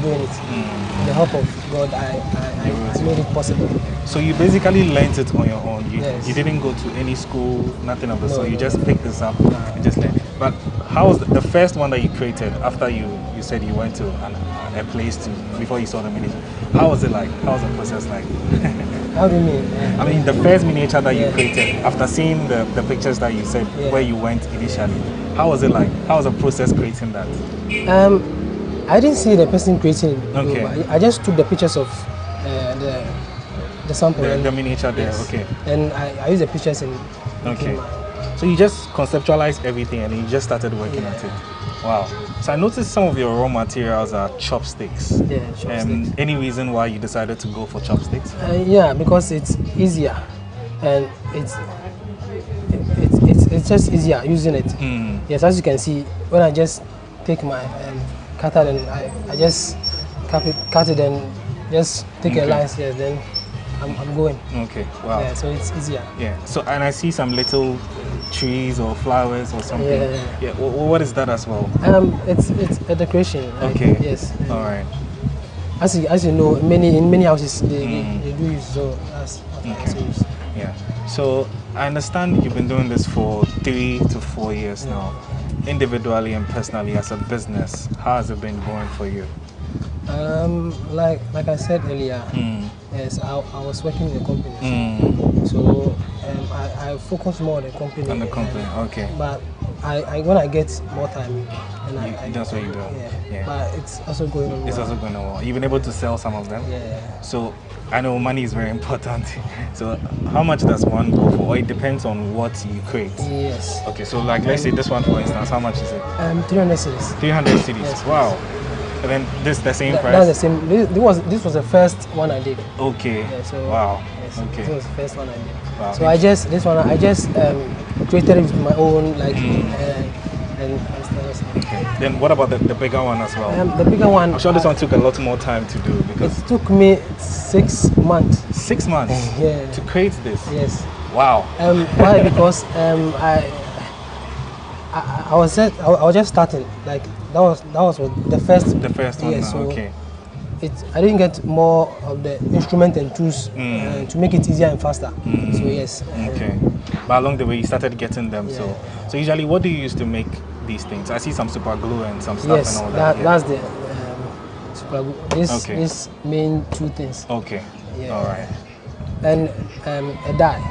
doing it. With the help of God, I made it possible. So you basically learned it on your own. Yes. You didn't go to any school, nothing of the sort. You just picked this up and just learned. But how was the first one that you created after you said you went to a place before you saw the miniature? How was it like? How was the process like? How do you mean? I mean, the first miniature that you created, after seeing the pictures that you said where you went initially, how was it like? How was the process creating that? I didn't see the person creating it. Okay. I just took the pictures of the sample. The miniature there, okay. And I used the pictures in. Okay. So you just conceptualized everything and you just started working at it. Wow. So I noticed some of your raw materials are chopsticks. Yeah, chopsticks. Any reason why you decided to go for chopsticks? Yeah, because it's easier, and it's just easier using it. Yes, as you can see, when I just take my cutter and I just cut it and just take a line here, then I'm going. Okay, wow. Yeah, so it's easier. Yeah. So and I see some little trees or flowers or something. Yeah. What is that as well? It's a decoration. Okay. Yes. All right. As you know, in many houses they do use, so that's what I also use. Yeah. So I understand you've been doing this for 3 to 4 years now. Individually and personally as a business, how has it been going for you? Like I said earlier, yes, I was working in a company, so I focus more on the company. On the company, okay. But when I get more time, that's what you do. Yeah. But it's also going on. It's also going on well. You've been able to sell some of them. Yeah. So I know money is very important. So how much does one go for? Or it depends on what you create. Yes. Okay. So like let's say this one for instance, how much is it? 300 cities. 300 cities. Yes, wow. And then this the same price? That's the same. This was the first one I did. Okay. Yeah, so wow. Yes, okay. This was the first one I did. Wow. So I just created it with my own and stuff. Okay. Then what about the bigger one as well? The bigger one. I'm sure this one took a lot more time to do because it took me 6 months. 6 months. Yeah. To create this. Yes. Wow. Why? Because I was just starting. Like that was the first. The first one. Yeah, So okay. I didn't get more of the instrument and tools to make it easier and faster. So yes. Okay. But along the way, you started getting them. Yeah. So usually, what do you use to make these things? I see some super glue and some stuff Yes, and all that. that's the super glue. This main 2 things. Okay. Yeah. All right. And a dye.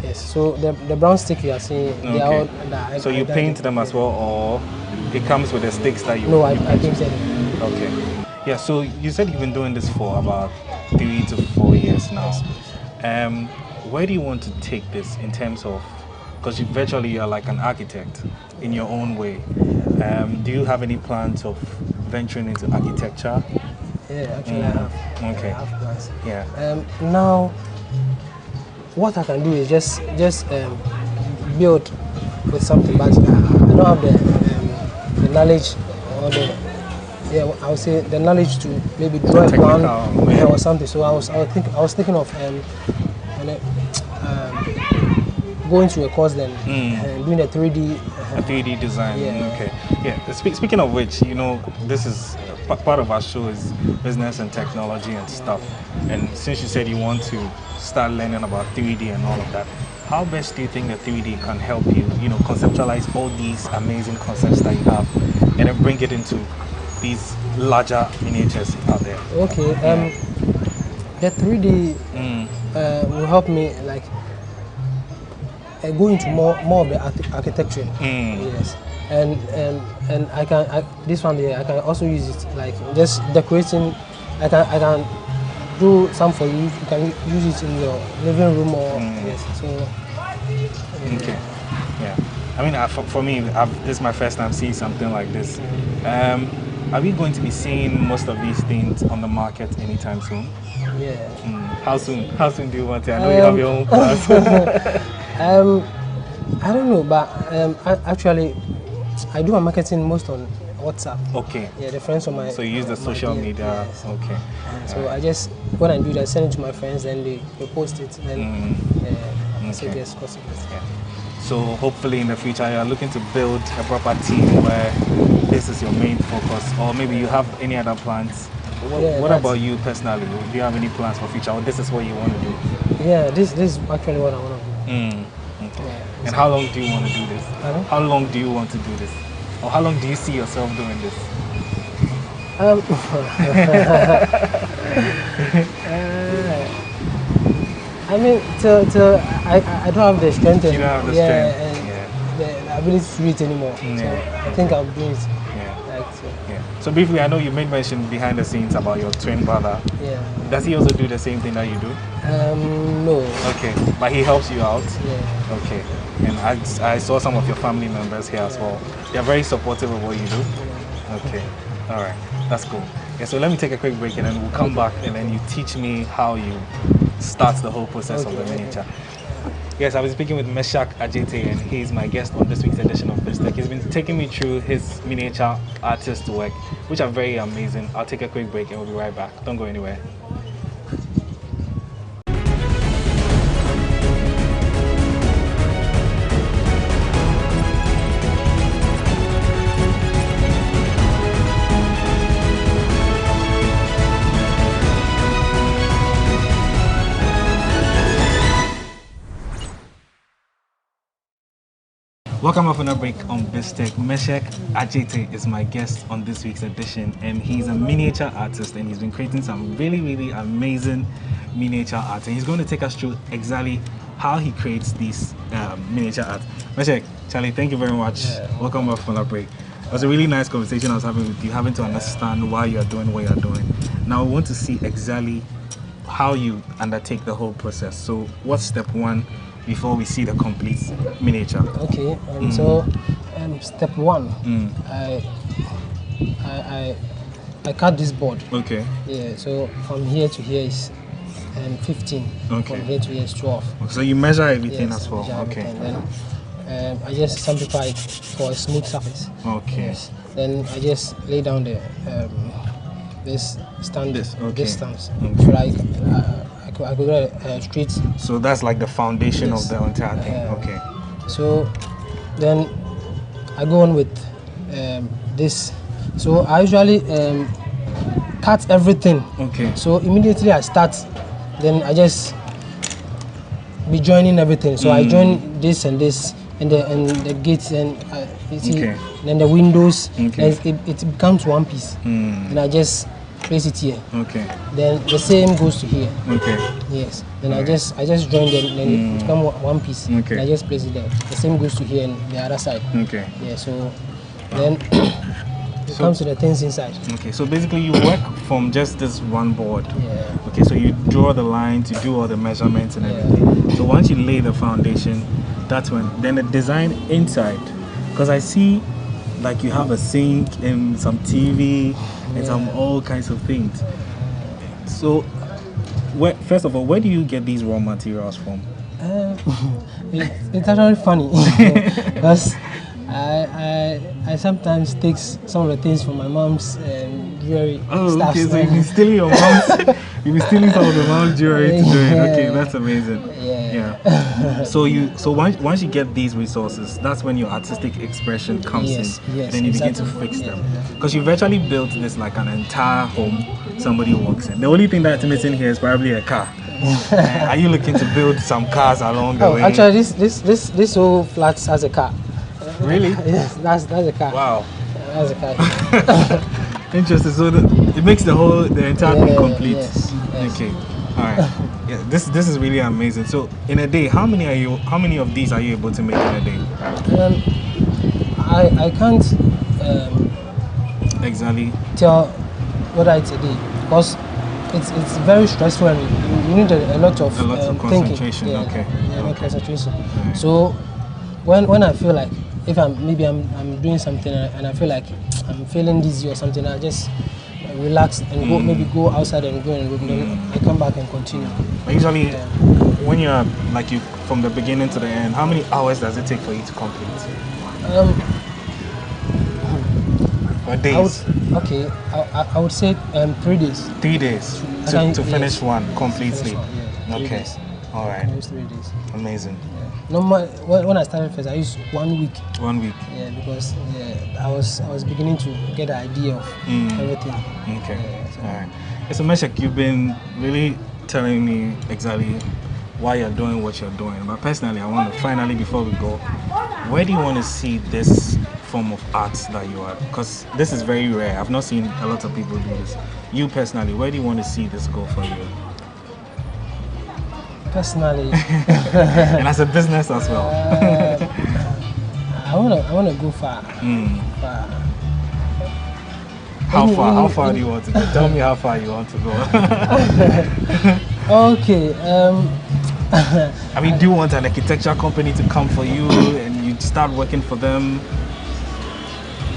Yes. So the brown stick you are seeing, they are all dye. So you paint them as well, or it comes with the sticks that you? No, I painted them. Okay. Yeah. So you said you've been doing this for about 3 to 4 years now. Where do you want to take this in terms of? Because virtually you are like an architect in your own way. Do you have any plans of venturing into architecture? Yeah, actually I have. Okay. I have plans. Yeah. Now, what I can do is just build with something, but I don't have the knowledge or I would say the knowledge to maybe draw a plan or something. So I was thinking of going to a course then and doing a 3D. A 3D design. Yeah. Okay. Yeah. Speaking of which, this is part of our show is business and technology and stuff. And since you said you want to start learning about 3D and all of that, how best do you think that 3D can help you, conceptualize all these amazing concepts that you have and then bring it into these larger miniatures out there? Okay. The 3D will help me like go into more of the architecture. Yes. And I can this one here I can also use it like just decorating. I can do some for you. You can use it in your living room or yes. So okay. Yeah. I mean, for me, this is my first time seeing something like this. Are we going to be seeing most of these things on the market anytime soon? Yeah. How soon? How soon do you want it? I know you have your own plans. I don't know, but actually, I do my marketing most on WhatsApp. Okay. Yeah, the friends on my. So you use the social media. Yes. Okay. So I just when I do that, I send it to my friends, and they post it, and so it gets possible. Yeah. So hopefully in the future you're looking to build a proper team where this is your main focus, or maybe you have any other plans. What about you personally? Do you have any plans for future, or this is what you want to do? Yeah, this is actually what I want to do. Okay. Yeah. And how long do you want to do this? How long do you want to do this? Or how long do you see yourself doing this? I mean, I don't have the strength anymore. You don't have the strength. And the ability to do it anymore. So I think I'll do it. So briefly, I know you made mention behind the scenes about your twin brother. Yeah. Does he also do the same thing that you do? No. Okay, but he helps you out? Yeah. Okay. And I saw some of your family members here as well. They're very supportive of what you do? Okay. All right. That's cool. Yeah, so let me take a quick break and then we'll come back and then you teach me how you start the whole process of the miniature. Yes, I was speaking with Meshach Ajete and he's my guest on this week's edition of BizTech. He's been taking me through his miniature artist work, which are very amazing. I'll take a quick break and we'll be right back. Don't go anywhere. Welcome off on a break on BizTech. Meshach Ajete is my guest on this week's edition, and he's a miniature artist, and he's been creating some really, really amazing miniature art. And he's going to take us through exactly how he creates these miniature art. Meshach, Charlie, thank you very much. Welcome off on a break. It was a really nice conversation I was having with you, having to understand why you're doing what you're doing. Now, we want to see exactly how you undertake the whole process. So, what's step one before we see the complete miniature? Okay, so step one, I cut this board. Okay. Yeah, so from here to here is 15. Okay. From here to here is 12. So you measure everything as well. Okay. Okay. Then I just simplify it for a smooth surface. Okay. Yes. Then I just lay down the this distance. So like I could get a straight. So that's like the foundation of the entire thing. Okay. So then I go on with this. So I usually cut everything. Okay. So immediately I start, then I just be joining everything. So I join this and this, and the gates and you see, then the windows. Okay. It becomes one piece. And I just place it here. Okay. Then the same goes to here. Okay. Yes. Then I just join them. Then it becomes one piece. Okay. And I just place it there. The same goes to here and the other side. Okay. Yeah. So then it comes to the things inside. Okay. So basically, you work from just this one board. Yeah. Okay. So you draw the lines, you do all the measurements and everything. So once you lay the foundation, that's when then the design inside. Because I see, like you have a sink and some TV. And some all kinds of things. So, first of all, where do you get these raw materials from? It's actually funny because I sometimes take some of the things from my mom's jewelry. Oh, okay. So you've been stealing your mom's. You've been stealing some of the mom's jewelry to do it. Okay, that's amazing. Yeah. So once you get these resources, that's when your artistic expression comes in. Yes, then you begin to fix them. Because you virtually built this like an entire home somebody walks in. The only thing that's missing here is probably a car. Are you looking to build some cars along the way? Actually, this whole flat has a car. Really? Yes, that's a car. Wow. That's a car. Interesting. So it makes the entire thing complete. Yes. Okay. All right. Yeah. This is really amazing. So in a day, how many of these are you able to make in a day? I can't exactly tell whether it's a day because it's very stressful and you need a lot of concentration. Thinking. Okay. Concentration. Right. So when I feel like if I'm doing something and I feel like I'm feeling dizzy or something, I just relax and maybe go outside and go and then I come back and continue. But usually, when you're like you from the beginning to the end, how many hours does it take for you to complete? or days? I would say 3 days. 3 days to finish one completely. Okay. All right. 3 days. Amazing. Normal when I started first, I used 1 week. 1 week. Yeah, because I was beginning to get the idea of everything. Okay. All right. So Meshach, you've been really telling me exactly why you're doing what you're doing. But personally, I want to finally, before we go, where do you want to see this form of art that you are? Because this is very rare. I've not seen a lot of people do this. You personally, where do you want to see this go for you? Personally, and as a business as well. I wanna go far. Far. How far do you want to go? Tell me how far you want to go. Okay. I mean, do you want an architecture company to come for you and you start working for them?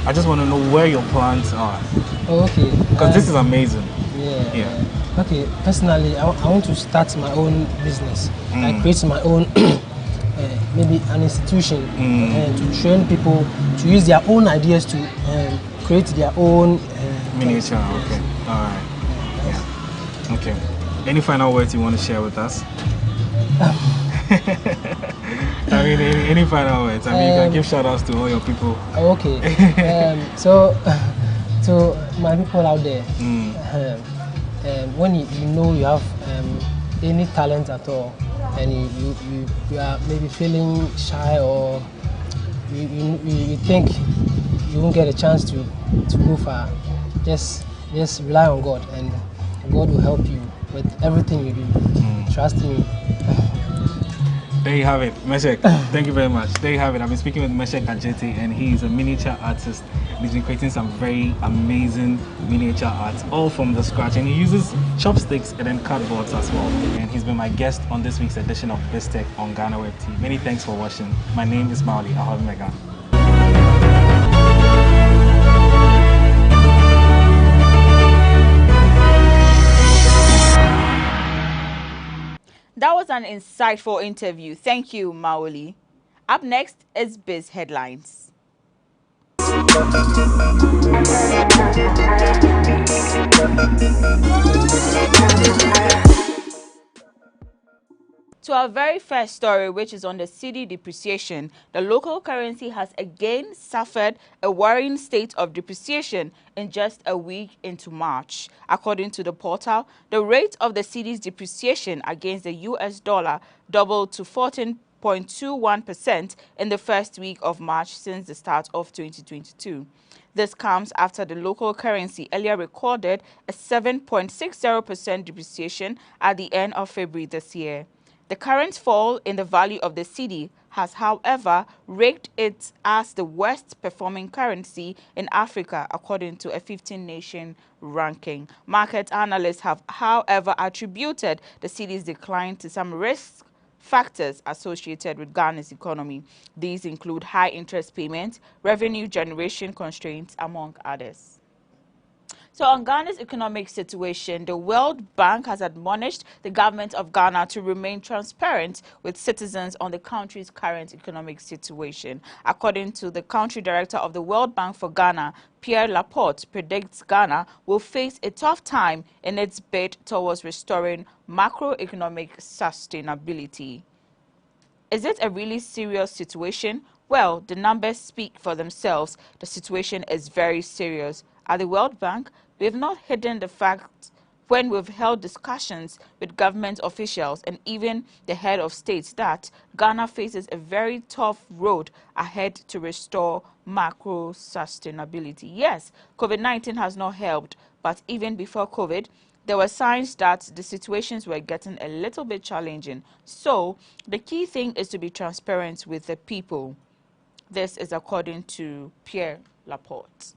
I just want to know where your plans are. Okay. Because this is amazing. Yeah. Okay. Personally, I want to start my own business. I create my own, maybe an institution, to train people to use their own ideas to create their own miniature. Okay. All right. Yeah. Okay. Any final words you want to share with us? I mean, any final words? I mean, you can give shout outs to all your people. Okay. So, to my people out there, when you know you have any talent at all, and you are maybe feeling shy, or you think you won't get a chance to go far, just rely on God, and God will help you with everything you do. Trust me. There you have it, Meshach. Thank you very much. There you have it. I've been speaking with Meshach Ajete, and he is a miniature artist. He's been creating some very amazing miniature art, all from the scratch, and he uses chopsticks and then cardboards as well. And he's been my guest on this week's edition of BizTech on GhanaWeb TV. Many thanks for watching. My name is Mauli Ahomega. That was an insightful interview. Thank you, Maoli. Up next is Biz Headlines. To our very first story, which is on the cedi depreciation, the local currency has again suffered a worrying state of depreciation in just a week into March. According to the portal, the rate of the cedi's depreciation against the US dollar doubled to 14.21% in the first week of March since the start of 2022. This comes after the local currency earlier recorded a 7.60% depreciation at the end of February this year. The current fall in the value of the cedi has, however, ranked it as the worst performing currency in Africa, according to a 15-nation ranking. Market analysts have, however, attributed the cedi's decline to some risk factors associated with Ghana's economy. These include high interest payments, revenue generation constraints, among others. So on Ghana's economic situation, the World Bank has admonished the government of Ghana to remain transparent with citizens on the country's current economic situation. According to the country director of the World Bank for Ghana, Pierre Laporte predicts Ghana will face a tough time in its bid towards restoring macroeconomic sustainability. Is it a really serious situation? Well, the numbers speak for themselves. The situation is very serious. At the World Bank, we have not hidden the fact when we've held discussions with government officials and even the head of state that Ghana faces a very tough road ahead to restore macro sustainability. Yes, COVID-19 has not helped, but even before COVID, there were signs that the situations were getting a little bit challenging. So the key thing is to be transparent with the people. This is according to Pierre Laporte.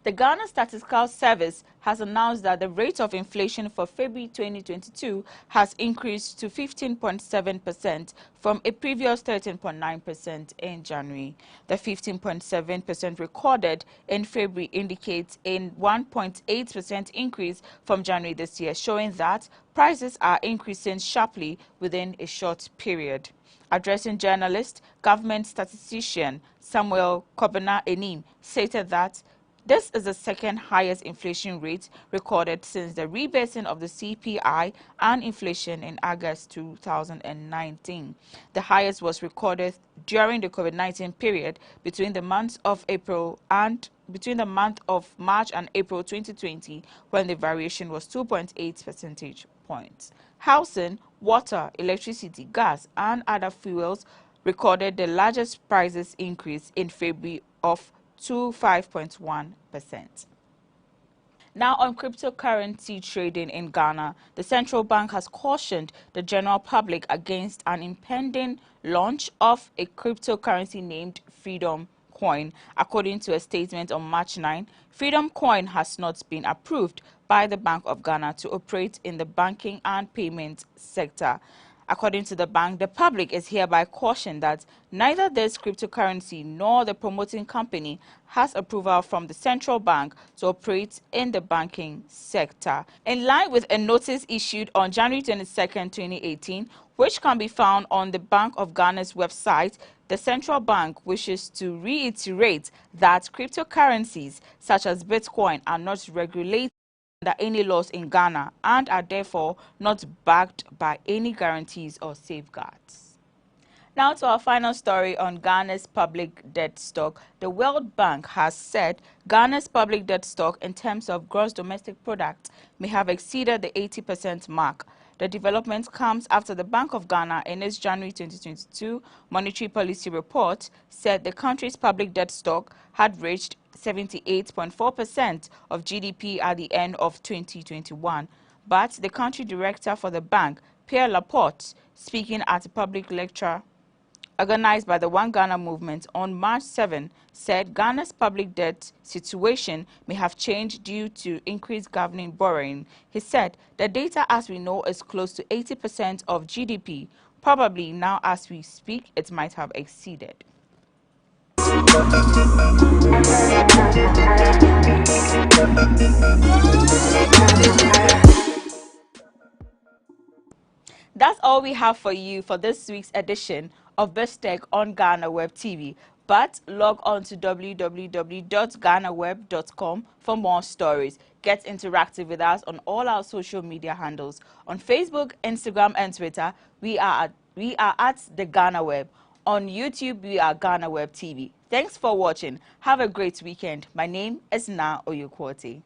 The Ghana Statistical Service has announced that the rate of inflation for February 2022 has increased to 15.7% from a previous 13.9% in January. The 15.7% recorded in February indicates a 1.8% increase from January this year, showing that prices are increasing sharply within a short period. Addressing journalists, government statistician Samuel Kobena Enim stated that This is the second highest inflation rate recorded since the rebasing of the CPI and inflation in August 2019. The highest was recorded during the COVID-19 period between the months of March and April 2020, when the variation was 2.8 percentage points. Housing, water, electricity, gas, and other fuels recorded the largest prices increase in February of 5.1%. Now on cryptocurrency trading in Ghana, the central bank has cautioned the general public against an impending launch of a cryptocurrency named Freedom Coin. According to a statement on March 9, Freedom Coin has not been approved by the Bank of Ghana to operate in the banking and payment sector. According to the bank, the public is hereby cautioned that neither this cryptocurrency nor the promoting company has approval from the central bank to operate in the banking sector. In line with a notice issued on January 22, 2018, which can be found on the Bank of Ghana's website, the central bank wishes to reiterate that cryptocurrencies such as Bitcoin are not regulated under any laws in Ghana and are therefore not backed by any guarantees or safeguards. Now to our final story on Ghana's public debt stock. The World Bank has said Ghana's public debt stock in terms of gross domestic product may have exceeded the 80% mark. The development comes after the Bank of Ghana, in its January 2022 monetary policy report, said the country's public debt stock had reached 78.4% of GDP at the end of 2021. But the country director for the bank, Pierre Laporte, speaking at a public lecture organized by the One Ghana movement on March 7, said Ghana's public debt situation may have changed due to increased government borrowing. He said the data, as we know, is close to 80% of GDP. Probably now as we speak, it might have exceeded. That's all we have for you for this week's edition of Best Tech on GhanaWeb TV. But log on to www.ghanaweb.com for more stories. Get interactive with us on all our social media handles. On Facebook, Instagram, and Twitter, we are at the GhanaWeb. On YouTube, we are GhanaWeb TV. Thanks for watching. Have a great weekend. My name is Na Oyukwote.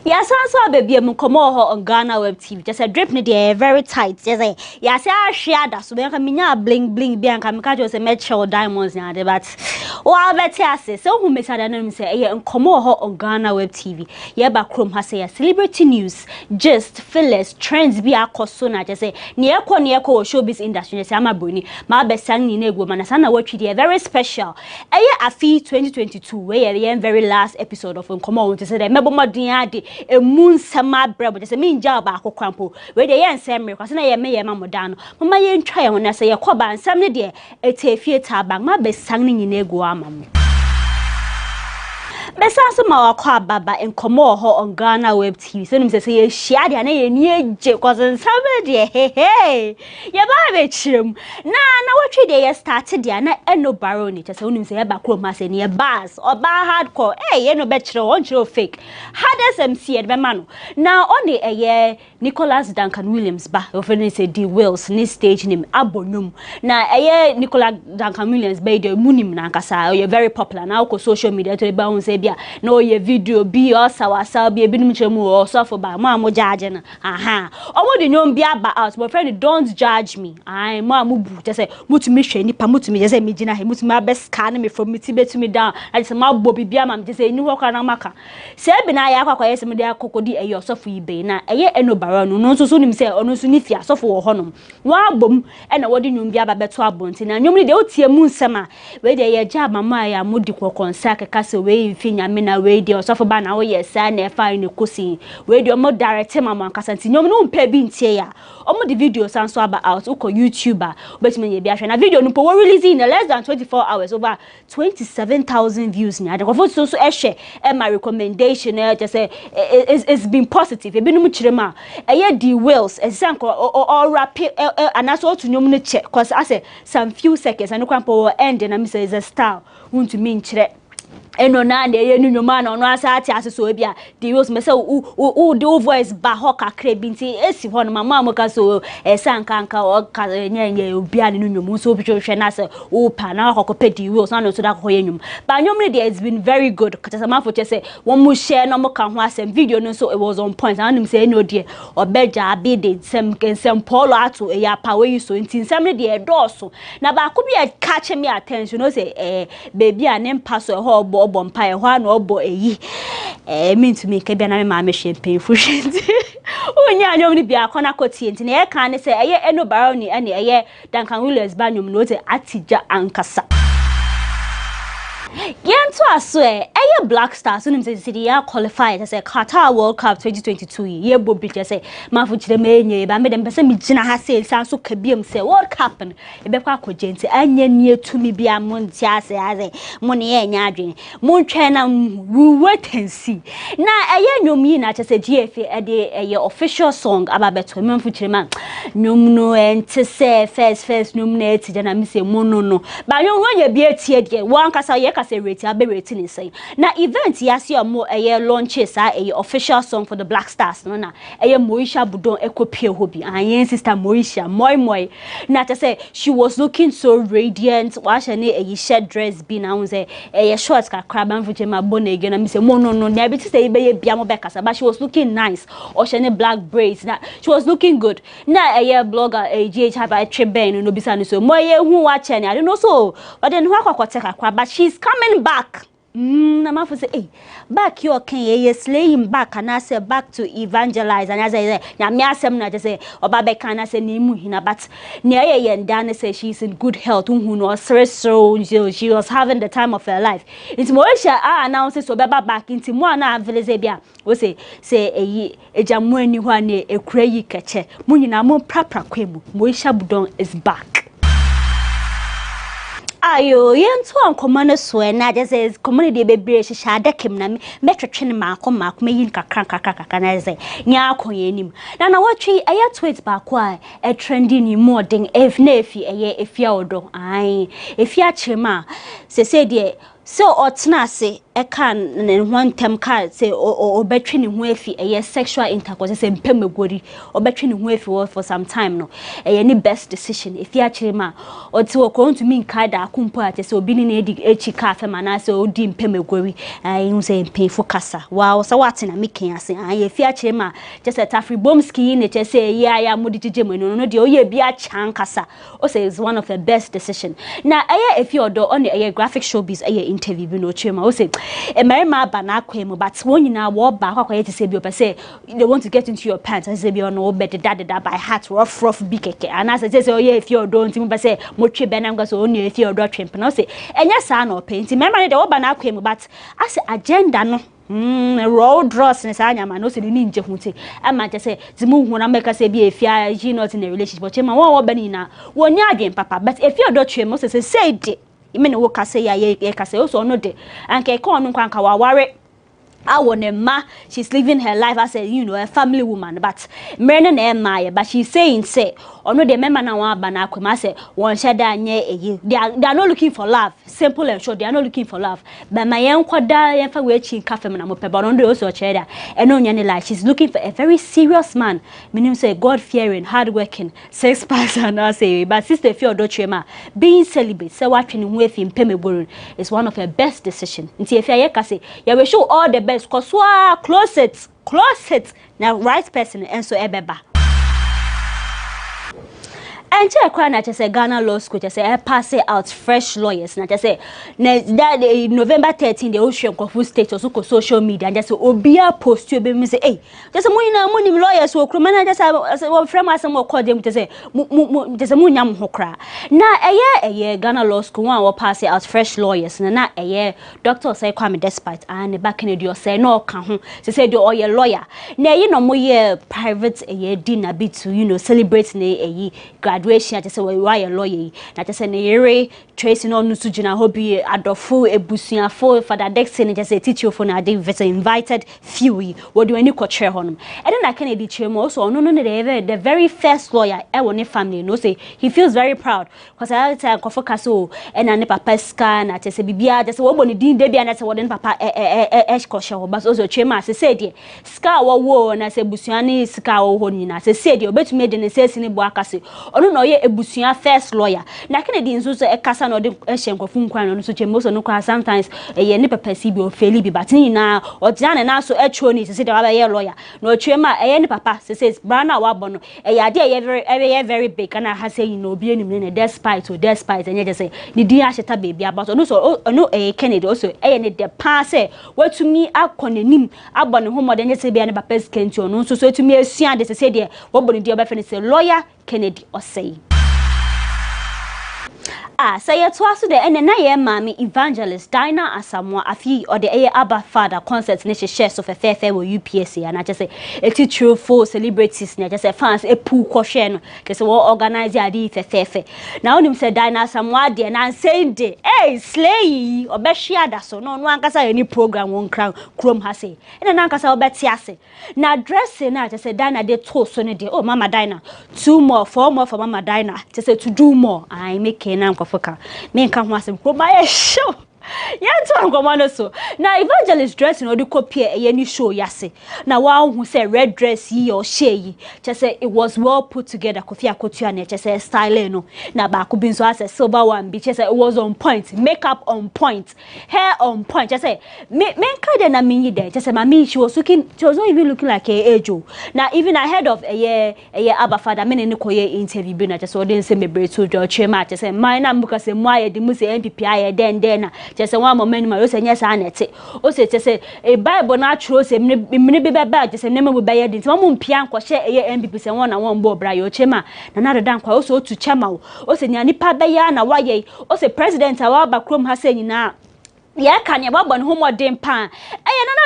Yes, I saw baby come on GhanaWeb TV. Just a drip ne dey very tight. Just say yes, I share that. So we can minya bling bianca me just say metro diamonds na de but wa better say so who me say na me say come on GhanaWeb TV. Ye ba krom ha say celebrity news, just feelers, trends bi akoso na just say ne ekọ showbiz industry just say ama broni ma be sang ni na ego man na watch dey very special. Afi 2022 we very last episode of come on to say the mebo modin ade a moon sama brabo just mean job baako kwampo we dey yen semre kwase na ye me ye mamodano mama ye ntwa ye wona say ye koba nsam ne de etefie tabang ma be sang ne nyina egu amam Besanso ma wakwa baba enkomo ho on GhanaWeb TV. So nimse say ye share dia na ye ni eje cause nsam de he ye ba be chirem na watwe de ye started dia na eno baroni chese unimse ye ba kroma se ne bars oba hardcore ye no be chire won chire fake hardest MC be mano na on the Nicholas Duncan Williams ba ofeni say D Wills ni stage name abonum na Nicholas Duncan Williams be de munim na nkasa ye very popular na ko social media to be say bia na oye video bi o sawasa bi ebinim chemu o so for ba ma mo judge na aha omo de nyom bia ba out my friend don't judge me ai ma mo bu je say mutumi hwe nipa mutumi je say me gina he mutumi abeska na me from miti betumi down I say ma bo bibia ma je say ni ho kwa na maka se bi na ya akwa yesi me de akokodi eyi osofo ibe na eye enobara no no so nim say ono so ni fi asofo wo honom wa bom e na wodi nyom bia ba beto abonti na nyom ni de otie mu nsema we de ye ja mama ya mudi kokonsa keka se we fi nyame na we de osofo ba na wo yesa na e fa ni kosi we de omo direct mama nkasa nti nyom no mpa bi ntie ya omo the video sanso aba out uko YouTuber betime ye bi ahwe na video no po we release in less than 24 hours over 27,000 views ni ade kofo so ehwe e my recommendation just say it's been positive e bi no mu kirema eye the wills esanko or rap anaso otu nyom no che cause I say some few seconds and kwampo end na me say is a style want to mean kire eno na de ye nyoma na ono asa ati aseso e bia the wills me say o the voice ba ho kakra bi nti esi ho no mama amaka so esankanka o ka nyenye obi ani nyom so obi hwe na say o pa na akokope the wills na no so da ko ye nyom ba nyom ne it's been very good kata ma for say one mo share no mo ka ho asem video no so it was on point and him say no de obeja abi de sem polo ato e ya pa we so nti sem ne de do so na ba ko bi catch me attention no say baby anem pass so ho obo mpa e ho na obo eyi mean to me ke bia na me ma me champagne fushenti onya anyom ni bia akona kotie nti na e kan ne say eye eno baroni ene eye Duncan Williams ba nyom no te atija ankasa Gento aso eye Black Stars unim say ya qualified as a Qatar World Cup 2022 ye bobi je say mafu kire menye ba me dem pese mi gina ha say sanso kabiem say World Cup no e be kwa kogenti anya nie tumi bia monti ase mo ne ye nya adwen mo ntwe na we wait and see na eye nyom yi na che say GFA e de eye official song ababeto memfu kire ma nyom no ente say first nyom na etija na mi say mo no ba nyom wo ye bi etie de wan kasa ye say rate abe rate ni say na event yasi omo eye launches eye official song for the Black Stars no na eye Moisha Budon ekopie hobi ayen sister Moisha moi na to say she was looking so radiant wash ne eye shed dress bi na say eye shorts ka kraban fuche ma bona again na me say mo no na be say be ye bia mo be kasa but she was looking nice or she ne black braids na she was looking good na eye blogger GH have a treben no bisa no so mo ye hu wa che ne I don't know so but then who akwakwote kakra but she's coming back na mafu say eh back you can ye slaying back and I say back to evangelize and as I say na me asem na just say oba be kan na say ni mu hina but ne ye ndan say she's in good health hu no so she was having the time of her life into Moisha announce so beba back into mo na avele bia we say eyi ejamu ani ho na ekura yi keche mu nyina mo prapra kwemu Moisha Budon is back. Ayo yentu ankomane so na just says community bebre hihya adekem na metwetwe ne maako meyin kakra na ze nya akoye nim na watwi eye tweet ba ko a trending ni modern na efi eye efia odo ai efia chema se de so otna se e kan ne one time ka say obetwe ne ho afi eye sexual intercourse say mpemegori obetwe ne ho afi for some time no eye ni best decision if ya chirema oti wo ko ntumi nka da akumpo ate say obi ni edi echi ka fa mana say odi mpemegori ayi say mpefo kasa wow so what na meken ase ayi if ya chirema just a tafri bomski ne che say ya modi jejemu no de oye bia chan kasa o say is one of the best decision na eye if you odo on eye graphic showbiz eye interview bi no chirema o say Emerima bana kwemu but when you now walk back to say they want to get into your pants and say no better that by heart rough big keke and as I say oh yeah if you don't think say motwe benam go so only if you do trimp no say enya sa no paint remember the bana kwemu but as agenda no road dross ne sa nyama no se ni nje hunte ama je say zimu hu na make say be if you not in a relationship but chema won bani na wonya adwen papa but if you do trim so say it imene wo kase ya ye kase o so no de anke ko no kwanka wa ware she's living her life as a a family woman, but but she's saying say no the member na wan ba na akwema say won sheda anye they are not looking for love, simple and short. They are not looking for love, but my yen kwada yen fa we chi cafe na mo pe but no also cheda eno nya ne like she's looking for a very serious man, meaning say God fearing, hard working, sex person I say. But sister Fio Dochema being celibate say what twin we fi mpemegborun is one of her best decision. Nti if ya ka say ya we show all the best cause closet now right person and so ebeba. And check when I just say Ghana Law School, just say pass out fresh lawyers. And I just say that November 13, the ocean of state or social media, and just say Obia post you be me say, hey, just a money lawyers who criminal just say friend as some call them to say just a munyam hokra. Now a year Ghana Law School one will pass out fresh lawyers, and not a year doctor say Kwame Despite and back in the say no can say do all your lawyer. Now you know more private a year dinner be to celebrating a graduation. I just say why a lawyer. I just say ne tracing on to Jina hobby adofo ebusia for Father Dexter just say teach you for na dey invited few what do any coach honum. And then I Kennedy Chemo also no the very first lawyer I want family no say he feels very proud because I tell Kofo Kaso and an papa scan at say bibia just what boni din debi and say what papa kosho but also Chema say dey ska wo na say busuani ska wo honina say dey obetumi de ne say sini bo akase ono no ye ebusuan first lawyer na Kennedy nso so ekasa no de ehyenkofo nkwan no so Chemo so no kwa sometimes ye ne papa si bi o feli bi but ni na o diane na so etro ni say dey wa ye lawyer no Chema ne papa say brana wa bono ya dey very big and I ha say obi enim ne despite and you just say ni di aheta baby about no so no Kennedy also ne de pa say watumi akonanim abone homode ne say bia ne papa skenti no so etumi asua de say dey wo boni di obefe ne say lawyer Kennedy or say say yet was the and na ye mami evangelist Dinah Asamoah afi or the Abba Father concert ne shares of a fair UPSC and I just say it's true for celebrities ne just say fans a pool question just what organize ya di fair now him say Dinah Asamoah de na saying day hey slay or be share that so no ankasa any program won crown chrome ha say and na ankasa obeti ase na dressing na just say Dinah de to so ne de oh mama Dinah 4 more for mama Dinah just say to do more I make na foka me nka ho asem ko ba ye show yanto ngomano so na evangelist dress no de copy e ni show yase na wa hu say red dress yi or shey che say it was well put together Kofi Akotua na che say style no na ba ko bin so as silver one bi che say it was on point, makeup on point, hair on point che say me nka de na me yi there che say mami she was not even looking like a ajo na even ahead of a year Abba Father me ne koye interview bi na che say o den say me bre to jo Chema che say my na mbuka say mo aye di mu say MPP aye den na just one moment ma say nyesa anete o say a bible na true say me be ba just say me be yedi mo mpia nko hye MPP say won na won bo bra yo Chema na dan kwa o say otu Chema o say nya nipa be ya na waye o say president awa ba krom ha say nyina ya kan ya babon homodin pan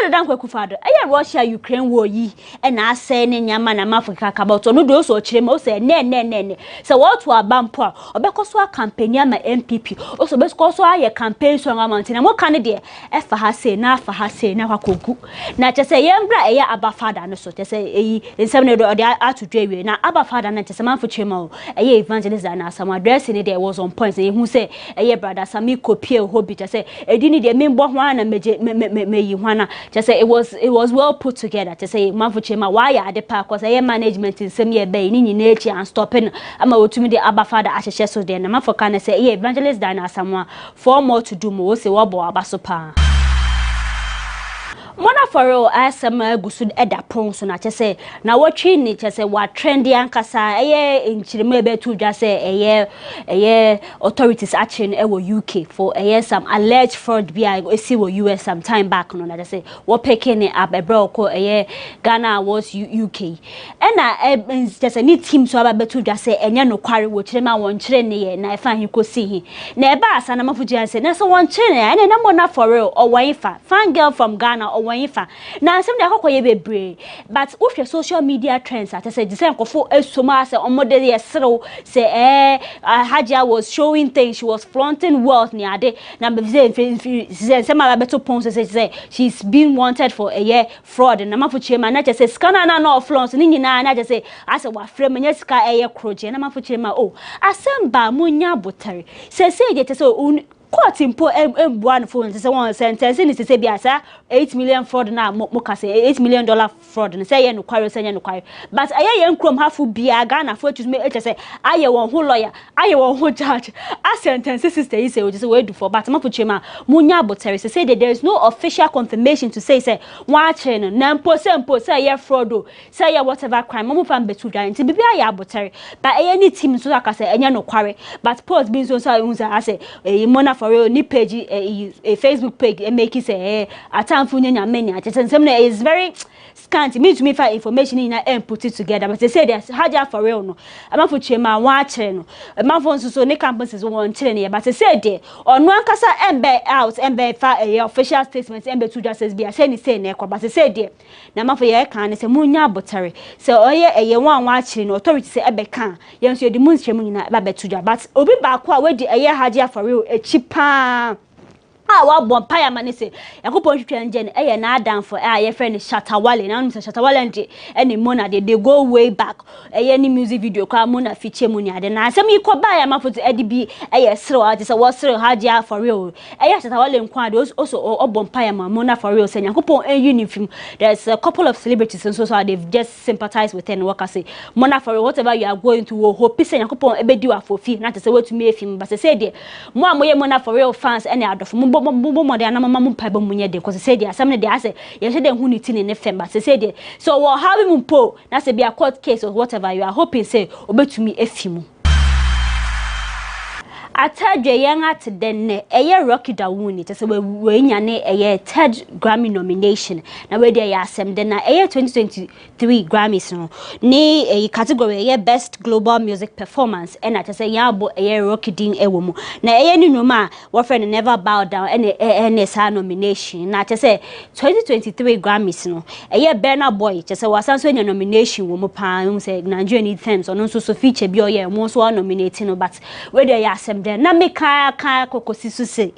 na dan kwa kufado Russia Ukraine war yi na ase ne nyama na Africa kaboto no do so chire o say ne so what to abampo obekoso campaign ama MPP o so bekoso aye campaign so amount na mo kan de efa ha say na kwakogu na che say yembra Abba Father no so che say nsem ne do atudwe we na Abba Father na che say manfo chema o evangelist na some address ne there was on point say hu say brother Sami kopie hobby che say edini de membo ho na me yi hwana just say it was well put together to say manfo chema why ya de pa cause management in some year be ni nyina and stopping ama wotumi de Abba Father ahye so de na manfo kan say evangelist Dinah Asamoah for more to do mo say wo bo abaso pa Mona foro asema gusu eda pronso na chese na watchi ni chese wa trendy ankasa nchirima betu dwa se authorities action ewo UK for some alleged fraud bi esi wo US some time back no na chese wo picking it up ebro ko Ghana was UK na chese ni team so aba betu dwa se enye no kware wo chirima won chire ne ye na efa hin kosi hi na eba asa na mafuji ase na so won chire na Mona foro o wife fan girl from Ghana wanyifa na asem de akokɔ ye bebre but if your social media trends at say the same kofo esoma say omode ye serew say Hajia was showing things, she was flaunting wealth ni ade na be say ma beto pon say she's being wanted for a year fraud na mafo chema na say scanner na no flaunt ni nyina na say ase wa frame nya sika eye kroje na mafo chema oh asem ba munya botare say de say court impo embuan phone say one sentence ni say bia say 8 million fraud na mo ka say $8 million fraud na say ye no kware say ye no kware but aye ye nkrom hafu bia Ghana for choose me say aye won ho lawyer aye won ho judge a sentence sister you say we do for but mafu chema munya botere say there is no official confirmation to say one chain na mpo say ye fraud o say ye whatever crime mo fam betu dan ti bibia aye botere but aye ni team so aka say enye no kware but post bin so unza say mona for real ni page a Facebook page and make it say atamfu nya many atensem na is very scant me to me for information in and put it together but they say there's Hajia for real no amafo chema wa chere no amafo so ne campuses won chere ne but they say there onu ankasa embe out embe fa official statement embe to justice bia say ni say na ekwa but they say there na amafo ye kan ne say munya botare say oye wan wa chere no authority say ebe kan ye nso di mun chemu nyina ba betuja but obi ba ko a we di Hajia for real echipa wa bompire man say yakopon twetwe nje ne na adam for ye friend Shatawale na say Shatawale nje any mona they go way back any music video kwa mona feature mu ni ade na asem ikoba ya mafoto edibi serew ade say what serew Hajia for real Shatawale nkwa de also bompire man mona for real say yakopon unifim there's a couple of celebrities and so they've just sympathized with and work say mona for real whatever you are going to hope say yakopon ebedi wa for fi na say what to me film but say there mo amoye mona for real fans any adofo mo de anama mo pa ba munye de cause say dey asem ne dey ase ye hye dey hu ni tin ne femba say dey so we have him po na say be a court case or whatever you are hoping say obetumi efimu atadwe yen atden ne Rocky Dawuni te se we nyane third Grammy nomination na we dey asem de na 2023 Grammys no ni category best global music performance and te se yabo Rocky din ewomu na ni numa wo friend never bow down and sa nomination na te se 2023 Grammys no Burna Boy te se wasanso nya nomination wo mu pa say Nigerian themes ono so feature bi oye mo so nominate no but we dey asem na me ka kokosi so say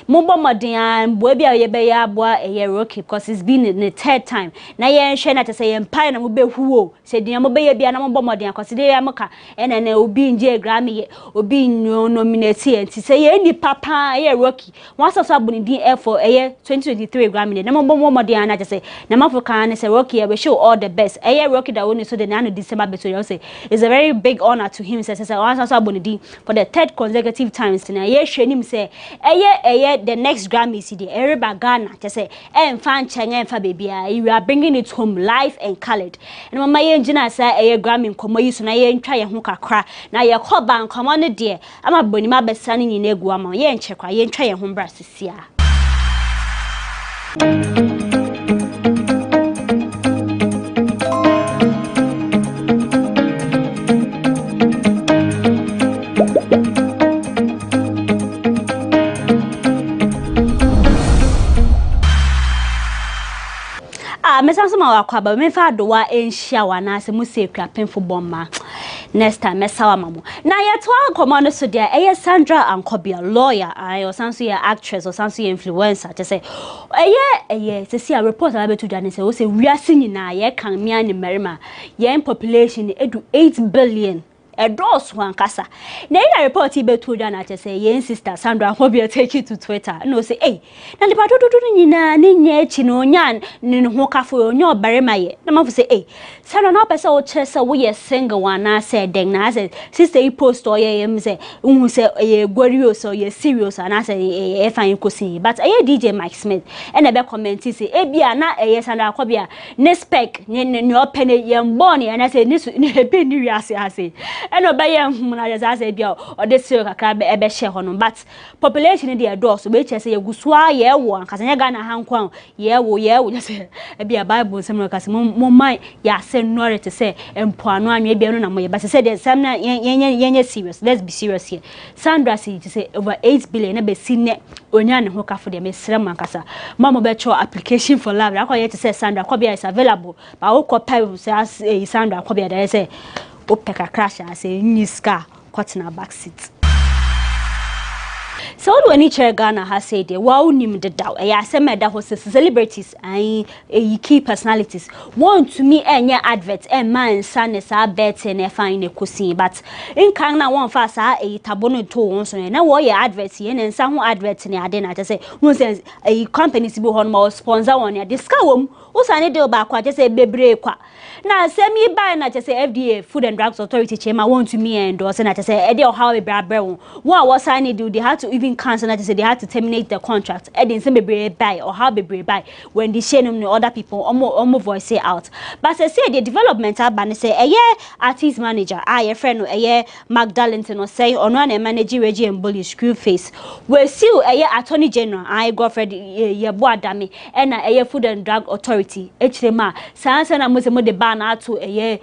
mumbo modern boy bia ye be ya aboa Rocky because it's been in the third time na ye nhwe na te say empire na mo be huo say dia mo be ye bia na mumbo modern because dey ya moka na obi nje Grammy ye obi nominate enti say ye ni papa Rocky once so abuni din for 2023 Grammy na mumbo modern na te say na mafoka na say Rocky we show all the best Rocky that won so the na December beto you say it's a very big honor to him say once so abuni din for the third consecutive times na ye hwenim say the next Grammy CD everybody Ghana just say fan chenga fa bebia you are bringing it home live and colored and mama ye ngina say Grammy nkomo yi so na ye ntwa ye ho kakra na ye koba nkomo ne de ama boni ma besane nyina egu ama ye nchekwa ye ntwa ye ho bra sisia mesansoma wakwaba me fa do wa enhia wana se musekua penfo bomma next time mesawa mamo na yeto ankomo no so dia Sandra Ankobia lawyer I osanso ye actress osanso ye influencer te say se see a report about to dane say o se wiase nyina ye kan mia ne merima ye population edu 8 billion Dos one kasa. Na ina report ibe to na che say yen sister Sandra Ankobia take it to Twitter. No say na le pato do nyina ne nya echi no nya ne ho kafo onye obarema ye. Na mafu say Sandra na pese o che say we ye single one na say den na say sister e post o ye yem say unhu say ye glorious or ye serious na say e fine kosi. But DJ Mike Smith and be comment say bia na Sandra Ankobia ne spec ne open ye mboni na say ne be ni wiase ase. and obey as I said, or this ebe share hono, but population in the door, so which I say, Guswa, yeah, one, because I got a hand crown, yeah, just say, be a Bible, some because my, yeah, send Nora to say, and Puano, maybe on my, but I said, there's some serious, let's be serious here. Sandra said to say over 8 billion, ebe seen it, Onyan who for the Miss Ramakasa. Mama bet your application for love. I call you to say Sandra Kobia is available, but I will call says Sandra Kobia, they say, Opeka crash, I say, Niska, caught in a back seat. So when each Ghana has said, wow, nim the doubt. I said, that was celebrities and key personalities want to me and your adverts and man, son is our bet and fine a cuisine. But in Kana one fast, a tabono to once and now what your adverts here and some adverts in your dinner. I say, who says a company to be on more sponsor on your discount. Who's I need to back? I just say, baby, now send me by and I just say FDA Food and Drugs Authority chairman want to me endorse and I just say Eddie or how a brand what was I need to do? They had to even cancel and I just say they had to terminate the contract. Eddie say be buy or how be buy when they share them other people almost voice say out. But I say the development ban say a year artist manager, a friend a year Magdalene or say on one manager Reggie and Bully screw face. We still a year Attorney General, I Godfred ye boy dami and a year Food and Drug Authority. HMA Sansa na mose mo de ban out to a year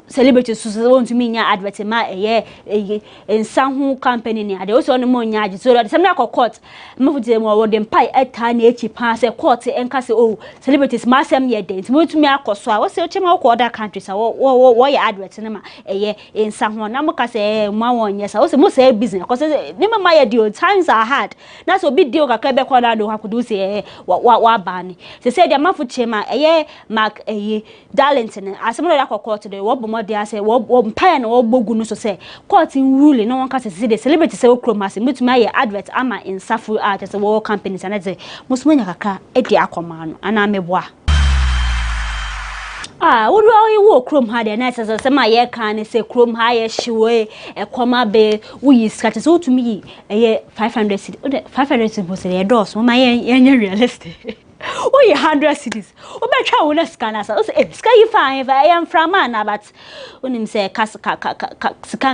celebrities who want to mean your advertisement a year in some company near they also on the money so that some court move them or them pie at tiny pass a court and cast oh celebrities massam ye days move to me across so I was searching all other countries what your advertisement a year in some one namoka say 1 yes I was most say business because never my deal times are hard that's a big deal kakebe kwada do hakudu say what ban they say the mafu chema a year mark a Darlington as some other court today what more they say what pen or bogu so say court in ruling no one can see the celebrity say okromas me to my advert ama in safu art as a war companies and I say most money kaka e dia akomano ana meboa what do you walk chrome had a night as my year can say chrome higher shoe a comma bay we scratches all to me a year 500 500 was a door so my realistic. Oh, 100 cities. Oh, but how will scan us? Sky fine if I am from man, but when him say can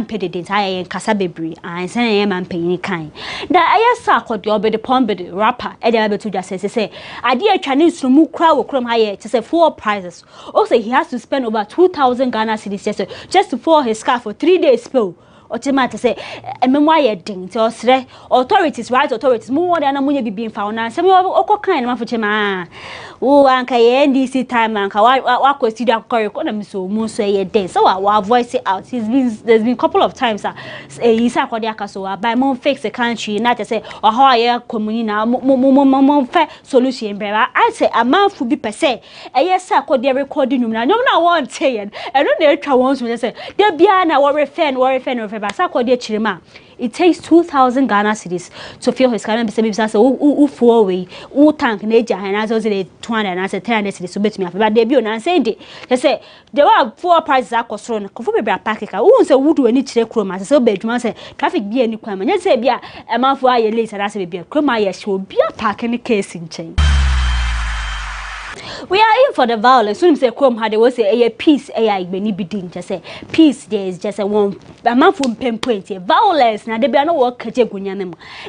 pay the entire Casabebri, I say I am paying kind. That I saw what you be the pombe rapper, Eddie to just say, I dear Chinese to move crowd chrome higher to say 4 prizes. Also, he has to spend over 2,000 Ghana cedis just to for his car for 3 days spill. Automatic say why ding to us authorities right authorities more than money be being found and some kind of chema oh anka NDC time anka wa consider economy so mo so ye day so our voice it out there's been couple of times he say kwadiaka so by mo fix the country not to say or how ya community na mo fair solution brother I say a man fu be per se yes say kwadi recording no na want say and no dey twa once we say dey bia na worry fan it takes 2,000 Ghana cedis to fill his car. Maybe say, "Who 4 way, who tank neja and as also the 200 and I say 300 cedis to bet me." But they be on and say they say there were 4 prices that cost run. Confirm be a packet. Who say who do any check chroma? Say bedroom say traffic be any crime. You say be a man for a later. That say be a chroma. Yes, show be a parking case in chain. We are in for the violence. When say come had they will say a peace a be bidin just say peace there is just a one a man from pinpoint violence na they be no work kajegunya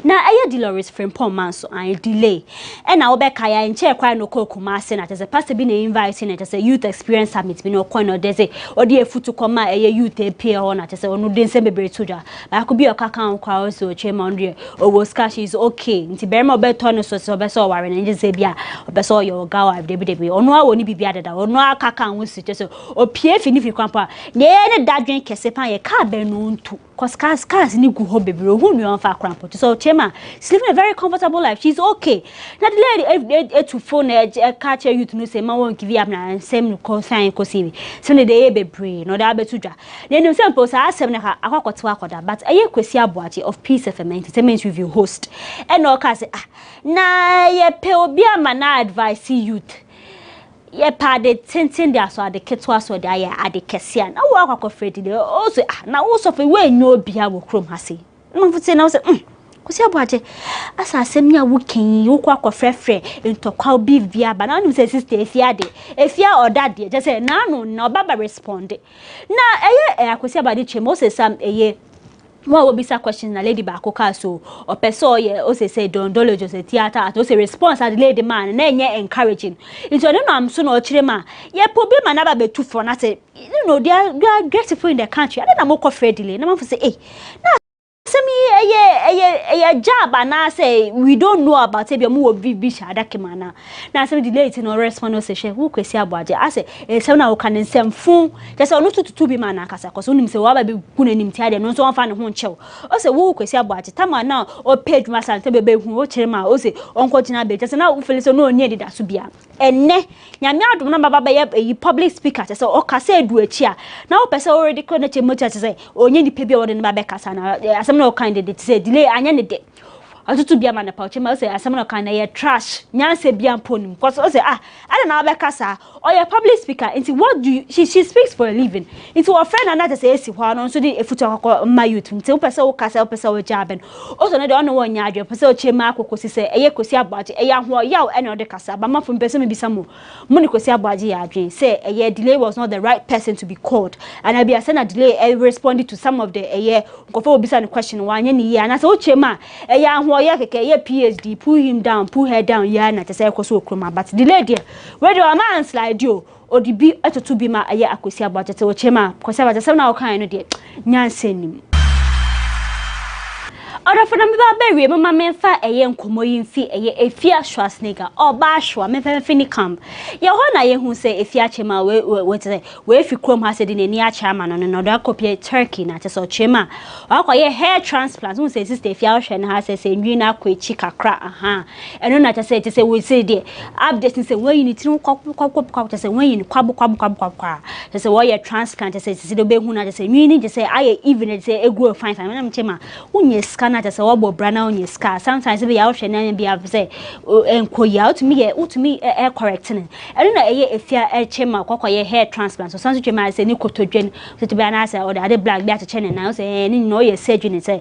na aye Dolores friend Paul man so I delay and now be kaya in chair kwai no kokuma say na just a pastor be na invite na just a youth experience summit be no coin or dey say or dey futu koma a youth pay on na just say onu dey say bebre tuja I could be a kakan kwa so chairman there or was cash is okay nti be ma be turn so be so worry na just say bia be so your gawa be ono a woni bibia dada ono aka kan wo si so opie finifi kwampa ne dadwen kese pan ye ka be no ntu cause cars ni gu ho bebre hu nu on fa kwampa so chema she's living a very comfortable life, she's okay na the lady to phone catch youth no say ma won give am na sem ko sign ko si so ne dey bebre no da betudwa ne nim sem post asem ne akwakoto akoda but aye kwesi aboache of Peace FM entertainment review host and no ka say na ye pe obi ama na advise youth ye pade tintin dia so ade ketwa so dia ya ade kesia na wo akwa fredi de o so na wo so fe we nyo bia wo krom ha se no futi na wo se Kwesi Abuaje asa asem nya wukin wo kwa frefre ntokwa bi via ba na nim say sister efia odade je say na no na obaba respond na Kwesi Abuaje chemo say sam what will be some questions na lady back so or person o say don't just a theater at say response at the lady man na enye encouraging into I don't know am so no chire ma ye problem na ba betu for na say you know they are grateful in the country I don't know more friendly na man for say na a job and I say we don't know about it. More be shada kemana. Now some delay no response say who Kwesi Abuaje. I say some now can send phone. Just no to be man akasa. Cause unim say waba be kuna nim tiade no so one fan ho nchew. O say who Kwesi Abuaje. Tama now o page master te be hu o chirema o say on continue be. Just now we feel so no need that so bia. Enne nyame adom na baba be public speaker say o kasa edu achi a. Now person already connect motor say onye ni pebi wode na ba kasa na no kind of say delay anya ne de atutu bia ma na pauche ma say asem no kind na trash nyanse bia mponim because o say I don't know be kasa or your public speaker into what do you she speaks for a living into her friend and that say esi hwa no so de efutu akọ ma youth into person o kasa o person o jaben o so no de ono wonya adwe person o chema akoko si say Kwesi Abuaje ho yaw ene o de kasa ba ma fun person me bisa mo ni Kwesi Abuaje ya adwe say delay was not the right person to be called and I be say na delay responded to some of the nkofo obisa the question wanye ni ya na say o chema ho ya keke PhD pull him down pull her down ya na say ekoso okroma but delay there where do a man slide you or the be to be ma Kwesi Abuaje te o chema Kwesi Abuaje say na o kan no de nyanse nim Ora for me ba be mama menfa nkomo yimfi efia Schwarzenegger oba shwa menfa fini camp ye ho na ye hu say efia chema we fi krom ha se de nani a chama no do akopie Turkey na te so chema akoye hair transplant hu say sister efia hwe na ha say nwi na akwachi kakra eno na te say we say de update say when you tin kwakwa te say when you kwabo te say we transplant te say de be hu na te say nwi ni te say aye even te say egu fine na chema unye scanner just wabo brana on your scar sometimes be ya hwe na bia say enkoya utumi correcting eno na efia chema kwakoye hair transplant so sanso chema say ni kotodwen so to be na say o de black be atche na say ni no ye surgery say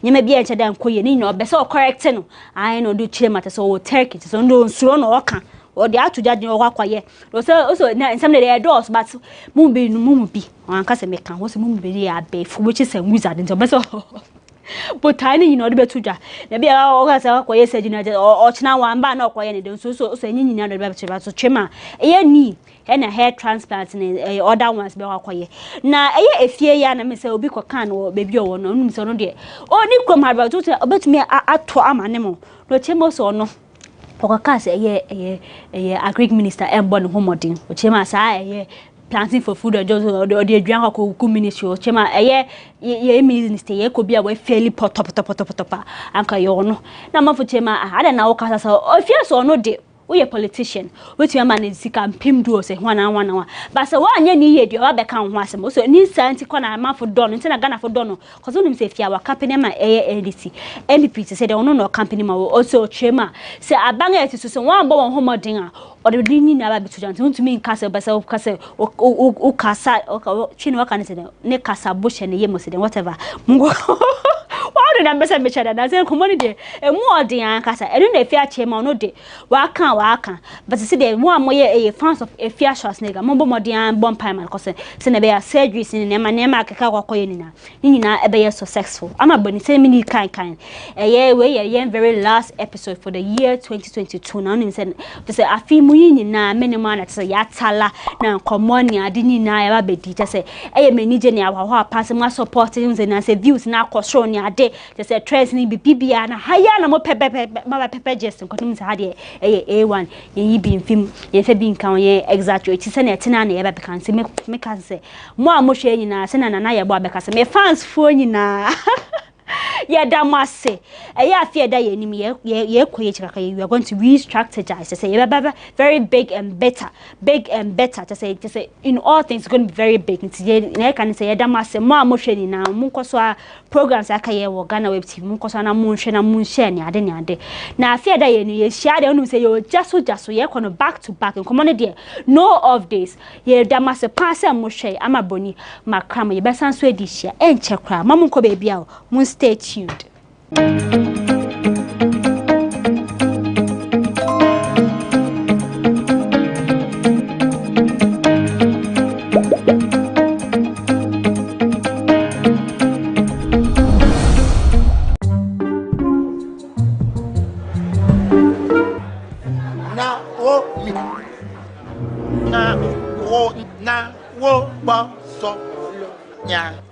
nyema bia enche da enkoye ni no be say correcting I no do chema so o Turkey so ndo nsuro no oka or the out to judge or kwaye also in some they doors but mumbi anka se meka wo se mumbi ya be which is a wizard into so but tiny the betuja na bia o ga sa kwaye se jina o china wamba na kwaye ne so nyi na do be so chema ni na hair transplant and other ones be kwaye na efie ya na me say obi kokan wo bebi o no num so no de o ni krom ha ba to obetumi ato amane mo no chema so no Pokaka say agric minister Mbon Homodin, Chema say planting for food or just or the Adrian ministry or Chema minister ye could be away fairly top anka yono. Nama for Chema I don't know cause or if yes or no de we a politician which your man is sick and pim do say 1 hour but so one ye ni ye do ba kan ho asem so ni santi kona ma for don nti na Ghana for don cause unim say fia wa company ma ADC NDP say they no company ma also chema say abanga eti so one bo won homodin a or the ni na ba bituja nti untumi nkasa ba say kasa o kasa chini wa kan say ne kasa bo she ne ye mo say whatever all the numbers me chada na say community e mu odin kasa enu na fia chema no de wa kan but see the one moye fans of efia Schwarzenegger mombo modern bomb payment cause say na be surgeries ni na akeka kwakoye ni na ebe ye successful ama boni say me ni kan we very last episode for the year 2022 now ni say afi mu yi na minimum na say ya tala na common ade ni na ya ba bedi say manage ni ahwa pass ma supporting na say views na akosro ni ade say trends ni bibia na haya na mo pepe just ko tum say ade A1 ye bi film ye fe bi nkan ye exaggerate say na etina na ye ba kan say me kan say mo hwe nyina say na ye bo abeka say me fans fo nyina yeah, damase. I fear that we are going to re-strategize. Say very big and better. To say in all things, going to be very big. I can say damase more motion now. Munkoso programs akaye wo GhanaWeb TV. Munkoso na munshare ni ade. Na fear that you share the only say you just ye kono back to back in community. No of this. Ye damase pass and mushe amaboni makram ye besan so edi share enche kra. Mamunko baby ao. Stay tuned.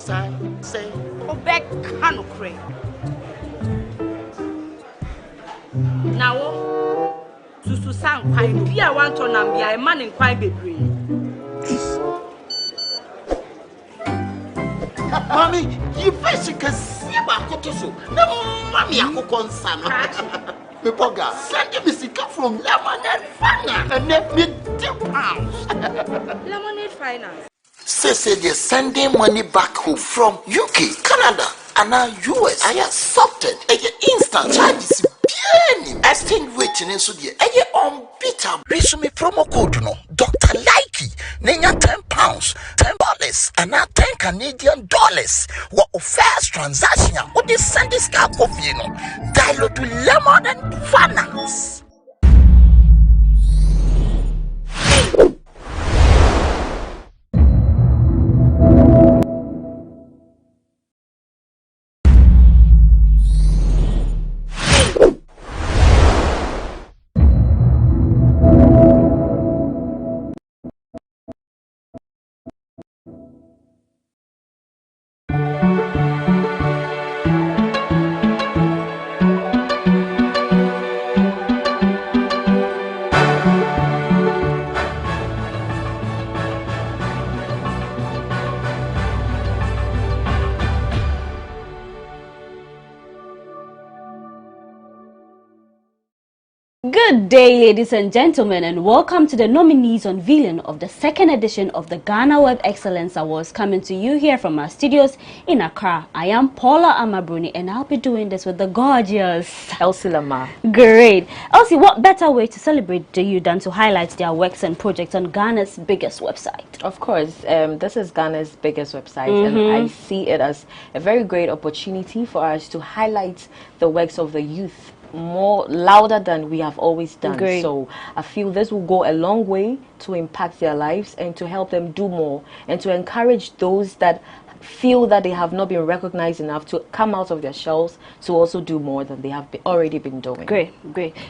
Say, oh, back canoe crane. Now, to sound pine, be a want on and be a man in quite baby. Mommy, you basically see about Kotoso. No, Mammy, I could concern. Mipoga, send me sick from Lemonade Finance and let me £10. Lemonade Finance. Say they're sending money back home from UK, Canada, and now US. I accepted a instant charges. Exchange waiting in Sudia. Unbeatable. Resume promo code no Dr. Likey. Nenya £10, $10, and now $10 What first transaction? What is send this car coffee no? Dialogue to Lemon and Finance. Good day, ladies and gentlemen, and welcome to the nominees unveiling of the second edition of the GhanaWeb Excellence Awards, coming to you here from our studios in Accra. I am Paula Amabruni, and I'll be doing this with the gorgeous Elsie Lamar. Great. Elsie, what better way to celebrate the youth than to highlight their works and projects on Ghana's biggest website? Of course, this is Ghana's biggest website, and I see it as a very great opportunity for us to highlight the works of the youth more louder than we have always done. Great. So I feel this will go a long way to impact their lives and to help them do more and to encourage those that feel that they have not been recognized enough to come out of their shells to also do more than they have already been doing. Great.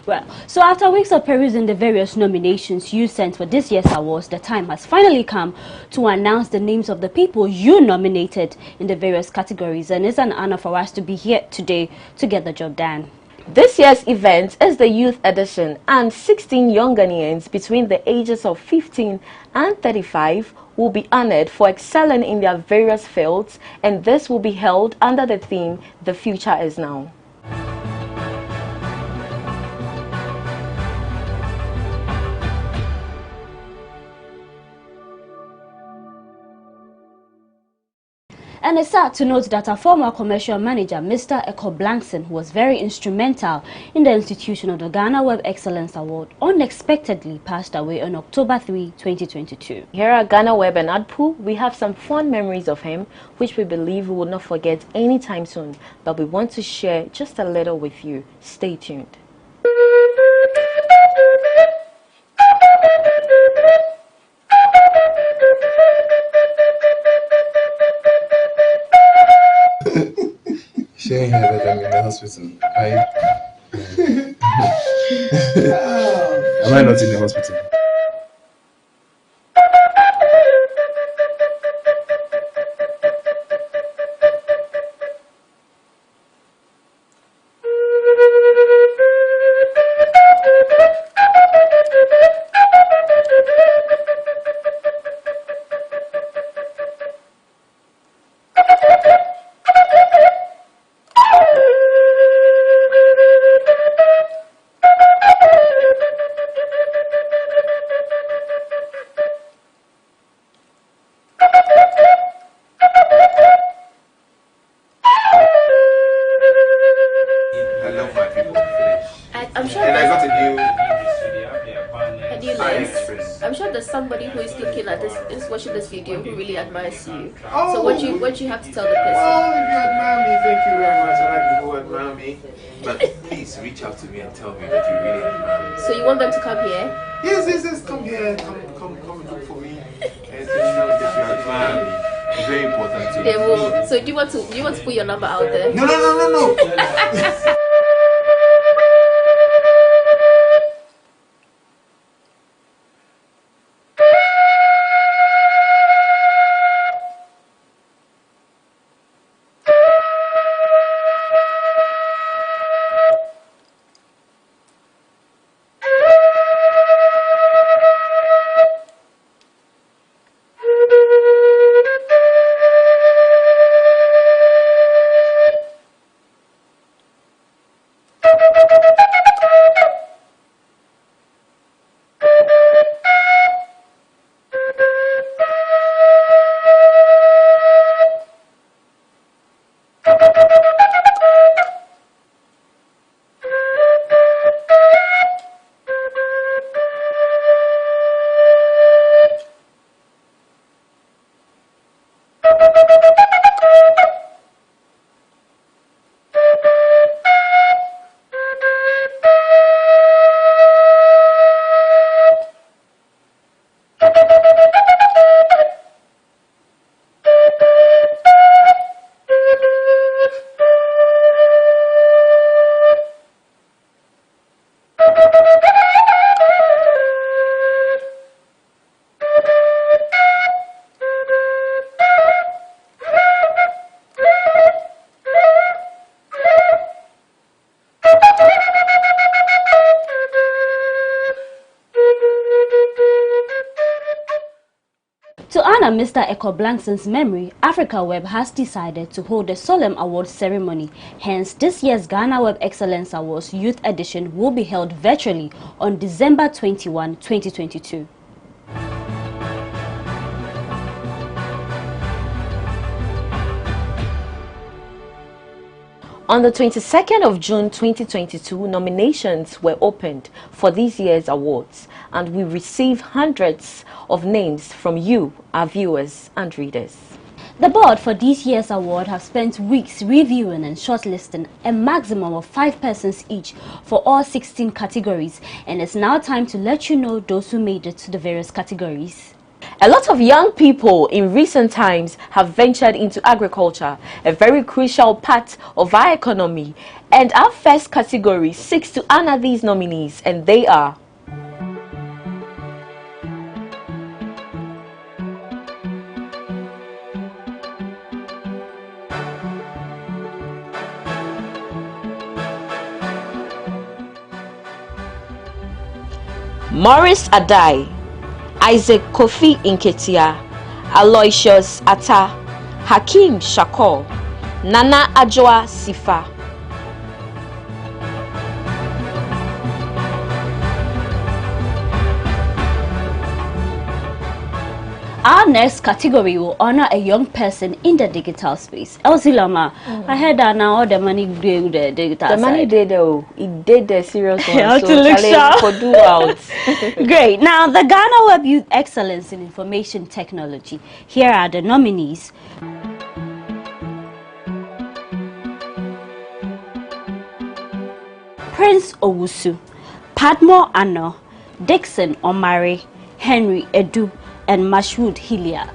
Well, so after weeks of perusing the various nominations you sent for this year's awards, the time has finally come to announce the names of the people you nominated in the various categories, and it's an honor for us to be here today to get the job done. This year's event is the Youth Edition, and 16 young Ghanaians between the ages of 15 and 35 will be honored for excelling in their various fields, and this will be held under the theme, "The Future is Now." And it's sad to note that our former commercial manager, Mr. Eko Blankson, who was very instrumental in the institution of the GhanaWeb Excellence Award, unexpectedly passed away on October 3, 2022. Here at GhanaWeb and AdPool, we have some fond memories of him, which we believe we will not forget anytime soon, but we want to share just a little with you. Stay tuned. She ain't had that I'm in the hospital. Am I not in the hospital? Somebody who is looking at this, is watching this video, who really admires you. Oh. So what you have to tell the person? Oh, if you admire me, thank you very much. I like people who admire me. But please reach out to me and tell me that you really admire me. So you want them to come here? Yes. Come here. Come and look for me. And to show that you admire me. It's very important to me. They will. So do you want to put your number out there? No. honor Mr. Echo Blankson's memory, GhanaWeb has decided to hold a solemn award ceremony. Hence, this year's GhanaWeb Excellence Awards Youth Edition will be held virtually on December 21, 2022. On the 22nd of June 2022, nominations were opened for this year's awards, and we received hundreds of names from you, our viewers and readers. The board for this year's award have spent weeks reviewing and shortlisting a maximum of 5 persons each for all 16 categories, and it's now time to let you know those who made it to the various categories. A lot of young people in recent times have ventured into agriculture, a very crucial part of our economy. And our first category seeks to honor these nominees, and they are Morris Adai, Isaac Kofi Inketia, Aloysius Atta, Hakim Shakor, Nana Adjoa Sifa. Our next category will honor a young person in the digital space. Elsie Lama, I heard that now all the money did the digital The money side. did though. It did the serious one. How So to look Charlie, sharp. for do out. Great. Now, the GhanaWeb Youth Excellence in Information Technology. Here are the nominees. Prince Owusu, Padmore Ano, Dixon Omari, Henry Edu, and Mashwood Hilia.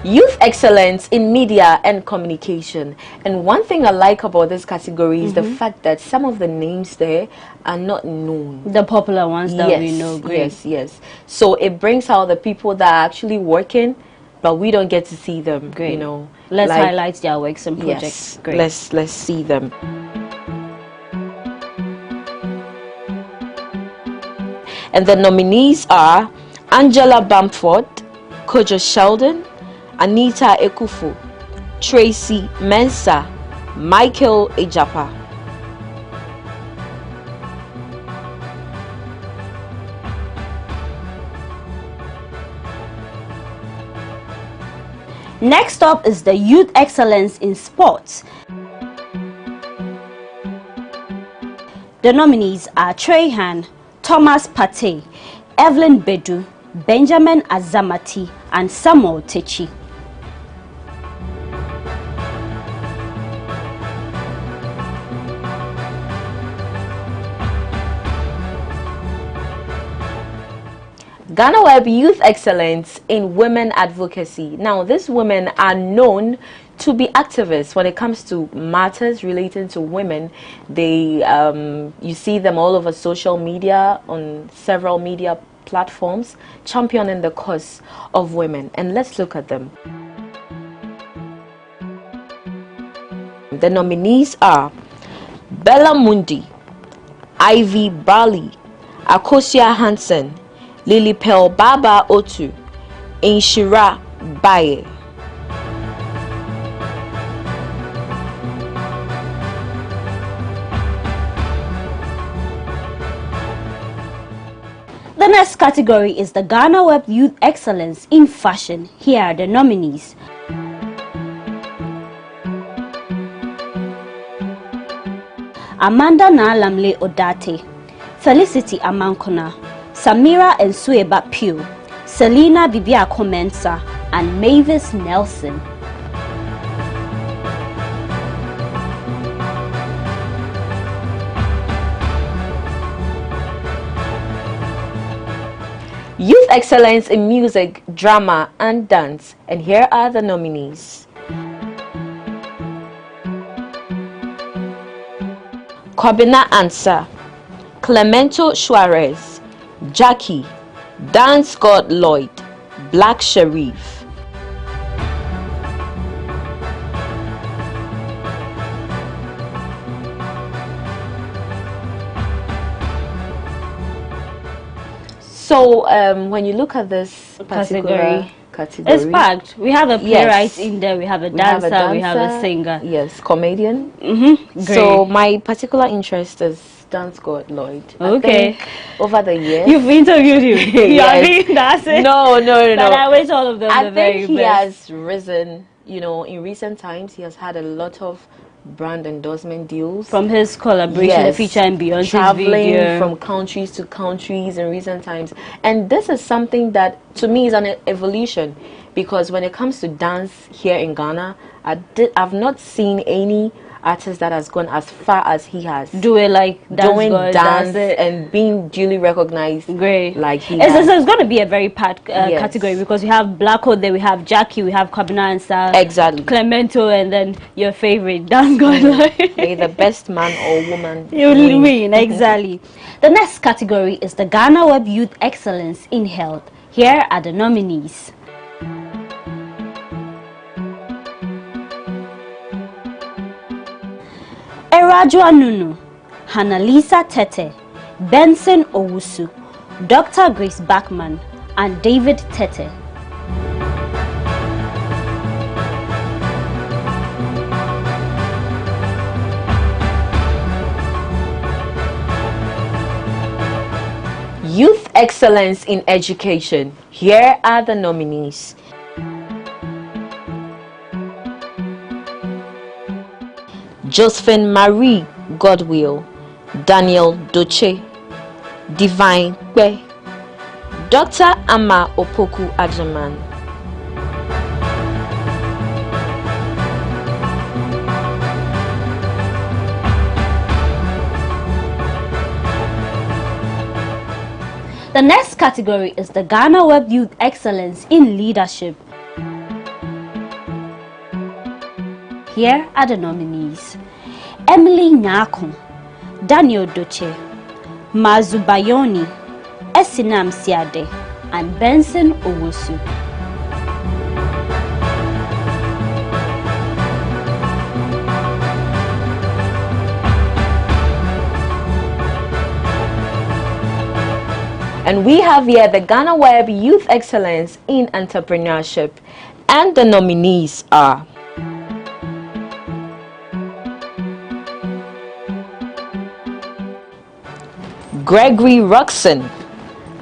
Youth excellence in media and communication. And one thing I like about this category is the fact that some of the names there are not known. The popular ones that we know. Great. Yes. So it brings out the people that are actually working, but we don't get to see them. Great. You know, Let's like- highlight their works and projects. Yes. Great. Let's see them. And the nominees are Angela Bamford, Kojo Sheldon, Anita Ekufu, Tracy Mensah, Michael Ejapa. Next up is the Youth Excellence in Sports. The nominees are Trey Han, Thomas Pate, Evelyn Bedu, Benjamin Azamati, and Samuel Techi. GhanaWeb Youth Excellence in Women Advocacy. Now, these women are known to be activists when it comes to matters relating to women. They, you see them all over social media, on several media platforms, championing the cause of women. And let's look at them. The nominees are Bella Mundi, Ivy Bali, Akosia Hansen, Lily Pearl Baba Otu, Inshira Baye. The next category is the GhanaWeb Youth Excellence in Fashion. Here are the nominees. Amanda Nalamle Odate, Felicity Amankona, Samira Nsueba Pugh, Selena Bibiako Mensah, and Mavis Nelson. Youth Excellence in Music, Drama, and Dance. And here are the nominees. Kwabena Ansah, Clemento Suarez, Jackie, Dan Scott Lloyd, Black Sharif. So when you look at this particular category, it's packed. We have a playwright in there, we have a dancer, we have a singer. Yes, comedian. Great. So my particular interest is Dance God Lloyd. Okay. I think over the years, you've interviewed him. Yes. That's it. No. But I wish all of them I the very think he best. has risen. You know, in recent times, he has had a lot of brand endorsement deals from his collaboration, the feature and Beyonce's traveling video, from countries to countries in recent times. And this is something that to me is an evolution, because when it comes to dance here in Ghana, I've not seen any artist that has gone as far as he has, doing dance and being duly recognized. Great. Like he it's going to be a very packed category, because we have Black Hole there, we have Jackie, we have Kabina and Star, exactly, Clemento, and then your favorite Dance God. May the best man or woman win. Exactly. The next category is the GhanaWeb Youth Excellence in Health. Here are the nominees. Erajua Nunu, Hannalisa Tete, Benson Owusu, Dr. Grace Bachman, and David Tete. Youth Excellence in Education. Here are the nominees. Josephine Marie Godwill, Daniel Doche, Divine Kwe, Dr. Ama Opoku Ajaman. The next category is the GhanaWeb Youth Excellence in Leadership. Here are the nominees: Emily Nyakon, Daniel Doche, Mazu Bayoni, Esinam Siade, and Benson Owusu. And we have here the GhanaWeb Youth Excellence in Entrepreneurship, and the nominees are Gregory Roxon,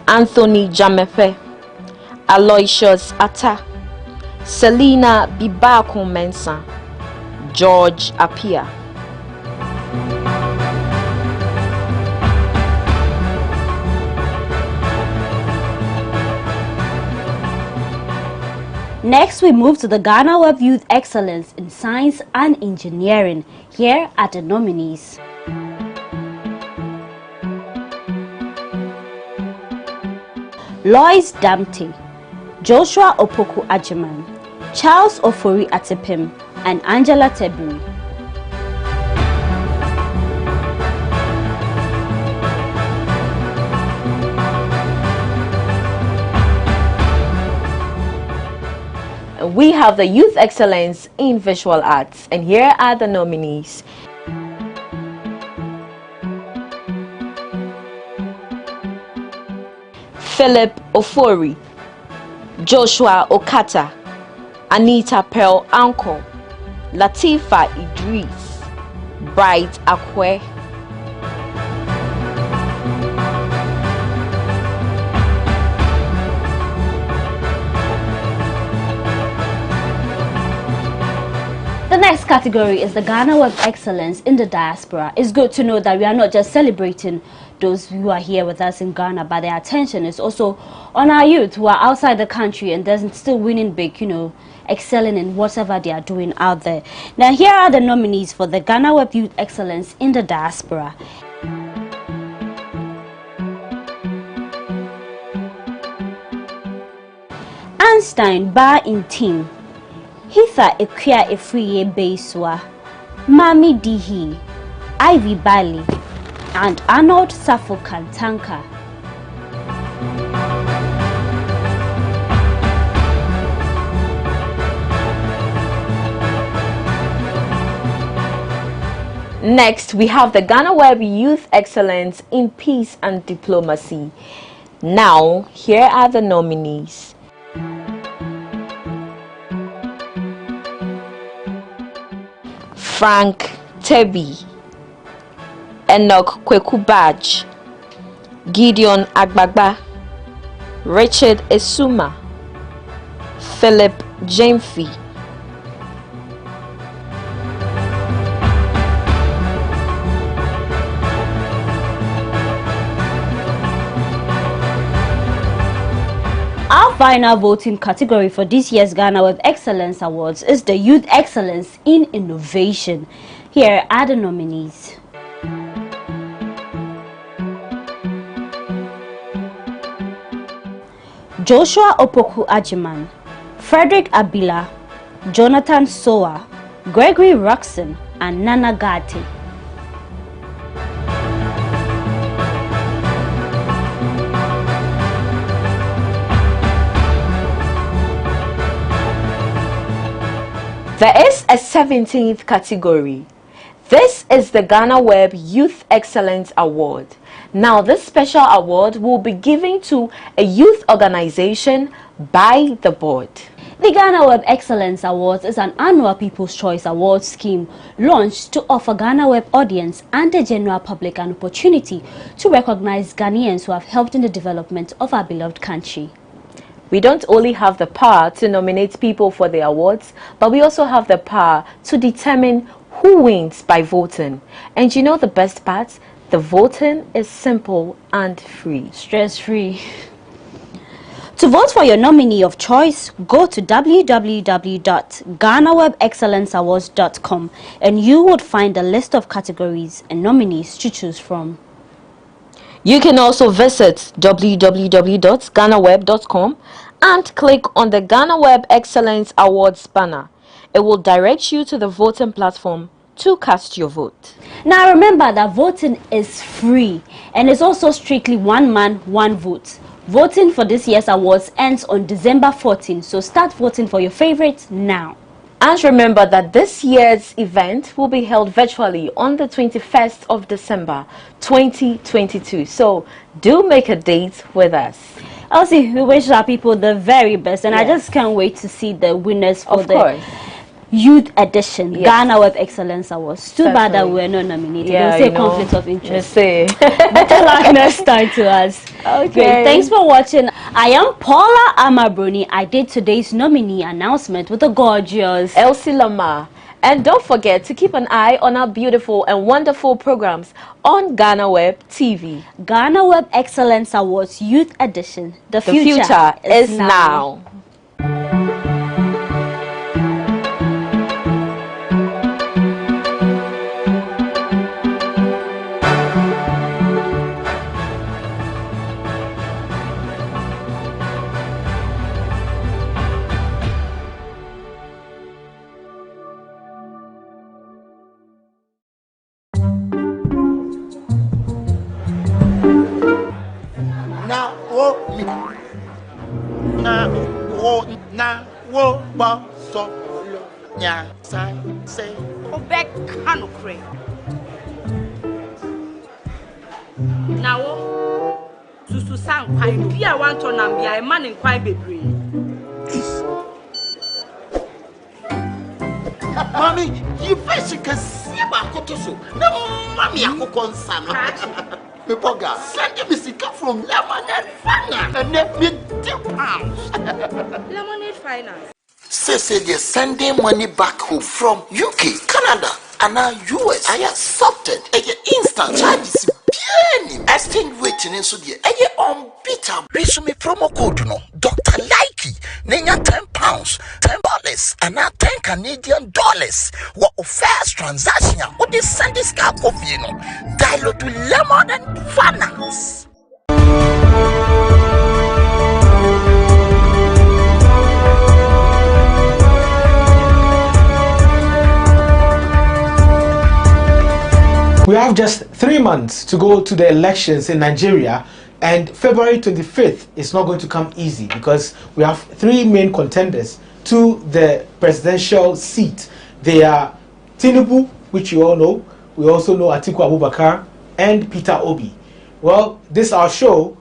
Anthony Jamefe, Aloysius Atta, Selena Bibako Mensah, George Apia. Next, we move to the GhanaWeb Youth Excellence in Science and Engineering. Here are the nominees: Lois Damte, Joshua Opoku Ajiman, Charles Ofori-Atta, and Angela Teburi. We have the Youth Excellence in Visual Arts, and here are the nominees. Philip Ofori, Joshua Okata, Anita Pearl Anko, Latifa Idris, Bright Akwe. The next category is the GhanaWeb Excellence in the Diaspora. It's good to know that we are not just celebrating those who are here with us in Ghana, but their attention is also on our youth who are outside the country and they're still winning big, excelling in whatever they are doing out there. Now, here are the nominees for the GhanaWeb Youth Excellence in the Diaspora. Einstein Bar in Team, Hitha Ekia Efriye Beiswa, Mami Dihi, Ivy Bali, and Arnold Safo Kantanka. Next, we have the GhanaWeb Youth Excellence in Peace and Diplomacy. Now, here are the nominees. Frank Tebi, Enoch Kwekubaj, Gideon Agbagba, Richard Esuma, Philip Jamfi. Our final voting category for this year's GhanaWeb Excellence Awards is the Youth Excellence in Innovation. Here are the nominees. Joshua Opoku Ajiman, Frederick Abila, Jonathan Soa, Gregory Roxon, and Nana Gati. There is a 17th category. This is the GhanaWeb Youth Excellence Award. Now, this special award will be given to a youth organization by the board. The GhanaWeb Excellence Awards is an annual People's Choice Award scheme launched to offer GhanaWeb audience and the general public an opportunity to recognize Ghanaians who have helped in the development of our beloved country. We don't only have the power to nominate people for the awards, but we also have the power to determine who wins by voting. And you know the best part? The voting is simple and free. Stress-free. To vote for your nominee of choice, go to www.GhanaWebExcellenceAwards.com and you would find a list of categories and nominees to choose from. You can also visit www.GhanaWeb.com and click on the GhanaWeb Excellence Awards banner. It will direct you to the voting platform to cast your vote. Now remember that voting is free and it's also strictly one man, one vote. Voting for this year's awards ends on December 14, so start voting for your favorites now. And remember that this year's event will be held virtually on the 21st of December 2022. So do make a date with us. Elsie, we wish our people the very best, and I just can't wait to see the winners for the Youth Edition GhanaWeb Excellence Awards. Too bad that we're not nominated. They'll say conflict of interest. Better luck next time to us. Okay. Great. Thanks for watching. I am Paula Amabroni. I did today's nominee announcement with the gorgeous Elsie Lamar. And don't forget to keep an eye on our beautiful and wonderful programs on GhanaWeb TV. GhanaWeb Excellence Awards Youth Edition. The future is now. Mommy, you first you can see about Kotoso. No, mommy, I could concern. Pepoga, send me sicker from Lemonade Finance and let me £10. Lemonade Finance. Say they're sending money back home from UK, Canada, and now US. I accepted a instant charges. Exchange waiting in so dear. Unbeatable. Resume promo code no Dr. Likey. Nenya £10, $10, and now $10 What first transaction? What is send this car coffee no? Dial to Lemon and Finance. We have just 3 months to go to the elections in Nigeria, and February 25th is not going to come easy because we have 3 main contenders to the presidential seat. They are Tinubu, which you all know. We also know Atiku Abubakar and Peter Obi. Well, this is our show.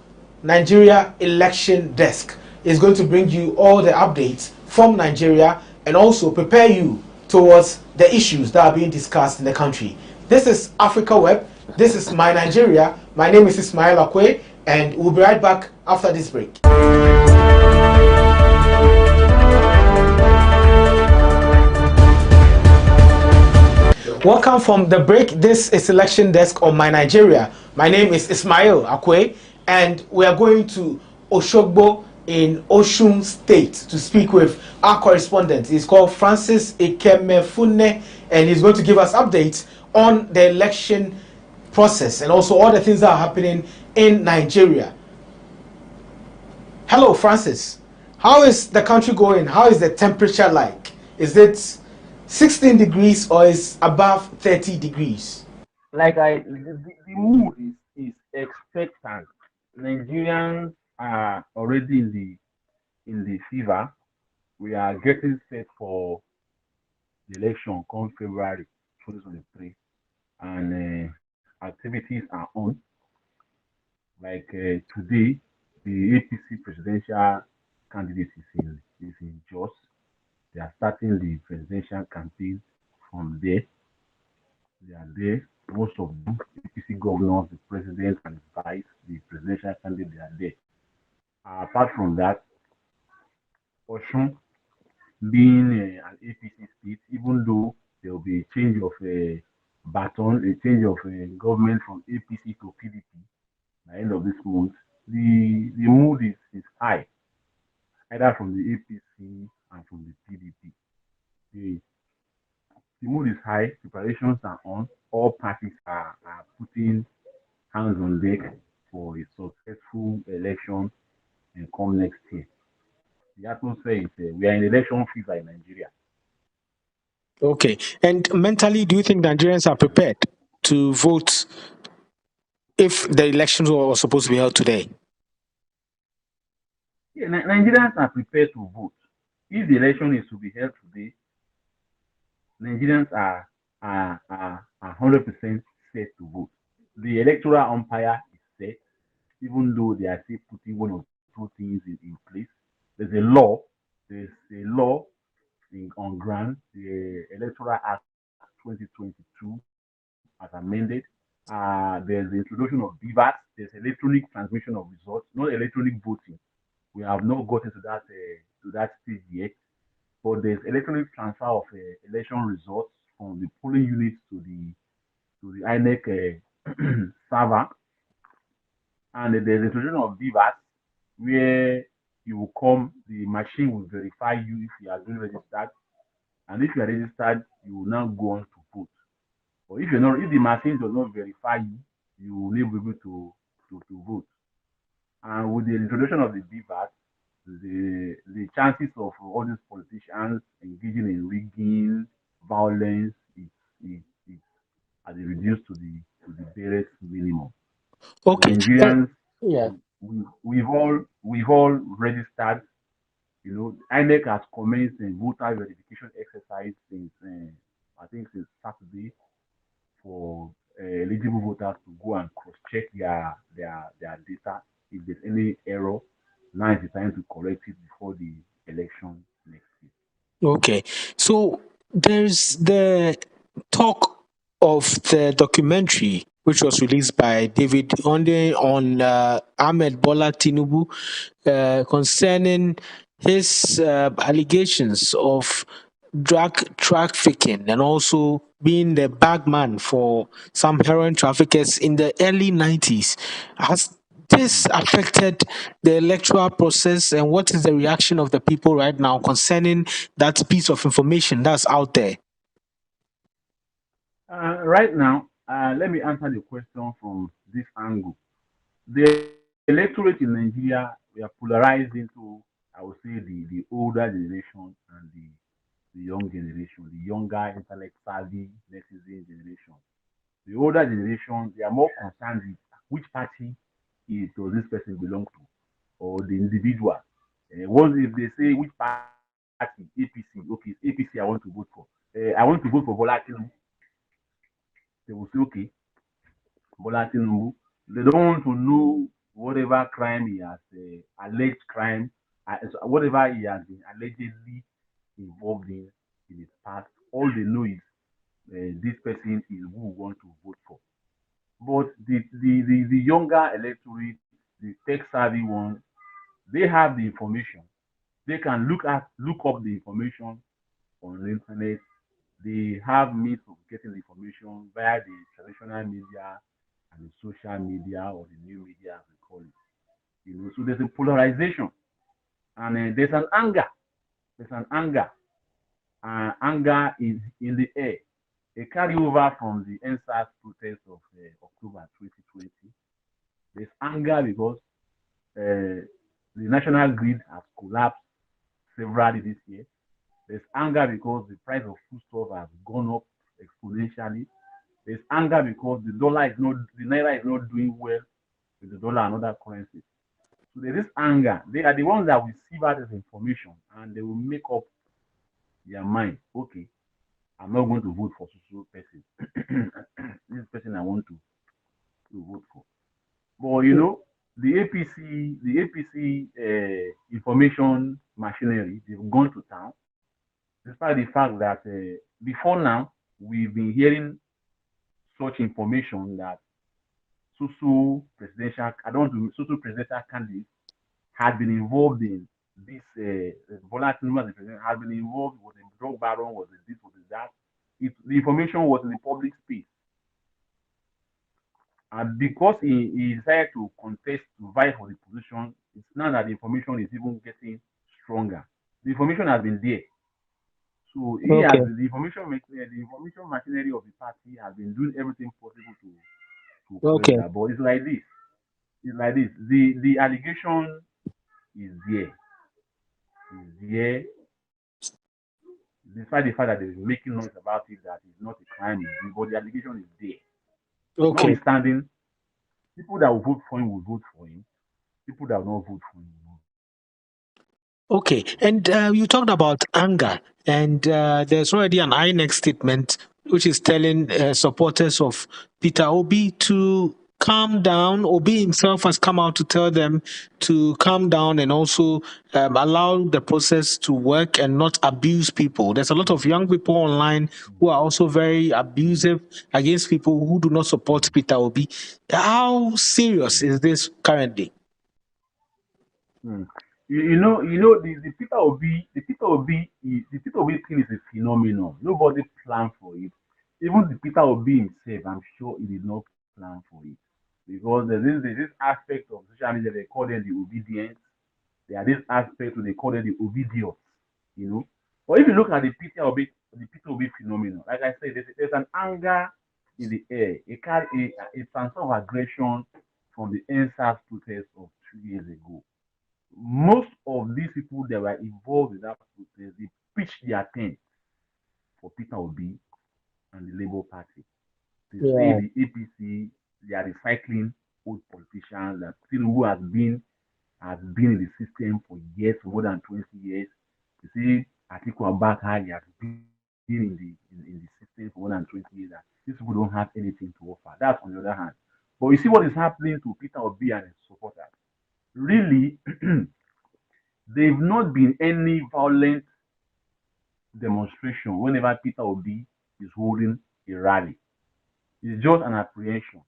Nigeria Election Desk. It's going to bring you all the updates from Nigeria and also prepare you towards the issues that are being discussed in the country. This is Africa Web. This is My Nigeria. My name is Ismail Akwe, and we'll be right back after this break. Welcome from the break. This is Election Desk on My Nigeria. My name is Ismail Akwe, and we are going to Oshogbo in Osun State to speak with our correspondent. He's called Francis Ikemefune, and he's going to give us updates on the election process and also all the things that are happening in Nigeria. Hello, Francis. How is the country going? How is the temperature like? Is it 16 degrees or is above 30 degrees? The mood is expectant. Nigerians are already in the fever. We are getting set for the election come February 2023, and activities are on. Today, the APC presidential candidate is in Jos. They are starting the presidential campaign from there. They are there. Most of them, APC governors, the president and his vice, the presidential candidate, they are there. Apart from that, Osun being an APC state, even though there will be a change of baton, a change of government from APC to PDP by the end of this month, the mood is high, either from the APC and from the PDP. The mood is high, preparations are on, all parties are putting hands on deck for a successful election and come next year. The atmosphere is, we are in election fever in Nigeria. Okay. And mentally, do you think Nigerians are prepared to vote if the elections were supposed to be held today? Yeah, Nigerians are prepared to vote. If the election is to be held today, Nigerians are 100% set to vote. The electoral umpire is set, even though they are still putting one or two things in place. There's a law on ground, the Electoral Act 2022 as amended. There's the introduction of BVAT, there's electronic transmission of results, not electronic voting. We have not gotten to that stage yet, but there's electronic transfer of election results from the polling units to the INEC server, and there's the introduction of BVAT, where you will come, the machine will verify you if you are being registered, and if you are registered, you will now go on to vote. Or if the machine does not verify you, you will not be able to vote. And with the introduction of the BVAT, the chances of all these politicians engaging in rigging, violence, are reduced to the barest minimum. Okay. Nigerians, yeah. we've all registered. INEC has commenced a voter verification exercise since Saturday for eligible voters to go and cross-check their data. If there's any error, now is the time to correct it before the election next year. Okay. So there's the talk of the documentary which was released by David Onde on Ahmed Bola Tinubu concerning his allegations of drug trafficking and also being the bagman for some heroin traffickers in the early 90s. Has this affected the electoral process, and what is the reaction of the people right now concerning that piece of information that's out there? Right now, let me answer the question from this angle. The electorate in Nigeria, we are polarized into, I would say, the older generation and the young generation, the younger intellect savvy netizen generation. The older generation, they are more concerned with which party does this person belong to, or the individual. Once if they say which party, APC, okay, it's APC I want to vote for. I want to vote for Bola Tinubu. They will say, okay, Bola Tinubu. They don't want to know whatever crime he has, alleged crime, whatever he has been allegedly involved in his past. All they know is this person is who we want to vote for. But the younger electorate, the tech savvy ones, they have the information. They can look up the information on the internet. They have means of getting the information via the traditional media and the social media or the new media, as we call it. So there's a polarization and there's an anger. There's an anger. Anger is in the air. A carryover from the NSAS protest of October 2020. There's anger because the national grid has collapsed severally this year. There's anger because the price of foodstuff has gone up exponentially. There's anger because the naira is not doing well with the dollar and other currencies. So there is anger. They are the ones that will receive out this information and they will make up their mind. Okay, I'm not going to vote for so person. This person I want to vote for. But the APC information machinery, they've gone to town. Despite the fact that before now we've been hearing such information that Susu presidential candidates had been involved in this volatile president had been involved, was a drug baron, was a this, was a that. The information was in the public space. And because he decided to contest, to vie for the position, it's now that the information is even getting stronger. The information has been there. So he has the information machinery of the party has been doing everything possible to correct that. But it's like this. The allegation is there. Despite the fact that they're making noise about it, that it's not a crime, but the allegation is there. Notwithstanding, people that will vote for him will vote for him. People that will not vote for him will not. Okay, and you talked about anger, and there's already an INEC statement which is telling supporters of Peter Obi to calm down. Obi himself has come out to tell them to calm down and also allow the process to work and not abuse people. There's a lot of young people online who are also very abusive against people who do not support Peter Obi. How serious is this currently? The Peter Obi thing is a phenomenon. Nobody planned for it. Even the Peter Obi himself, I'm sure he did not plan for it. Because there's this aspect of social media, they call them the obedience. There are this aspect they call them the obedience, But if you look at the Peter Obi phenomenon, like I said, there's an anger in the air, a transfer of aggression from the NSAS protest of 2 years ago. Most of these people that were involved in that protest, they pitched their tent for Peter Obi and the Labour Party. They say the APC, they are recycling old politicians that who has been in the system for years, for more than 20 years. You see, Atiku Abubakar, he has been in the system for more than 20 years. These people don't have anything to offer. That's on the other hand. But you see what is happening to Peter Obi and his supporters. Really, they've not been any violent demonstration whenever Peter Obi is holding a rally. It's just an apprehension,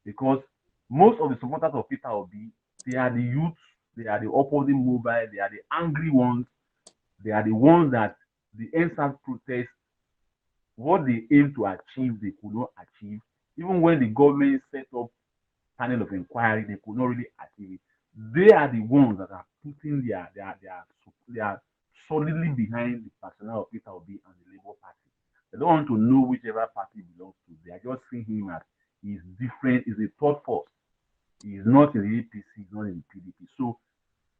because most of the supporters of Peter Obi, they are the youths, they are the opposing mobile, they are the angry ones, they are the ones that the NSAS protest, what they aim to achieve, they could not achieve. Even when the government set up panel of inquiry, they could not really achieve it. They are the ones that are putting they are solidly behind the personnel of Peter Obi and the Labour Party. They don't want to know whichever party belongs to. They are just seeing him as he's different, he's a third force. He is not in the APC, he's not in the PDP. So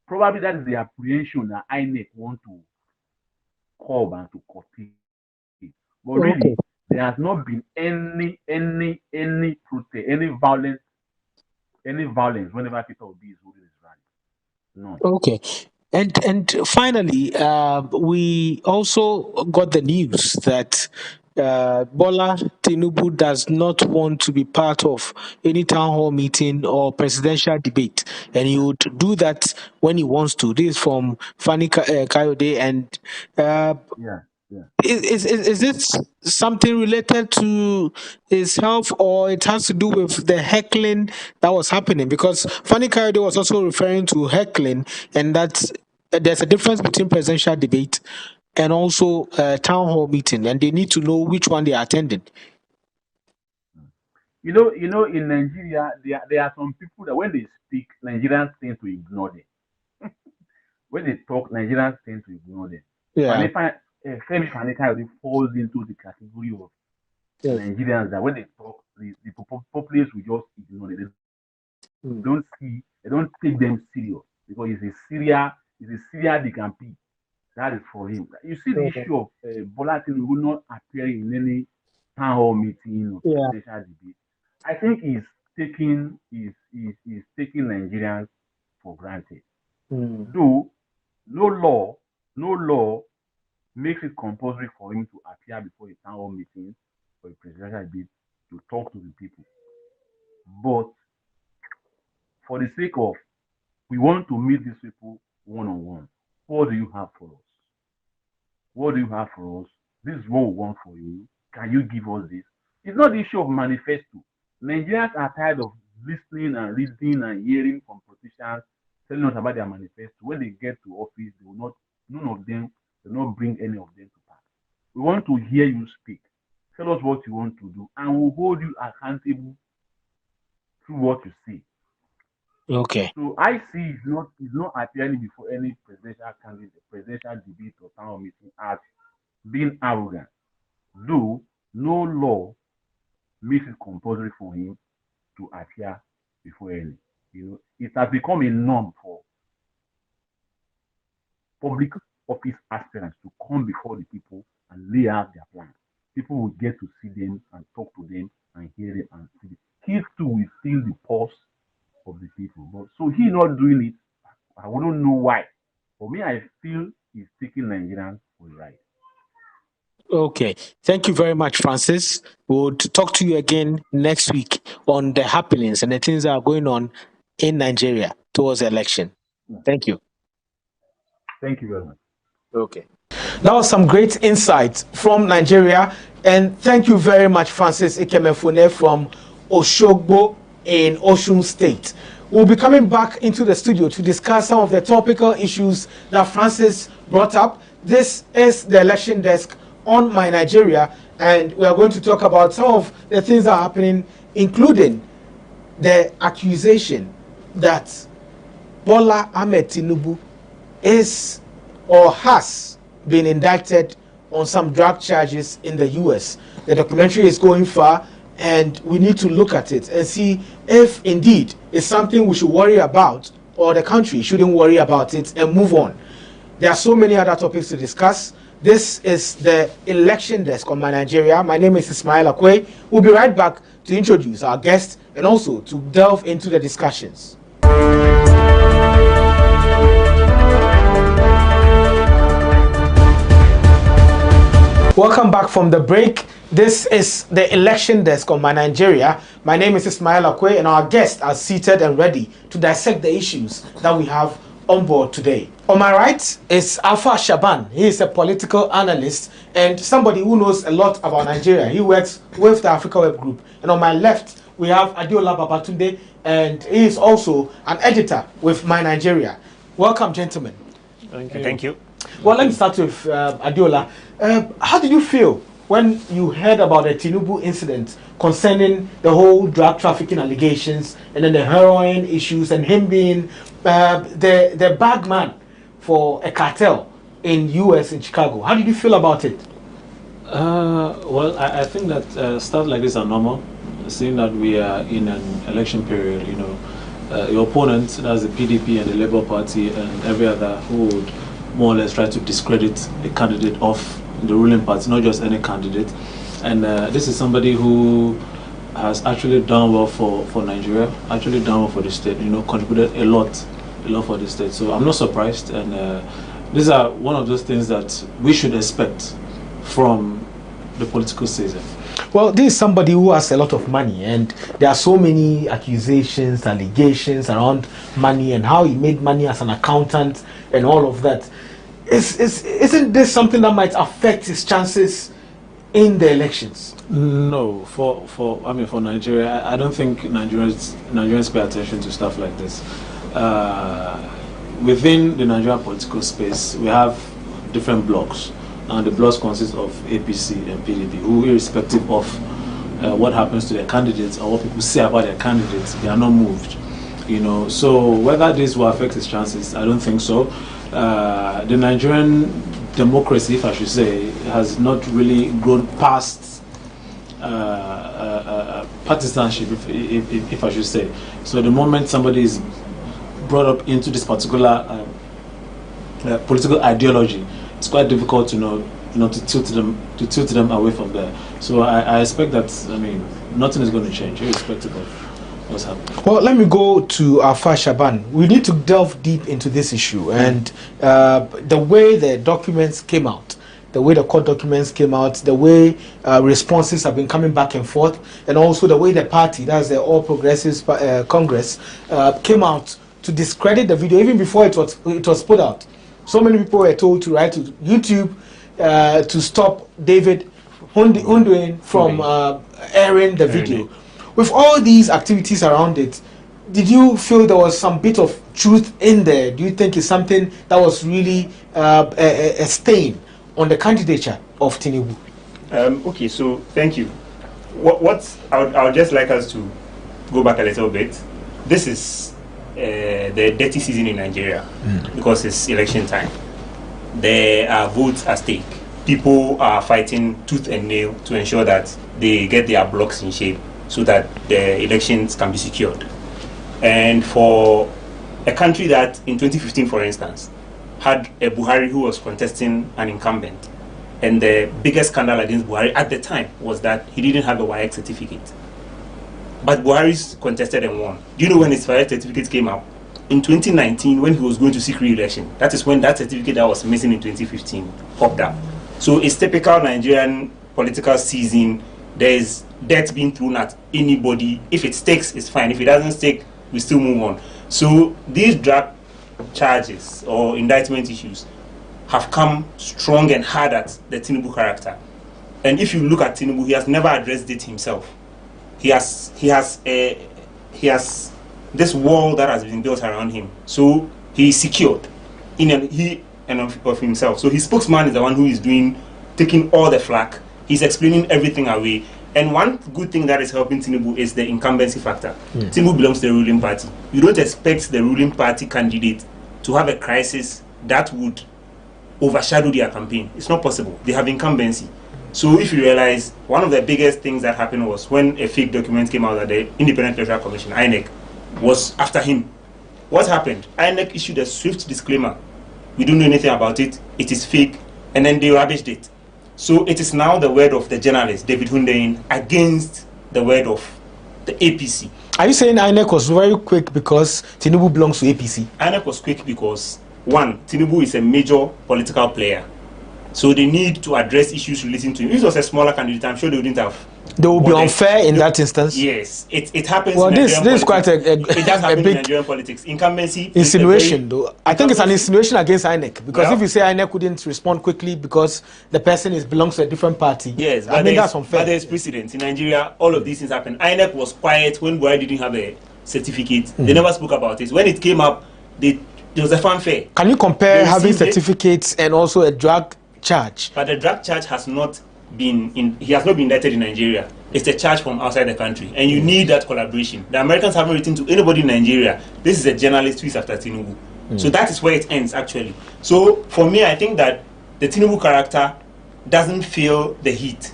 probably that is the apprehension that INEC want to curb and to curtail. But really, there has not been any protest, any violence whenever Peter Obi is holding his rally. No. Okay. And finally, we also got the news that Bola Tinubu does not want to be part of any town hall meeting or presidential debate, and he would do that when he wants to. This is from Fanny Kayode, and Yeah, yeah. is it something related to his health, or it has to do with the heckling that was happening? Because Fanny Kayode was also referring to heckling, and that there's a difference between presidential debate and also town hall meeting, and they need to know which one they are attending. You know, in Nigeria, there are some people that when they speak, Nigerians tend to ignore them. When they talk, Nigerians tend to ignore them. Yeah. Femi Faneka already falls into the category of Yes. Nigerians that when they talk, the populace will just ignore them. They don't take them serious because it's a Syria they can pick. That is for him. You see the issue of Bola Tinubu not appearing in any town hall meeting or Yeah. presidential debate. I think he's taking Nigerians for granted. Though no law makes it compulsory for him to appear before a town hall meeting or a presidential debate to talk to the people. But for the sake of we want to meet these people one-on-one, what do you have for us? What do you have for us? This is what we want for you. Can you give us this? It's not the issue of manifesto. Nigerians are tired of listening and reading and hearing from politicians telling us about their manifesto. When they get to office, none of them will not bring any of them to pass. We want to hear you speak. Tell us what you want to do, and we'll hold you accountable through what you say. Okay. So I see it's not appearing before any presidential candidate, presidential debate or town hall meeting as being arrogant. Though no law makes it compulsory for him to appear before any. It has become a norm for public office aspirants to come before the people and lay out their plans. People will get to see them and talk to them and hear them and see them. He too will feel the pulse of the people. But so he not doing it, I wouldn't know why. For me, I feel he's taking Nigerians for a ride. Okay. Thank you very much, Francis. We'll talk to you again next week on the happenings and the things that are going on in Nigeria towards the election. Thank you. Thank you very much. Okay. That was some great insight from Nigeria. And thank you very much, Francis Ikemefune from Oshogbo in Osun State. We'll be coming back into the studio to discuss some of the topical issues that Francis brought up. This is the election desk on My Nigeria, and we are going to talk about some of the things that are happening, including the accusation that Bola Ahmed Tinubu is or has been indicted on some drug charges in the US. The documentary is going far, and we need to look at it and see if indeed it's something we should worry about, or the country shouldn't worry about it and move on. There are so many other topics to discuss. This is the election desk on My Nigeria. My name is Ismail Akwe. We'll be right back to introduce our guests and also to delve into the discussions. Welcome back from the break. This is the election desk on My Nigeria. My name is Ismail Akwe, and our guests are seated and ready to dissect the issues that we have on board today. On my right is Alpha Shaban. He is a political analyst and somebody who knows a lot about Nigeria. He works with the Ofori-Atta group. And on my left, we have Adeola Babatunde, and he is also an editor with My Nigeria. Welcome, gentlemen. Thank you. Thank you. Well, let me start with Adeola. How did you feel when you heard about the Tinubu incident concerning the whole drug trafficking allegations and then the heroin issues and him being the bag man for a cartel in US in Chicago? How did you feel about it? Well, I think that stuff like this are normal, seeing that we are in an election period. Your opponent, that's the PDP and the Labour Party and every other, who would more or less try to discredit a candidate of the ruling party, not just any candidate. And this is somebody who has actually done well for Nigeria, actually done well for the state, contributed a lot for the state. So I'm not surprised. And these are one of those things that we should expect from the political season? Well, this is somebody who has a lot of money, and there are so many accusations, allegations around money and how he made money as an accountant and all of that. Isn't this something that might affect his chances in the elections? No, for Nigeria, I don't think Nigerians pay attention to stuff like this. Within the Nigerian political space, we have different blocks, and the blocks consist of APC and PDP, who, irrespective of what happens to their candidates or what people say about their candidates, they are not moved. So whether this will affect his chances, I don't think so. The Nigerian democracy, if I should say, has not really grown past partisanship, if I should say. So the moment somebody is brought up into this particular political ideology, it's quite difficult to tilt them away from there. So I expect that nothing is going to change, irrespective of what's happening. Well, let me go to Alpha Shaban. We need to delve deep into this issue, and the way the documents came out, the way the court documents came out, the way responses have been coming back and forth, and also the way the party, that's the All Progressives Congress, came out to discredit the video even before it was put out. So many people were told to write to YouTube to stop David Hunduin from airing the video. With all these activities around it, did you feel there was some bit of truth in there? Do you think it's something that was really a stain on the candidature of Tinubu? Okay, so thank you. I would just like us to go back a little bit. This is the dirty season in Nigeria because it's election time. There are votes at stake. People are fighting tooth and nail to ensure that they get their blocks in shape so that the elections can be secured. And for a country that in 2015, for instance, had a Buhari who was contesting an incumbent, and the biggest scandal against Buhari at the time was that he didn't have a WAEC certificate. But Buhari's contested and won. Do you know when his WAEC certificate came out? In 2019, when he was going to seek re-election. That is when that certificate that was missing in 2015 popped up. So it's typical Nigerian political season. There is debt being thrown at anybody. If it sticks, it's fine. If it doesn't stick, we still move on. So these drug charges or indictment issues have come strong and hard at the Tinubu character. And if you look at Tinubu, he has never addressed it himself. He has this wall that has been built around him. So he is secured of himself. So his spokesman is the one who is taking all the flack. He's explaining everything away. And one good thing that is helping Tinubu is the incumbency factor. Tinubu belongs to the ruling party. You don't expect the ruling party candidate to have a crisis that would overshadow their campaign. It's not possible. They have incumbency. So if you realize, one of the biggest things that happened was when a fake document came out that the Independent Electoral Commission, INEC, was after him. What happened? INEC issued a swift disclaimer. We don't know anything about it. It is fake. And then they rubbished it. So it is now the word of the journalist, David Hundeyin, against the word of the APC. Are you saying INEC was very quick because Tinubu belongs to APC? INEC was quick because, one, Tinubu is a major political player. So they need to address issues relating to him. If it was a smaller candidate, I'm sure they wouldn't have. They will be unfair in that instance? Yes. It happens well, in this is quite it does happen big in Nigerian politics. Incumbency. Insinuation, though. I think it's an insinuation against INEC. Because if you say INEC couldn't respond quickly because the person belongs to a different party, yes, I mean, that's unfair. But there's precedent. In Nigeria, all of these things happen. INEC was quiet when Buhari didn't have a certificate. They never spoke about it. When it came up, there was a fanfare. Can you compare having certificates and also a drug charge? But the drug charge has not been indicted in Nigeria. It's a charge from outside the country, and you need that collaboration. The Americans haven't written to anybody in Nigeria. This is a journalist who is after Tinubu. So that is where it ends, actually. So for me, I think that the Tinubu character doesn't feel the heat,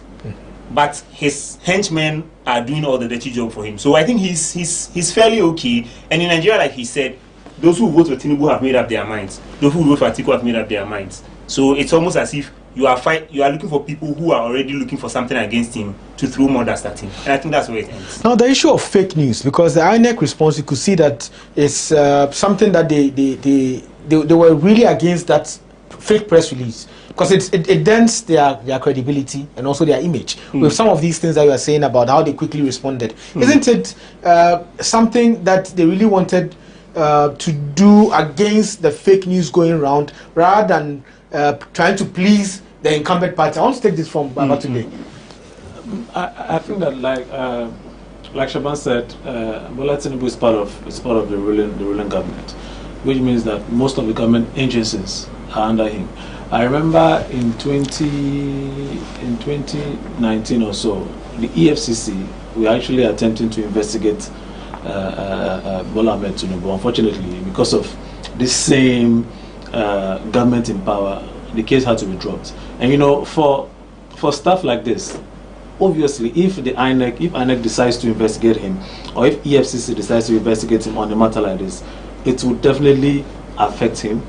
but his henchmen are doing all the dirty job for him. So I think he's fairly okay. And in Nigeria, like he said, those who vote for Tinubu have made up their minds. Those who vote for Atiku have made up their minds. So it's almost as if you are looking for people who are already looking for something against him to throw more dust at him. And I think that's where it ends. Now, the issue of fake news, because the INEC response, you could see that it's something that they were really against that fake press release. because it dents their credibility and also their image. With some of these things that you are saying about how they quickly responded, isn't it something that they really wanted to do against the fake news going around rather than trying to please the incumbent party? I want to take this from Baba today. I think that like Shaban said, Bola Tinubu is part of the ruling government, which means that most of the government agencies are under him. I remember in 2019 or so, the EFCC were actually attempting to investigate Bola Ahmed Tinubu. Unfortunately, because of this same government in power, the case had to be dropped. And for stuff like this, obviously, if INEC decides to investigate him, or if EFCC decides to investigate him on a matter like this, it will definitely affect him,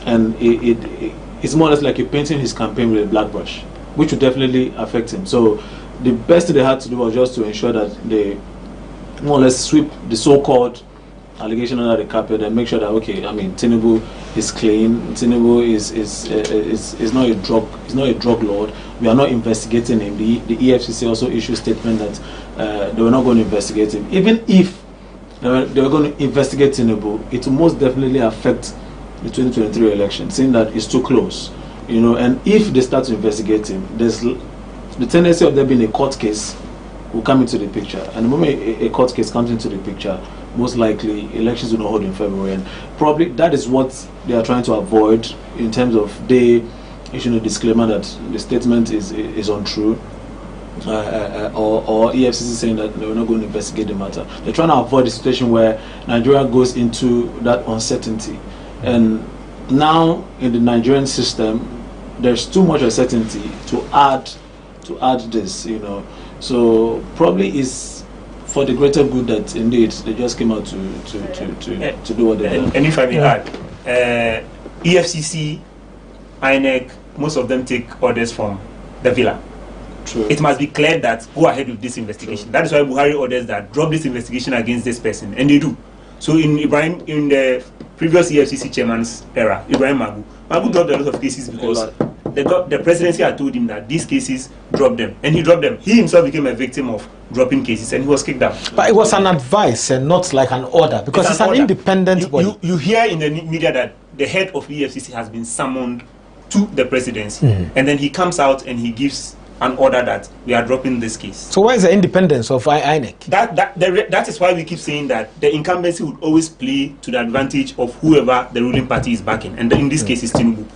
and it's more or less like you're painting his campaign with a black brush, which will definitely affect him. So the best thing they had to do was just to ensure that they more or less sweep the so-called allegation under the carpet and make sure that, okay, I mean, Tinubu is clean. Tinubu is not a drug lord. We are not investigating him. The EFCC also issued a statement that they were not going to investigate him. Even if they were going to investigate Tinubu, it will most definitely affect the 2023 election, seeing that it's too close. And if they start to investigate him, there's the tendency of there being a court case will come into the picture. And the moment a court case comes into the picture, most likely elections will not hold in February, and probably that is what they are trying to avoid in terms of they issuing a disclaimer that the statement is untrue, or EFCC saying that they were not going to investigate the matter. They're trying to avoid a situation where Nigeria goes into that uncertainty, and now in the Nigerian system, there's too much uncertainty to add this, So probably is for the greater good that indeed they just came out to do what they did. And if I may add, EFCC, INEC, most of them take orders from the villa. True. It must be clear that go ahead with this investigation. True. That is why Buhari orders that drop this investigation against this person, and they do. So in the previous EFCC chairman's era, Ibrahim Magu dropped a lot of cases because the presidency had told him that these cases, drop them, and he dropped them. He himself became a victim of dropping cases, and he was kicked out. But it was an advice and not like an order, because it's an independent body. You hear in the media that the head of EFCC has been summoned to the presidency, and then he comes out and he gives an order that we are dropping this case. So where is the independence of INEC? That is why we keep saying that the incumbency would always play to the advantage of whoever the ruling party is backing, and in this case is Tinubu.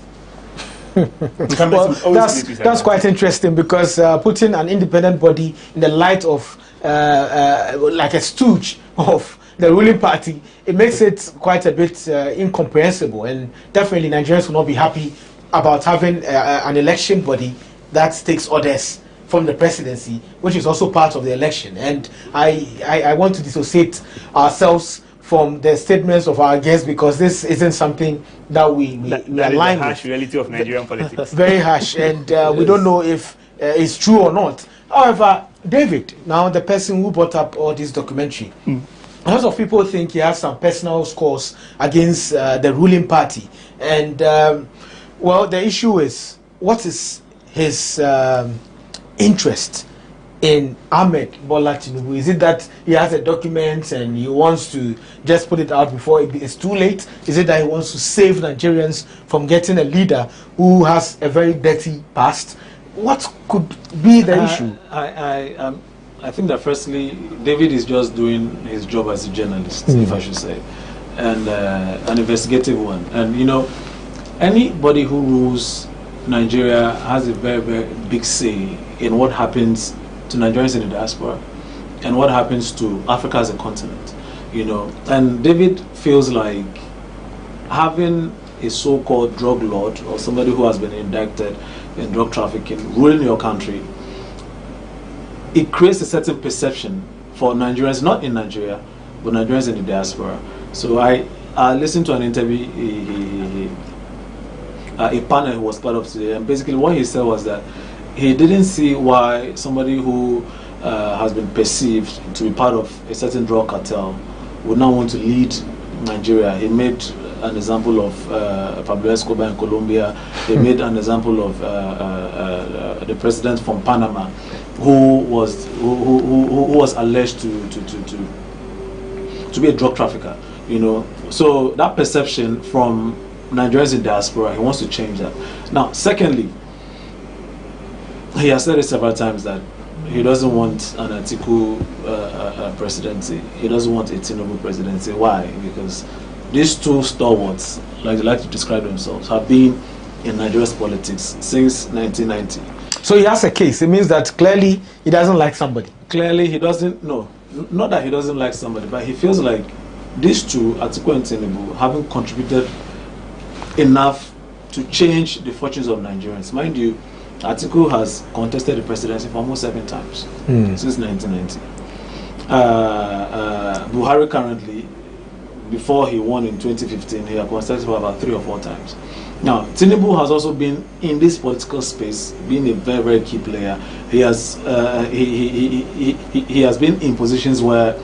Well, that's quite interesting, because putting an independent body in the light of like a stooge of the ruling party, it makes it quite a bit incomprehensible, and definitely Nigerians will not be happy about having an election body that takes orders from the presidency, which is also part of the election. And I want to dissociate ourselves from the statements of our guests, because this isn't something that we align with. The harsh reality of Nigerian politics. Very harsh, and we don't know if it's true or not. However, David, now the person who brought up all this documentary, a lot of people think he has some personal scores against the ruling party. And, well, the issue is, what is his interest in Ahmed Bola Tinubu? Is it that he has a document and he wants to just put it out before it's too late? Is it that he wants to save Nigerians from getting a leader who has a very dirty past? What could be the issue? I think that firstly, David is just doing his job as a journalist, if I should say, and an investigative one. And anybody who rules Nigeria has a very, very big say in what happens to Nigerians in the diaspora and what happens to Africa as a continent, And David feels like having a so-called drug lord or somebody who has been indicted in drug trafficking ruling your country, it creates a certain perception for Nigerians, not in Nigeria, but Nigerians in the diaspora. So I listened to an interview a panel who was part of today, and basically what he said was that he didn't see why somebody who has been perceived to be part of a certain drug cartel would not want to lead Nigeria. He made an example of Pablo Escobar in Colombia. They made an example of the president from Panama, who was alleged to be a drug trafficker. You know, so that perception from Nigerians in diaspora, he wants to change that. Now, secondly, he has said it several times that he doesn't want an Atiku presidency. He doesn't want a Tinubu presidency. Why? Because these two stalwarts, like they like to describe themselves, have been in Nigeria's politics since 1990. So he has a case. It means that clearly he doesn't like somebody. Clearly he doesn't, no, not that he doesn't like somebody, but he feels like these two, Atiku and Tinubu, haven't contributed enough to change the fortunes of Nigerians. Mind you, Atiku has contested the presidency for almost 7 times since 1990. Buhari currently, before he won in 2015, he has contested for about 3 or 4 times. Now, Tinubu has also been in this political space, being a very, very key player. He has he has been in positions where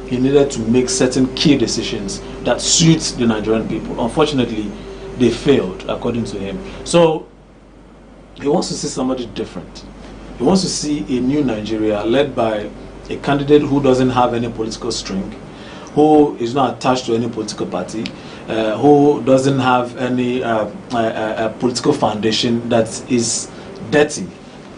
he needed to make certain key decisions that suit the Nigerian people. Unfortunately, they failed, according to him. So he wants to see somebody different. He wants to see a new Nigeria led by a candidate who doesn't have any political string, who is not attached to any political party, who doesn't have any political foundation that is dirty.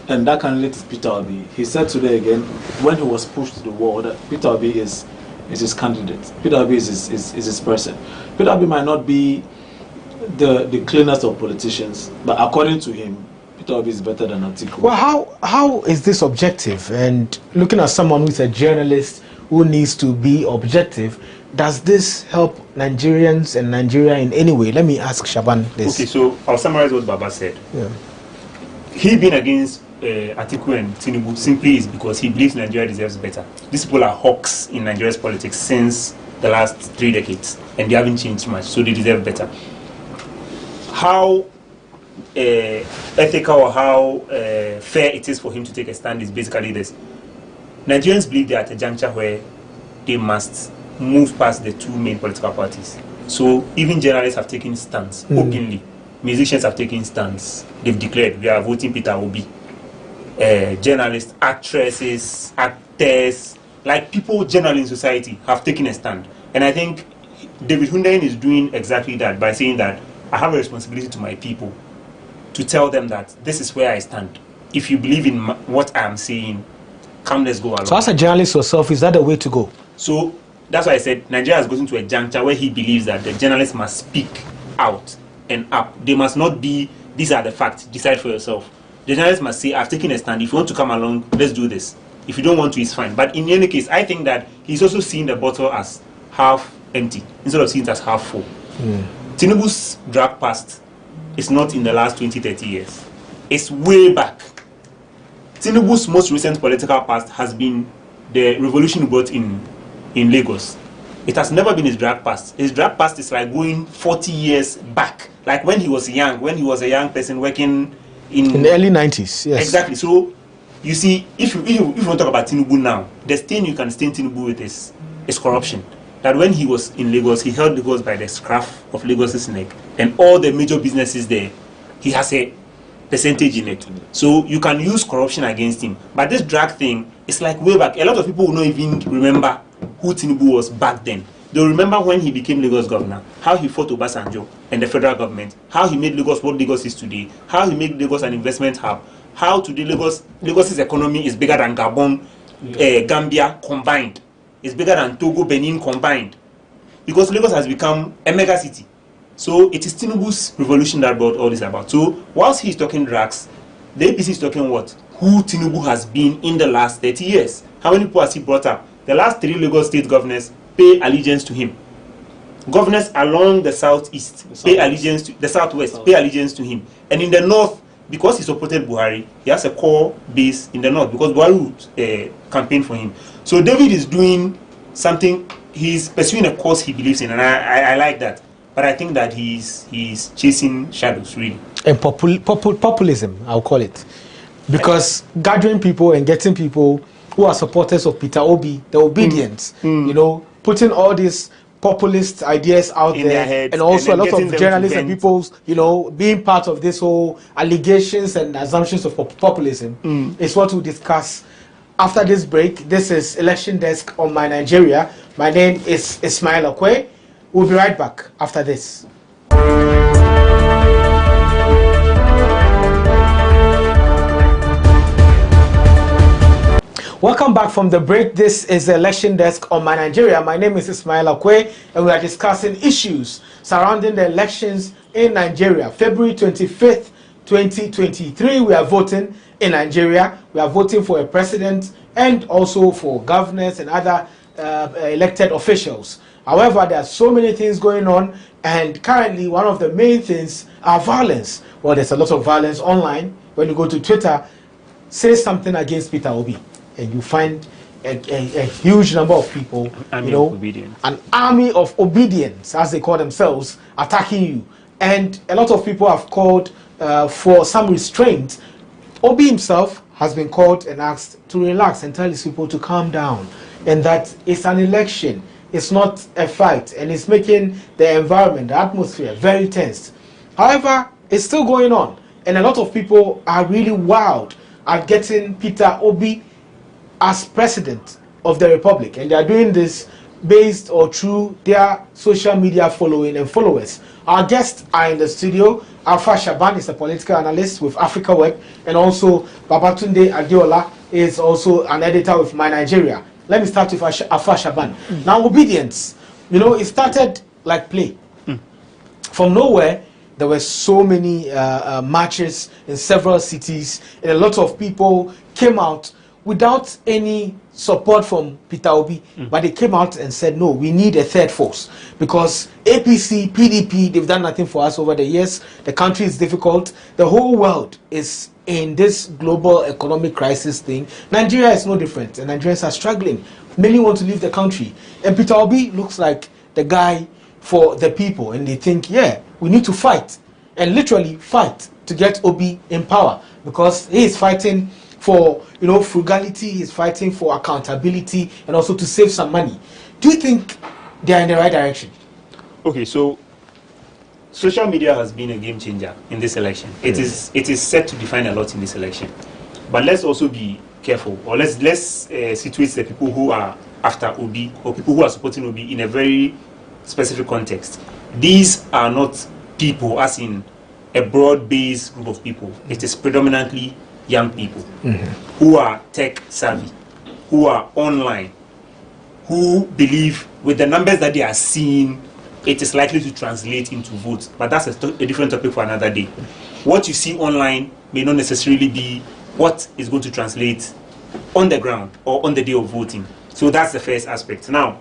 And that candidate is Peter Obi. He said today again, when he was pushed to the wall, that Peter Obi is his candidate. Peter Obi is his person. Peter Obi might not be the cleanest of politicians, but according to him, Peter Obi is better than Atiku. Well, how is this objective? And looking at someone who's a journalist who needs to be objective, does this help Nigerians and Nigeria in any way? Let me ask Shaban this. Okay, so I'll summarize what Baba said. Yeah. He being against Atiku and Tinubu simply is because he believes Nigeria deserves better. These people are hawks in Nigeria's politics since the last 3 decades, and they haven't changed much, so they deserve better. How ethical or how fair it is for him to take a stand is basically this. Nigerians believe they're at a juncture where they must move past the 2 main political parties. So even journalists have taken stands openly. Musicians have taken stands. They've declared we are voting Peter Obi. Journalists, actresses, actors, like people generally in society have taken a stand. And I think David Hundeyin is doing exactly that by saying that I have a responsibility to my people to tell them that this is where I stand. If you believe in what I am saying, come, let's go along. So as a journalist yourself, is that the way to go? So that's why I said Nigeria has gotten to a juncture where he believes that the journalists must speak out and up. They must not be, these are the facts, decide for yourself. The journalists must say, I've taken a stand. If you want to come along, let's do this. If you don't want to, it's fine. But in any case, I think that he's also seeing the bottle as half empty instead of seeing it as half full. Tinubu's drug past is not in the last 20-30 years. It's way back. Tinubu's most recent political past has been the revolution he brought in Lagos. It has never been his drag past. His drag past is like going 40 years back, like when he was young, when he was a young person working in the early 90s. Yes, exactly. So you see, if you want to talk about Tinubu now, the stain you can stain Tinubu with is corruption. That when he was in Lagos, he held Lagos by the scruff of Lagos's neck, and all the major businesses there, he has a percentage in it. So you can use corruption against him. But this drag thing is like way back. A lot of people will not even remember who Tinubu was back then. They'll remember when he became Lagos governor, how he fought Obasanjo and the federal government, how he made Lagos what Lagos is today, how he made Lagos an investment hub, how today Lagos's economy is bigger than Gabon, Gambia combined. It's bigger than Togo, Benin combined. Because Lagos has become a mega city. So it is Tinubu's revolution that brought all this about. So whilst he's talking drugs, the APC is talking what? Who Tinubu has been in the last 30 years. How many people has he brought up? The last 3 Lagos state governors pay allegiance to him. Governors along the southeast pay allegiance to the southwest, pay allegiance to him. And in the north, because he supported Buhari, he has a core base in the north because Buhari campaigned for him. So David is doing something, he's pursuing a cause he believes in, and I like that. But I think that he's chasing shadows, really. And populism, I'll call it. Because gathering people and getting people who are supporters of Peter Obi, the obedience, you know, putting all these populist ideas out in there, their heads, and also and a then lot getting of them journalists to and vent. people, you know, being part of this whole allegations and assumptions of populism is what we'll discuss after this break. This is Election Desk on My Nigeria. My name is Ismail Okwe. We'll be right back after this. Welcome back from the break. This is the Election Desk on My Nigeria. My name is Ismail Akwe, and we are discussing issues surrounding the elections in Nigeria. February 25th, 2023, we are voting in Nigeria. We are voting for a president and also for governors and other elected officials. However, there are so many things going on, and currently one of the main things are violence. Well, there's a lot of violence online. When you go to Twitter, say something against Peter Obi, and you find a huge number of people, an army of obedience, as they call themselves, attacking you. And a lot of people have called for some restraint. Obi himself has been called and asked to relax and tell his people to calm down, and that it's an election, it's not a fight, and it's making the environment, the atmosphere, very tense. However, it's still going on, and a lot of people are really wild at getting Peter Obi as president of the Republic, and they are doing this based or through their social media following and followers. Our guests are in the studio. Alpha Shaban is a political analyst with Africa-Web, and also Babatunde Adeola is also an editor with My Nigeria. Let me start with Alpha Shaban. Now, obedience, you know, it started like play. From nowhere, there were so many marches in several cities, and a lot of people came out without any support from Peter Obi, but they came out and said, no, we need a third force, because APC, PDP, they've done nothing for us over the years. The country is difficult. The whole world is in this global economic crisis thing. Nigeria is no different, and Nigerians are struggling. Many want to leave the country, and Peter Obi looks like the guy for the people, and they think, yeah, we need to fight, and literally fight to get Obi in power, because he is fighting for, you know, frugality, he's fighting for accountability, and also to save some money. Do you think they are in the right direction? Okay, so social media has been a game changer in this election. It is set to define a lot in this election. But let's also be careful, or let's situate the people who are after Obi, or people who are supporting Obi, in a very specific context. These are not people as in a broad-based group of people. It is predominantly young people who are tech savvy, who are online, who believe with the numbers that they are seeing, it is likely to translate into votes. But that's a different topic for another day. What you see online may not necessarily be what is going to translate on the ground or on the day of voting. So that's the first aspect. Now,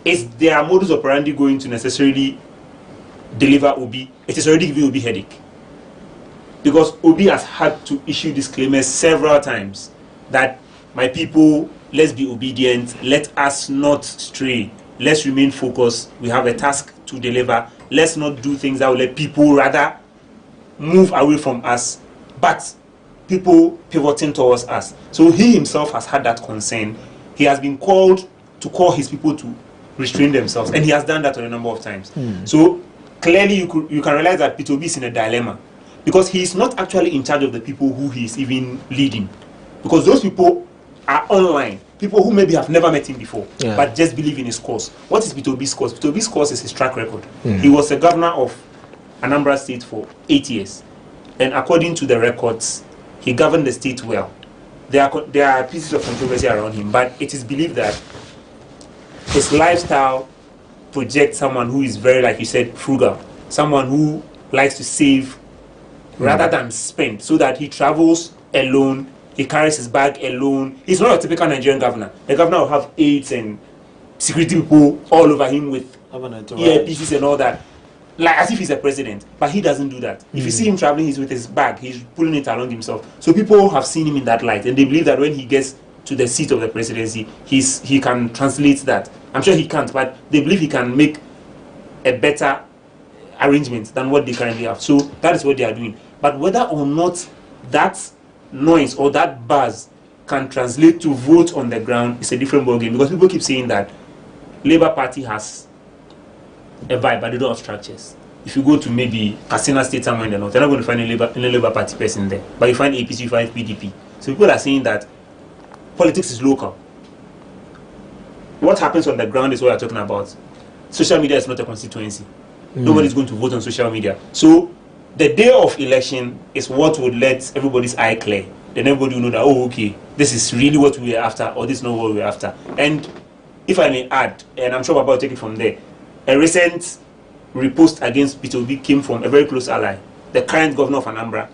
is their modus operandi going to necessarily deliver Obi? It is already giving Obi headache, because Obi has had to issue disclaimers several times that, my people, let's be obedient, let us not stray, let's remain focused, we have a task to deliver, let's not do things that will let people rather move away from us, but people pivoting towards us. So he himself has had that concern. He has been called to call his people to restrain themselves, and he has done that a number of times. So clearly you can realize that Peter Obi is in a dilemma, because he is not actually in charge of the people who he is even leading, because those people are online, people who maybe have never met him before, but just believe in his cause. What is Peter Obi's cause? Peter Obi's cause is his track record. He was the governor of Anambra State for 8 years, and according to the records, he governed the state well. There are pieces of controversy around him, but it is believed that his lifestyle projects someone who is very, like you said, frugal, someone who likes to save rather than spend, so that he travels alone, he carries his bag alone. He's not a typical Nigerian governor. The governor will have aides and security people all over him with earpieces and all that, like as if he's a president. But he doesn't do that. If you see him traveling, he's with his bag, he's pulling it along himself. So people have seen him in that light, and they believe that when he gets to the seat of the presidency, he can translate that. I'm sure he can't, but they believe he can make a better arrangement than what they currently have. So that is what they are doing. But whether or not that noise or that buzz can translate to vote on the ground is a different ballgame, because people keep saying that Labour Party has a vibe, but they don't have structures. If you go to maybe Katsina State somewhere in the north, you're not going to find any Labour Party person there. But you find APC, you find PDP. So people are saying that politics is local. What happens on the ground is what we're talking about. Social media is not a constituency. Nobody's going to vote on social media. So the day of election is what would let everybody's eye clear. Then everybody will know that, oh, okay, this is really what we are after, or this is not what we are after. And if I may add, and I'm sure Baba will take it from there, a recent repost against Peter Obi came from a very close ally, the current governor of Anambra.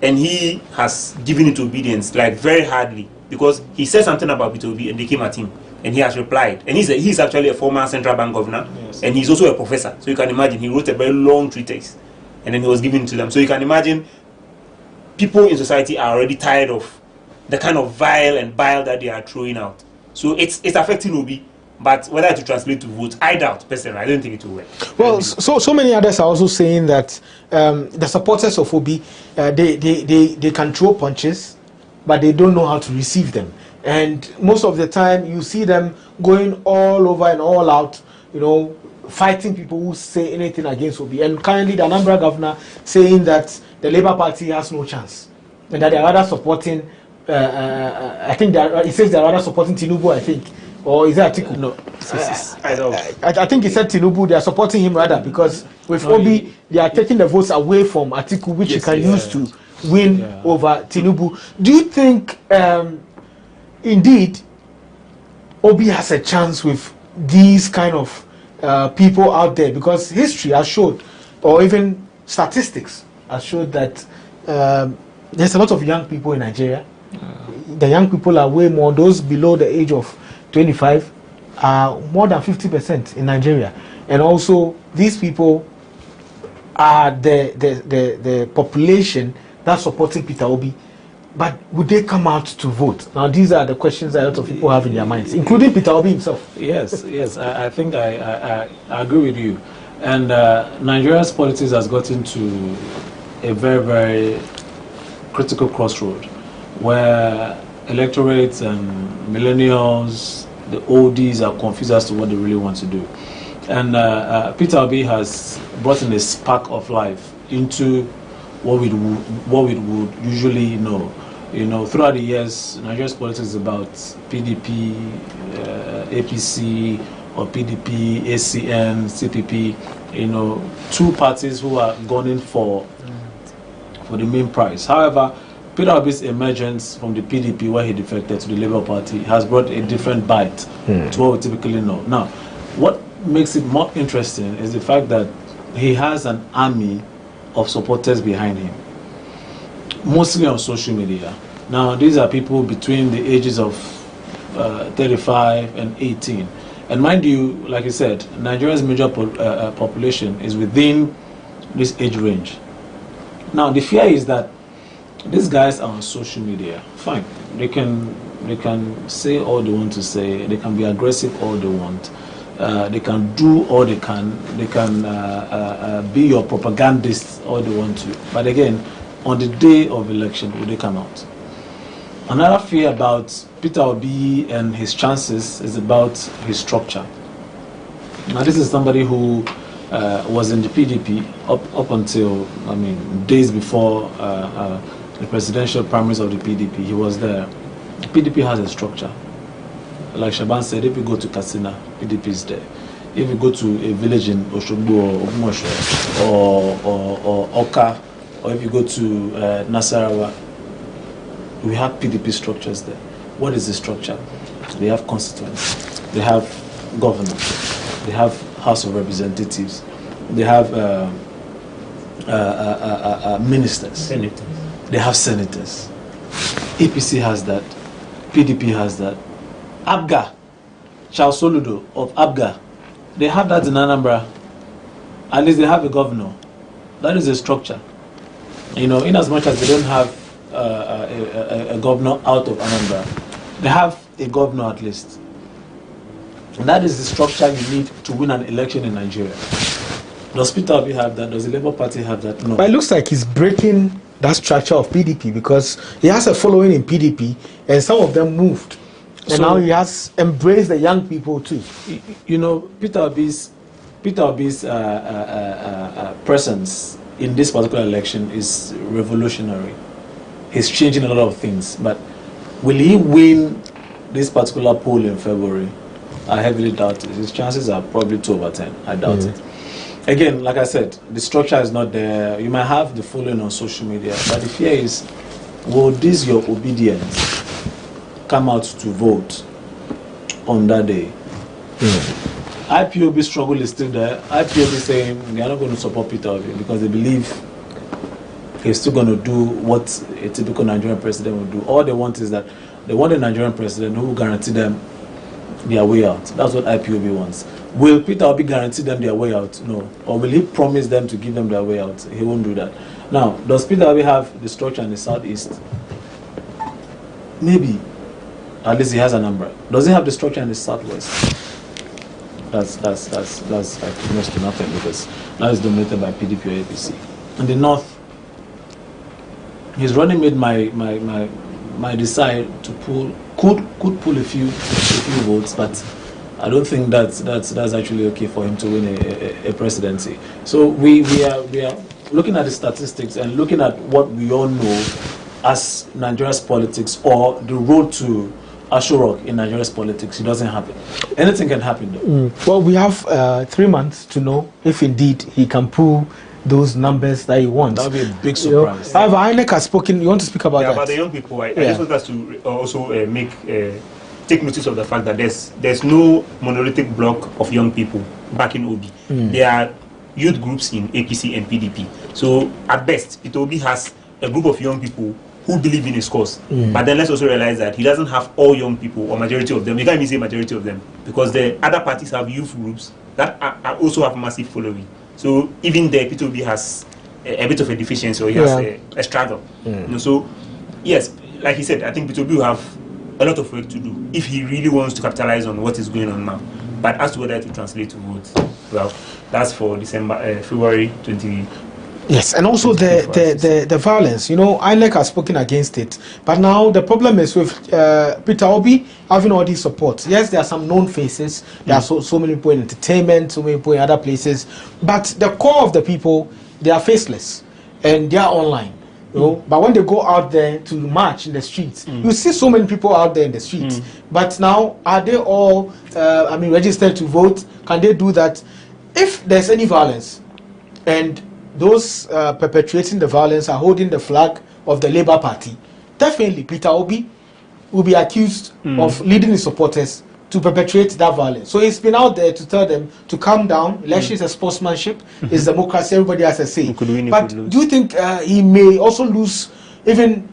And he has given it obedience, like very hardly, because he said something about Peter Obi and they came at him. And he has replied. And he's actually a former central bank governor. Yes. And he's also a professor. So you can imagine, he wrote a very long treatise. And then he was given to them. So you can imagine, people in society are already tired of the kind of vile and bile that they are throwing out. So it's affecting Obi. But whether to translate to vote, I doubt, personally. I don't think it will work. Well, so many others are also saying that the supporters of Obi, they can throw punches, but they don't know how to receive them. And most of the time, you see them going all over and all out, fighting people who say anything against Obi. And currently, the Anambra governor saying that the Labour Party has no chance, and that they are rather supporting. I think he says they are rather supporting Tinubu. I think, or is that Atiku? No, I think he said Tinubu. They are supporting him rather because with Obi, they are taking the votes away from Atiku, which he can use to win over Tinubu. Do you think? Indeed, Obi has a chance with these kind of people out there, because history has showed, or even statistics has showed that there's a lot of young people in Nigeria. The young people are way more, those below the age of 25 are more than 50% in Nigeria. And also, these people are the population that's supporting Peter Obi. But would they come out to vote? Now, these are the questions that a lot of people have in their minds, including Peter Obi himself. Yes, I think I agree with you. And Nigeria's politics has gotten to a very, very critical crossroad where electorates and millennials, the oldies, are confused as to what they really want to do. And Peter Obi has brought in a spark of life into what we would usually know. Throughout the years, Nigeria's politics is about PDP, APC, or PDP, ACN, CPP. Two parties who are gunning for the main prize. However, Peter Obi's emergence from the PDP, where he defected to the Labour Party, has brought a different bite to what we typically know. Now, what makes it more interesting is the fact that he has an army of supporters behind him, mostly on social media. Now, these are people between the ages of 35 and 18. And mind you, like I said, Nigeria's major population is within this age range. Now, the fear is that these guys are on social media. Fine, they can say all they want to say. They can be aggressive all they want. They can do all they can. They can be your propagandists all they want to. But again, on the day of election, will they come out? Another fear about Peter Obi and his chances is about his structure. Now, this is somebody who was in the PDP up until, days before the presidential primaries of the PDP. He was there. The PDP has a structure. Like Shaban said, if you go to Katsina, PDP is there. If you go to a village in Oshogbo or Ogumosho or Oka, or if you go to Nasarawa, we have PDP structures there. What is the structure? They have constituents, they have governors, they have House of Representatives, they have ministers, senators. They have senators. APC has that, PDP has that. ABGA, Charles Soludo of ABGA, they have that in Anambra. At least they have a governor. That is a structure. In as much as they don't have a governor out of Anambra, they have a governor at least. And that is the structure you need to win an election in Nigeria. Does Peter Obi have that? Does the Labour Party have that? No. But it looks like he's breaking that structure of PDP, because he has a following in PDP and some of them moved. And now he has embraced the young people too. Peter Peter Obi's presence in this particular election is revolutionary. He's changing a lot of things, but will he win this particular poll in February? I heavily doubt it. His chances are probably 2/10. I doubt it. Again, like I said, the structure is not there. You might have the following on social media, but the fear is, will this your obedience come out to vote on that day? IPOB struggle is still there. IPOB saying they are not going to support Peter Obi because they believe he's still going to do what a typical Nigerian president would do. All they want is that they want a Nigerian president who will guarantee them their way out. That's what IPOB wants. Will Peter Obi guarantee them their way out? No. Or will he promise them to give them their way out? He won't do that. Now, does Peter Obi have the structure in the southeast? Maybe. At least he has a number. Does he have the structure in the southwest? That's like next to nothing because that is dominated by PDP or APC. In the north, his running mate might decide to pull could pull a few votes, but I don't think that's actually okay for him to win a presidency. So we are looking at the statistics and looking at what we all know as Nigeria's politics or the road to Ashurok in Nigeria's politics. It doesn't happen. Anything can happen though. Well, we have 3 months to know if indeed he can pull those numbers that he wants. That would be a big surprise. However, INEC has spoken. You want to speak about that? About the young people, I just want us to also take notice of the fact that there's no monolithic block of young people back in Obi. There are youth groups in APC and PDP. So at best, Peter Obi has a group of young people who believe in his cause. But then let's also realize that he doesn't have all young people or majority of them. You can't even say majority of them because the other parties have youth groups that also have massive following. So even there, Peter Obi has a bit of a deficiency, or he has a struggle. You know, so yes, like he said, I think Peter Obi will have a lot of work to do if he really wants to capitalize on what is going on now. But as to whether it will translate to votes, well, that's for February 20. Yes, and also the violence. You know, INEC has spoken against it, but now the problem is with Peter Obi having all these support. Yes, there are some known faces. There are so many people in entertainment, so many people in other places, but the core of the people, they are faceless and they are online. You know? But when they go out there to march in the streets, you see so many people out there in the streets. But now, are they all, registered to vote? Can they do that? If there's any violence, and those perpetrating the violence are holding the flag of the Labour Party, definitely Peter Obi will be accused of leading his supporters to perpetrate that violence. So he's been out there to tell them to calm down. Election is a sportsmanship, it's democracy, everybody has a say. But do you think he may also lose even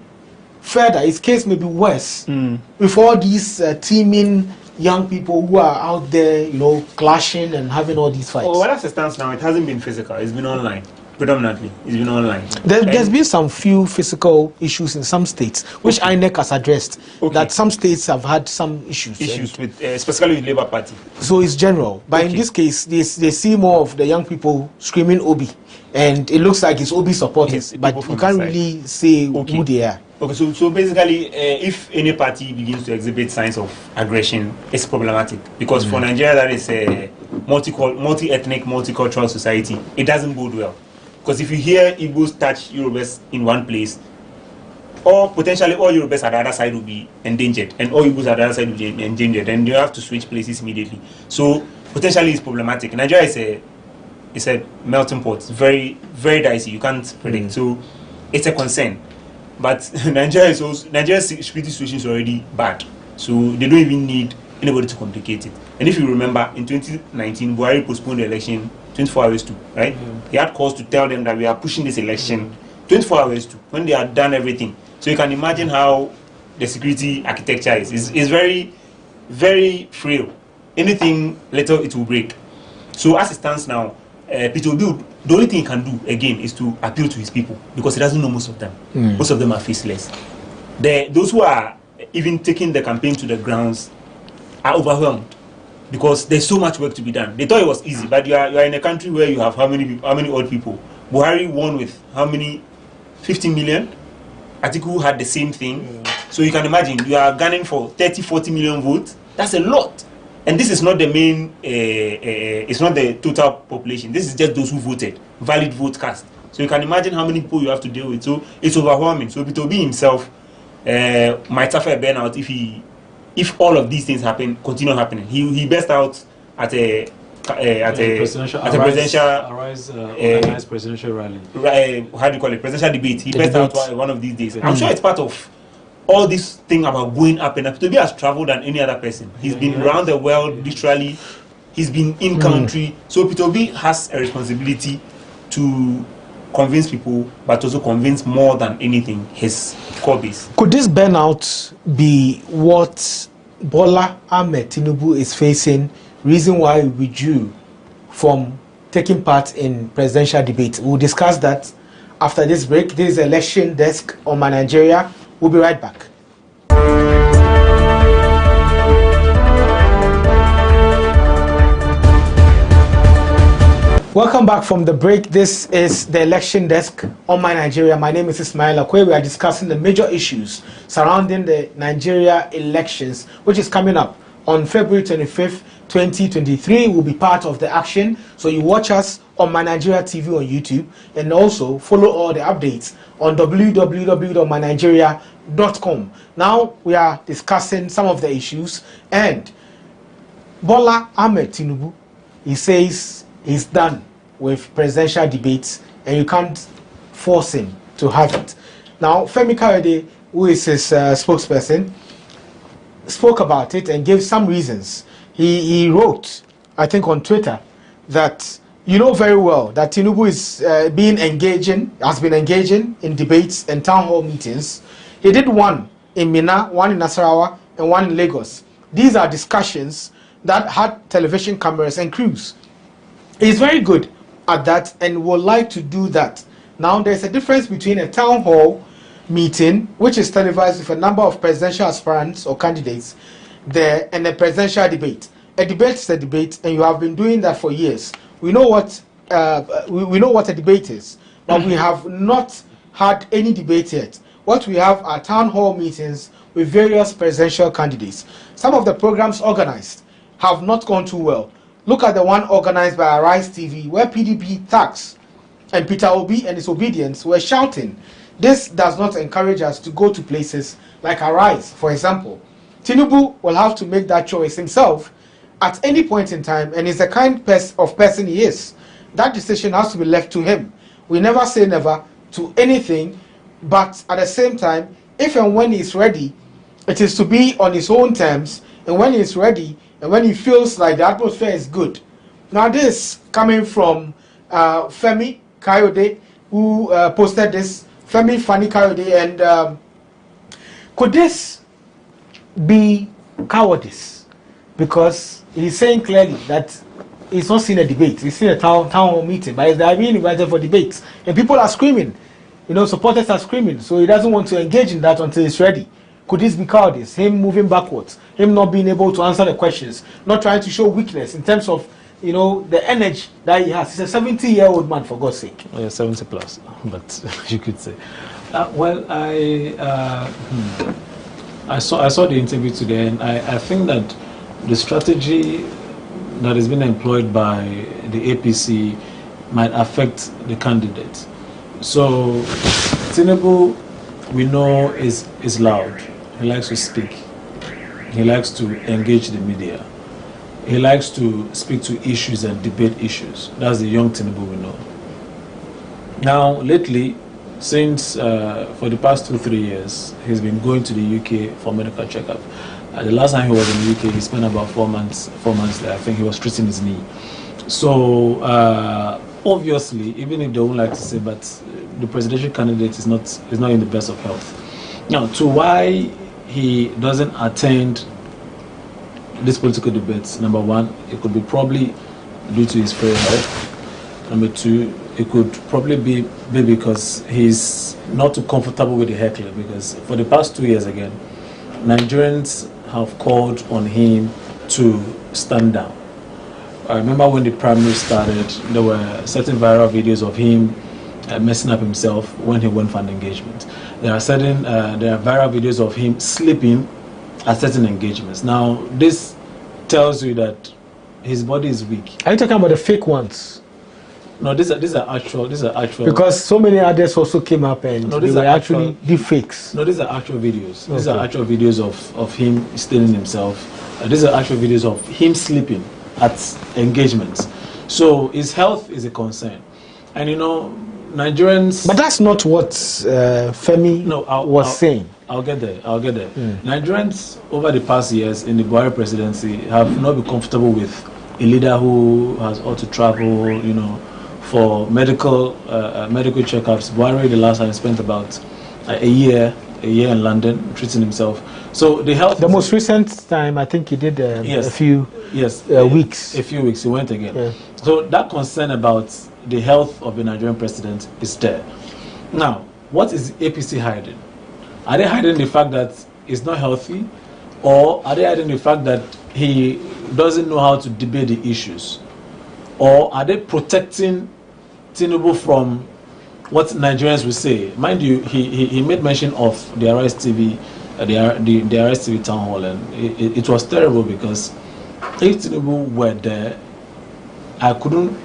further? His case may be worse with all these teeming young people who are out there, you know, clashing and having all these fights. Oh, well, as it stands now, it hasn't been physical. It's been online. Predominantly, it's been online. There's been some few physical issues in some states, which INEC has addressed. That some states have had some issues. With, especially with Labour Party. So it's general. But in this case, they see more of the young people screaming Obi. And it looks like it's Obi supporters. But you can't really say who they are. Okay, so basically, if any party begins to exhibit signs of aggression, it's problematic. Because for Nigeria, that is a multi-ethnic, multicultural society, it doesn't bode well. Because if you hear Igbos touch Yorubas in one place, or potentially all Yorubas at the other side will be endangered, and all Igbos at the other side will be endangered, and you have to switch places immediately. So potentially it's problematic. Nigeria is a melting pot. It's very dicey. You can't predict. So it's a concern. But Nigeria's security situation is already bad. So they don't even need anybody to complicate it. And if you remember, in 2019, Buhari postponed the election 24 hours to, right? He had calls to tell them that we are pushing this election 24 hours to, when they had done everything. So you can imagine how the security architecture is. It's very, very frail. Anything little, it will break. So as it stands now, Peter Obi, the only thing he can do, again, is to appeal to his people, because he doesn't know most of them. Most of them are faceless. Those who are even taking the campaign to the grounds are overwhelmed, because there's so much work to be done. They thought it was easy, but you are in a country where you have how many old people? Buhari won with how many? 15 million? Atiku had the same thing. So you can imagine, you are gunning for 30, 40 million votes. That's a lot. And this is not the main, it's not the total population. This is just those who voted, valid vote cast. So you can imagine how many people you have to deal with. So it's overwhelming. So P2B himself might suffer a burnout if all of these things continue happening. He burst out at a presidential organized presidential rally. How do you call it? Presidential debate. He burst out one of these days. I'm sure it's part of all this thing about going up and up. P2B has traveled than any other person. He's been around the world, literally. He's been in country. So P2B has a responsibility to convince people, but also convince more than anything his core base. Could this burnout be what Bola Ahmed Tinubu is facing? Reason why he withdrew from taking part in presidential debate. We'll discuss that after this break. This is Election Desk on My Nigeria. We'll be right back. Welcome back from the break. This is the Election Desk on My Nigeria. My name is Ismail Akwe. We are discussing the major issues surrounding the Nigeria elections, which is coming up on February 25th, 2023. Will be part of the action. So you watch us on My Nigeria TV on YouTube, and also follow all the updates on www.mynigeria.com. Now we are discussing some of the issues, and Bola Ahmed Tinubu, he says he's done with presidential debates and you can't force him to have it. Now, Femi Kayode, who is his spokesperson, spoke about it and gave some reasons. He wrote, I think on Twitter, that you know very well that Tinubu is has been engaging in debates and town hall meetings. He did one in Minna, one in Nasarawa, and one in Lagos. These are discussions that had television cameras and crews. He's very good at that and would like to do that. Now, there's a difference between a town hall meeting, which is televised with a number of presidential aspirants or candidates there, and a presidential debate. A debate is a debate, and you have been doing that for years. We know what we know what a debate is, but we have not had any debate yet. What we have are town hall meetings with various presidential candidates. Some of the programs organized have not gone too well. Look at the one organized by Arise TV, where PDP thugs and Peter Obi and his obedience were shouting. This does not encourage us to go to places like Arise, for example. Tinubu will have to make that choice himself at any point in time, and is the kind of person he is. That decision has to be left to him. We never say never to anything, but at the same time, if and when he's ready, it is to be on his own terms, and when he's ready, and when he feels like the atmosphere is good. Now this coming from Femi Kayode, who posted this. Femi Fani Kayode, and could this be cowardice? Because he's saying clearly that he's not seen a debate. He's seen a town hall meeting, but they're being invited for debates, and people are screaming. You know, supporters are screaming, so he doesn't want to engage in that until he's ready. Could this be cowardice? Him moving backwards, him not being able to answer the questions, not trying to show weakness in terms of, you know, the energy that he has. He's a 70-year-old man, for God's sake. Oh, yeah, 70 plus, but you could say. Well, I saw the interview today, and I think that the strategy that has been employed by the APC might affect the candidate. So Tinubu, we know, is loud. He likes to speak. He likes to engage the media. He likes to speak to issues and debate issues. That's the young Tinubu we know. Now, lately, since for the past 2-3 years, he's been going to the UK for medical checkup. The last time he was in the UK, he spent about 4 months there. I think he was treating his knee. So, obviously, even if they don't like to say, but the presidential candidate is not in the best of health. Now, to why he doesn't attend these political debates, number one, it could be probably due to his frail health. Number two, it could probably be because he's not too comfortable with the heckler, because for the past 2 years again, Nigerians have called on him to stand down. I remember when the primary started, there were certain viral videos of him messing up himself when he went for an engagement. There are viral videos of him sleeping at certain engagements. Now, this tells you that his body is weak. Are you talking about the fake ones? No, these are actual. Because so many others also came up and they were actually deep fakes. No, these are actual videos. These are actual videos of him staining himself. These are actual videos of him sleeping at engagements. So his health is a concern, and you know, Nigerians. But that's not what Femi was saying. I'll get there. Nigerians over the past years in the Buhari presidency have not been comfortable with a leader who has ought to travel, you know, for medical checkups. Buhari the last time spent about a year in London treating himself. So the most recent time, I think he did a few weeks. A few weeks he went again. Yeah. So that concern about the health of the Nigerian president is there. Now, what is APC hiding? Are they hiding the fact that he's not healthy, or are they hiding the fact that he doesn't know how to debate the issues, or are they protecting Tinubu from what Nigerians will say? Mind you, he made mention of the Arise TV, the Arise TV town hall, and it was terrible because if Tinubu were there, I wouldn't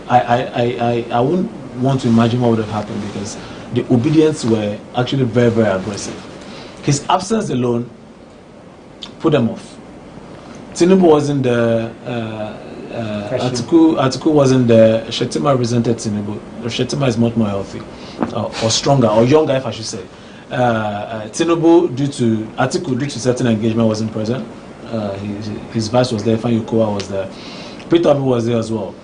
want to imagine what would have happened, because the obedience were actually very, very aggressive. His absence alone put them off. Tinubu wasn't there, Atiku wasn't there, Shettima represented Tinubu. Shettima is much more healthy, or stronger, or younger, if I should say. Tinubu, Atiku, due to certain engagement, wasn't present. His vice was there, Fanny Okowa was there. Peter Obi was there as well.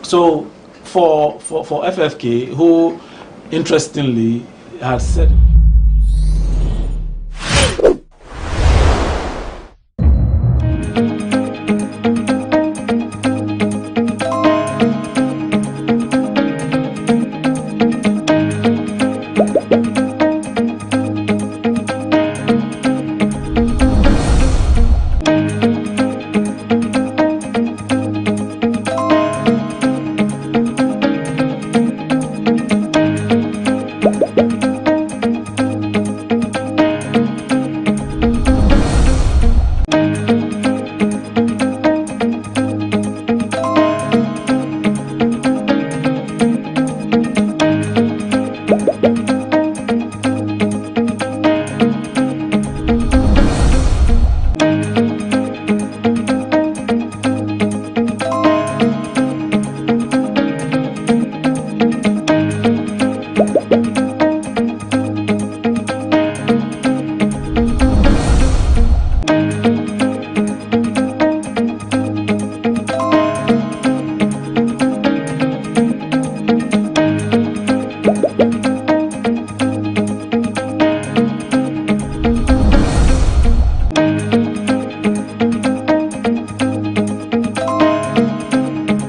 So, for FFK, who, interestingly, had said